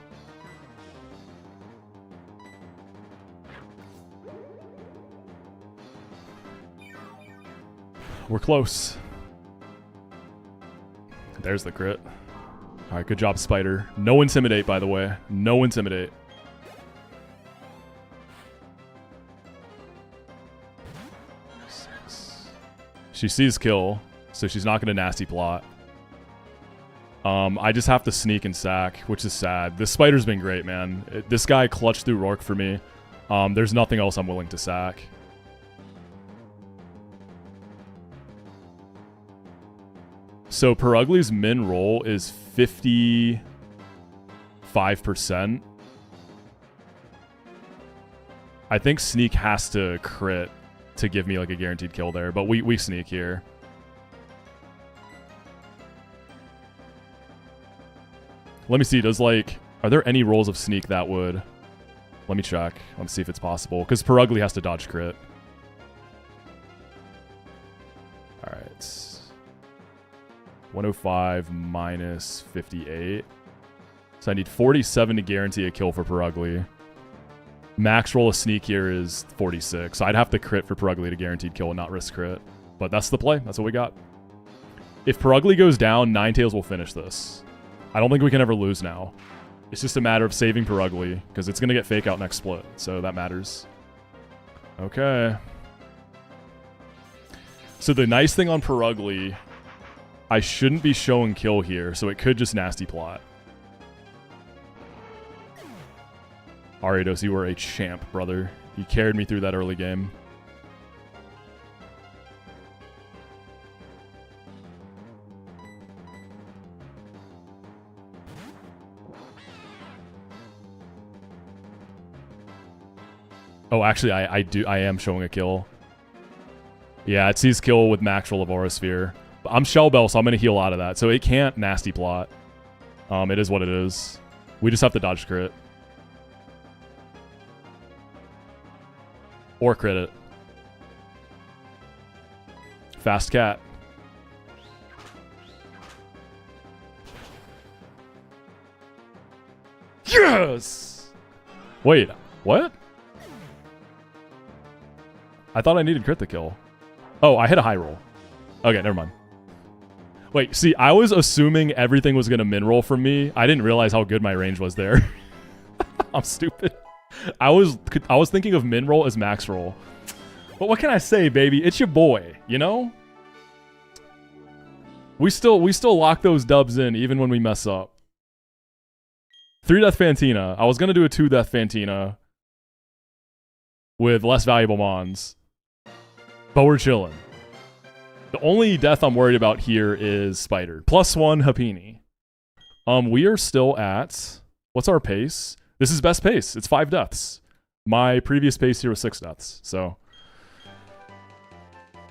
We're close. There's the crit. Alright, good job, Spider. No Intimidate, by the way. No Intimidate. She sees kill, so she's not going to nasty plot. I just have to sneak and sack, which is sad. This Spider's been great, man. This guy clutched through Rourke for me. There's nothing else I'm willing to sack. So Perugli's min roll is 55%. I think sneak has to crit to give me like a guaranteed kill there, but we sneak here. Let me see, are there any rolls of sneak that would... Let me check. Let's see if it's possible, because Perugly has to dodge crit. Alright. 105 minus 58. So I need 47 to guarantee a kill for Perugly. Max roll of sneak here is 46. So I'd have to crit for Perugly to guaranteed kill and not risk crit. But that's the play. That's what we got. If Perugly goes down, Ninetales will finish this. I don't think we can ever lose now. It's just a matter of saving Perugly, because it's going to get fake out next split. So that matters. Okay. So the nice thing on Perugly, I shouldn't be showing kill here, so it could just nasty plot. Ariados, you were a champ, brother. You carried me through that early game. Oh, actually, I am showing a kill. Yeah, it sees kill with max roll of Aura Sphere. But I'm Shell Bell, so I'm going to heal out of that. So it can't nasty plot. It is what it is. We just have to dodge crit. Or crit it. Fast cat. Yes! Wait, what? I thought I needed crit to kill. Oh, I hit a high roll. Okay, never mind. Wait, see, I was assuming everything was going to min roll from me. I didn't realize how good my range was there. I'm stupid. I was thinking of min roll as max roll. But what can I say, baby? It's your boy, you know? We still lock those dubs in even when we mess up. 3-death Fantina. I was going to do a 2-death Fantina with less valuable mons. But we're chilling. The only death I'm worried about here is Spider. +1 Hapini. We are still at... What's our pace? This is best pace. It's 5 deaths. My previous pace here was 6 deaths. So...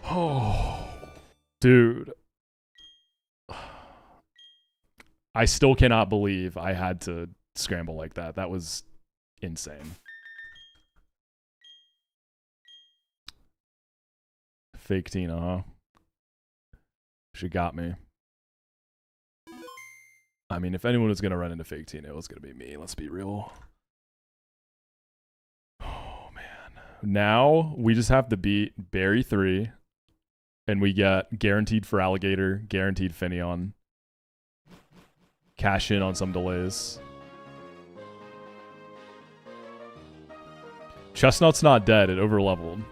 Oh... Dude. I still cannot believe I had to scramble like that. That was insane. Fake Tina, huh? She got me. I mean, if anyone was going to run into Fake Tina, it was going to be me. Let's be real. Oh, man. Now, we just have to beat Barry 3 And we get guaranteed for Alligator, guaranteed Finion. Cash in on some delays. Chestnut's not dead, it overleveled.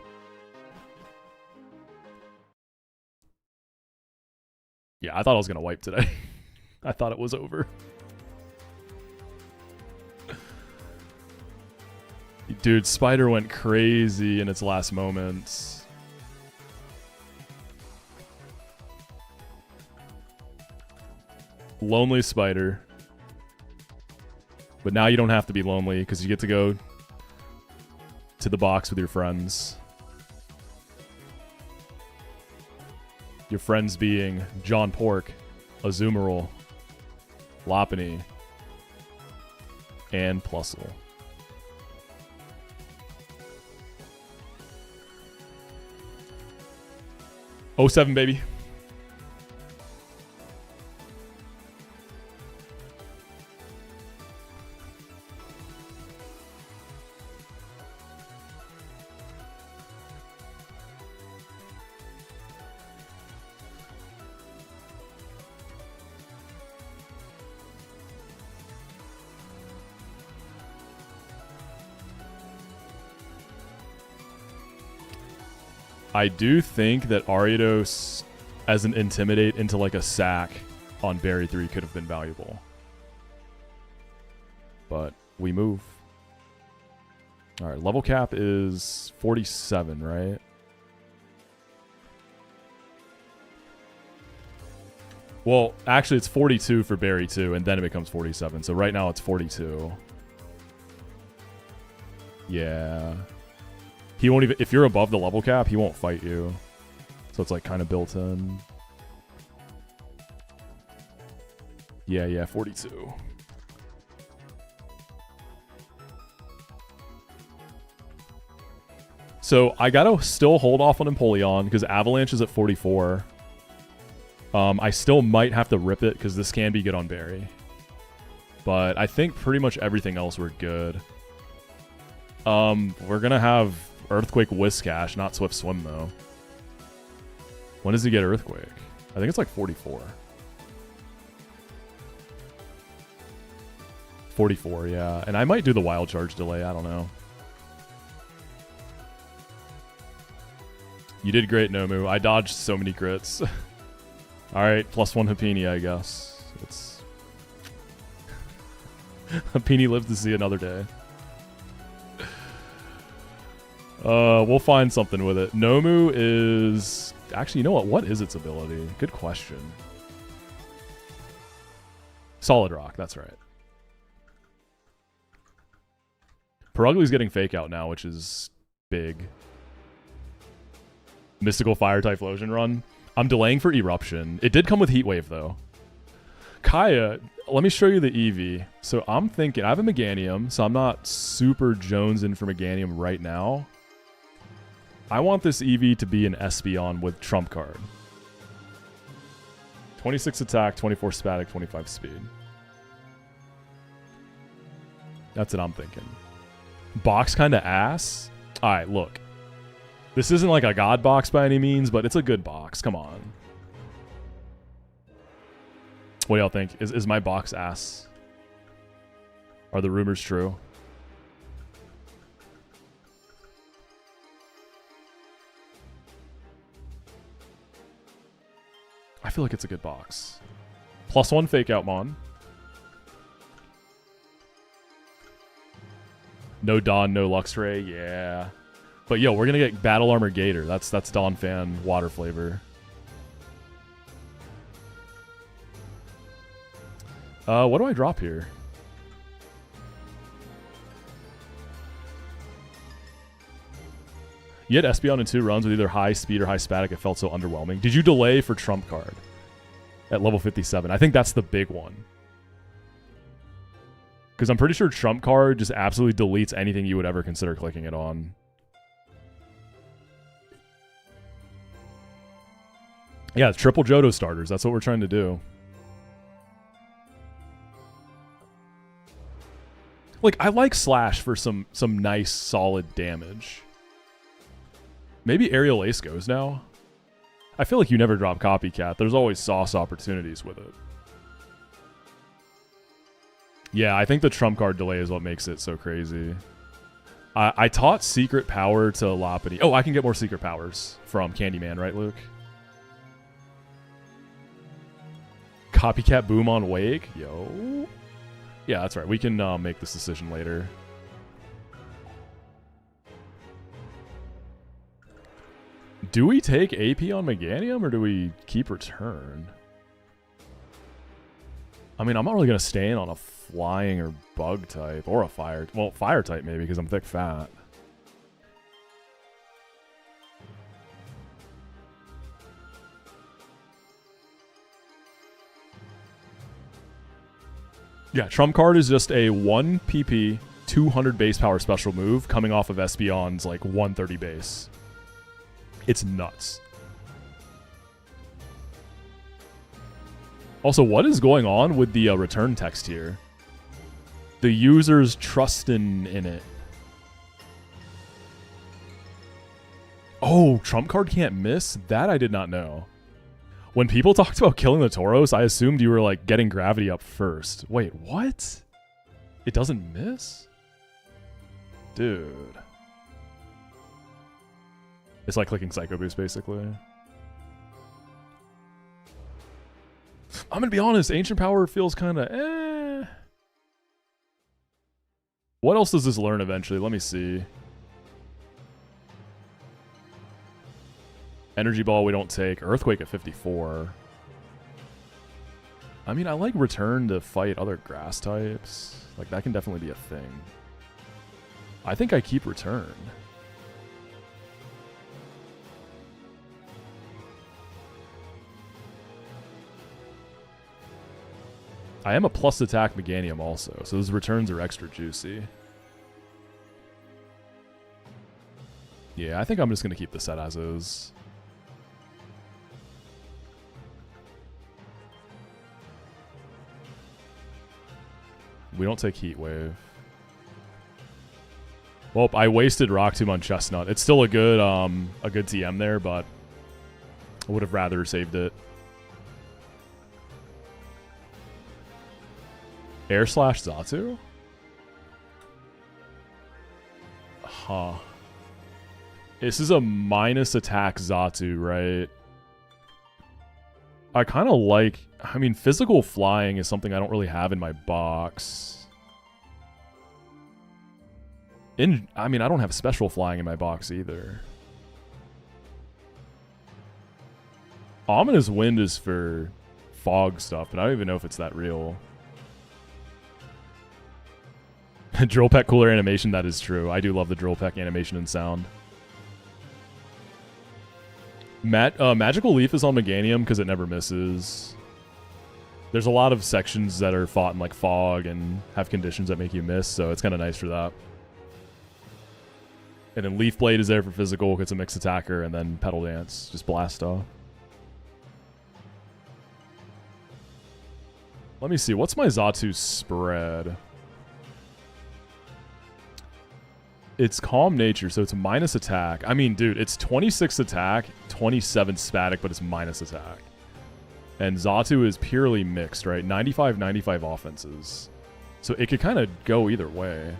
Yeah, I thought I was going to wipe today. I thought it was over. Dude, Spider went crazy in its last moments. Lonely Spider. But now you don't have to be lonely because you get to go to the box with your friends. Your friends being John Pork, Azumarill, Lopunny, and Plusle. Oh, 07, baby. I do think that Ariados as an Intimidate into like a sack on Berry 3 could have been valuable. But we move. Alright, level cap is 47, right? Well, actually it's 42 for Berry 2, and then it becomes 47. So right now it's 42. Yeah. He won't even, if you're above the level cap, he won't fight you. So it's like kind of built in. Yeah, 42. So I gotta still hold off on Empoleon because Avalanche is at 44. I still might have to rip it because this can be good on Berry. But I think pretty much everything else we're good. We're gonna have Earthquake Whiscash, not Swift Swim though. When does he get Earthquake? I think it's like 44. 44, yeah. And I might do the Wild Charge delay, I don't know. You did great, Nomu. I dodged so many crits. Alright, +1 Happini, I guess. It's Happini lives to see another day. We'll find something with it. Nomu is... Actually, you know what? What is its ability? Good question. Solid Rock, that's right. Perugli's getting Fake Out now, which is big. Mystical Fire Typhlosion run. I'm delaying for Eruption. It did come with Heat Wave, though. Kaya, let me show you the Eevee. So I'm thinking... I have a Meganium, so I'm not super jonesing for Meganium right now. I want this Eevee to be an Espeon with Trump card. 26 attack, 24 static, 25 speed. That's what I'm thinking. Box kind of ass. Alright, look. This isn't like a god box by any means, but it's a good box. Come on. What do y'all think? Is my box ass? Are the rumors true? I feel like it's a good box. +1 Fake Out Mon. No Dawn, no Luxray. Yeah. But yo, we're going to get Battle Armor Gator. That's Dawn Fan water flavor. What do I drop here? You had Espeon in 2 runs with either high speed or high static. It felt so underwhelming. Did you delay for Trump card at level 57? I think that's the big one. Because I'm pretty sure Trump card just absolutely deletes anything you would ever consider clicking it on. Yeah, it's triple Johto starters. That's what we're trying to do. Like, I like Slash for some nice, solid damage. Maybe Aerial Ace goes now. I feel like you never drop Copycat. There's always sauce opportunities with it. Yeah, I think the trump card delay is what makes it so crazy. I taught Secret Power to Loppity. Oh, I can get more Secret Powers from Candyman, right, Luke? Copycat Boom on Wake? Yo. Yeah, that's right. We can make this decision later. Do we take AP on Meganium or do we keep Return? I mean, I'm not really going to stay in on a flying or bug type or a fire. Well, fire type maybe because I'm thick fat. Yeah, Trump card is just a 1 PP, 200 base power special move coming off of Espeon's like 130 base. It's nuts. Also, what is going on with the return text here? The user's trusting in it. Oh, trump card can't miss? That I did not know. When people talked about killing the Tauros, I assumed you were like getting gravity up first. Wait, what? It doesn't miss? Dude. It's like clicking Psycho Boost, basically. I'm gonna be honest, Ancient Power feels kind of eh. What else does this learn eventually? Let me see. Energy Ball we don't take. Earthquake at 54. I mean, I like Return to fight other grass types. Like, that can definitely be a thing. I think I keep Return. I am a plus attack Meganium also, so those returns are extra juicy. Yeah, I think I'm just going to keep the set as is. We don't take Heat Wave. Well, I wasted Rock Tomb on Chestnut. It's still a good TM there, but I would have rather saved it. Air Slash Xatu? Huh. This is a minus attack Xatu, right? I kind of like... I mean, physical flying is something I don't really have in my box. I mean, I don't have special flying in my box either. Ominous Wind is for fog stuff, but I don't even know if it's that real. Drill Peck cooler animation, that is true. I do love the Drill Peck animation and sound. Magical Leaf is on Meganium because it never misses. There's a lot of sections that are fought in like fog and have conditions that make you miss, so it's kind of nice for that. And then Leaf Blade is there for physical because it's a mixed attacker, and then Petal Dance, just blast off. Let me see, what's my Xatu spread? It's Calm Nature, so it's minus attack. I mean, dude, it's 26 attack, 27 static, but it's minus attack. And Xatu is purely mixed, right? 95 offenses. So it could kind of go either way.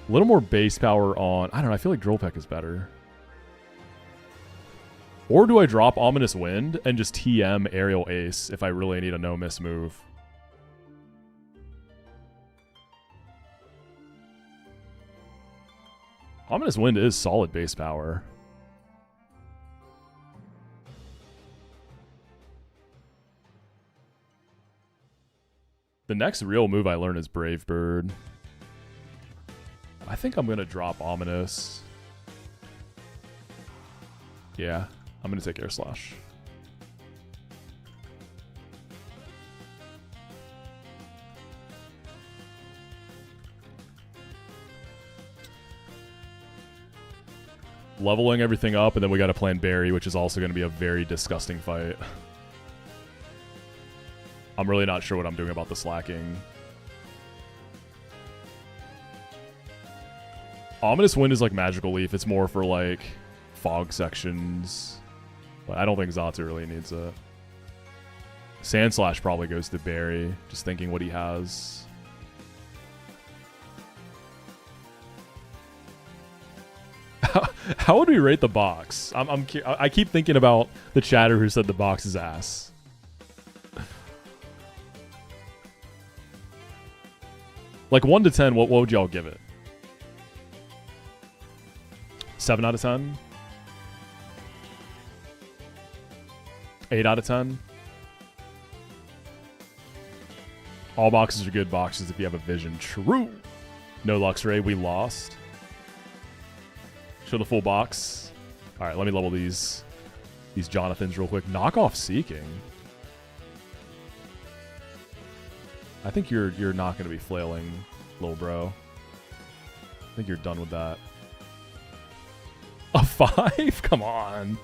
A little more base power on... I don't know, I feel like Drill Peck is better. Or do I drop Ominous Wind and just TM Aerial Ace if I really need a no-miss move? Ominous Wind is solid base power. The next real move I learn is Brave Bird. I think I'm going to drop Ominous. Yeah, I'm going to take Air Slash. Leveling everything up, and then we got to plan Barry, which is also going to be a very disgusting fight. I'm really not sure what I'm doing about the slacking. Ominous Wind is like Magical Leaf. It's more for like fog sections. But I don't think Zatsu really needs it. Sand Slash probably goes to Barry, just thinking what he has. How would we rate the box? I keep thinking about the chatter who said the box is ass. Like 1 to 10, what would y'all give it? 7 out of 10? 8 out of 10? All boxes are good boxes if you have a vision. True. No Luxray, we lost. Show the full box. All right, let me level these Jonathans real quick. Knockoff Seeking. I think you're not going to be flailing, little bro. I think you're done with that. A 5? Come on.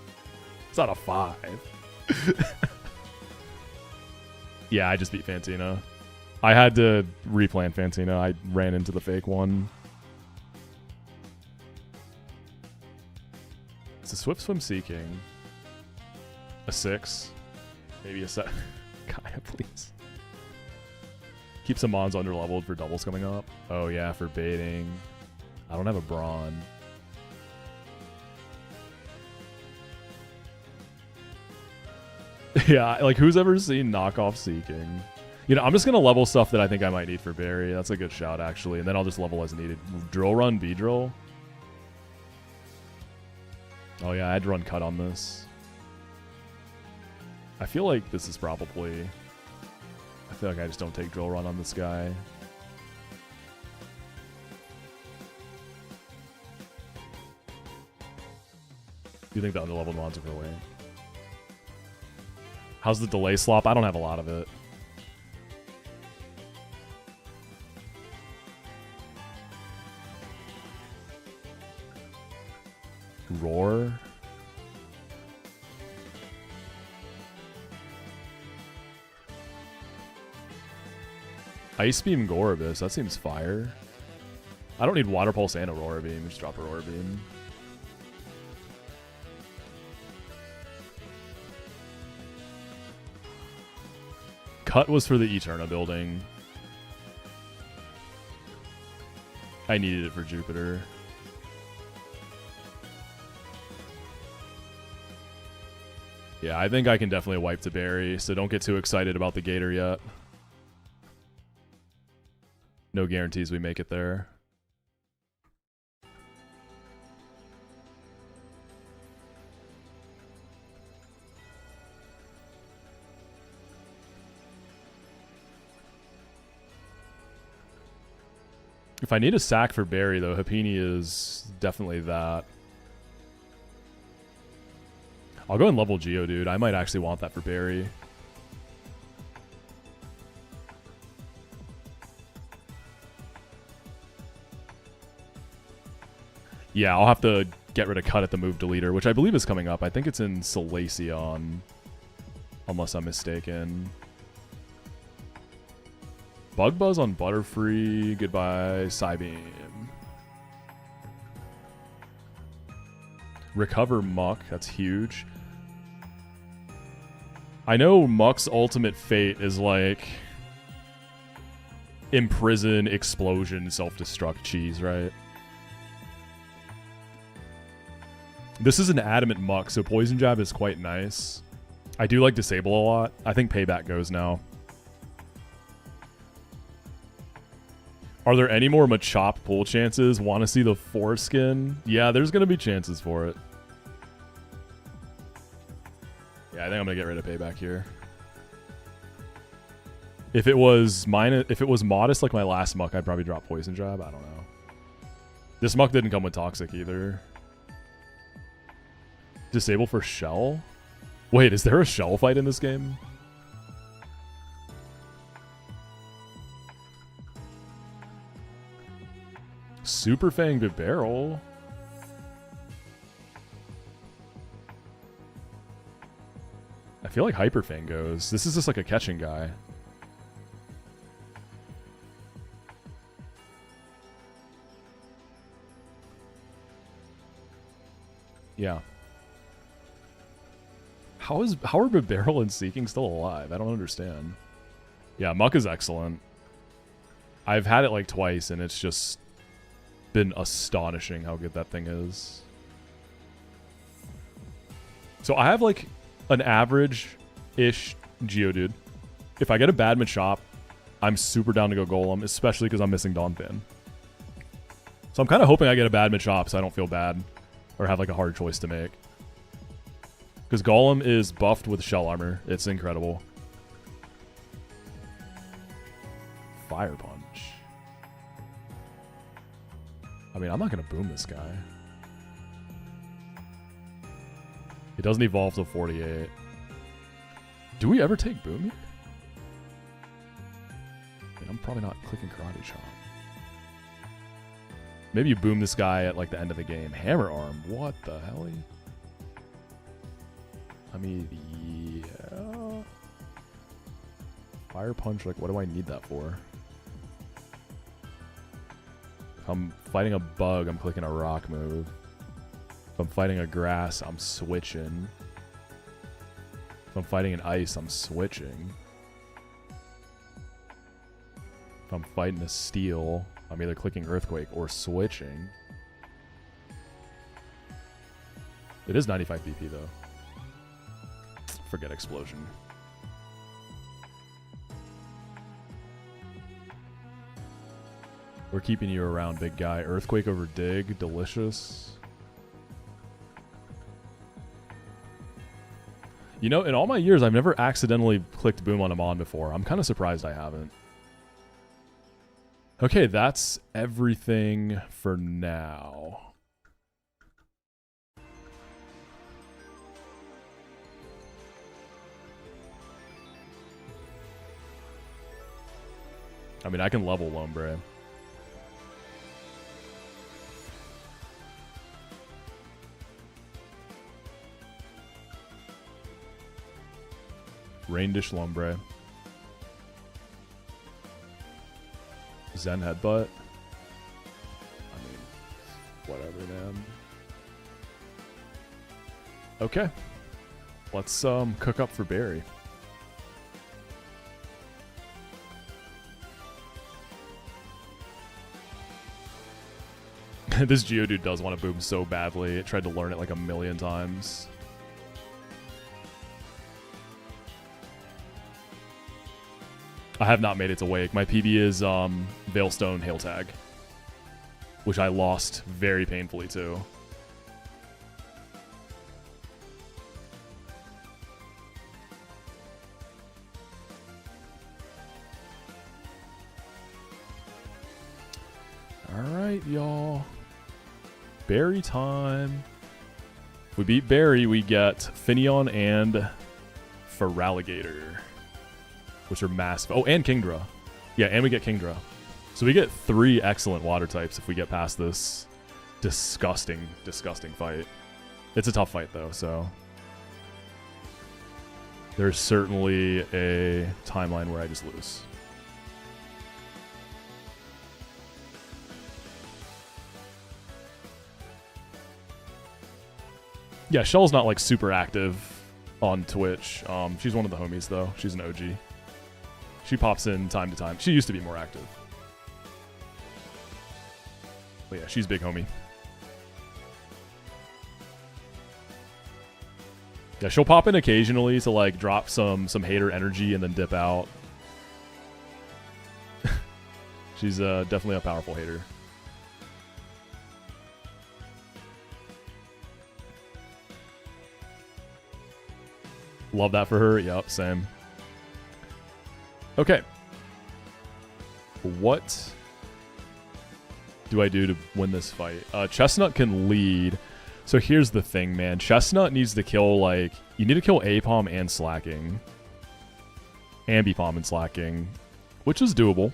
It's not a 5. Yeah, I just beat Fantina. I had to replan Fantina. I ran into the fake one. It's a Swift Swim Seeking. A 6. Maybe a 7. Gaia, please. Keep some mons underleveled for doubles coming up. Oh yeah, for baiting. I don't have a Brawn. Yeah, like who's ever seen Knockoff Seeking? You know, I'm just going to level stuff that I think I might need for Barry. That's a good shout, actually. And then I'll just level as needed. Drill Run, B-Drill. Oh yeah, I had to run Cut on this. I feel like this is probably... I feel like I just don't take Drill Run on this guy. Do you think the underleveled mons are overweight? How's the delay slop? I don't have a lot of it. Roar. Ice Beam Gorobus. That seems fire. I don't need Water Pulse and Aurora Beam. Just drop Aurora Beam. Cut was for the Eterna building. I needed it for Jupiter. Yeah, I think I can definitely wipe to Barry, so don't get too excited about the Gator yet. No guarantees we make it there. If I need a sack for Barry, though, Happini is definitely that. I'll go and level Geodude. I might actually want that for Barry. Yeah, I'll have to get rid of Cut at the move deleter, which I believe is coming up. I think it's in Salacion, unless I'm mistaken. Bug Buzz on Butterfree. Goodbye, Psybeam. Recover Muck. That's huge. I know Muck's ultimate fate is like imprison, explosion, self-destruct cheese, right? This is an adamant Muck, so Poison Jab is quite nice. I do like Disable a lot. I think Payback goes now. Are there any more Machop pull chances? Want to see the foreskin? Yeah, there's going to be chances for it. Yeah, I think I'm going to get rid of Payback here. If it was modest like my last Muck, I'd probably drop Poison Jab. I don't know. This Muck didn't come with Toxic either. Disable for Shell? Wait, is there a Shell fight in this game? Super Fang to Barrel. I feel like Hyper Fang goes. This is just like a catching guy. Yeah. How are Barrel and Seeking still alive? I don't understand. Yeah, Muck is excellent. I've had it like twice, and it's just been astonishing how good that thing is. So I have like an average-ish Geodude. If I get a bad Machop, I'm super down to go Golem, especially because I'm missing Donphan. So I'm kind of hoping I get a bad Machop so I don't feel bad or have like a hard choice to make. Because Golem is buffed with Shell Armor. It's incredible. Fire Punch. I mean, I'm not going to boom this guy. It doesn't evolve till 48. Do we ever take boom here? I mean, I'm probably not clicking Karate Chop. Maybe you boom this guy at like the end of the game. Hammer Arm. What the hell? I mean, yeah. Fire Punch, like, what do I need that for? If I'm fighting a bug, I'm clicking a rock move. If I'm fighting a grass, I'm switching. If I'm fighting an ice, I'm switching. If I'm fighting a steel, I'm either clicking Earthquake or switching. It is 95 BP, though. Forget Explosion. We're keeping you around, big guy. Earthquake over Dig. Delicious. You know, in all my years, I've never accidentally clicked boom on a Mon before. I'm kind of surprised I haven't. Okay, that's everything for now. I mean, I can level Lombre. Rain Dish Lombre. Zen Headbutt. I mean, whatever, man. Okay. Let's cook up for Barry. This Geodude does want to boom so badly. It tried to learn it like a million times. I have not made it to Wake. My PB is Veilstone Hail Tag, which I lost very painfully too. All right, y'all. Berry time. If we beat Barry, we get Finneon and Feraligatr, which are massive. Oh, and Kingdra. Yeah, and we get Kingdra. So we get 3 excellent water types if we get past this disgusting, disgusting fight. It's a tough fight, though, so there's certainly a timeline where I just lose. Yeah, Shell's not, like, super active on Twitch. She's one of the homies, though. She's an OG. She pops in time to time. She used to be more active. But yeah, she's big homie. Yeah, she'll pop in occasionally to like drop some hater energy and then dip out. She's definitely a powerful hater. Love that for her. Yep, same. Okay. What do I do to win this fight? Chestnut can lead. So here's the thing, man. Chestnut needs to kill, like... You need to kill A-Palm and Slacking. Ambipom and Slacking. Which is doable.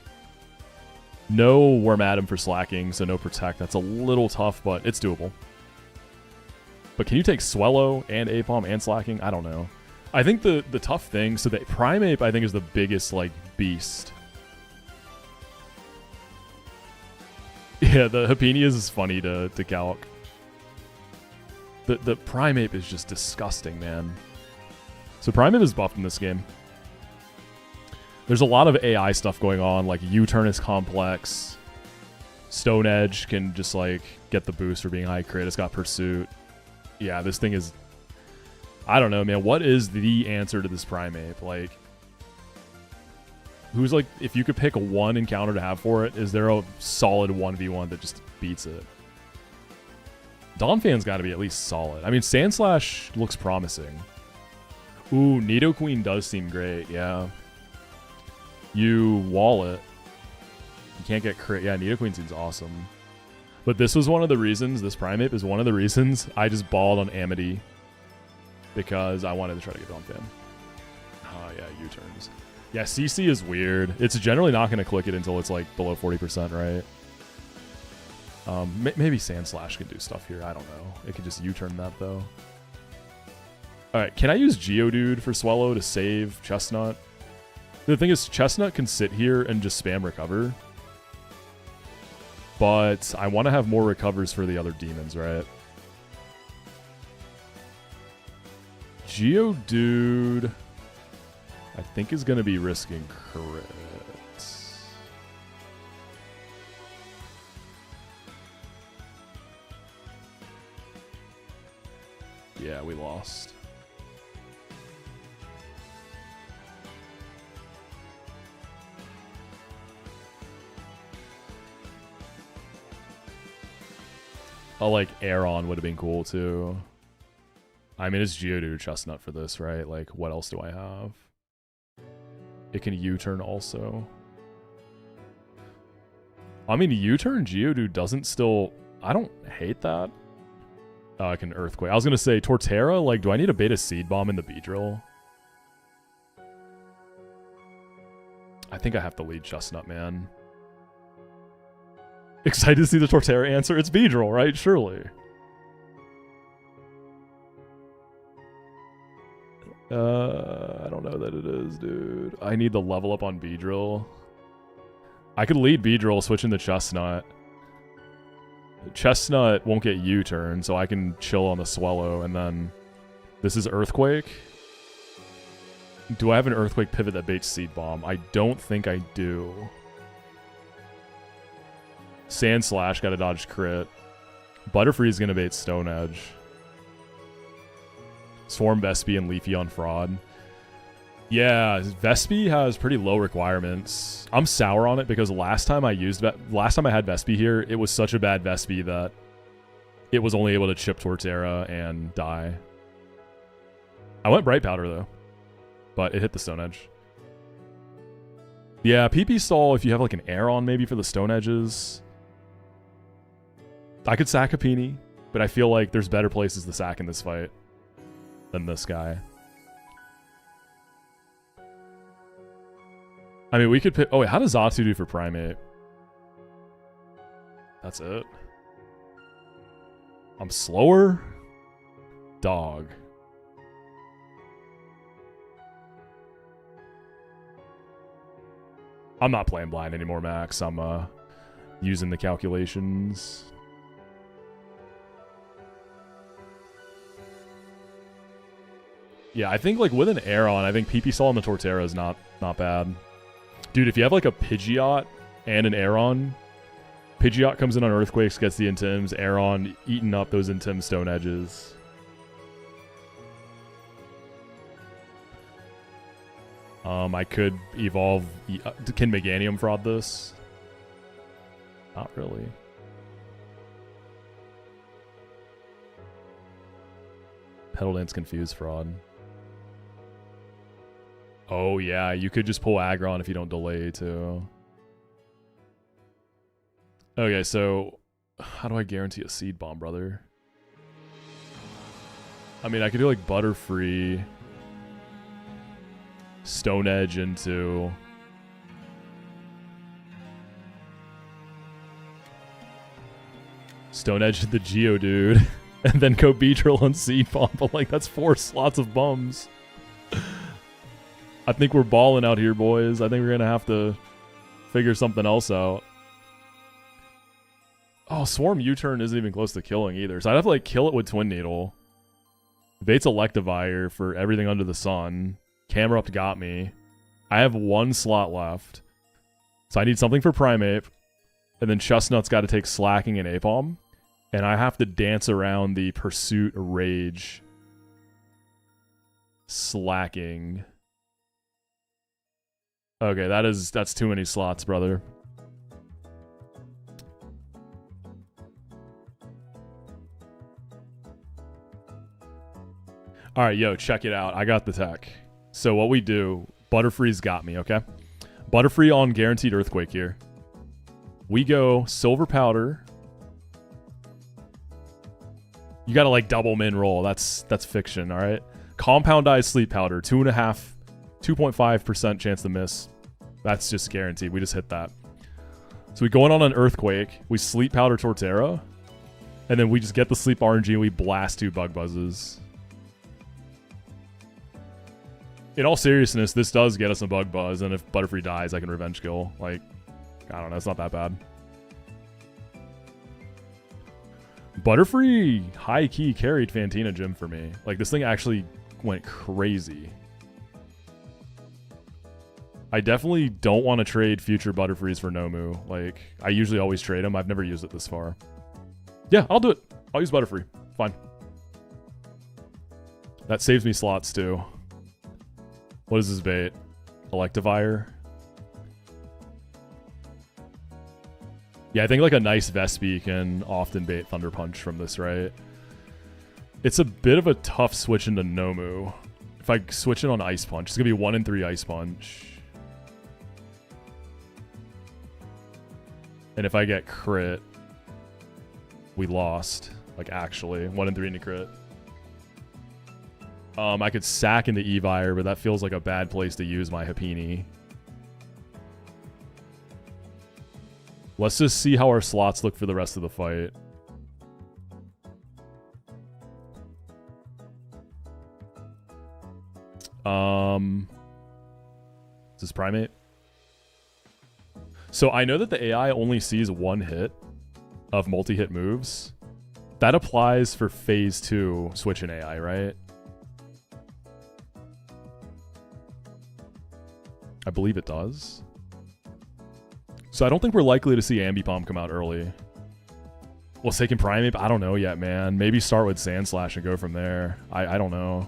No Wormadam for Slacking, so no Protect. That's a little tough, but it's doable. But can you take Swellow and A-Palm and Slacking? I don't know. I think the tough thing... So the Primeape, I think, is the biggest, like, beast. Yeah, the Hapinias is funny to calc. The Primeape is just disgusting, man. So Primate is buffed in this game. There's a lot of AI stuff going on, like U-turn is complex. Stone Edge can just like get the boost for being high crit. It's got Pursuit. Yeah, this thing is... I don't know, man. What is the answer to this Primate? Like, who's like, if you could pick one encounter to have for it, is there a solid 1v1 that just beats it? Donphan's got to be at least solid. I mean, Sandslash looks promising. Ooh, Nidoqueen does seem great, yeah. You wall it. You can't get crit. Yeah, Nidoqueen seems awesome. But this was one of the reasons, this Primate is one of the reasons I just balled on Amity. Because I wanted to try to get Donphan. Oh, yeah, U-turns. Yeah, CC is weird. It's generally not going to click it until it's like below 40%, right? Maybe Sandslash can do stuff here. I don't know. It could just U-turn that, though. Alright, can I use Geodude for Swellow to save Chestnut? The thing is, Chestnut can sit here and just spam recover. But I want to have more recovers for the other demons, right? Geodude, I think, is going to be risking crit. Yeah, we lost. Oh, like Aeron would have been cool too. I mean, it's Geodude Chestnut for this, right? Like, what else do I have? It can U-turn also. I mean, U-turn Geodude doesn't still... I don't hate that. I can Earthquake. I was going to say, Torterra, like, do I need a Beta Seed Bomb in the Beedrill? I think I have to lead Chestnut, man. Excited to see the Torterra answer. It's Beedrill, right? Surely. I don't know that it is, dude. I need the level up on Beedrill. I could lead Beedrill, switching to Chestnut. Chestnut won't get U-turn, so I can chill on the Swellow, and then... This is Earthquake. Do I have an Earthquake pivot that baits Seed Bomb? I don't think I do. Sandslash got a dodge crit. Butterfree's gonna bait Stone Edge. Swarm Vespi and Leafy on Fraud. Yeah, Vespi has pretty low requirements. I'm sour on it because last time I had Vespi here, it was such a bad Vespi that it was only able to chip Torterra and die. I went Bright Powder though, but it hit the Stone Edge. Yeah, PP stall if you have like an Aeron maybe for the Stone Edges. I could sack Happiny, but I feel like there's better places to sack in this fight than this guy. I mean, we could pick... Oh, wait, how does Xatu do for Primate? That's it. I'm slower? Dog. I'm not playing blind anymore, Max. I'm using the calculations. Yeah, I think like with an Aeron, I think PP Stall on the Torterra is not bad. Dude, if you have like a Pidgeot and an Aeron, Pidgeot comes in on Earthquakes, gets the Intims, Aeron eating up those Intim Stone Edges. I could evolve... Can Meganium Fraud this? Not really. Petal Dance Confuse Fraud. Oh, yeah, you could just pull Aggron if you don't delay, too. Okay, so... How do I guarantee a Seed Bomb, brother? I mean, I could do, like, Butterfree... Stone Edge into... Stone Edge the Geodude. And then go Beedrill on Seed Bomb. But, like, that's 4 slots of bums. I think we're balling out here, boys. I think we're going to have to figure something else out. Oh, Swarm U-turn isn't even close to killing either. So I'd have to, like, kill it with Twin Needle. Bait's Electivire for everything under the sun. Camerupt got me. I have 1 slot left. So I need something for Primeape. And then Chestnut's got to take Slacking and Apalm. And I have to dance around the Pursuit, Rage, Slacking. Okay, that's too many slots, brother. Alright, yo, check it out. I got the tech. So what we do, Butterfree's got me, okay? Butterfree on Guaranteed Earthquake here. We go Silver Powder. You gotta like double min roll. That's fiction, alright? Compound-Eyes Sleep Powder, 2.5% chance to miss. That's just guaranteed. We just hit that. So we go in on an Earthquake. We Sleep Powder Torterra. And then we just get the Sleep RNG and we blast 2 Bug Buzzes. In all seriousness, this does get us a Bug Buzz, and if Butterfree dies, I can Revenge Kill. Like, I don't know, it's not that bad. Butterfree high-key carried Fantina Gym for me. Like, this thing actually went crazy. I definitely don't want to trade future Butterfrees for Nomu. Like, I usually always trade them. I've never used it this far. Yeah, I'll do it. I'll use Butterfree. Fine. That saves me slots, too. What is this bait? Electivire? Yeah, I think like a nice Vespi can often bait Thunder Punch from this, right? It's a bit of a tough switch into Nomu. If I switch it on Ice Punch, it's going to be 1 in 3 Ice Punch. And if I get crit, we lost. Like, actually. 1 in 3 into crit. I could sack into Evire, but that feels like a bad place to use my Happiny. Let's just see how our slots look for the rest of the fight. Is this Primeape? So I know that the AI only sees 1 hit of multi-hit moves. That applies for phase 2 switch in AI, right? I believe it does. So I don't think we're likely to see Ambipom come out early. Well, Seiken Primeape, I don't know yet, man. Maybe start with Sand Slash and go from there. I don't know.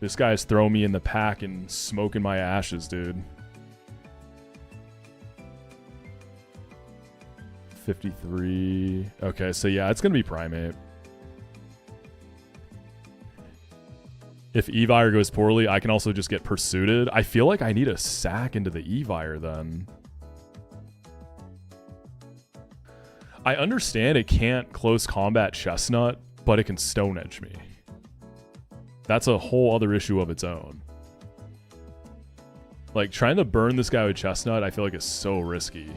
This guy's throwing me in the pack and smoking my ashes, dude. 53. Okay, so yeah, it's going to be Primeape. If Evire goes poorly, I can also just get Pursuited. I feel like I need a sack into the Evire then. I understand it can't close combat Chestnut, but it can Stone Edge me. That's a whole other issue of its own. Like, trying to burn this guy with Chestnut, I feel like it's so risky.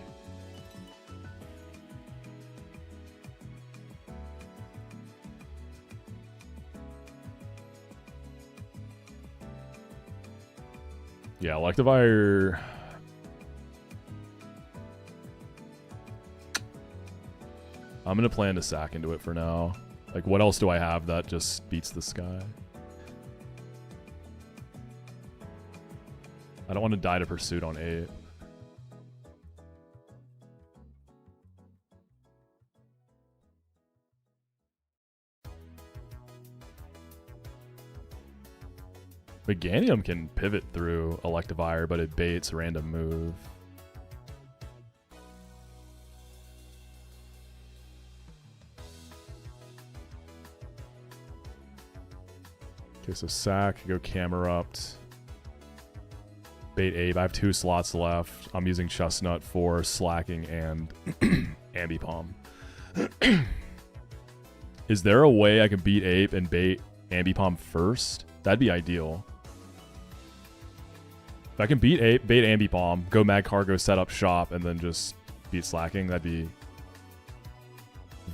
Yeah, Electivire. I'm going to plan to sack into it for now. Like, what else do I have that just beats this guy? I don't want to die to Pursuit on 8. Meganium can pivot through Electivire, but it baits random move. Okay, so sack, go Camerupt. Bait Ape. I have 2 slots left. I'm using Chestnut for Slacking and Ambipom. Is there a way I can beat Ape and bait Ambipom first? That'd be ideal. If I can beat Ape, bait Ambipom, go Mag Cargo, set up shop, and then just beat Slacking, that'd be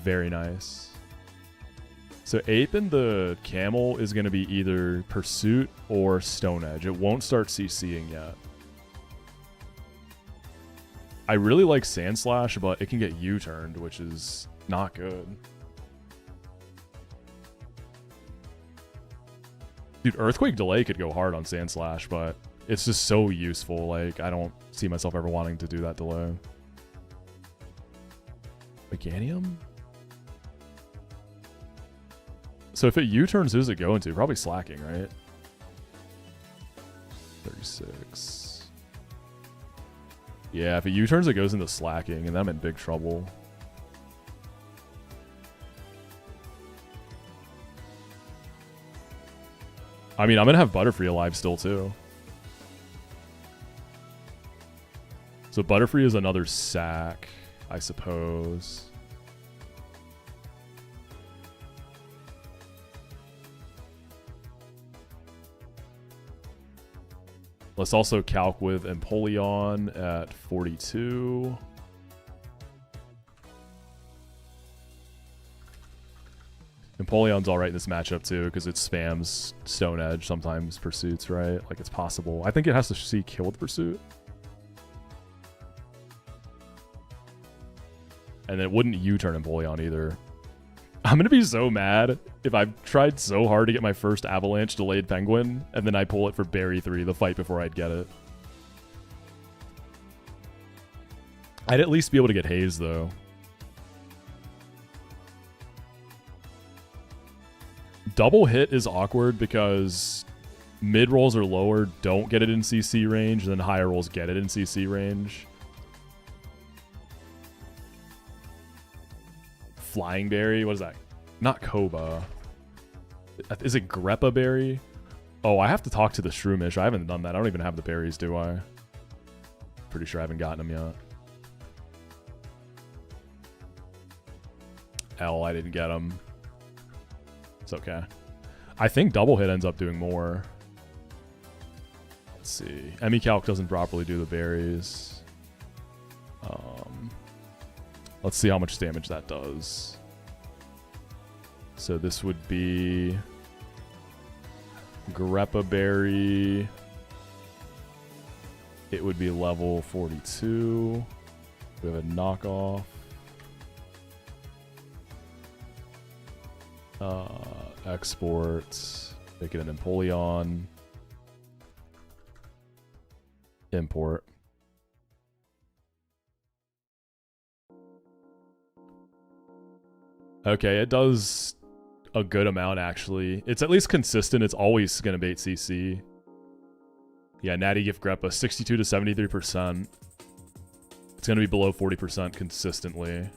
very nice. So Ape and the Camel is going to be either Pursuit or Stone Edge. It won't start CCing yet. I really like Sand Slash, but it can get U-turned, which is Not good. Dude, Earthquake Delay could go hard on Sand Slash, but it's just so useful. Like, I don't see myself ever wanting to do that delay. Meganium? So if it U-turns, who's it going to? Probably Slacking, right? 36. Yeah, if it U-turns, it goes into Slacking, and then I'm in big trouble. I mean, I'm going to have Butterfree alive still, too. So Butterfree is another sack, I suppose. Let's also calc with Empoleon at 42. Empoleon's alright in this matchup too, because it spams Stone Edge sometimes pursuits, right? Like, it's possible. I think it has to see Kill with Pursuit. And it wouldn't U-turn Empoleon either. I'm going to be so mad if I've tried so hard to get my first Avalanche delayed Penguin, and then I pull it for Berry 3 the fight before I'd get it. I'd at least be able to get Haze, though. Double hit is awkward because mid rolls or lower don't get it in CC range, and then higher rolls get it in CC range. Flying Berry? What is that? Not Koba. Is it Greppa Berry? Oh, I have to talk to the Shroomish. I haven't done that. I don't even have the berries, do I? Pretty sure I haven't gotten them yet. Hell, I didn't get them. It's okay. I think double hit ends up doing more. Let's see. Emicalc doesn't properly do the berries. Let's see how much damage that does. So this would be Greppa Berry. It would be level 42. We have a knockoff. Export. Make it an Empoleon. Import. Okay, it does a good amount, actually. It's at least consistent. It's always going to bait CC. Yeah, Natty Gift Greppa, 62 to 73%. It's going to be below 40% consistently.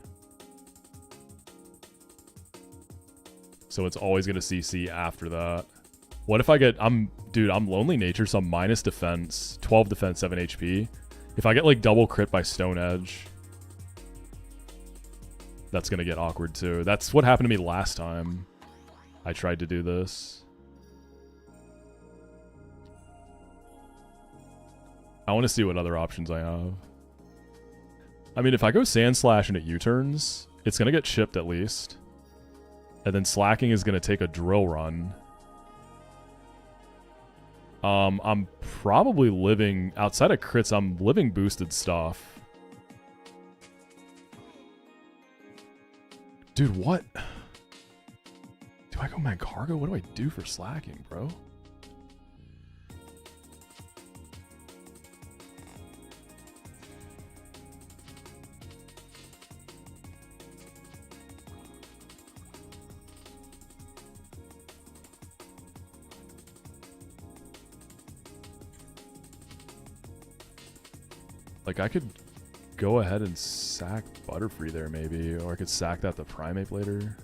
So it's always going to CC after that. What if I get... Dude, I'm Lonely Nature, so I'm minus defense. 12 defense, 7 HP. If I get, like, double crit by Stone Edge... That's going to get awkward, too. That's what happened to me last time I tried to do this. I want to see what other options I have. I mean, if I go Sand Slash and it U-turns, it's going to get chipped at least. And then Slacking is going to take a Drill Run. I'm probably living... Outside of crits, I'm living boosted stuff. Dude, what? Do I go Magcargo? What do I do for Slacking, bro? Like, I could go ahead and sack Butterfree there, maybe. Or I could sack that to Primeape later.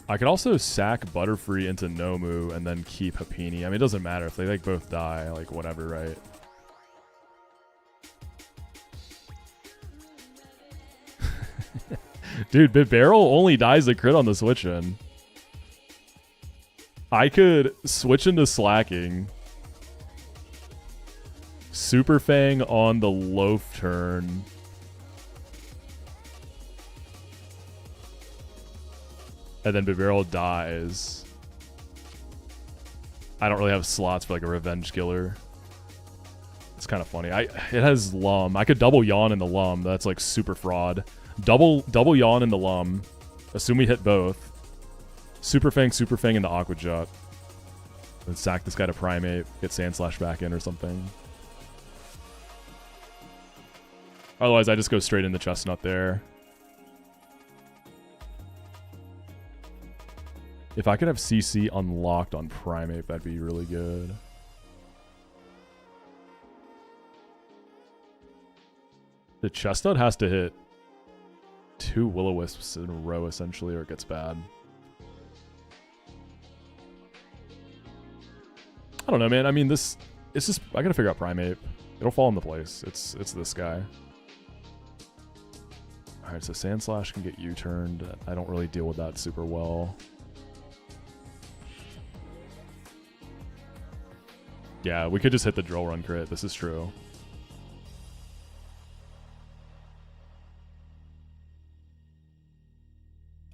I could also sack Butterfree into Nomu and then keep Happini. I mean, it doesn't matter. If they, like, both die, like, whatever, right? Dude, Bibarel only dies a crit on the switch in. I could switch into Slacking. Super Fang on the Loaf turn. And then Bibarel dies. I don't really have slots for like a Revenge Killer. It's kind of funny. It has Lum. I could double Yawn in the Lum. That's like super fraud. Double Yawn in the Lum. Assume we hit both. Super Fang in the Aqua Jet. Then sack this guy to Primate. Get Sand Slash back in or something. Otherwise, I just go straight in the Chestnut there. If I could have CC unlocked on Primate, that'd be really good. The Chestnut has to hit 2 Will-O-Wisps in a row, essentially, or it gets bad. I don't know, man. I mean, it's just, I gotta figure out Primate. It'll fall into place. It's this guy. Alright, so Sand Slash can get U-turned. I don't really deal with that super well. Yeah, we could just hit the Drill Run crit. This is true.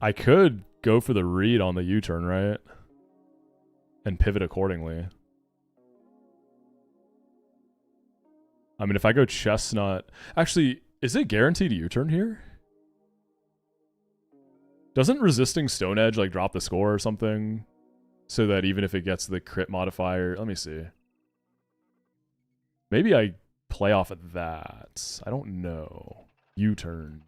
I could go for the read on the U-turn, right? And pivot accordingly. I mean, if I go Chestnut... Actually, is it guaranteed U-turn here? Doesn't resisting Stone Edge, like, drop the score or something? So that even if it gets the crit modifier... Let me see. Maybe I play off of that. I don't know. U-turn.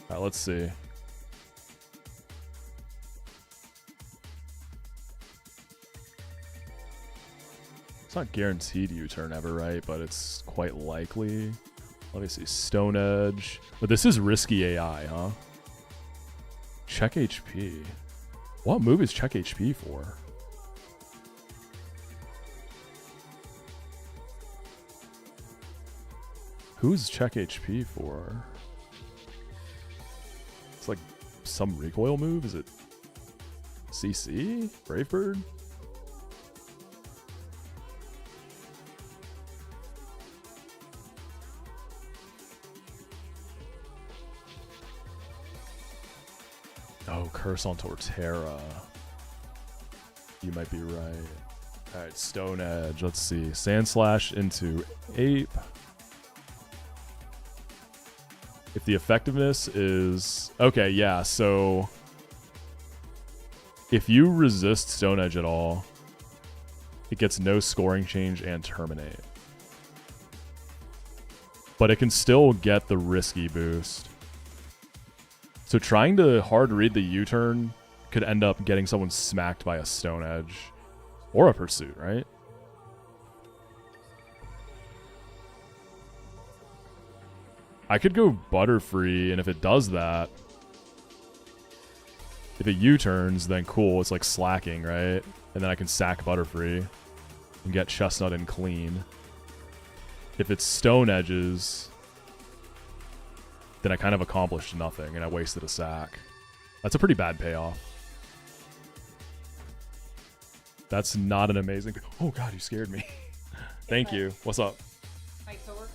Alright, let's see. It's not guaranteed U-turn ever, right? But it's quite likely. Let me see. Stone Edge. But this is risky AI, huh? Check HP. What move is check HP for? Who's check HP for? It's like some recoil move? Is it CC? Brave Bird? Oh, Curse on Torterra. You might be right. Alright, Stone Edge. Let's see. Sand Slash into Ape. If the effectiveness is... Okay, yeah, so... If you resist Stone Edge at all, it gets no scoring change and terminate. But it can still get the risky boost. So trying to hard read the U-turn could end up getting someone smacked by a Stone Edge. Or a Pursuit, right? I could go Butterfree, and if it does that... If it U-turns, then cool, it's like slacking, right? And then I can sack Butterfree and get Chestnut in clean. If it's Stone Edges... then I kind of accomplished nothing, and I wasted a sack. That's a pretty bad payoff. That's not an amazing... Oh god, you scared me. Thank you. What's up? My coworker...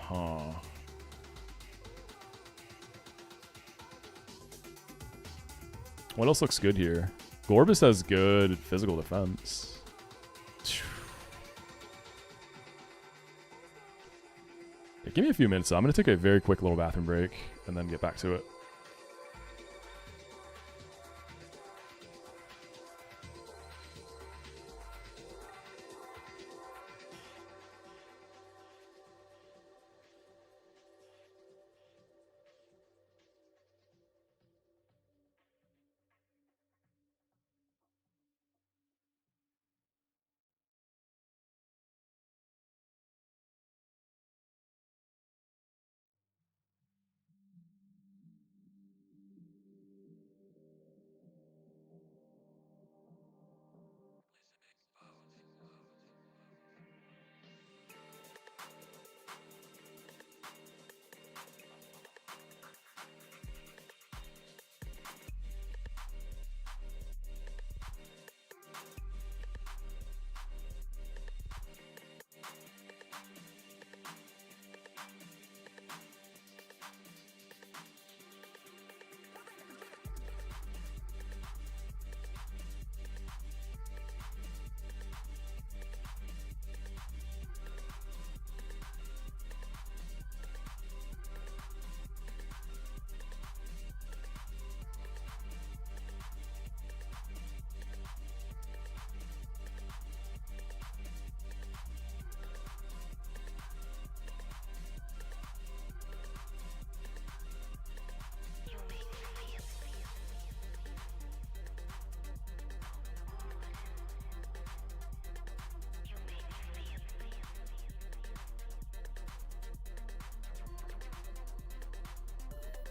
Huh. What else looks good here? Gorbis has good physical defense. Yeah, give me a few minutes. I'm going to take a very quick little bathroom break and then get back to it.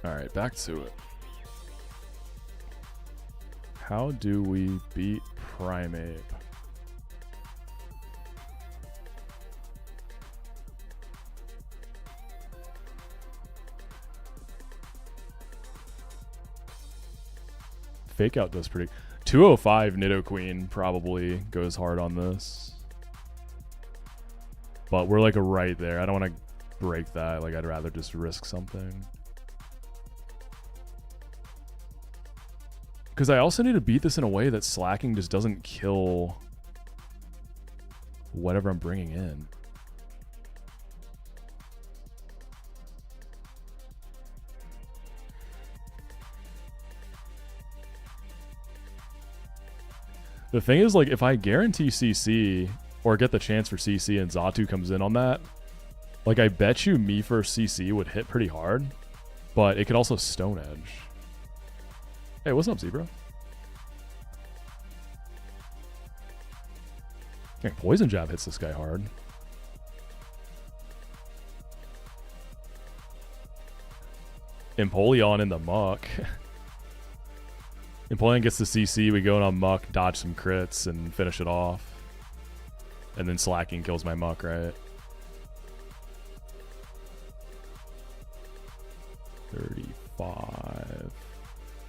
Alright, back to it. How do we beat Primeape? Fake Out does pretty... 205 Nidoqueen probably goes hard on this. But we're like right there. I don't want to break that. Like, I'd rather just risk something. Because I also need to beat this in a way that slacking just doesn't kill whatever I'm bringing in. The thing is, like, if I guarantee CC or get the chance for CC and Xatu comes in on that, like, I bet you me first CC would hit pretty hard, but it could also Stone Edge. Hey, what's up, Zebra? Dang, Poison Jab hits this guy hard. Empoleon in the muck. Empoleon gets the CC, we go in on muck, dodge some crits, and finish it off. And then slacking kills my muck, right? 35.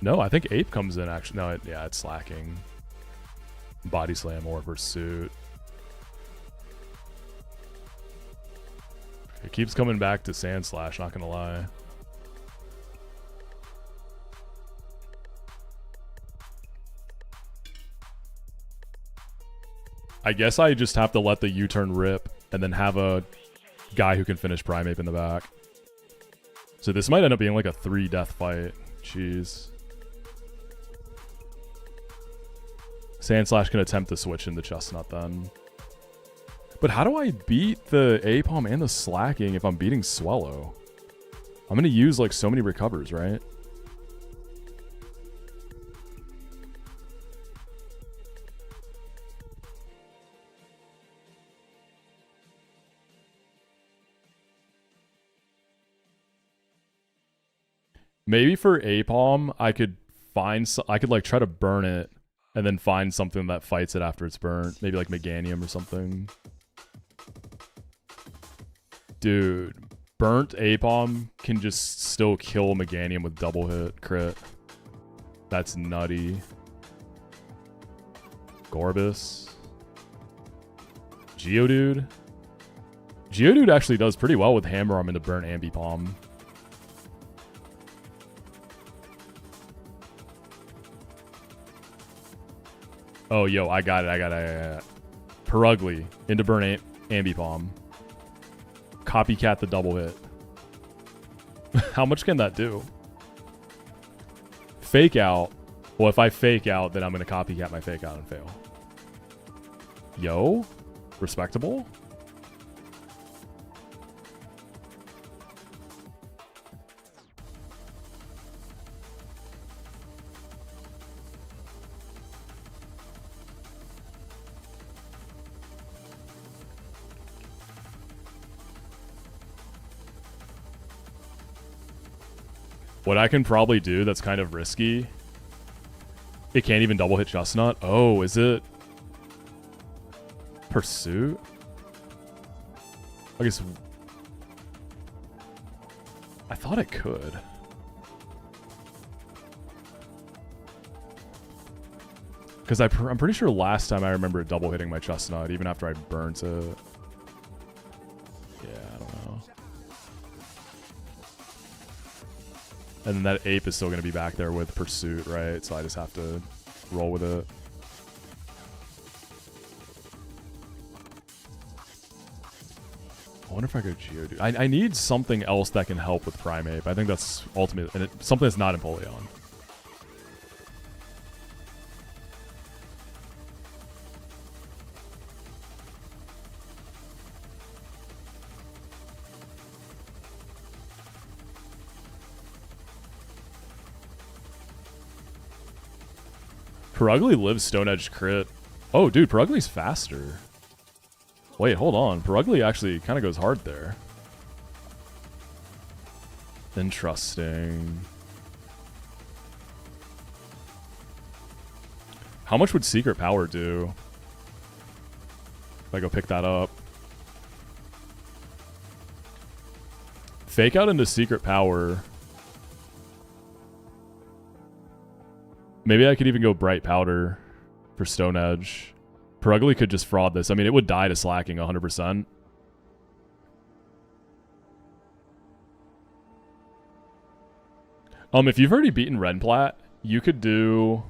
No, I think Ape comes in, actually. No, yeah, it's slacking. Body Slam or Pursuit. It keeps coming back to Sand Slash, not gonna lie. I guess I just have to let the U-turn rip and then have a guy who can finish Primeape in the back. So this might end up being like a 3-death fight. Jeez. Sandslash can attempt to switch into Chestnut then. But how do I beat the Aipom and the slacking if I'm beating Swellow? I'm going to use like so many recovers, right? Maybe for Aipom, I could like try to burn it and then find something that fights it after it's burnt. Maybe like Meganium or something. Dude, burnt Aipom can just still kill Meganium with double hit crit. That's nutty. Gorbis. Geodude. Geodude actually does pretty well with Hammer Arm into burnt Ambipom. Oh, yo, I got it. Perugly into burn Ambipom. Copycat the double hit. How much can that do? Fake Out. Well, if I fake out, then I'm going to copycat my fake out and fail. Yo, respectable. What I can probably do that's kind of risky. It can't even double hit Chestnut. Oh, is it Pursuit? I guess I thought it could. Because I'm pretty sure last time I remember it double hitting my Chestnut even after I burnt it. Yeah, I don't know. And then that Ape is still going to be back there with Pursuit, right? So I just have to roll with it. I wonder if I go Geodude. I need something else that can help with Primeape. I think that's ultimate, and something that's not Empoleon. Perugly lives Stone Edge crit. Oh, dude, Perugly's faster. Wait, hold on. Perugly actually kind of goes hard there. Interesting. How much would Secret Power do? If I go pick that up. Fake out into Secret Power. Maybe I could even go Bright Powder for Stone Edge. Perugly could just fraud this. I mean, it would die to slacking 100%. If you've already beaten Renplat, you could do...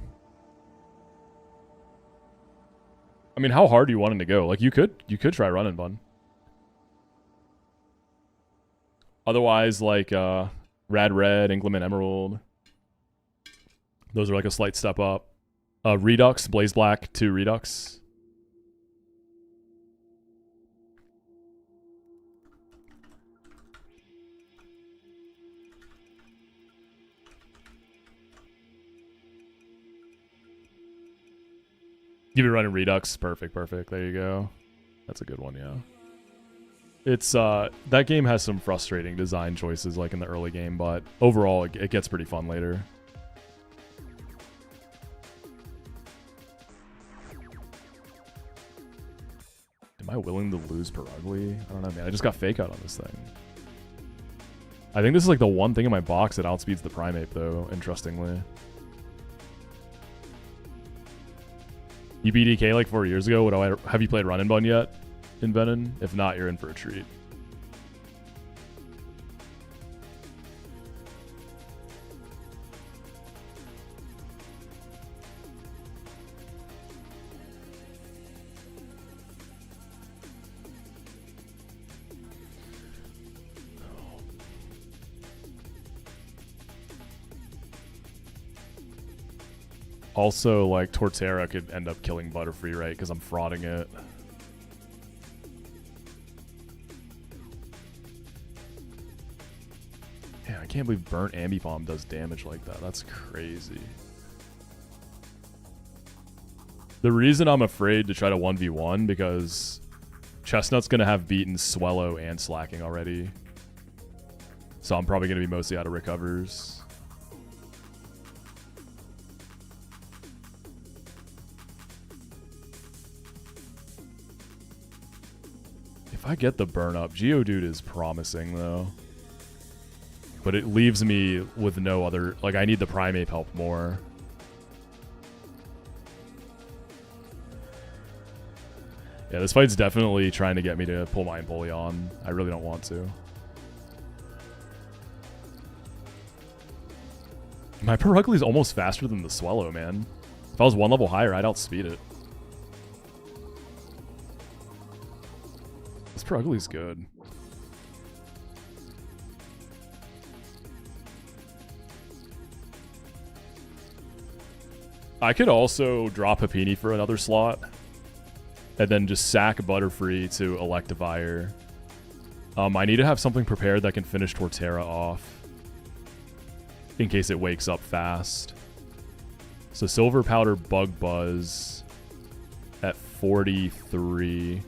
I mean, how hard do you want him to go? Like, you could try Run and Bun. Otherwise, like, Rad Red, Inclement Emerald. Those are like a slight step up. Redux, Blaze Black, 2 Redux. You've been running Redux. Perfect, perfect. There you go. That's a good one, yeah. It's, that game has some frustrating design choices, like in the early game, but overall, it gets pretty fun later. Am I willing to lose Perugly? I don't know, man. I just got Fake Out on this thing. I think this is like the one thing in my box that outspeeds the Primeape, though, interestingly. You beat EK like 4 years ago. Have you played Run and Bun yet in Venom? If not, you're in for a treat. Also, like, Torterra could end up killing Butterfree, right? Because I'm frauding it. Yeah, I can't believe Burnt Ambipom does damage like that. That's crazy. The reason I'm afraid to try to 1v1 because Chestnut's going to have beaten Swellow and Slacking already. So I'm probably going to be mostly out of recovers. If I get the burn up, Geodude is promising though. But it leaves me with no other, like I need the Primeape help more. Yeah, this fight's definitely trying to get me to pull my Empoleon. I really don't want to. My Perugly's almost faster than the Swellow, man. If I was one level higher, I'd outspeed it. This Perugly's good. I could also drop Happiny for another slot. And then just sack Butterfree to Electivire. I need to have something prepared that can finish Torterra off. In case it wakes up fast. So Silver Powder Bug Buzz at 43.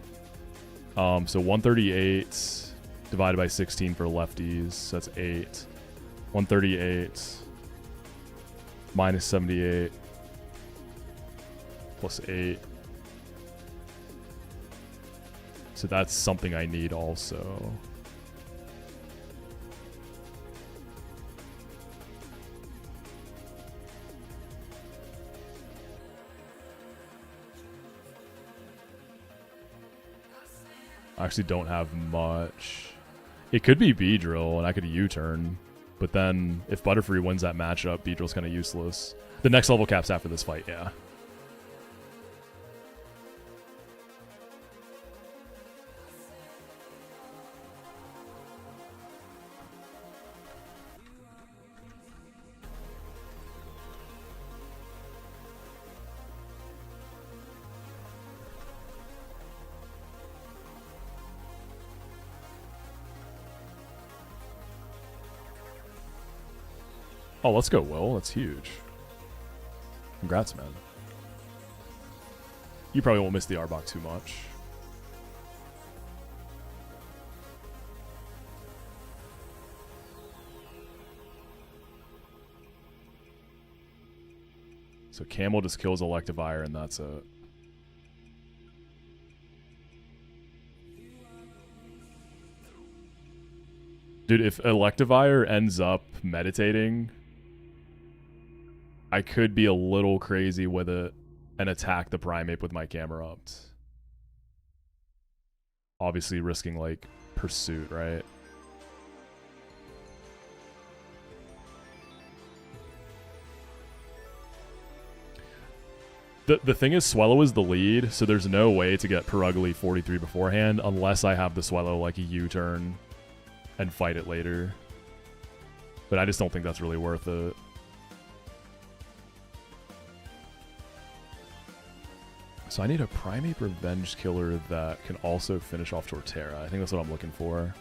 So 138 divided by 16 for lefties. So that's 8. 138 minus 78 plus 8. So that's something I need also. I actually don't have much. It could be Beedrill, and I could U-turn. But then, if Butterfree wins that matchup, Beedrill's kind of useless. The next level cap's after this fight, yeah. Oh, let's go, Will. That's huge. Congrats, man. You probably won't miss the Arbok too much. So Camel just kills Electivire and that's it. Dude, if Electivire ends up meditating, I could be a little crazy with it and attack the Primeape with my Camerupt. Obviously risking, like, Pursuit, right? The thing is, Swellow is the lead, so there's no way to get Perugly 43 beforehand unless I have the Swellow, like, a U-turn and fight it later. But I just don't think that's really worth it. So I need a Primeape Revenge Killer that can also finish off Torterra. I think that's what I'm looking for.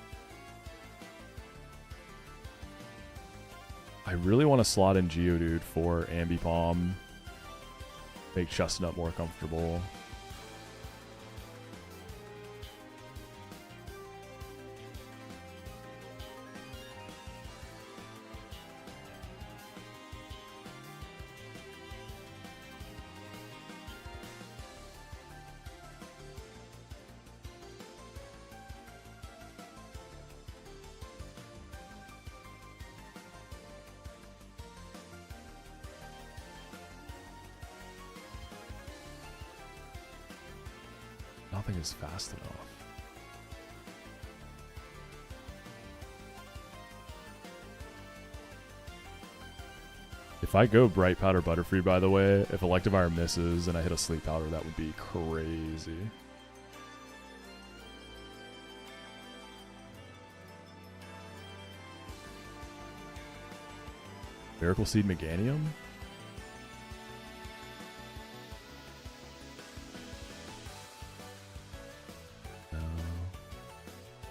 I really want to slot in Geodude for Ambipom. Make Chestnut more comfortable. Nothing is fast enough. If I go Bright Powder Butterfree, by the way, if Electivire misses and I hit a Sleep Powder, that would be crazy. Miracle Seed Meganium?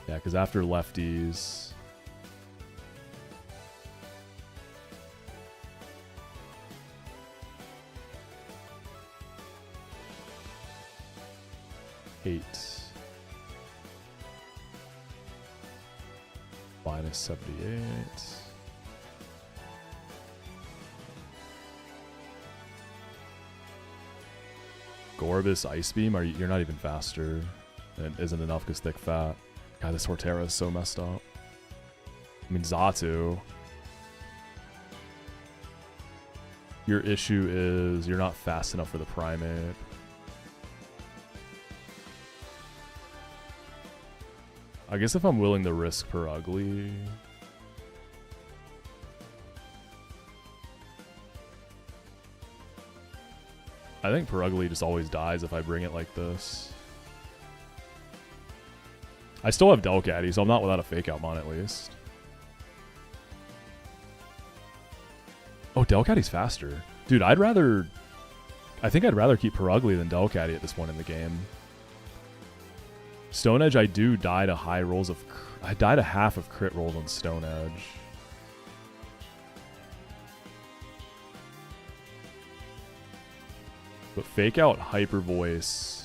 Yeah, because after lefties... -8. -78. Gorbis Ice Beam? You're not even faster. And it isn't enough because thick fat. God, this Torterra is so messed up. I mean, Xatu. Your issue is you're not fast enough for the Primeape. I guess if I'm willing to risk Perugly... I think Perugly just always dies if I bring it like this. I still have Delcatty, so I'm not without a Fake Out Mon at least. Oh, Delcatty's faster. Dude, I think I'd rather keep Perugly than Delcatty at this point in the game. Stone Edge, I do die to high rolls of... I die to half of crit rolls on Stone Edge. But Fake Out Hyper Voice...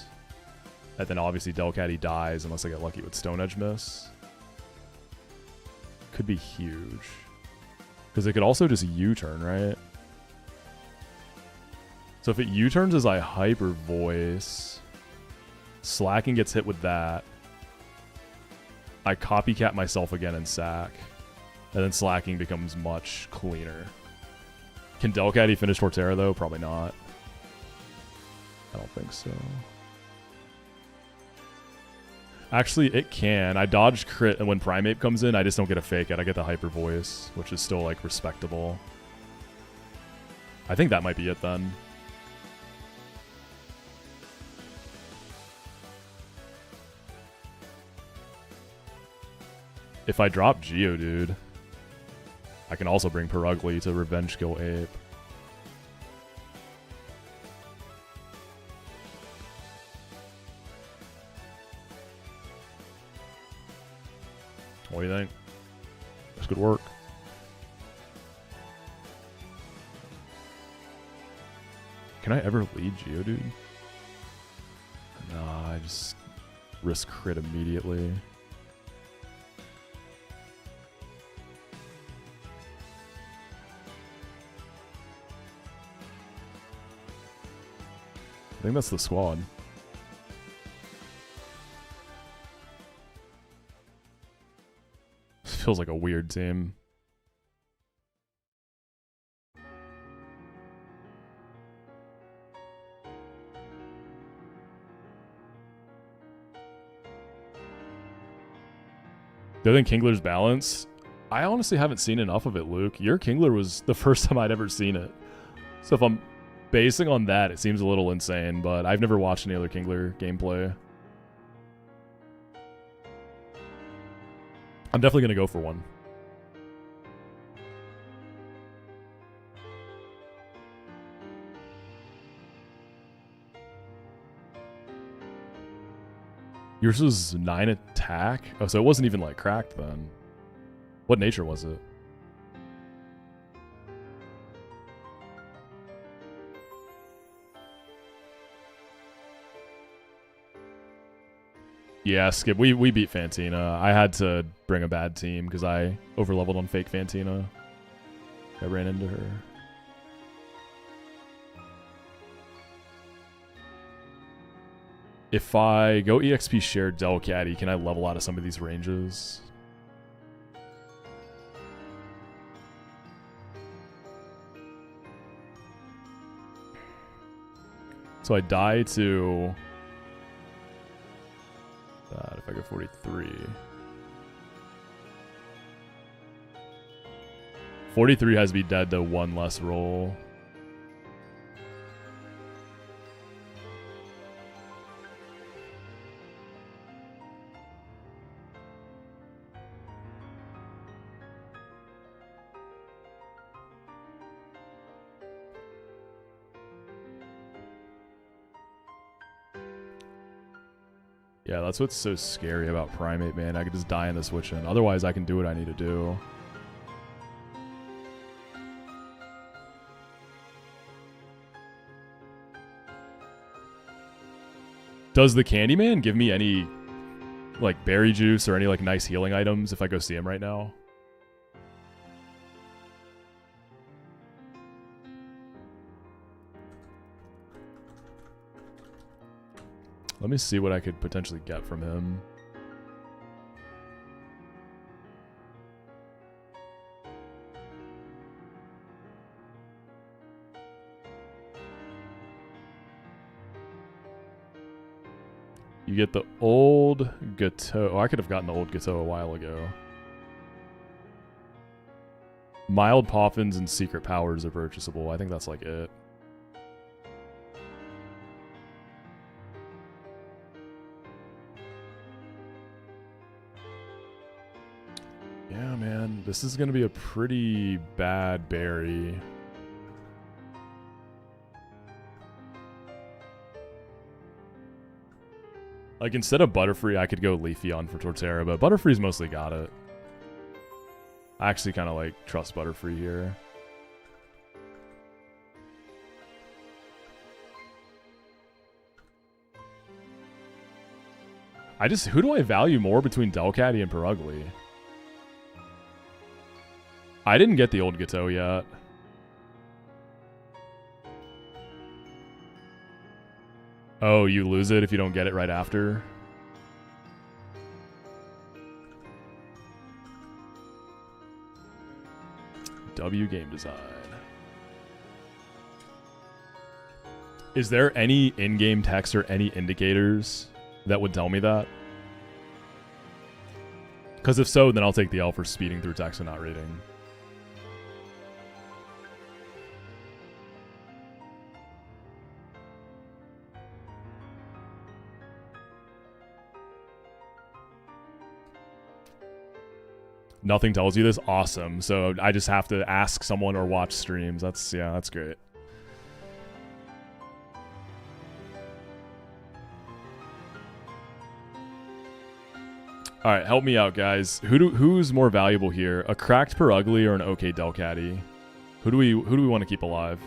And then obviously Delcatty dies unless I get lucky with Stone Edge miss. Could be huge. Because it could also just U-turn, right? So if it U-turns as I Hyper Voice, Slacking gets hit with that. I copycat myself again and sack. And then Slacking becomes much cleaner. Can Delcatty finish Torterra though? Probably not. I don't think so. Actually, it can. I dodged crit, and when Primeape comes in, I just don't get a Fake Out. I get the Hyper Voice, which is still, like, respectable. I think that might be it, then. If I drop Geodude, I can also bring Perugly to Revenge Kill Ape. What do you think? This could work. Can I ever lead Geodude? Nah, I just risk crit immediately. I think that's the squad. Feels like a weird team. Do you think Kingler's balance? I honestly haven't seen enough of it, Luke. Your Kingler was the first time I'd ever seen it. So if I'm basing on that, it seems a little insane, but I've never watched any other Kingler gameplay. I'm definitely going to go for one. Yours was 9 attack? Oh, so it wasn't even, like, cracked then. What nature was it? Yeah, Skip, we beat Fantina. I had to bring a bad team because I overleveled on fake Fantina. I ran into her. If I go EXP shared Delcatty, can I level out of some of these ranges? So I die to that if I go 43. 43 has to be dead to one less roll. Yeah, that's what's so scary about Primate, man. I could just die in the switch in. Otherwise, I can do what I need to do. Does the Candyman give me any, like, berry juice or any, like, nice healing items if I go see him right now? Let me see what I could potentially get from him. You get the old Gateau. Oh, I could have gotten the old Gateau a while ago. Mild Poffins and Secret Powers are purchasable. I think that's like it. Yeah, man. This is going to be a pretty bad berry. Like, instead of Butterfree, I could go Leafeon for Torterra, but Butterfree's mostly got it. I actually kind of, like, trust Butterfree here. Who do I value more between Delcatty and Perugly? I didn't get the old Gateau yet. Oh, you lose it if you don't get it right after? W game design. Is there any in-game text or any indicators that would tell me that? Because if so, then I'll take the L for speeding through text and not reading. Nothing tells you this? Awesome. So I just have to ask someone or watch streams. That's great. All right, help me out, guys. Who's more valuable here? A cracked Perugly or an OK Delcatty? Who do we want to keep alive?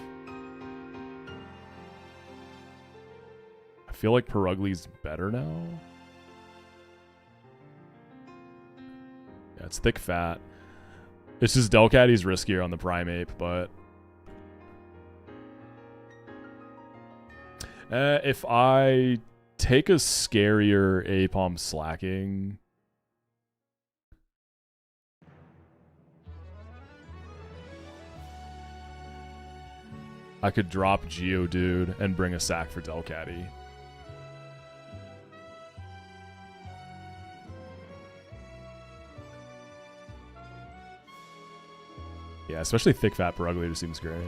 I feel like Perugly's better now. Yeah, it's thick fat. It's just Delcatty's riskier on the Primeape, but If I take a scarier Apom slacking... I could drop Geodude and bring a sack for Delcatty. Yeah, especially Thick Fat Purugly just seems great.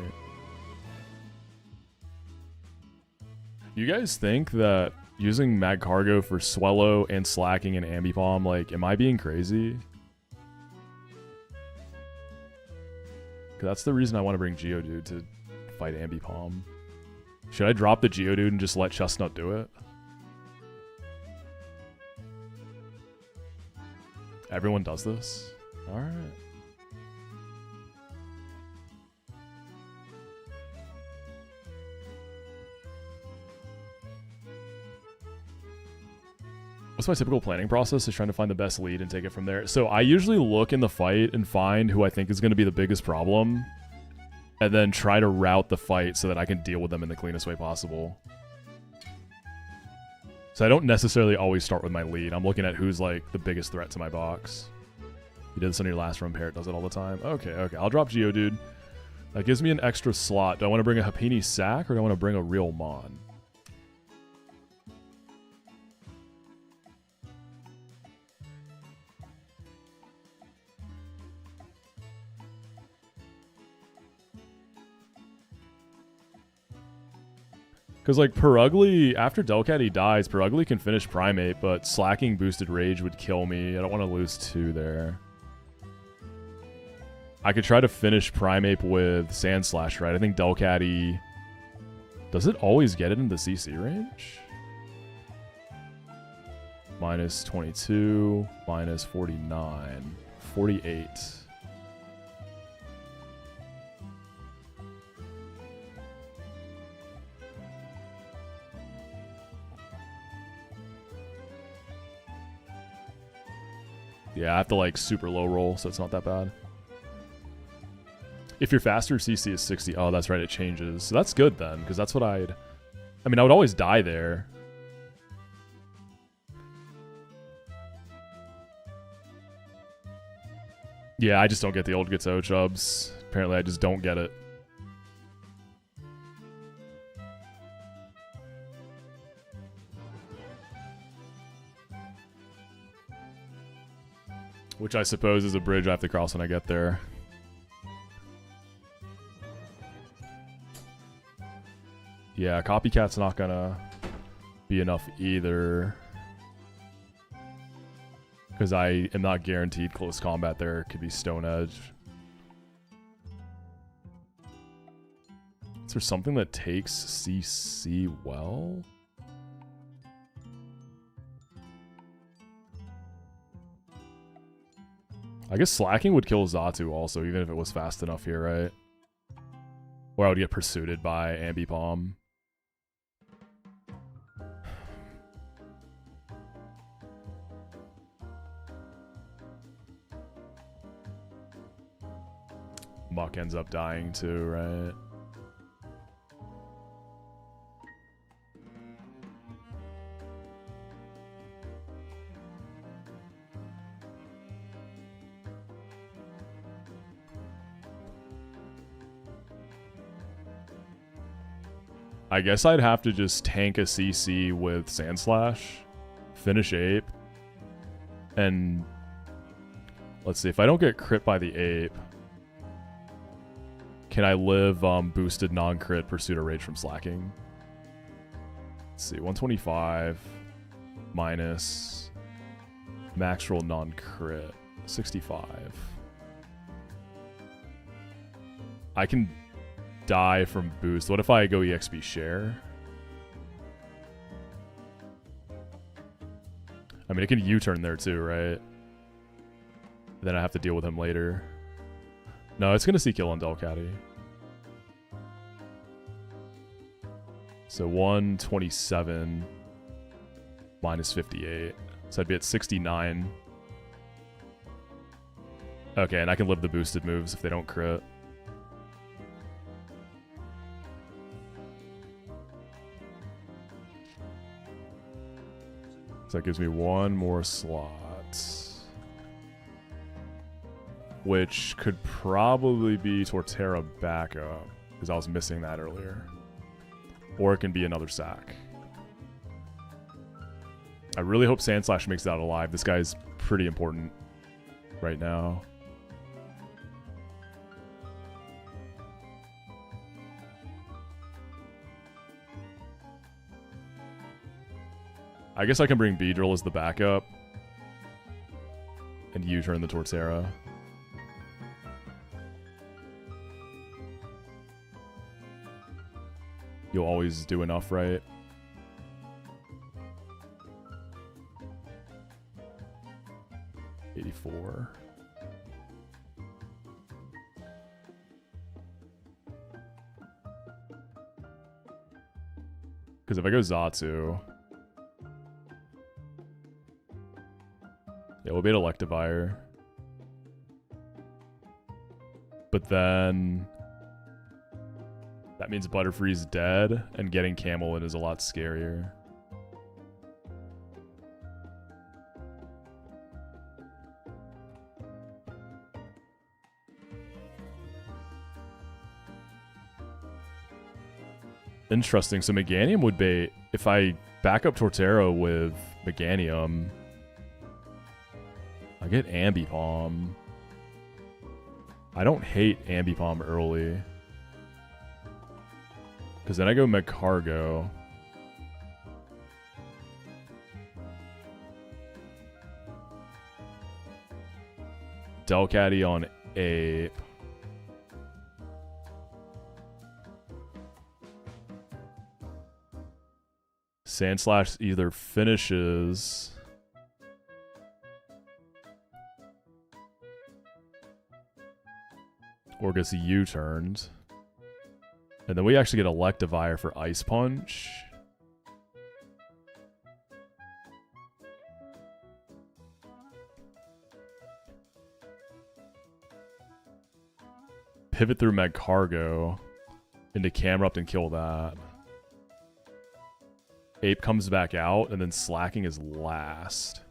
You guys think that using Magcargo for Swellow and slacking and Ambipom, like, am I being crazy? Because that's the reason I want to bring Geodude to fight Ambipom. Should I drop the Geodude and just let Chestnut do it? Everyone does this? Alright. What's my typical planning process? Is trying to find the best lead and take it from there. So I usually look in the fight and find who I think is going to be the biggest problem, and then try to route the fight so that I can deal with them in the cleanest way possible. So I don't necessarily always start with my lead. I'm looking at who's like the biggest threat to my box. You did this on your last run, Parrot does it all the time. Okay, okay. I'll drop Geodude. That gives me an extra slot. Do I want to bring a Happiny Sack or do I want to bring a real Mon? Because, like, Purugly, after Delcatty dies, Purugly can finish Primate, but slacking boosted Rage would kill me. I don't want to lose 2 there. I could try to finish Primate with Sandslash, right? I think Delcatty... Does it always get it in the CC range? Minus 22, minus 49, 48. Yeah, I have to, like, super low roll, so it's not that bad. If your faster CC is 60... Oh, that's right, it changes. So that's good, then, because that's what I'd... I mean, I would always die there. Yeah, I just don't get the old Ghetto chubs. Apparently, I just don't get it. Which I suppose is a bridge I have to cross when I get there. Yeah, Copycat's not gonna be enough either. Because I am not guaranteed close combat there. It could be Stone Edge. Is there something that takes CC well? I guess slacking would kill Xatu also, even if it was fast enough here, right? Or I would get pursued by Ambipom. Muck ends up dying too, right? I guess I'd have to just tank a CC with Sandslash, finish Ape, and let's see, if I don't get crit by the Ape, can I live boosted non-crit Pursuit of Rage from slacking? Let's see, 125 minus max roll non-crit, 65. I can die from boost. What if I go EXP share? I mean, it can U-turn there too, right? Then I have to deal with him later. No, it's gonna see kill on Delcatty. So 127 minus 58. So I'd be at 69. Okay, and I can live the boosted moves if they don't crit. So that gives me one more slot. Which could probably be Torterra backup, because I was missing that earlier. Or it can be another sack. I really hope Sandslash makes it out alive. This guy's pretty important right now. I guess I can bring Beedrill as the backup. And U-turn the Torterra. You'll always do enough, right? $84. Because if I go Zatsu... Yeah, we'll be at Electivire. But then... that means Butterfree's dead, and getting Camel in is a lot scarier. Interesting. So Meganium would bait. If I back up Torterra with Meganium, I get Ambipom. I don't hate Ambipom early. Because then I go Magcargo. Delcatty on Ape. Sandslash either finishes... or gets U-turned. And then we actually get Electivire for Ice Punch. Pivot through Magcargo into Camerupt and kill that. Ape comes back out, and then Slacking is last.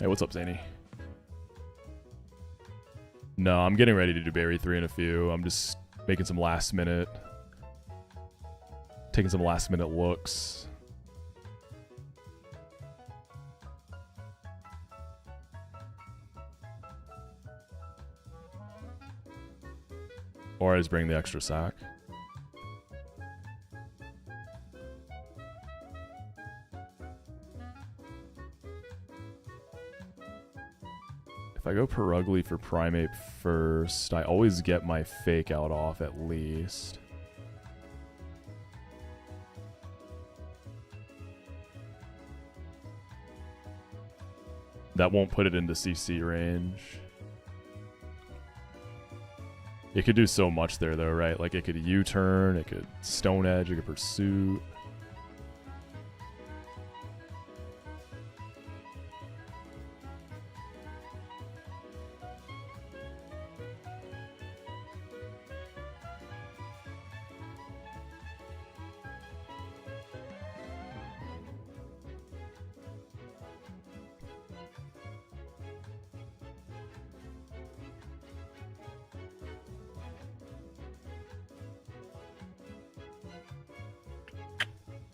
Hey, what's up, Zany? No, I'm getting ready to do Berry 3 in a few. I'm just making some last minute... taking some last minute looks. Or I just bring the extra sack. If I go Perugly for Primeape first, I always get my Fake Out off at least. That won't put it into CC range. It could do so much there though, right? Like it could U-turn, it could Stone Edge, it could Pursuit.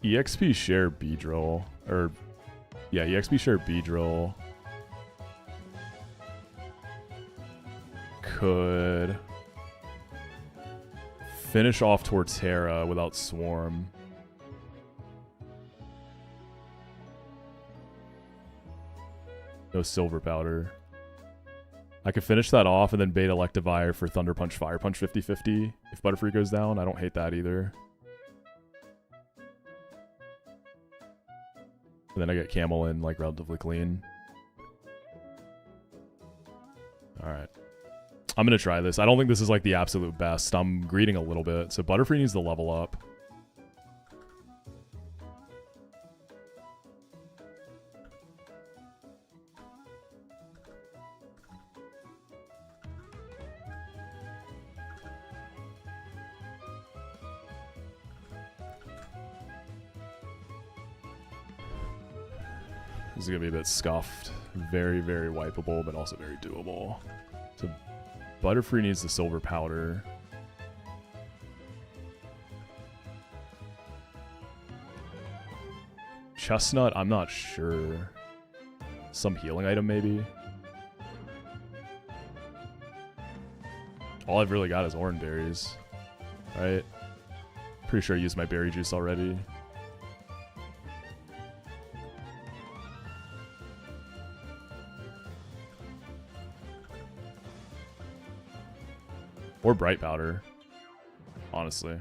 EXP share Beedrill, or yeah, EXP share Beedrill could finish off Torterra without Swarm. No Silver Powder. I could finish that off and then bait Electivire for Thunder Punch, Fire Punch 50-50 if Butterfree goes down. I don't hate that either. And then I get Camel in, like, relatively clean. Alright. I'm gonna try this. I don't think this is, like, the absolute best. I'm greeding a little bit. So Butterfree needs to level up. This is gonna be a bit scuffed. Very, very wipeable, but also very doable. So Butterfree needs the silver powder. Chestnut, I'm not sure. Some healing item, maybe? All I've really got is orange berries. Right? Pretty sure I used my berry juice already. Or bright powder. Honestly.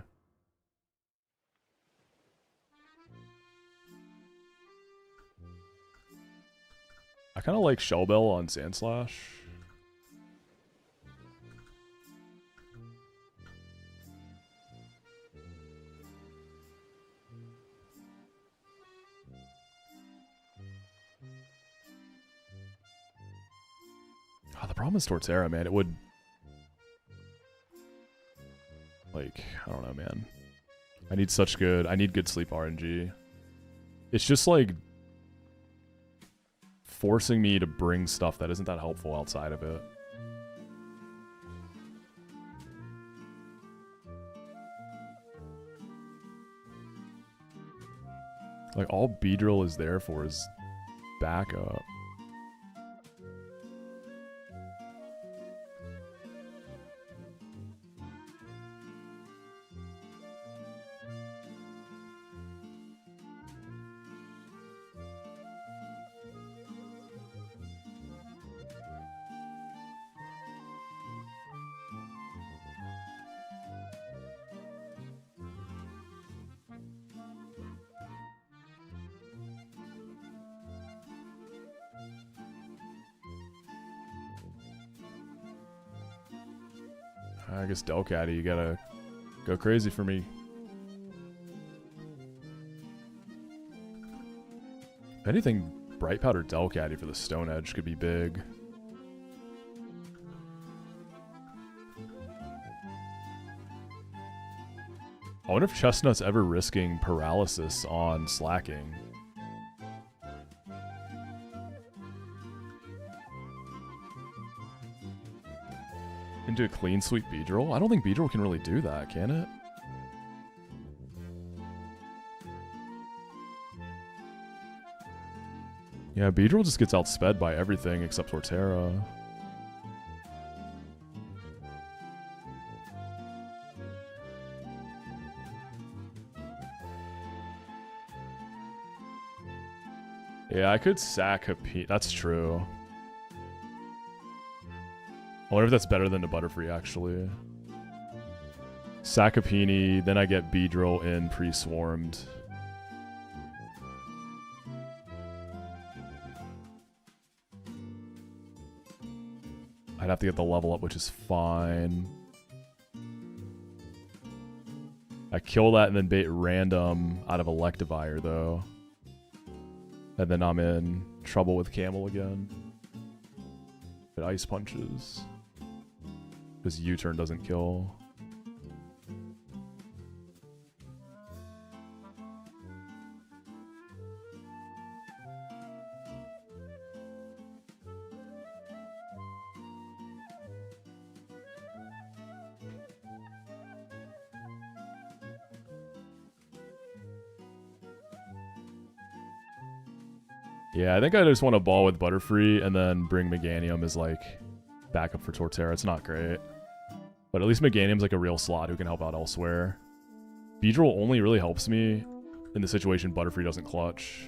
I kind of like Shellbell on Sandslash. Oh, the problem is Torterra, man. It would... Like, I don't know, man. I need good sleep RNG. It's just like... forcing me to bring stuff that isn't that helpful outside of it. Like, all Beedrill is there for is backup. I guess Delcatty, you gotta go crazy for me. If anything, Bright Powder Delcatty for the Stone Edge could be big. I wonder if Chestnut's ever risking paralysis on slacking. Into a clean sweep Beedrill? I don't think Beedrill can really do that, can it? Yeah, Beedrill just gets outsped by everything except Torterra. Yeah, I could sack a That's true. I wonder if that's better than the Butterfree, actually. Sack a Peony, then I get Beedrill in pre-swarmed. I'd have to get the level up, which is fine. I kill that and then bait random out of Electivire, though. And then I'm in trouble with Camel again. It ice punches. Because U-turn doesn't kill. Yeah, I think I just want to ball with Butterfree and then bring Meganium as like backup for Torterra. It's not great. But at least Meganium's like a real slot who can help out elsewhere. Beedrill only really helps me in the situation Butterfree doesn't clutch.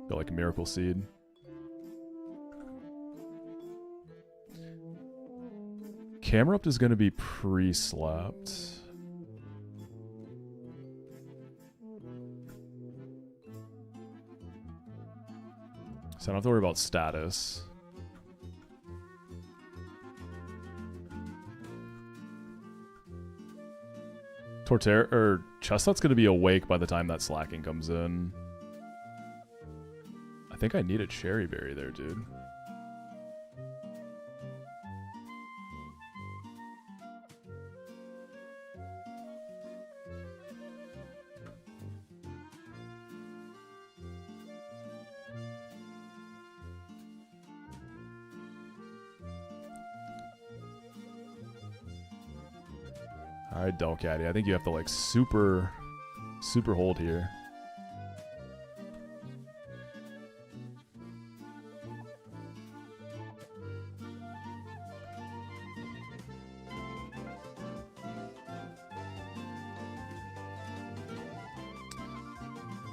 Feel like a Miracle Seed. Camerupt is going to be pre-slept. So I don't have to worry about status. Torterra or Chestnut's going to be awake by the time that slacking comes in. I think I need a Cherry Berry there, dude. Alright, Delcatty. I think you have to, like, super hold here.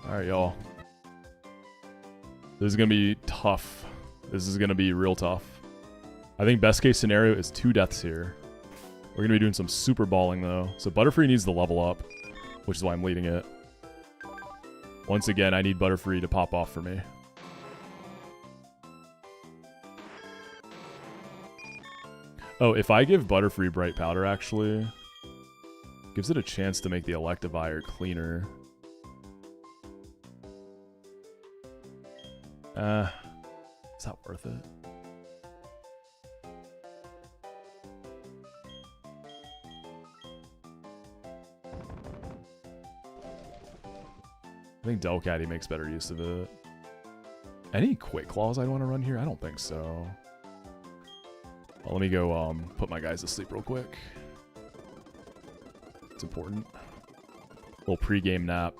Alright, y'all. This is going to be tough. This is going to be real tough. I think best case scenario is 2 deaths here. We're going to be doing some super balling, though. So Butterfree needs to level up, which is why I'm leading it. Once again, I need Butterfree to pop off for me. Oh, if I give Butterfree Bright Powder, actually, gives it a chance to make the Electivire cleaner. Is that worth it? I think Delcatty makes better use of it. Any Quick Claws I'd want to run here? I don't think so. Well, let me go put my guys to sleep real quick. It's important. Little pre-game nap.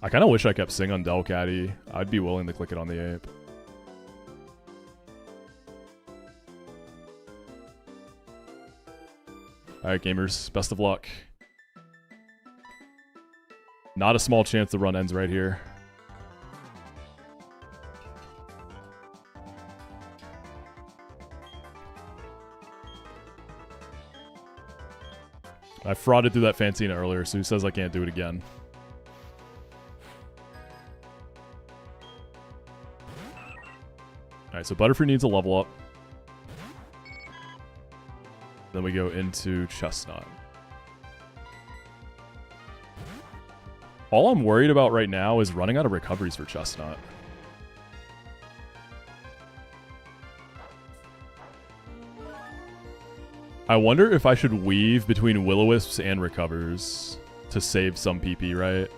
I kind of wish I kept Sing on Delcatty. I'd be willing to click it on the ape. Alright, gamers. Best of luck. Not a small chance the run ends right here. I frauded through that Fantina earlier, so who says I can't do it again? Alright, so Butterfree needs a level up. Then we go into Chestnut. All I'm worried about right now is running out of recoveries for Chestnut. I wonder if I should weave between Will-O-Wisps and recovers to save some PP, right?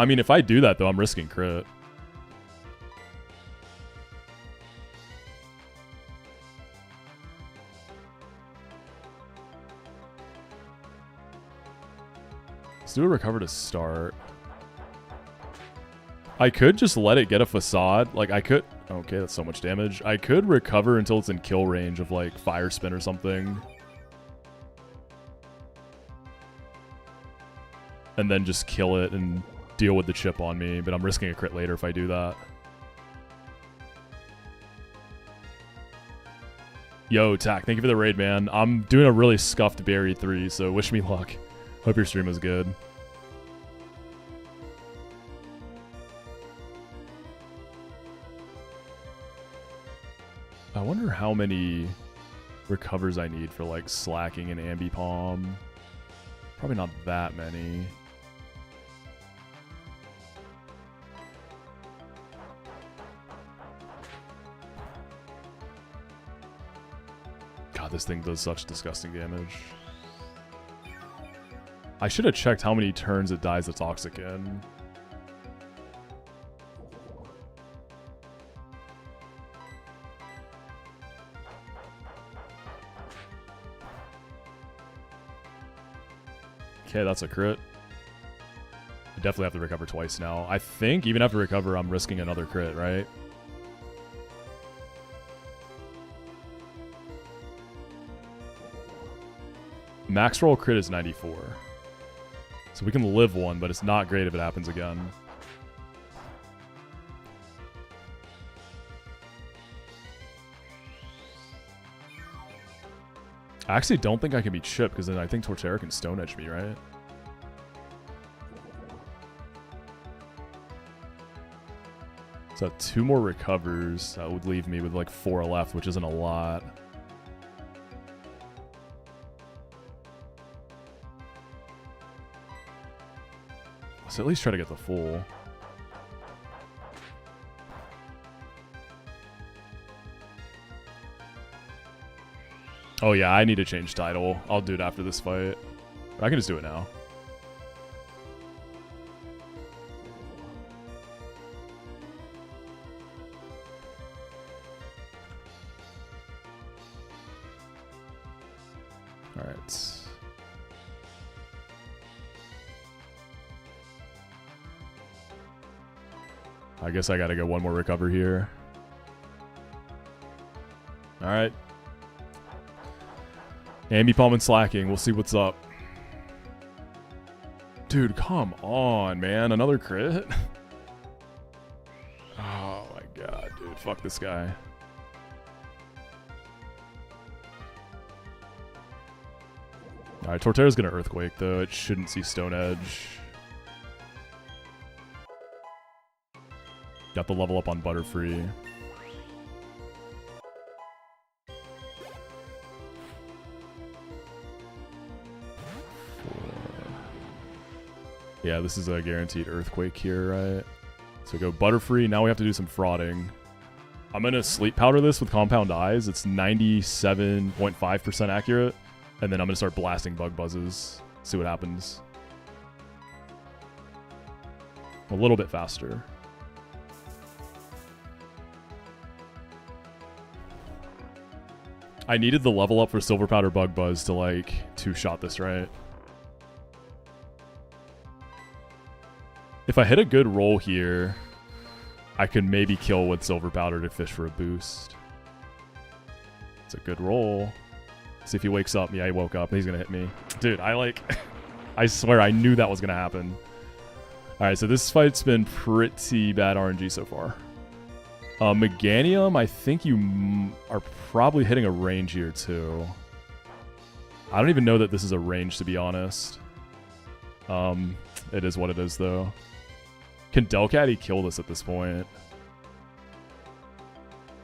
I mean, if I do that, though, I'm risking crit. Let's do a recover to start. I could just let it get a facade. Like, I could... Okay, that's so much damage. I could recover until it's in kill range of, like, Fire Spin or something. And then just kill it and deal with the chip on me. But I'm risking a crit later if I do that. Yo, Tack, thank you for the raid, man. I'm doing a really scuffed Berry 3, so wish me luck. Hope your stream was good. I wonder how many recovers I need for, like, Slacking and Ambipom. Probably not that many. God, this thing does such disgusting damage. I should have checked how many turns it dies the Toxic in. Okay, that's a crit. I definitely have to recover twice now. I think even after recover, I'm risking another crit, right? Max roll crit is 94. So we can live one, but it's not great if it happens again. I actually don't think I can be chipped, because then I think Torterra can Stone Edge me, right? So 2 more recovers. That would leave me with like 4 left, which isn't a lot. So at least try to get the full. Oh yeah, I need to change title. I'll do it after this fight. I can just do it now. Alright. I guess I gotta go one more recover here. Alright. Ambipom and slacking. We'll see what's up. Dude, come on, man. Another crit? Oh my god, dude. Fuck this guy. Alright, Torterra's gonna Earthquake, though. It shouldn't see Stone Edge. Got the level up on Butterfree. Yeah, this is a guaranteed Earthquake here, right? So go Butterfree. Now we have to do some frauding. I'm going to Sleep Powder this with Compound Eyes. It's 97.5% accurate. And then I'm going to start blasting Bug Buzzes. See what happens. A little bit faster. I needed the level up for Silver Powder Bug Buzz to, like, two-shot this, right? If I hit a good roll here, I could maybe kill with Silver Powder to fish for a boost. It's a good roll. See if he wakes up. Yeah, he woke up. He's going to hit me. Dude, I swear I knew that was going to happen. Alright, so this fight's been pretty bad RNG so far. Meganium, I think you are probably hitting a range here too. I don't even know that this is a range, to be honest. It is what it is, though. Can Delcatty kill this at this point?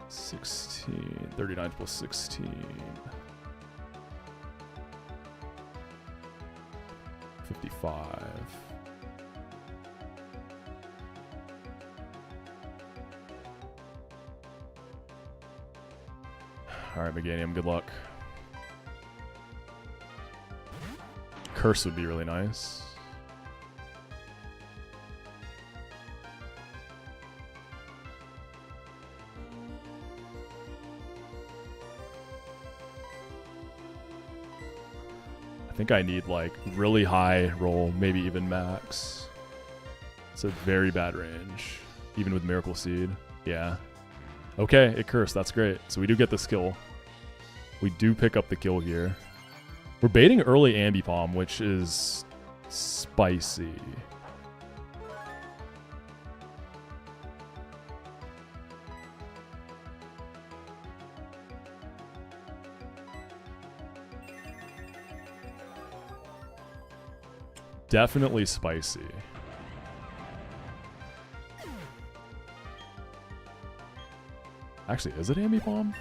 16. 39 plus 16. 55. Alright, Meganium, good luck. Curse would be really nice. I think I need, like, really high roll, maybe even max. It's a very bad range, even with Miracle Seed. Yeah. Okay, it cursed. That's great. So we do get this kill. We do pick up the kill here. We're baiting early Ambipom, which is spicy. Definitely spicy. Actually, is it Ambipom?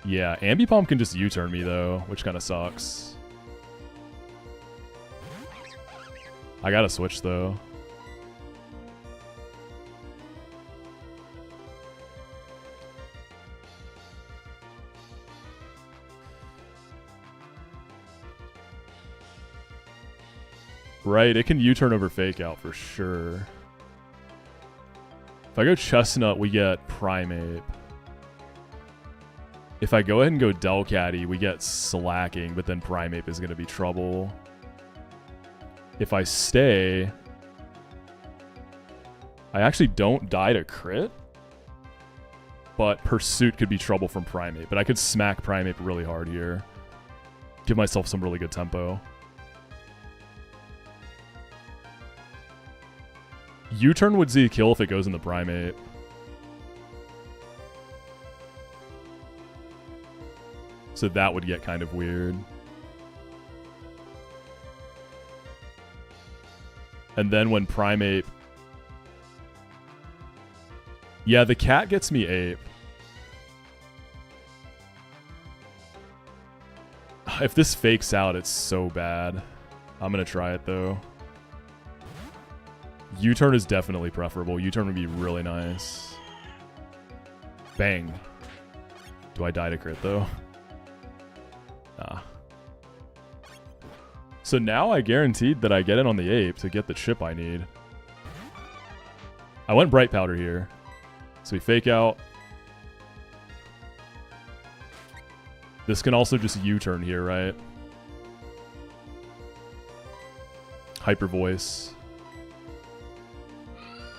Yeah, Ambipom can just U-turn me though, which kind of sucks. I gotta switch though. Right, it can U-turn over Fake Out for sure. If I go Chestnut, we get Primeape. If I go ahead and go Delcatty, we get Slacking, but then Primeape is going to be trouble. If I stay, I actually don't die to crit, but Pursuit could be trouble from Primeape. But I could smack Primeape really hard here. Give myself some really good tempo. U-turn would Z kill if it goes in the Primeape. So that would get kind of weird. And then when Primeape... Yeah, the cat gets me Ape. If this fakes out, it's so bad. I'm gonna try it though. U-turn is definitely preferable. U-turn would be really nice. Bang. Do I die to crit though? Nah. So now I guaranteed that I get in on the ape to get the chip I need. I went bright powder here. So we fake out. This can also just U-turn here, right? Hyper voice.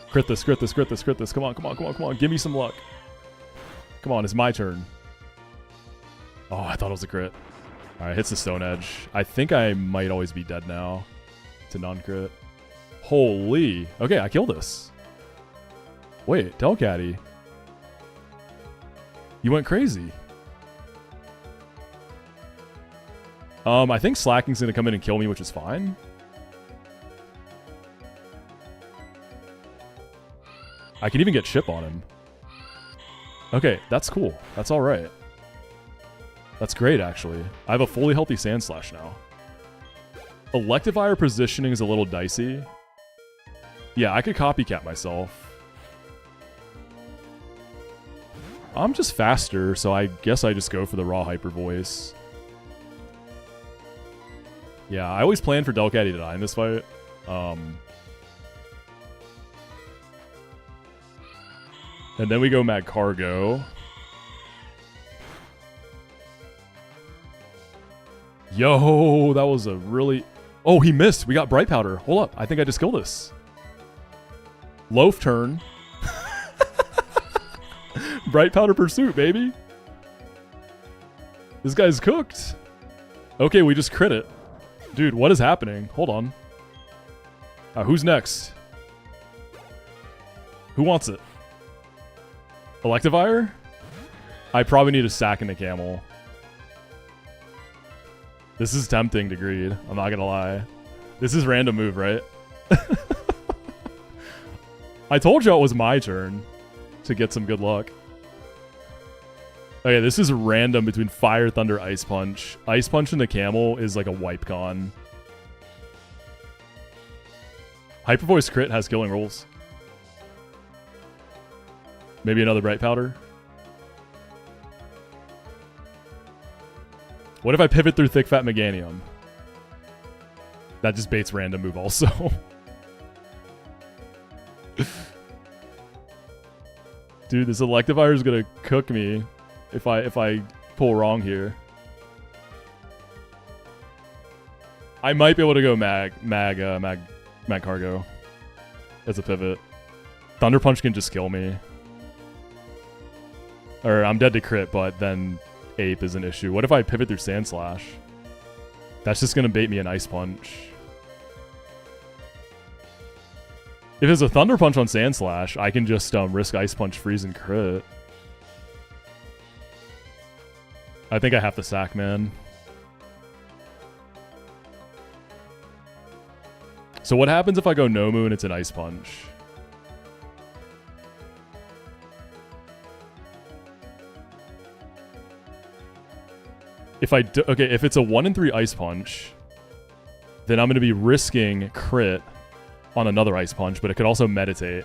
Crit this, crit this, crit this, crit this. Come on, come on, come on, come on. Give me some luck. Come on, it's my turn. Oh, I thought it was a crit. Alright, hits the stone edge. I think I might always be dead now to non-crit. Holy. Okay, I killed this. Wait, Delcatty. You went crazy. I think Slacking's gonna come in and kill me, which is fine. I can even get chip on him. Okay, that's cool. That's alright. That's great, actually. I have a fully healthy Sandslash now. Electivire positioning is a little dicey. Yeah, I could copycat myself. I'm just faster, so I guess I just go for the raw Hyper Voice. Yeah, I always plan for Delcatty to die in this fight. And then we go Mad Cargo. Yo, that was a really... Oh, he missed. We got Bright Powder. Hold up. I think I just killed this. Loaf turn. Bright Powder Pursuit, baby. This guy's cooked. Okay, we just crit it. Dude, what is happening? Hold on. Who's next? Who wants it? Electivire? I probably need a sack in the camel. This is tempting to greed. I'm not gonna lie. This is random move, right? I told you it was my turn to get some good luck. Okay, this is random between Fire, Thunder, Ice Punch. Ice Punch in the camel is like a wipe con. Hyper Voice crit has killing rolls. Maybe another Bright Powder. What if I pivot through Thick Fat Meganium? That just baits random move also. Dude, this Electivire is gonna cook me if I pull wrong here. I might be able to go Mag Cargo as a pivot. Thunder Punch can just kill me. Or I'm dead to crit, but then Ape is an issue. What if I pivot through Sandslash? That's just gonna bait me an Ice Punch. If it's a Thunder Punch on Sandslash, I can just risk Ice Punch, freeze, and crit. I think I have to sack, man. So what happens if I go Nomu and it's an Ice Punch? If it's a 1 in 3 Ice Punch, then I'm going to be risking crit on another Ice Punch, but it could also meditate.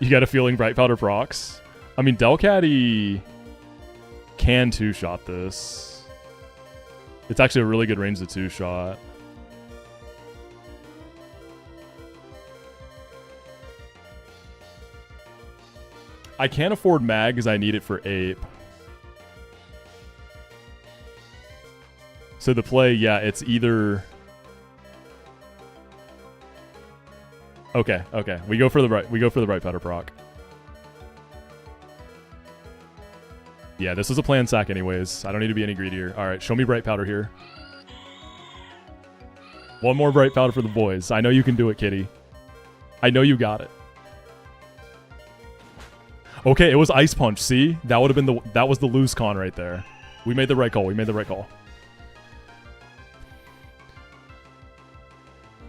You got a feeling Bright Powder procs? I mean, Delcatty can 2-shot this. It's actually a really good range to 2-shot. I can't afford Mag because I need it for Ape. So the play, yeah, it's either... Okay. We go for the Bright Powder proc. Yeah, this is a planned sack anyways. I don't need to be any greedier. Alright, show me Bright Powder here. One more Bright Powder for the boys. I know you can do it, kitty. I know you got it. Okay, it was Ice Punch. See? That would have been that was the lose con right there. We made the right call.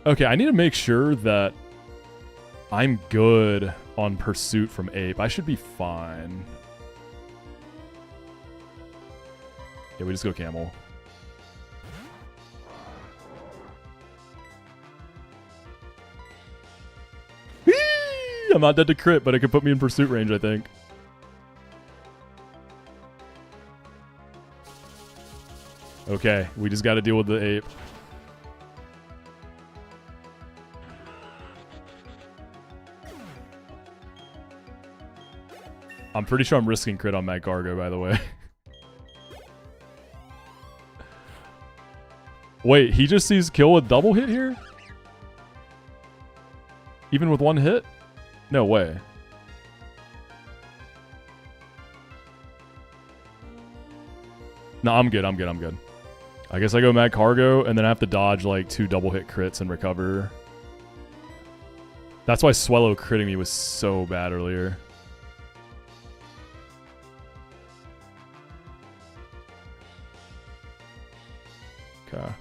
Okay, I need to make sure that I'm good on Pursuit from Ape. I should be fine. Yeah, we just go Camel. Whee! I'm not dead to crit, but it could put me in Pursuit range, I think. Okay, we just got to deal with the Ape. I'm pretty sure I'm risking crit on Mad Cargo, by the way. Wait, he just sees kill with double hit here? Even with one hit? No way. No, I'm good, I'm good, I'm good. I guess I go Mad Cargo, and then I have to dodge like 2 double hit crits and recover. That's why Swellow critting me was so bad earlier. Okay.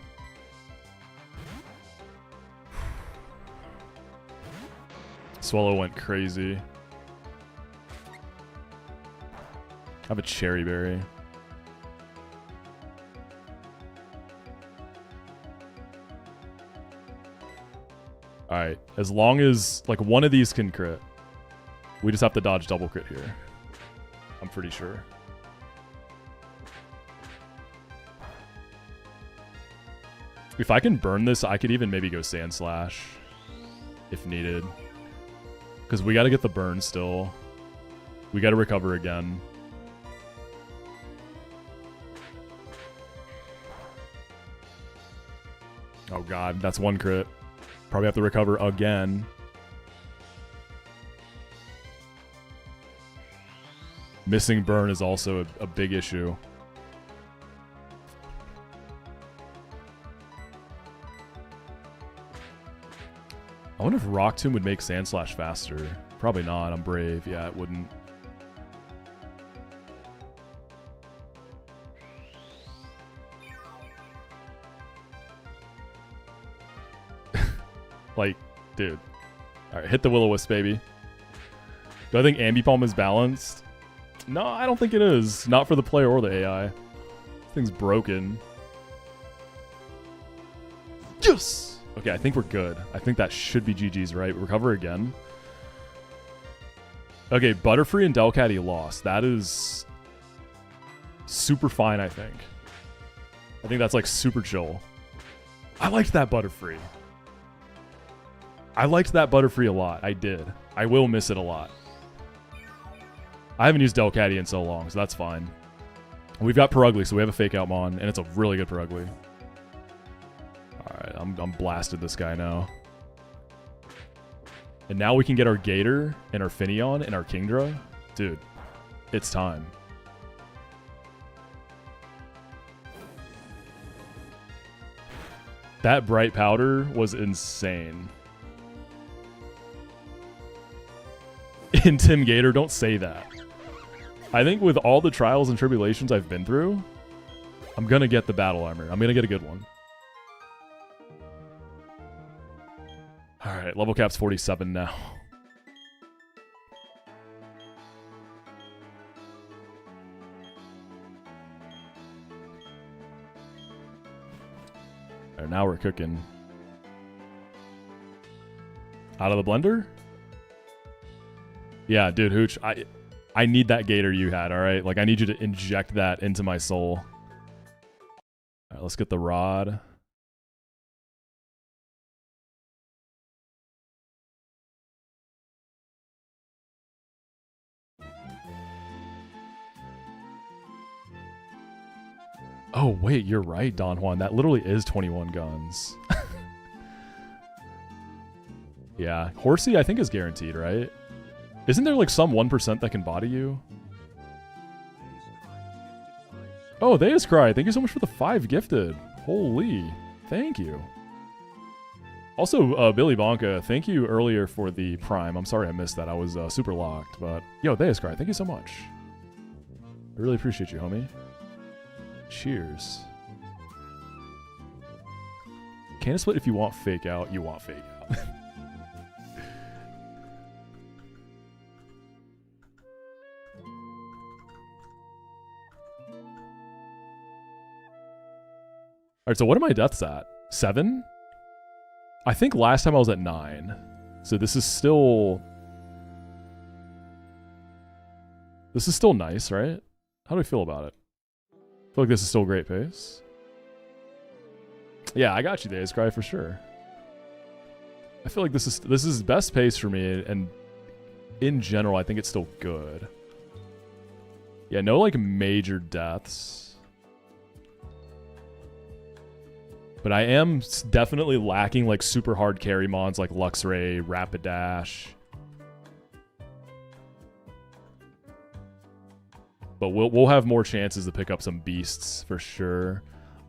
Swallow went crazy. I have a Cherry Berry. Alright, as long as like one of these can crit, we just have to dodge double crit here. I'm pretty sure. If I can burn this, I could even maybe go Sand Slash if needed. Because we got to get the burn still. We got to recover again. Oh god, that's one crit. Probably have to recover again. Missing burn is also a big issue. I wonder if Rock Tomb would make Sand Slash faster. Probably not. I'm brave. Yeah, it wouldn't. Like, dude. Alright, hit the Will-O-Wisp, baby. Do I think Ambipom is balanced? No, I don't think it is. Not for the player or the AI. This thing's broken. Yes! Okay, I think we're good. I think that should be GG's, right? Recover again. Okay, Butterfree and Delcatty lost. That is super fine, I think. I think that's like super chill. I liked that Butterfree. I liked that Butterfree a lot. I did. I will miss it a lot. I haven't used Delcatty in so long, so that's fine. We've got Perugly, so we have a Fake Out Mon, and it's a really good Perugly. Alright, I'm blasted this guy now. And now we can get our Gator, and our Finneon, and our Kingdra. Dude, it's time. That Bright Powder was insane. In Tim Gator, don't say that. I think with all the trials and tribulations I've been through, I'm gonna get the battle armor. I'm gonna get a good one. Alright, level cap's 47 now. Alright, now we're cooking. Out of the blender? Yeah, dude, Hooch, I need that Gator you had, alright? Like, I need you to inject that into my soul. Alright, let's get the rod. Oh, wait, you're right, Don Juan. That literally is 21 guns. Yeah, Horsey, I think, is guaranteed, right? Isn't there like some 1% that can body you? Oh, Thea's Cry. Thank you so much for the 5 gifted. Holy. Thank you. Also, Billy Bonka, thank you earlier for the Prime. I'm sorry I missed that. I was super locked. But, yo, Thea's Cry. Thank you so much. I really appreciate you, homie. Cheers. Can't split if you want Fake Out. You want Fake Out. Alright, so what are my deaths at? 7? I think last time I was at 9. So this is still... This is still nice, right? How do I feel about it? I feel like this is still a great pace. Yeah, I got you, Days Cry, for sure. I feel like this is best pace for me, and in general, I think it's still good. Yeah, no like major deaths. But I am definitely lacking like super hard carry mons like Luxray, Rapidash. But we'll have more chances to pick up some beasts for sure.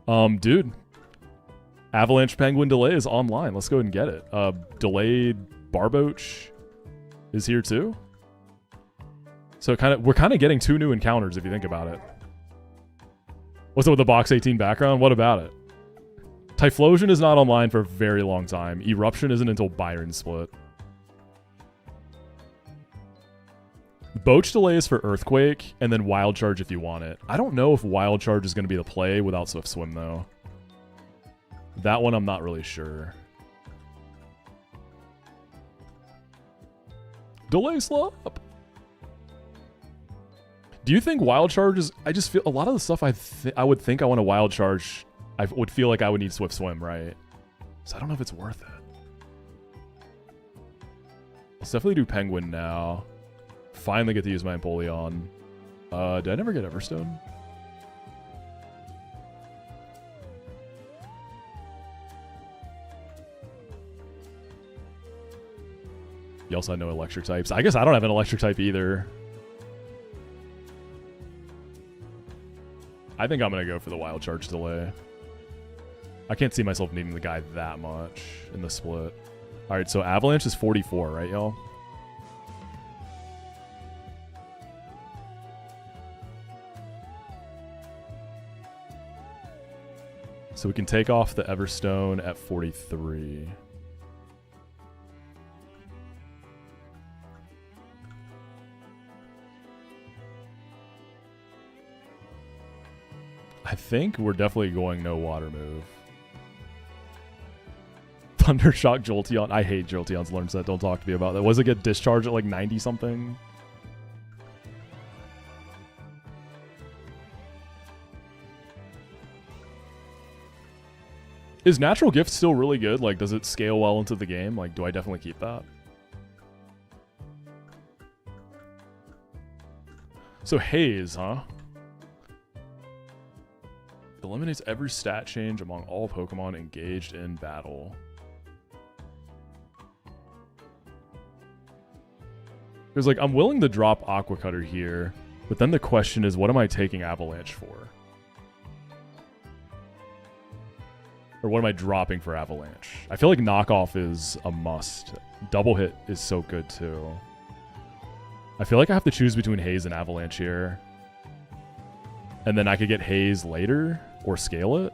Dude, Avalanche Penguin Delay is online. Let's go ahead and get it. Delayed Barboach is here too. So we're kind of getting 2 new encounters if you think about it. What's up with the box 18 background? What about it? Typhlosion is not online for a very long time. Eruption isn't until Byron Split. Boach Delay is for Earthquake, and then Wild Charge if you want it. I don't know if Wild Charge is going to be the play without Swift Swim, though. That one I'm not really sure. Delay Slop! Do you think Wild Charge is... I just feel... A lot of the stuff I would think I want to Wild Charge... I would feel like I would need Swift Swim, right? So I don't know if it's worth it. Let's definitely do Penguin now. Finally get to use my Empoleon. Did I never get Everstone? You also had no electric types. I guess I don't have an electric type either. I think I'm going to go for the Wild Charge Delay. I can't see myself needing the guy that much in the split. Alright, so Avalanche is 44, right, y'all? So we can take off the Everstone at 43. I think we're definitely going no water move. Thundershock Jolteon. I hate Jolteon's learn set. Don't talk to me about that. Was it get discharged at like 90 something? Is Natural Gift still really good? Like, does it scale well into the game? Like, do I definitely keep that? So Haze, huh? Eliminates every stat change among all Pokemon engaged in battle. Because, like, I'm willing to drop Aqua Cutter here, but then the question is, what am I taking Avalanche for? Or what am I dropping for Avalanche? I feel like Knockoff is a must. Double Hit is so good, too. I feel like I have to choose between Haze and Avalanche here. And then I could get Haze later, or scale it.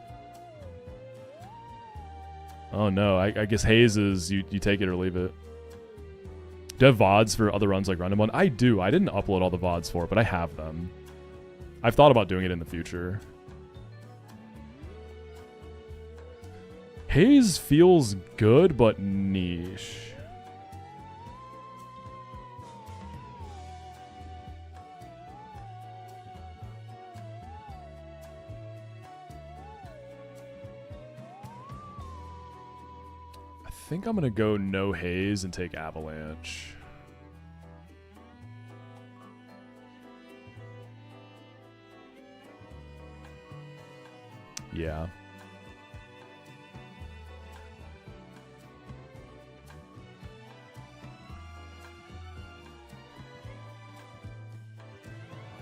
Oh no, I guess Haze is, you take it or leave it. Do you have VODs for other runs like Random One? I do. I didn't upload all the VODs for it, but I have them. I've thought about doing it in the future. Haze feels good, but niche. I think I'm going to go no Haze and take Avalanche. Yeah.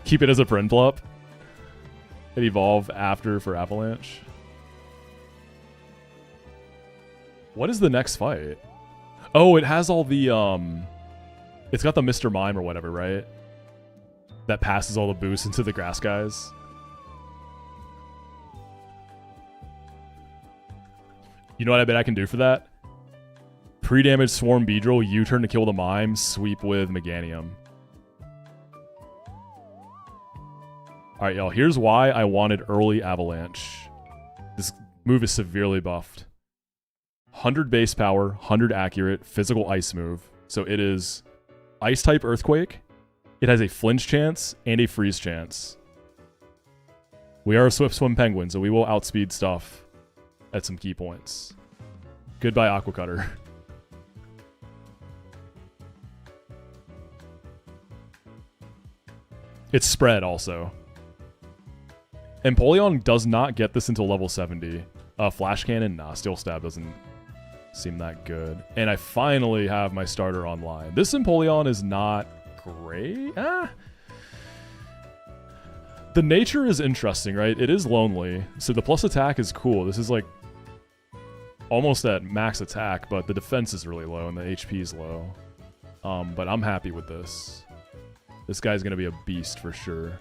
Keep it as a Prinplup and evolve after for Avalanche. What is the next fight? Oh, it has all the, it's got the Mr. Mime or whatever, right? That passes all the boosts into the grass guys. You know what I bet I can do for that? Pre-damage Swarm Beedrill, U-turn to kill the Mime, sweep with Meganium. Alright, y'all, here's why I wanted early Avalanche. Move is severely buffed. 100 base power, 100 accurate, physical ice move. So it is ice type earthquake. It has a flinch chance and a freeze chance. We are a swift swim penguin, so we will outspeed stuff at some key points. Goodbye, Aqua Cutter. It's spread also. Empoleon does not get this until level 70. Flash Cannon, nah, Steel Stab doesn't seem that good. And I finally have my starter online. This Empoleon is not great. The nature is interesting, right? It is lonely. So the plus attack is cool. This is like almost at max attack, but the defense is really low and the HP is low. But I'm happy with this. This guy's going to be a beast for sure.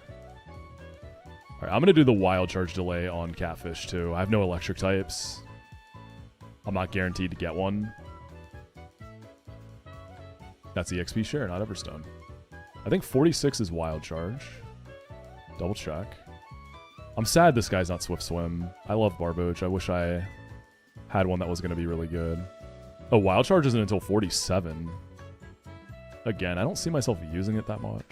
All right, I'm going to do the wild charge delay on Catfish too. I have no electric types. I'm not guaranteed to get one. That's EXP share, not Everstone. I think 46 is wild charge. Double check. I'm sad this guy's not Swift Swim. I love Barboach. I wish I had one that was going to be really good. Oh, wild charge isn't until 47. Again, I don't see myself using it that much.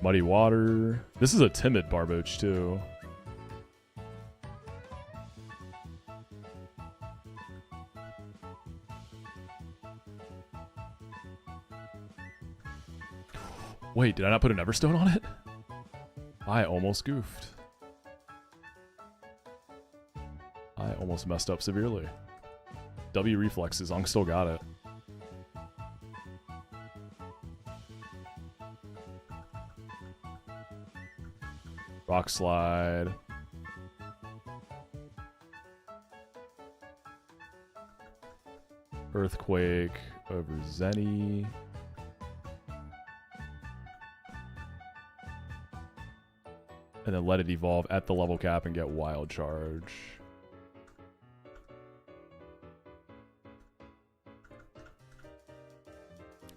Muddy Water. This is a timid Barboach too. Wait, did I not put an Everstone on it? I almost goofed. I almost messed up severely. W reflexes, Ong still got it. Rock Slide. Earthquake over Zenny. And then let it evolve at the level cap and get Wild Charge.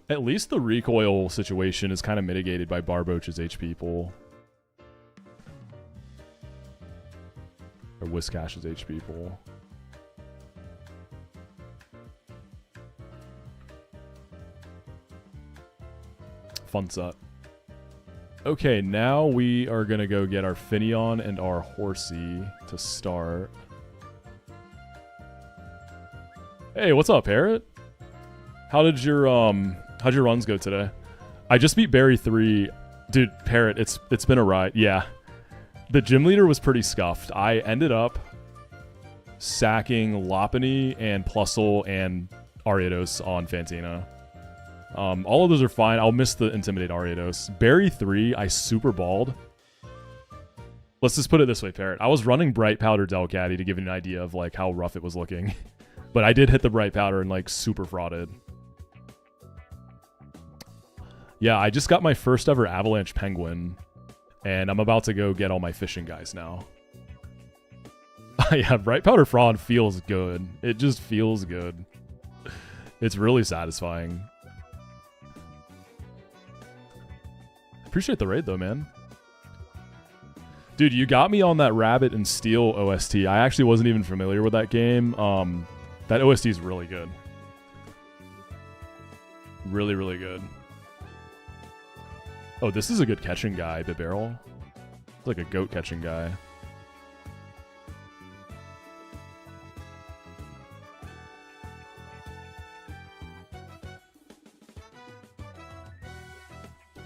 At least the recoil situation is kind of mitigated by Barboach's HP pool. Or Whiscash's HP pool. Fun set. Okay, now we are going to go get our Finneon and our Horsey to start. Hey, what's up, Parrot? How'd your runs go today? I just beat Barry 3. Dude, Parrot, it's been a ride. Yeah. The gym leader was pretty scuffed. I ended up sacking Lopunny and Plusle and Ariados on Fantina. All of those are fine. I'll miss the Intimidate Ariados. Barry 3, I super balled. Let's just put it this way, Parrot. I was running Bright Powder Delcatty to give you an idea of like how rough it was looking. But I did hit the Bright Powder and like super frauded. Yeah, I just got my first ever Avalanche Penguin. And I'm about to go get all my fishing guys now. Yeah, Bright Powder Fraud feels good. It just feels good. It's really satisfying. Appreciate the raid though, man. Dude, you got me on that Rabbit and Steel OST. I actually wasn't even familiar with that game. That OST is really good. Really, really good. Oh, this is a good catching guy, Bibarrel. It's like a goat catching guy.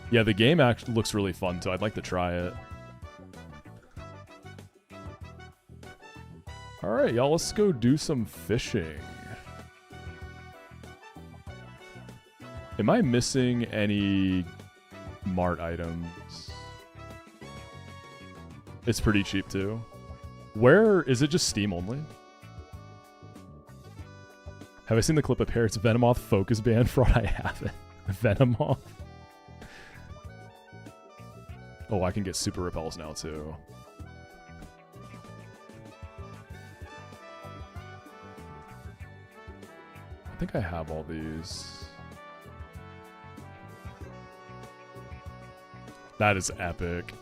Yeah, the game actually looks really fun, so I'd like to try it. Alright, y'all, let's go do some fishing. Am I missing any Mart items? It's pretty cheap, too. Where is it just Steam only? Have I seen the clip of Parrot's Venomoth focus band fraud? I haven't. Venomoth. Oh, I can get super repels now, too. I think I have all these. That is epic.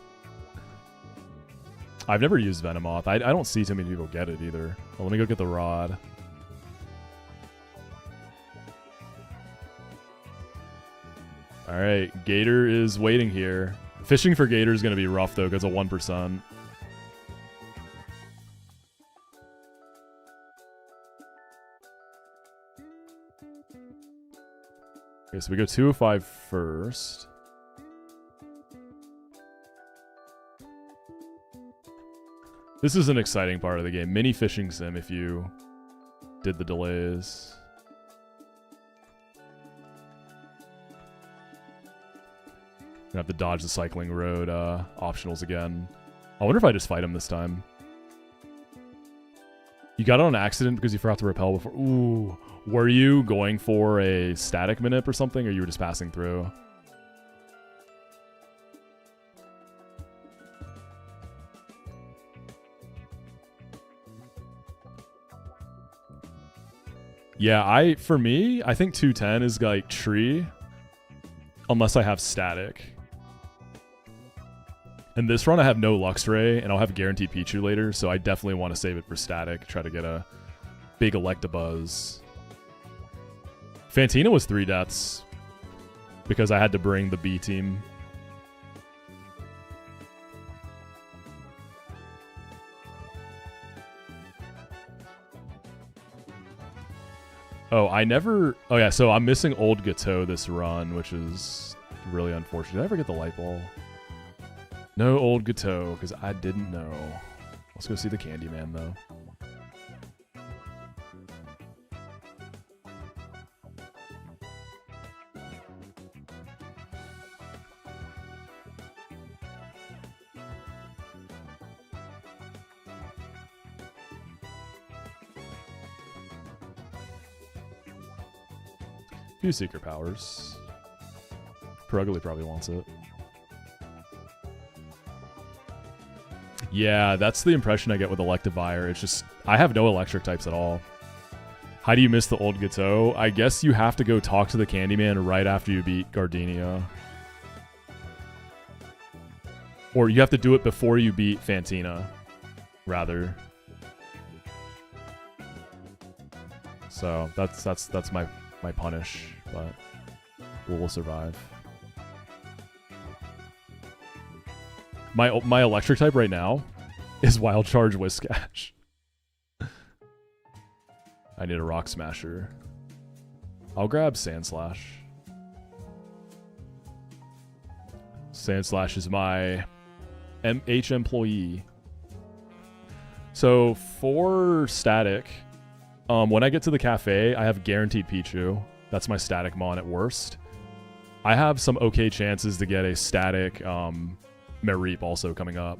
I've never used Venomoth. I don't see too many people get it either. Well, let me go get the rod. Alright, Gator is waiting here. Fishing for Gator is going to be rough, though, because of 1%. Okay, so we go 205 first. This is an exciting part of the game. Mini fishing sim if you did the delays. Gonna have to dodge the cycling road optionals again. I wonder if I just fight him this time. You got it on accident because you forgot to repel before. Ooh. Were you going for a static manip or something, or you were just passing through? Yeah, for me, I think 210 is like tree. Unless I have static. In this run, I have no Luxray, and I'll have Guaranteed Pichu later, so I definitely want to save it for static. Try to get a big Electabuzz. Fantina was 3 deaths because I had to bring the B team. Oh, oh yeah, so I'm missing Old Gateau this run, which is really unfortunate. Did I ever get the light ball? No Old Gateau, because I didn't know. Let's go see the Candyman, though. Few secret powers. Perugly probably wants it. Yeah, that's the impression I get with Electivire. It's just, I have no electric types at all. How do you miss the Old Gateau? I guess you have to go talk to the Candyman right after you beat Gardenia. Or you have to do it before you beat Fantina, rather. So that's my punish, but we'll survive. My electric type right now is Wild Charge Whiscash. I need a Rock Smasher. I'll grab Sandslash. Sandslash is my MH employee. So for static, when I get to the cafe, I have Guaranteed Pichu. That's my static mon at worst. I have some okay chances to get a static Mareep also coming up.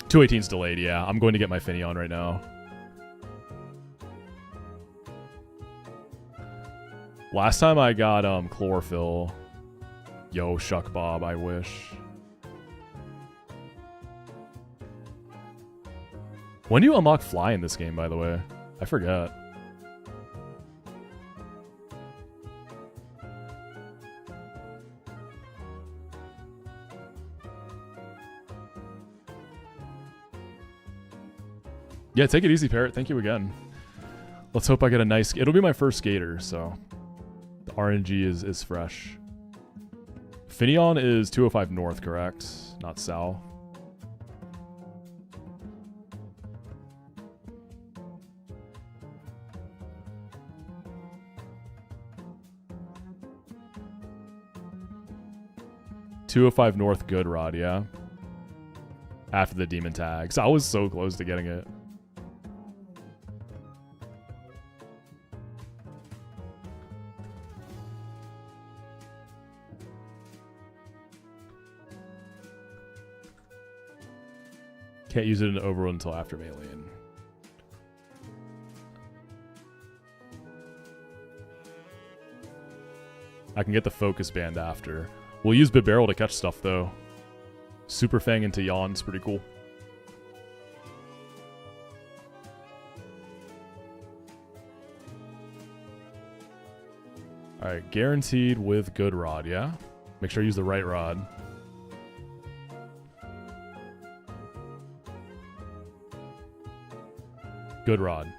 $218's delayed, yeah. I'm going to get my Finneon right now. Last time I got Chlorophyll. Yo, Shuck Bob, I wish. When do you unlock Fly in this game, by the way? I forget. Yeah, take it easy, Parrot. Thank you again. Let's hope I get a nice... It'll be my first skater, so... The RNG is fresh. Finneon is 205 north, correct? Not south. $205 north, good rod, yeah. After the demon tags. I was so close to getting it. Can't use it in Overworld until after Malian. I can get the focus band after. We'll use Bibarrel to catch stuff, though. Super Fang into Yawn's pretty cool. Alright, guaranteed with good rod, yeah? Make sure I use the right rod. Good rod.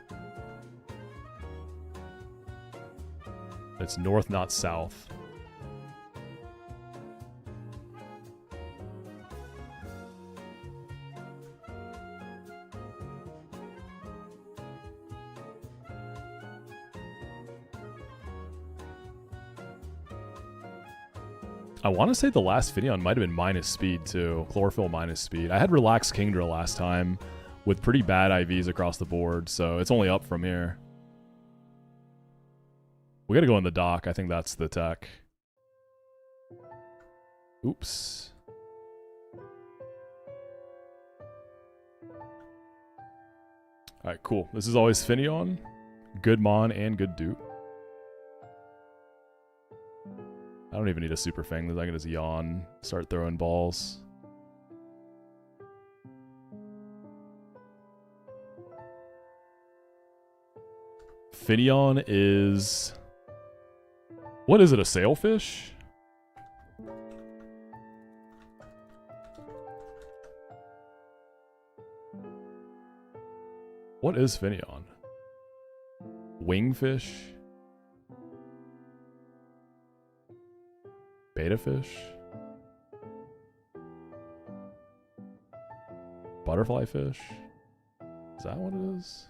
It's north, not south. I want to say the last Finneon might have been minus speed too. Chlorophyll minus speed. I had Relaxed Kingdra last time with pretty bad IVs across the board, so it's only up from here. We gotta go in the dock. I think that's the tech. Oops. Alright, cool. This is always Finneon. Good Mon and good dupe. I don't even need a Super Fang. I can just yawn, start throwing balls. Finneon is... What is it, a sailfish? What is Finneon? Wingfish? Beta fish? Butterfly fish? Is that what it is?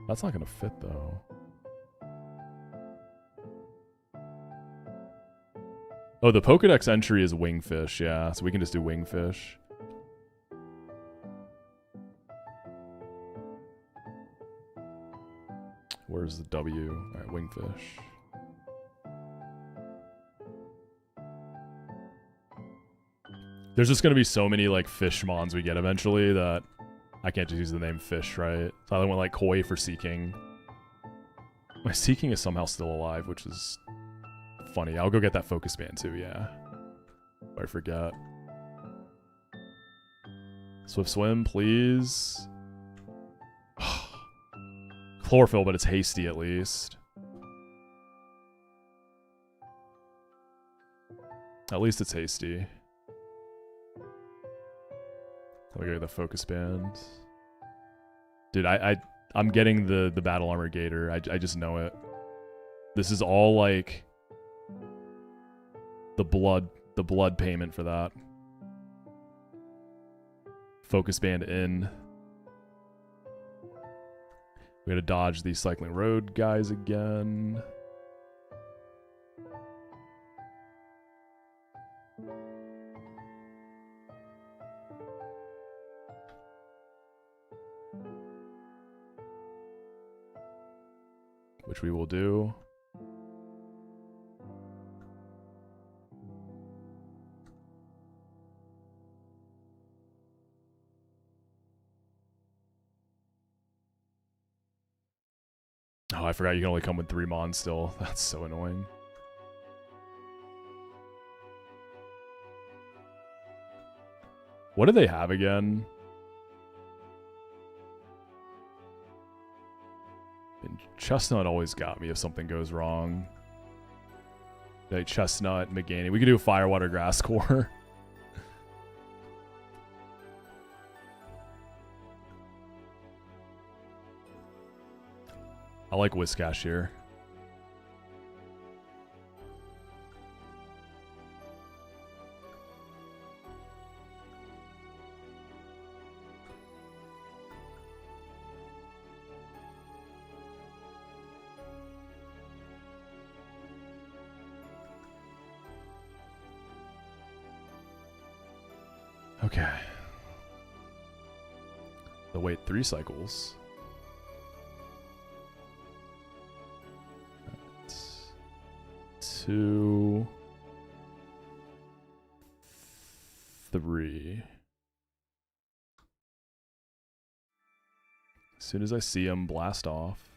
That's not gonna fit though. Oh, the Pokedex entry is wingfish, yeah, so we can just do wingfish. Where's the W? Alright, wingfish. There's just gonna be so many like fish mons we get eventually that I can't just use the name fish, right? So I went like koi for Seeking. My Seeking is somehow still alive, which is funny. I'll go get that focus band too, yeah. If I forget. Swift Swim, please. Chlorophyll, but it's hasty at least. At least it's hasty. Let me get the focus band. Dude, I'm getting the battle armor gator. I just know it. This is all like the blood payment for that. Focus band in. We gotta dodge these cycling road guys again. Which we will do. Oh, I forgot you can only come with 3 mons still. That's so annoying. What do they have again? And Chestnut always got me if something goes wrong. Like Chestnut, Megane. We could do a Firewater Grass Core. I like Whiscash here. Okay. So wait 3 cycles. 2, 3. As soon as I see him, blast off.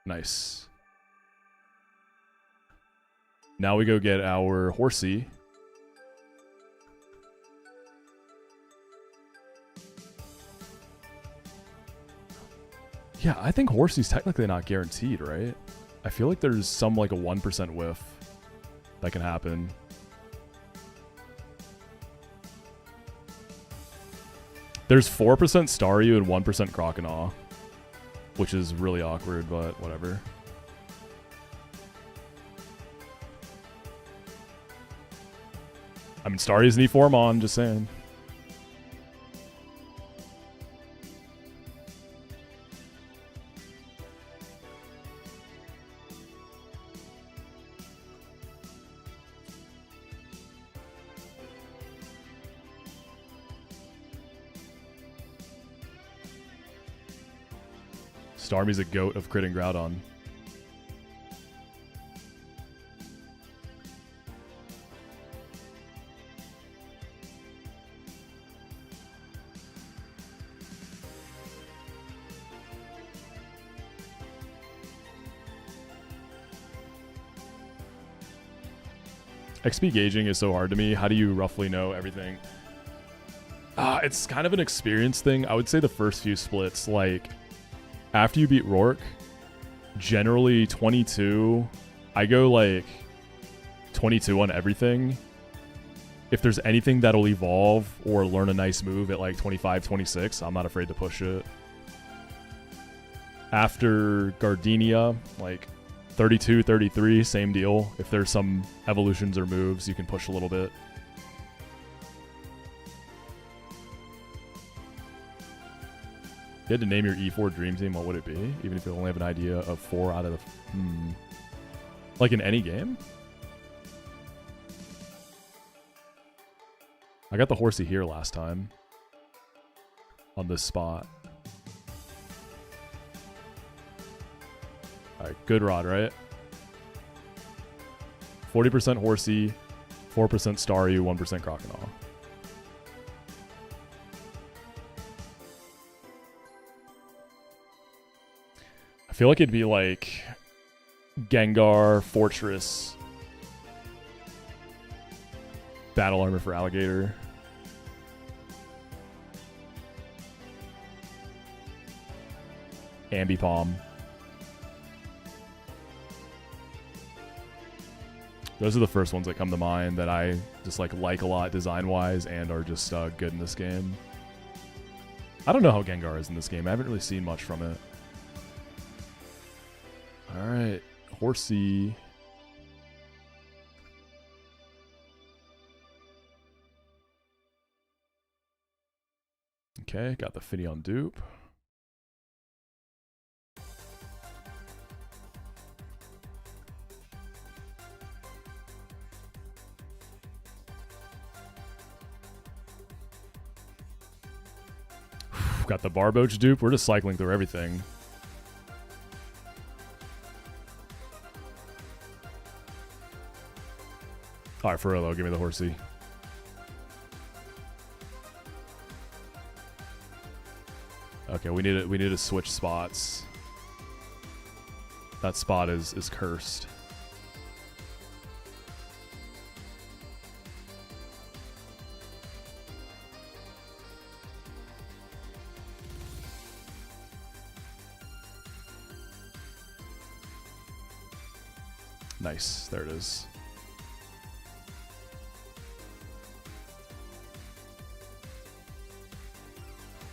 Nice. Now we go get our horsey. Yeah, I think horsey's technically not guaranteed, right? I feel like there's some like a 1% whiff that can happen. There's 4% Staryu and 1% Croconaw, which is really awkward, but whatever. I mean, Staryu's an E4 Mon, just saying. Starmie's a goat of critting Groudon. XP gauging is so hard to me. How do you roughly know everything? It's kind of an experience thing. I would say the first few splits, like after you beat Rourke, generally 22. I go like 22 on everything. If there's anything that'll evolve or learn a nice move at like 25, 26, I'm not afraid to push it. After Gardenia, like 32, 33, same deal. If there's some evolutions or moves, you can push a little bit. If you had to name your E4 dream team, what would it be? Even if you only have an idea of 4 out of the... Like in any game? I got the horsey here last time. On this spot. Alright, good rod, right? 40% horsey, 4% Staryu, 1% Croconaw. I feel like it'd be like Gengar, Fortress, Battle Armor for Alligator. Ambipom. Those are the first ones that come to mind that I just like a lot design-wise and are just good in this game. I don't know how Gengar is in this game. I haven't really seen much from it. Alright, horsey. Okay, got the Finneon dupe. Got the Barboach dupe. We're just cycling through everything. Alright, for real though, give me the horsey. Okay, we need to switch spots. That spot is cursed. Nice, there it is.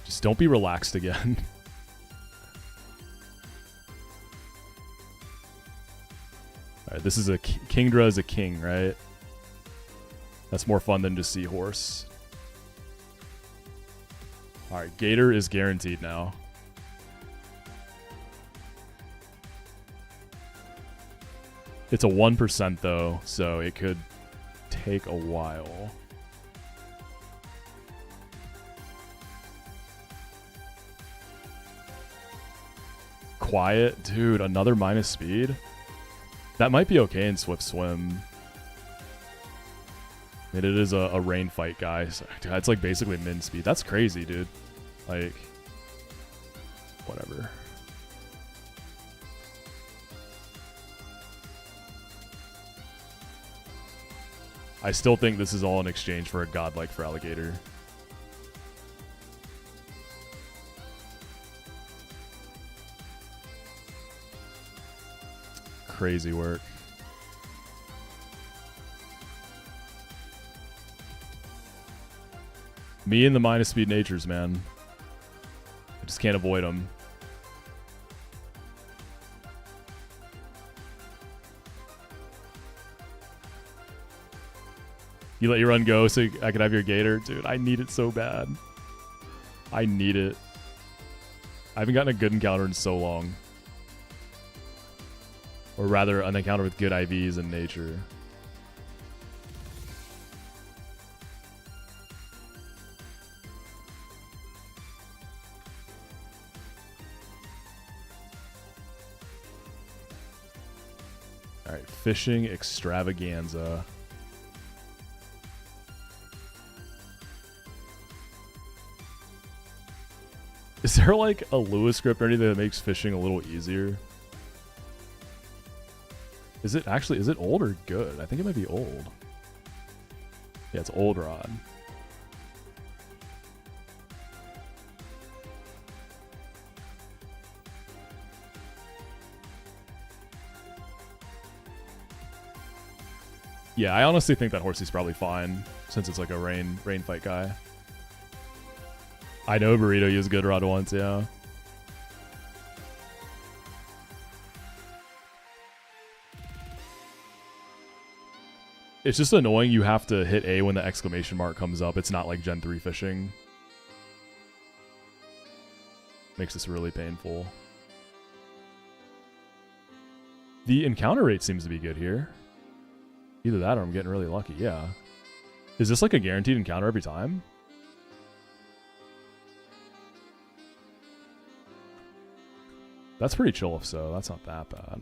Just don't be relaxed again. Alright, this is a Kingdra is a king, right? That's more fun than just Seahorse. Alright, Gator is guaranteed now. It's a 1% though, so it could take a while. Quiet? Dude, another minus speed? That might be okay in Swift Swim. It is a rain fight, guys. It's like basically min speed. That's crazy, dude. Like, whatever. I still think this is all in exchange for a godlike for alligator. Crazy work. Me and the minus speed natures, man. I just can't avoid them. You let your run go so I could have your gator? Dude, I need it so bad. I need it. I haven't gotten a good encounter in so long. Or rather, an encounter with good IVs in nature. Alright, fishing extravaganza. Is there like a Lewis script or anything that makes fishing a little easier? Is it actually, is it old or good? I think it might be old. Yeah, it's old rod. Yeah, I honestly think that Horsey's probably fine since it's like a rain fight guy. I know Burrito used good rod once, yeah. It's just annoying you have to hit A when the exclamation mark comes up. It's not like Gen 3 fishing. Makes this really painful. The encounter rate seems to be good here. Either that or I'm getting really lucky, yeah. Is this like a guaranteed encounter every time? That's pretty chill if so. That's not that bad.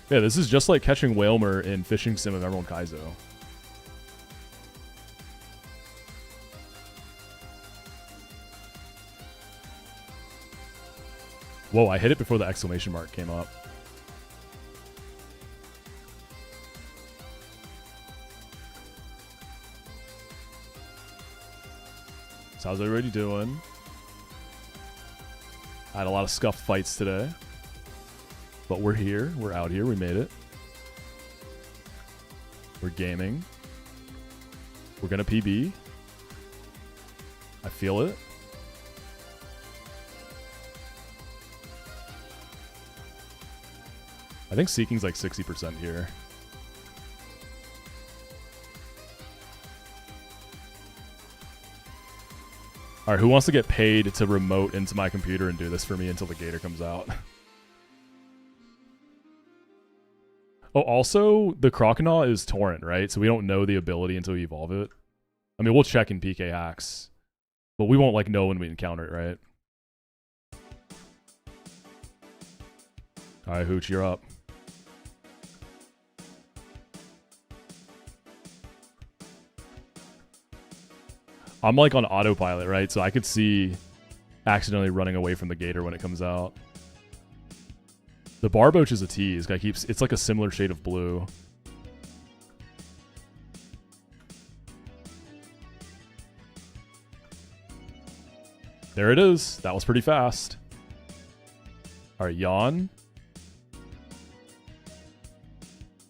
Yeah, this is just like catching Whalmer in Fishing Sim of Emerald Kaizo. Whoa, I hit it before the exclamation mark came up. So how's everybody doing? I had a lot of scuffed fights today. But we're here. We're out here. We made it. We're gaming. We're going to PB. I feel it. I think Seeking's like 60% here. Alright, who wants to get paid to remote into my computer and do this for me until the gator comes out? Oh, also, the Croconaw is Torrent, right? So we don't know the ability until we evolve it. I mean, we'll check in PK hacks. But we won't, like, know when we encounter it, right? Alright, Hooch, you're up. I'm, like, on autopilot, right? So I could see accidentally running away from the gator when it comes out. The Barboach is a tease. Guy keeps, it's like a similar shade of blue. There it is. That was pretty fast. Alright, Yawn.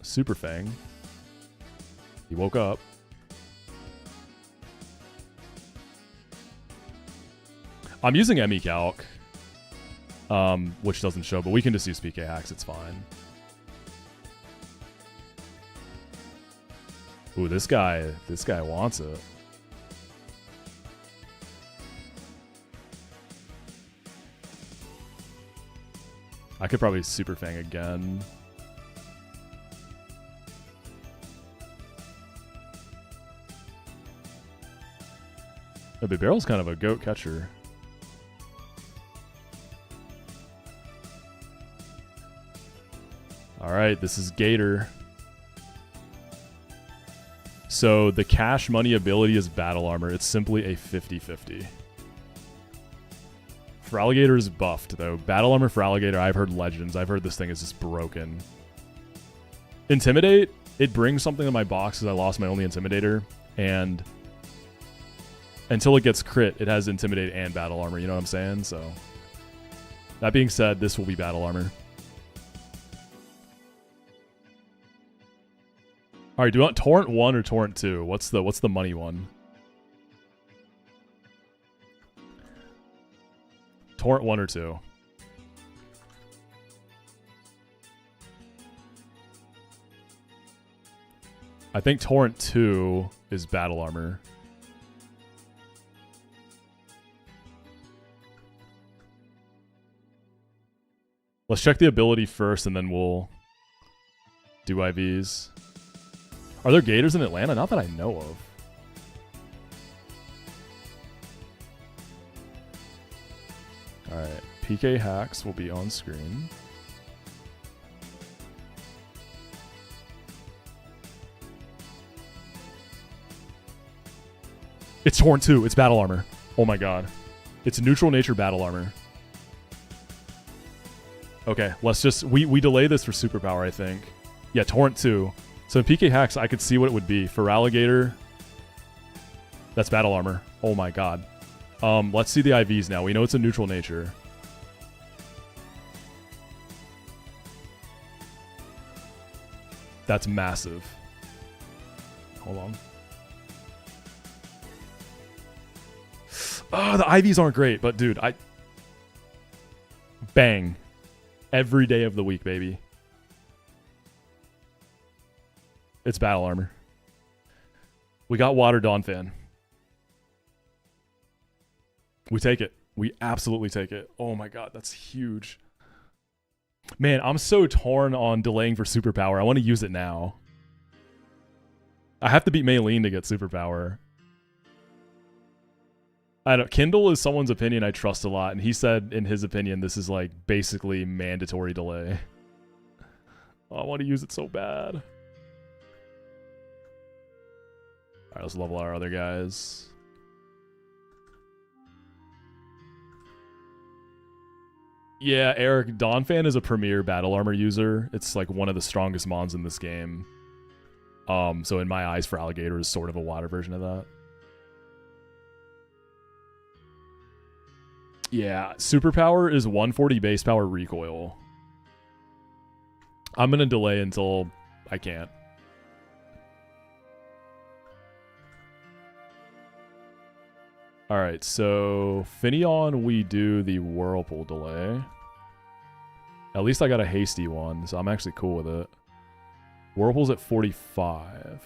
Super Fang. He woke up. I'm using ME Calc. Which doesn't show, but we can just use PK hacks, it's fine. Ooh, this guy wants it. I could probably Super Fang again. Oh, but Barrel's kind of a goat catcher. Alright, this is Gator. So the cash money ability is battle armor. It's simply a 50-50. For Alligator is buffed, though. Battle armor for Alligator, I've heard legends. I've heard this thing is just broken. Intimidate? it brings something to my box because I lost my only Intimidator, and until it gets crit, it has Intimidate and Battle Armor, you know what I'm saying? So, that being said, this will be Battle Armor. Alright, do you want Torrent 1 or Torrent 2? What's the money one? Torrent 1 or 2? I think Torrent 2 is Battle Armor. Let's check the ability first, and then we'll do IVs. Are there gators in Atlanta? Not that I know of. Alright, PK hacks will be on screen. It's Torrent 2. It's Battle Armor. Oh my god. It's Neutral Nature Battle Armor. Okay, let's just... We delay this for Superpower, I think. Yeah, Torrent 2. So in PK hacks, I could see what it would be. For Alligator, that's Battle Armor. Oh my god. Let's see the IVs now. We know it's a Neutral Nature. That's massive. Hold on. Oh, the IVs aren't great, but dude, bang. Every day of the week, baby. It's Battle Armor. We got Water Dawn Fan. We take it. We absolutely take it. Oh my god, that's huge. Man, I'm so torn on delaying for Superpower. I want to use it now. I have to beat Maylene to get Superpower. I don't. Kindle is someone's opinion I trust a lot, and he said in his opinion this is like basically mandatory delay. Oh, I want to use it so bad. Alright, let's level our other guys. Yeah, Eric, Dawnfan is a premier Battle Armor user. It's like one of the strongest mons in this game. So in my eyes, for Alligator is sort of a water version of that. Yeah, Superpower is 140 base power recoil. I'm gonna delay until I can't. Alright, so Finneon, we do the Whirlpool delay. At least I got a hasty one, so I'm actually cool with it. Whirlpool's at 45.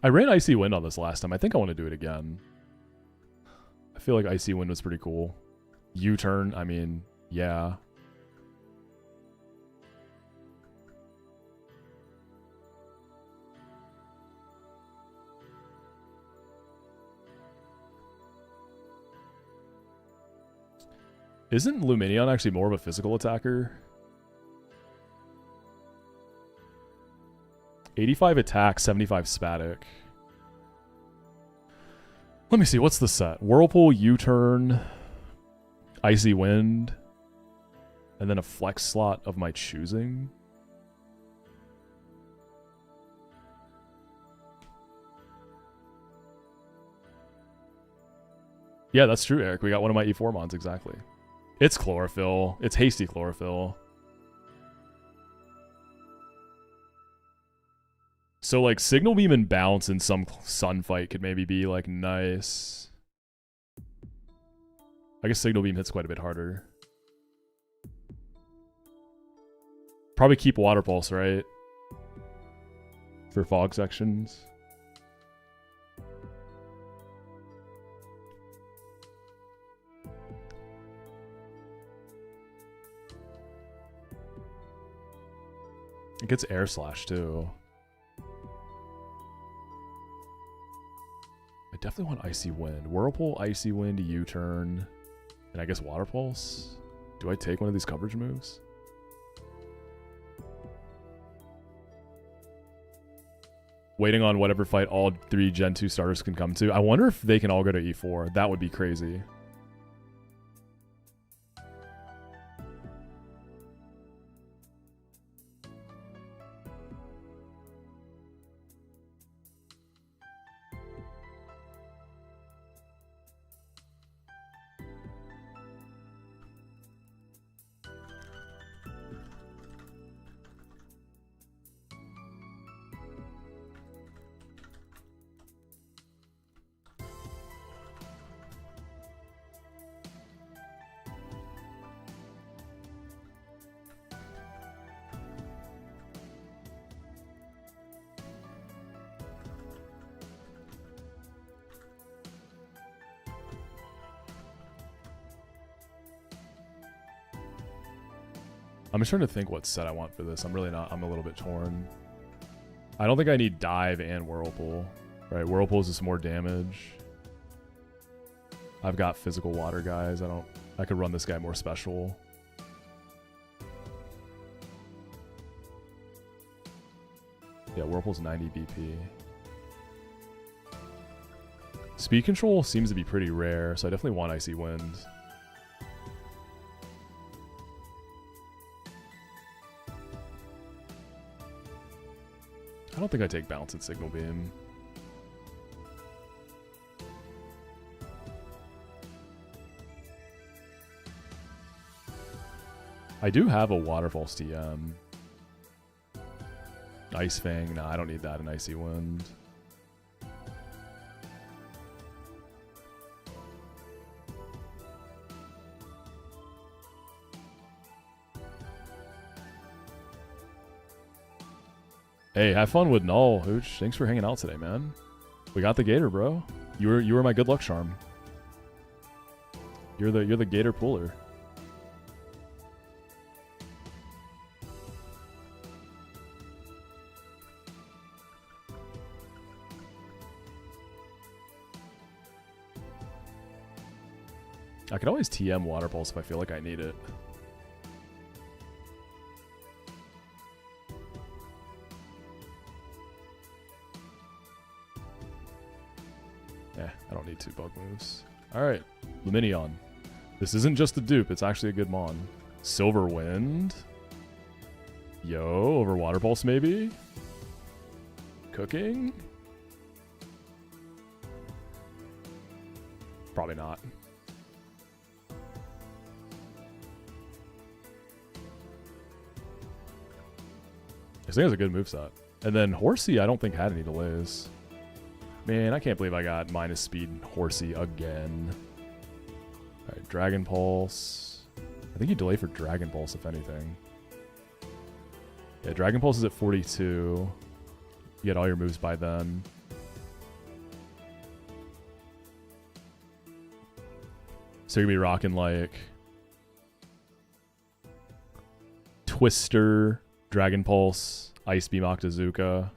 I ran Icy Wind on this last time. I think I want to do it again. I feel like Icy Wind was pretty cool. U-turn, I mean, yeah. Isn't Luminion actually more of a physical attacker? 85 attack, 75 spatic. Let me see, what's the set? Whirlpool, U-turn, Icy Wind, and then a flex slot of my choosing. Yeah, that's true, Eric. We got one of my E4 mons, exactly. It's Chlorophyll. It's Hasty Chlorophyll. So, like, Signal Beam and Bounce in some Sun fight could maybe be, like, nice. I guess Signal Beam hits quite a bit harder. Probably keep Water Pulse, right? For fog sections. It gets Air Slash, too. I definitely want Icy Wind. Whirlpool, Icy Wind, U-turn, and I guess Water Pulse. Do I take one of these coverage moves? Waiting on whatever fight all 3 Gen 2 starters can come to. I wonder if they can all go to E4. That would be crazy. I'm just trying to think what set I want for this. I'm really not. I'm a little bit torn. I don't think I need Dive and Whirlpool. Right, Whirlpool is just more damage. I've got physical water guys. I could run this guy more special. Yeah, Whirlpool's 90 BP. Speed control seems to be pretty rare, so I definitely want Icy Wind. I don't think I take Bounce and Signal Beam. I do have a Waterfall TM. Ice Fang, nah, I don't need that in Icy Wind. Hey, have fun with Null, Hooch. Thanks for hanging out today, man. We got the Gator, bro. You were my good luck charm. You're the Gator puller. I could always TM Water Pulse if I feel like I need it. I don't need 2 bug moves. Alright, Luminion. This isn't just a dupe, it's actually a good mon. Silver Wind. Yo, over Water Pulse maybe? Cooking? Probably not. This thing has a good moveset. And then Horsey I don't think had any delays. Man, I can't believe I got minus speed Horsey again. Alright, Dragon Pulse. I think you delay for Dragon Pulse, if anything. Yeah, Dragon Pulse is at 42. You get all your moves by then. So you're going to be rocking like Twister, Dragon Pulse, Ice Beam Octazooka.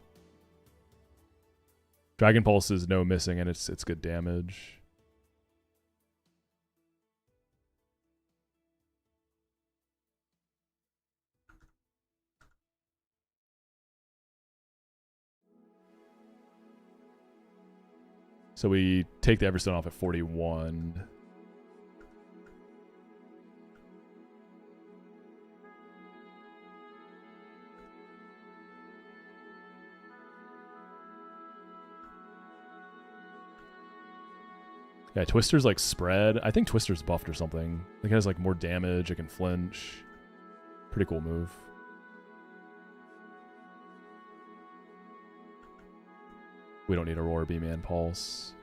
Dragon Pulse is no missing, and it's good damage. So we take the Everstone off at 41. Yeah, Twister's like spread. I think Twister's buffed or something. I think it has like more damage. It can flinch. Pretty cool move. We don't need Aurora Beam and Pulse.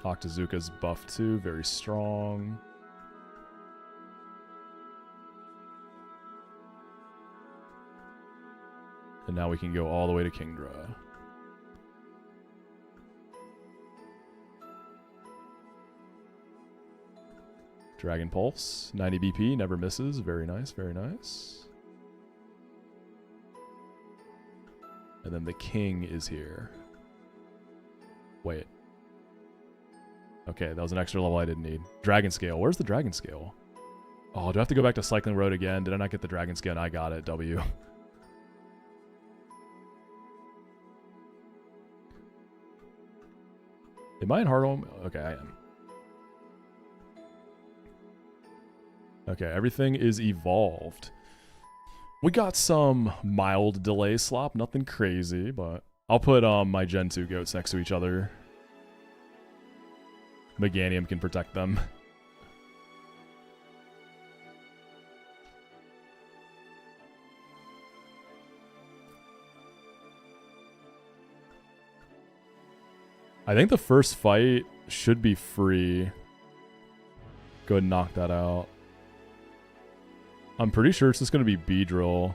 Octazooka's buffed too. Very strong. And now we can go all the way to Kingdra. Dragon Pulse, 90 BP, never misses. Very nice, very nice. And then the King is here. Wait. Okay, that was an extra level I didn't need. Dragon Scale. Where's the Dragon Scale? Oh, do I have to go back to Cycling Road again? Did I not get the Dragon Skin? I got it. W. Am I in Hardhome? Okay, I am. Okay, everything is evolved. We got some mild delay slop. Nothing crazy, but I'll put my Gen 2 goats next to each other. Meganium can protect them. I think the first fight should be free. Go ahead and knock that out. I'm pretty sure it's just going to be Beedrill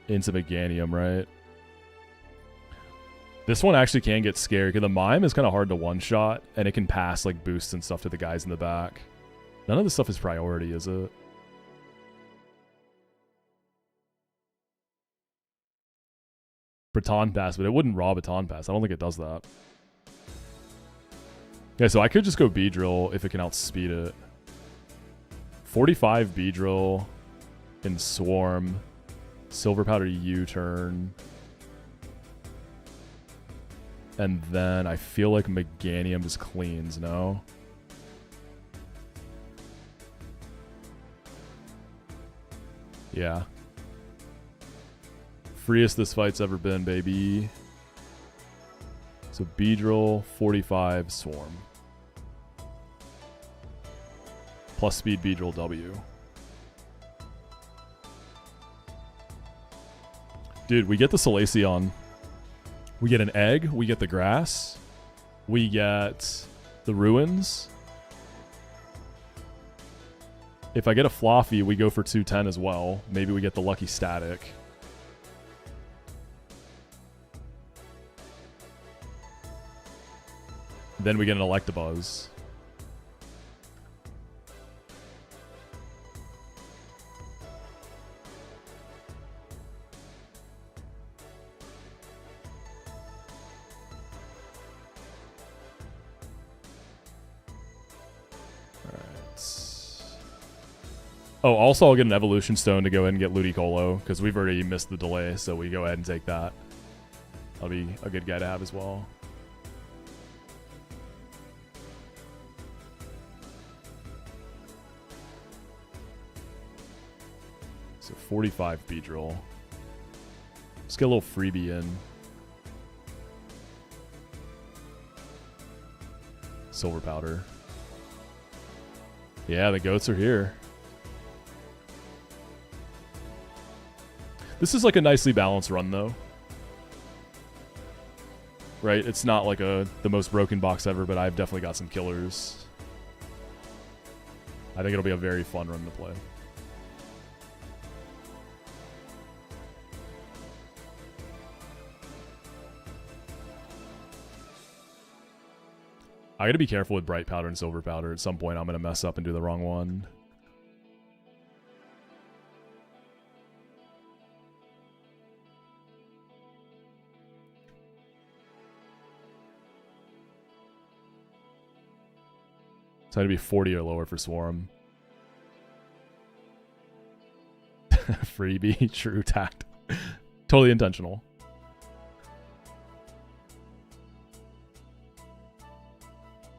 into Meganium, right? This one actually can get scary because the Mime is kind of hard to one-shot, and it can pass like boosts and stuff to the guys in the back. None of this stuff is priority, is it? Baton Pass, but it wouldn't raw Baton Pass. I don't think it does that. Yeah, so I could just go Beedrill if it can outspeed it. 45 Beedrill in Swarm. Silver Powder U-turn. And then I feel like Meganium just cleans, no? Yeah. Freest this fight's ever been, baby. So Beedrill, 45, Swarm. Plus speed Beedrill W. Dude, we get the Salacion. We get an egg. We get the grass. We get the ruins. If I get a Floffy, we go for 210 as well. Maybe we get the lucky static. Then we get an Electabuzz. Oh, also I'll get an Evolution Stone to go ahead and get Ludicolo, because we've already missed the delay, so we go ahead and take that. That'll be a good guy to have as well. So 45 Beedrill. Let's get a little freebie in. Silver Powder. Yeah, the goats are here. This is like a nicely balanced run, though. Right? It's not like the most broken box ever, but I've definitely got some killers. I think it'll be a very fun run to play. I gotta be careful with Bright Powder and Silver Powder. At some point, I'm gonna mess up and do the wrong one. So it'd be 40 or lower for Swarm. Freebie, true tact. Totally intentional.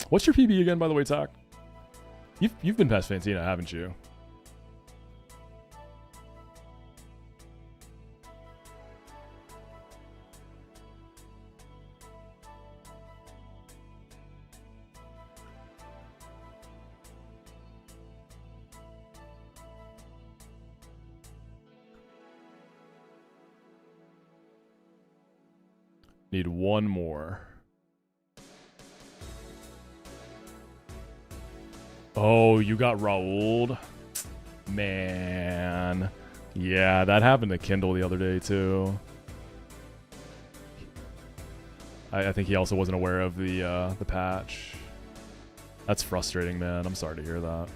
What's your PB again, by the way, Tac? You've been past Fantina, haven't you? Need one more. Oh, you got Raoul'd? Man. Yeah, that happened to Kindle the other day, too. I think he also wasn't aware of the patch. That's frustrating, man. I'm sorry to hear that.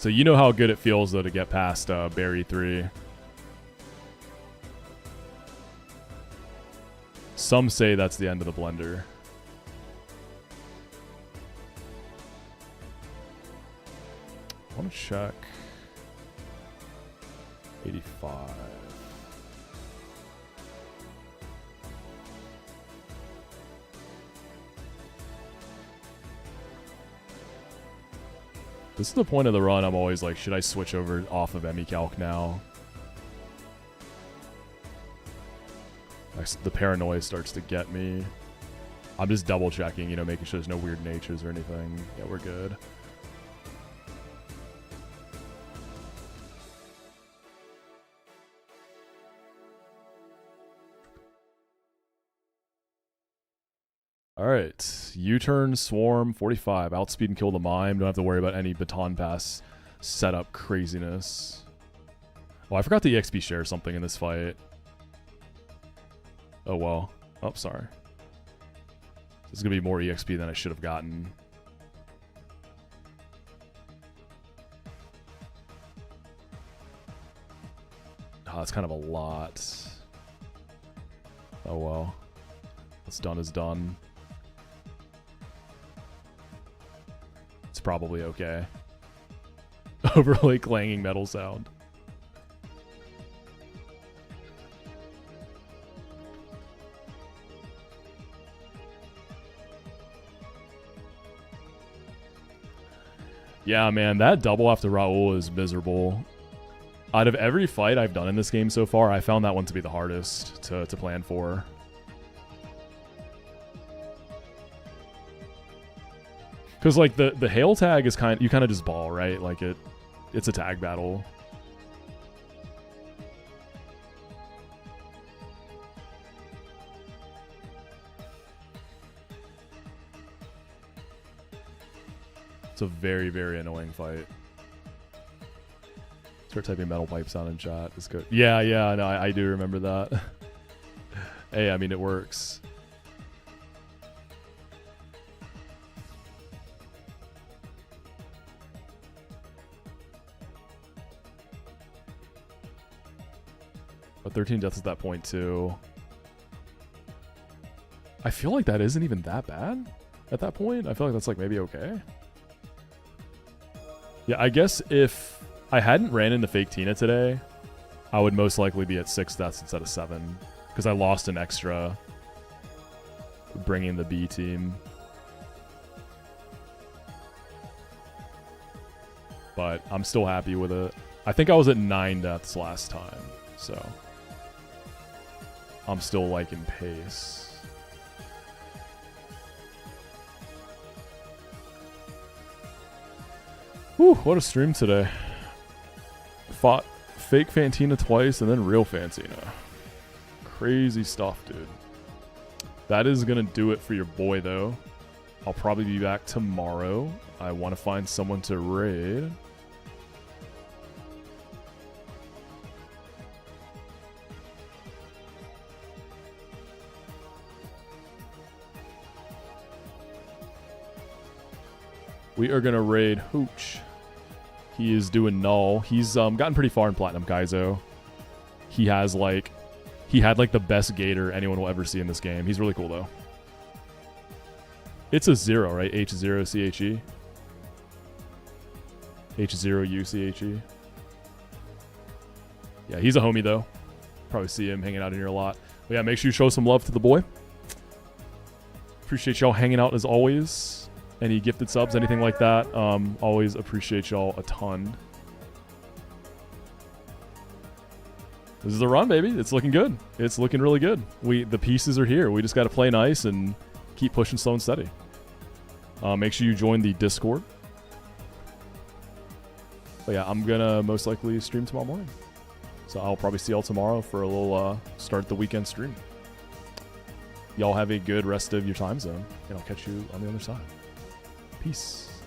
So you know how good it feels, though, to get past Berry 3. Some say that's the end of the blender. I want to check. 85. This is the point of the run. I'm always like, should I switch over off of Emicalc now? The paranoia starts to get me. I'm just double checking, you know, making sure there's no weird natures or anything. Yeah, we're good. Alright, U-turn, swarm, 45. Outspeed and kill the mime. Don't have to worry about any baton pass setup craziness. Oh, I forgot to EXP share something in this fight. Oh well. Oh, sorry. This is going to be more EXP than I should have gotten. Oh, that's kind of a lot. Oh well. What's done is done. It's probably okay. Overlay clanging metal sound. Yeah, man, that double after Raul is miserable. Out of every fight I've done in this game so far, I found that one to be the hardest to plan for. Because, like, the hail tag is you kind of just ball, right? Like, it's a tag battle. It's a very, very annoying fight. Start typing metal pipe sound in chat. It's good. Yeah, no, I do remember that. Hey, I mean, it works. But 13 deaths at that point, too. I feel like that isn't even that bad at that point. I feel like that's, like, maybe okay. Yeah, I guess if I hadn't ran into Fake Tina today, I would most likely be at 6 deaths instead of 7. Because I lost an extra bringing the B team. But I'm still happy with it. I think I was at 9 deaths last time, so I'm still liking pace. Whew, what a stream today. Fought fake Fantina twice and then real Fantina. Crazy stuff, dude. That is gonna do it for your boy, though. I'll probably be back tomorrow. I want to find someone to raid. We are going to raid Hooch. He is doing null. He's gotten pretty far in Platinum Kaizo. He has like... He had like the best gator anyone will ever see in this game. He's really cool though. It's a 0, right? H0CHE. H0UCHE. Yeah, he's a homie though. Probably see him hanging out in here a lot. But yeah, make sure you show some love to the boy. Appreciate y'all hanging out as always. Any gifted subs, anything like that. Always appreciate y'all a ton. This is the run, baby. It's looking good. It's looking really good. The pieces are here. We just got to play nice and keep pushing slow and steady. Make sure you join the Discord. But yeah, I'm going to most likely stream tomorrow morning. So I'll probably see y'all tomorrow for a little start the weekend stream. Y'all have a good rest of your time zone, and I'll catch you on the other side. Peace.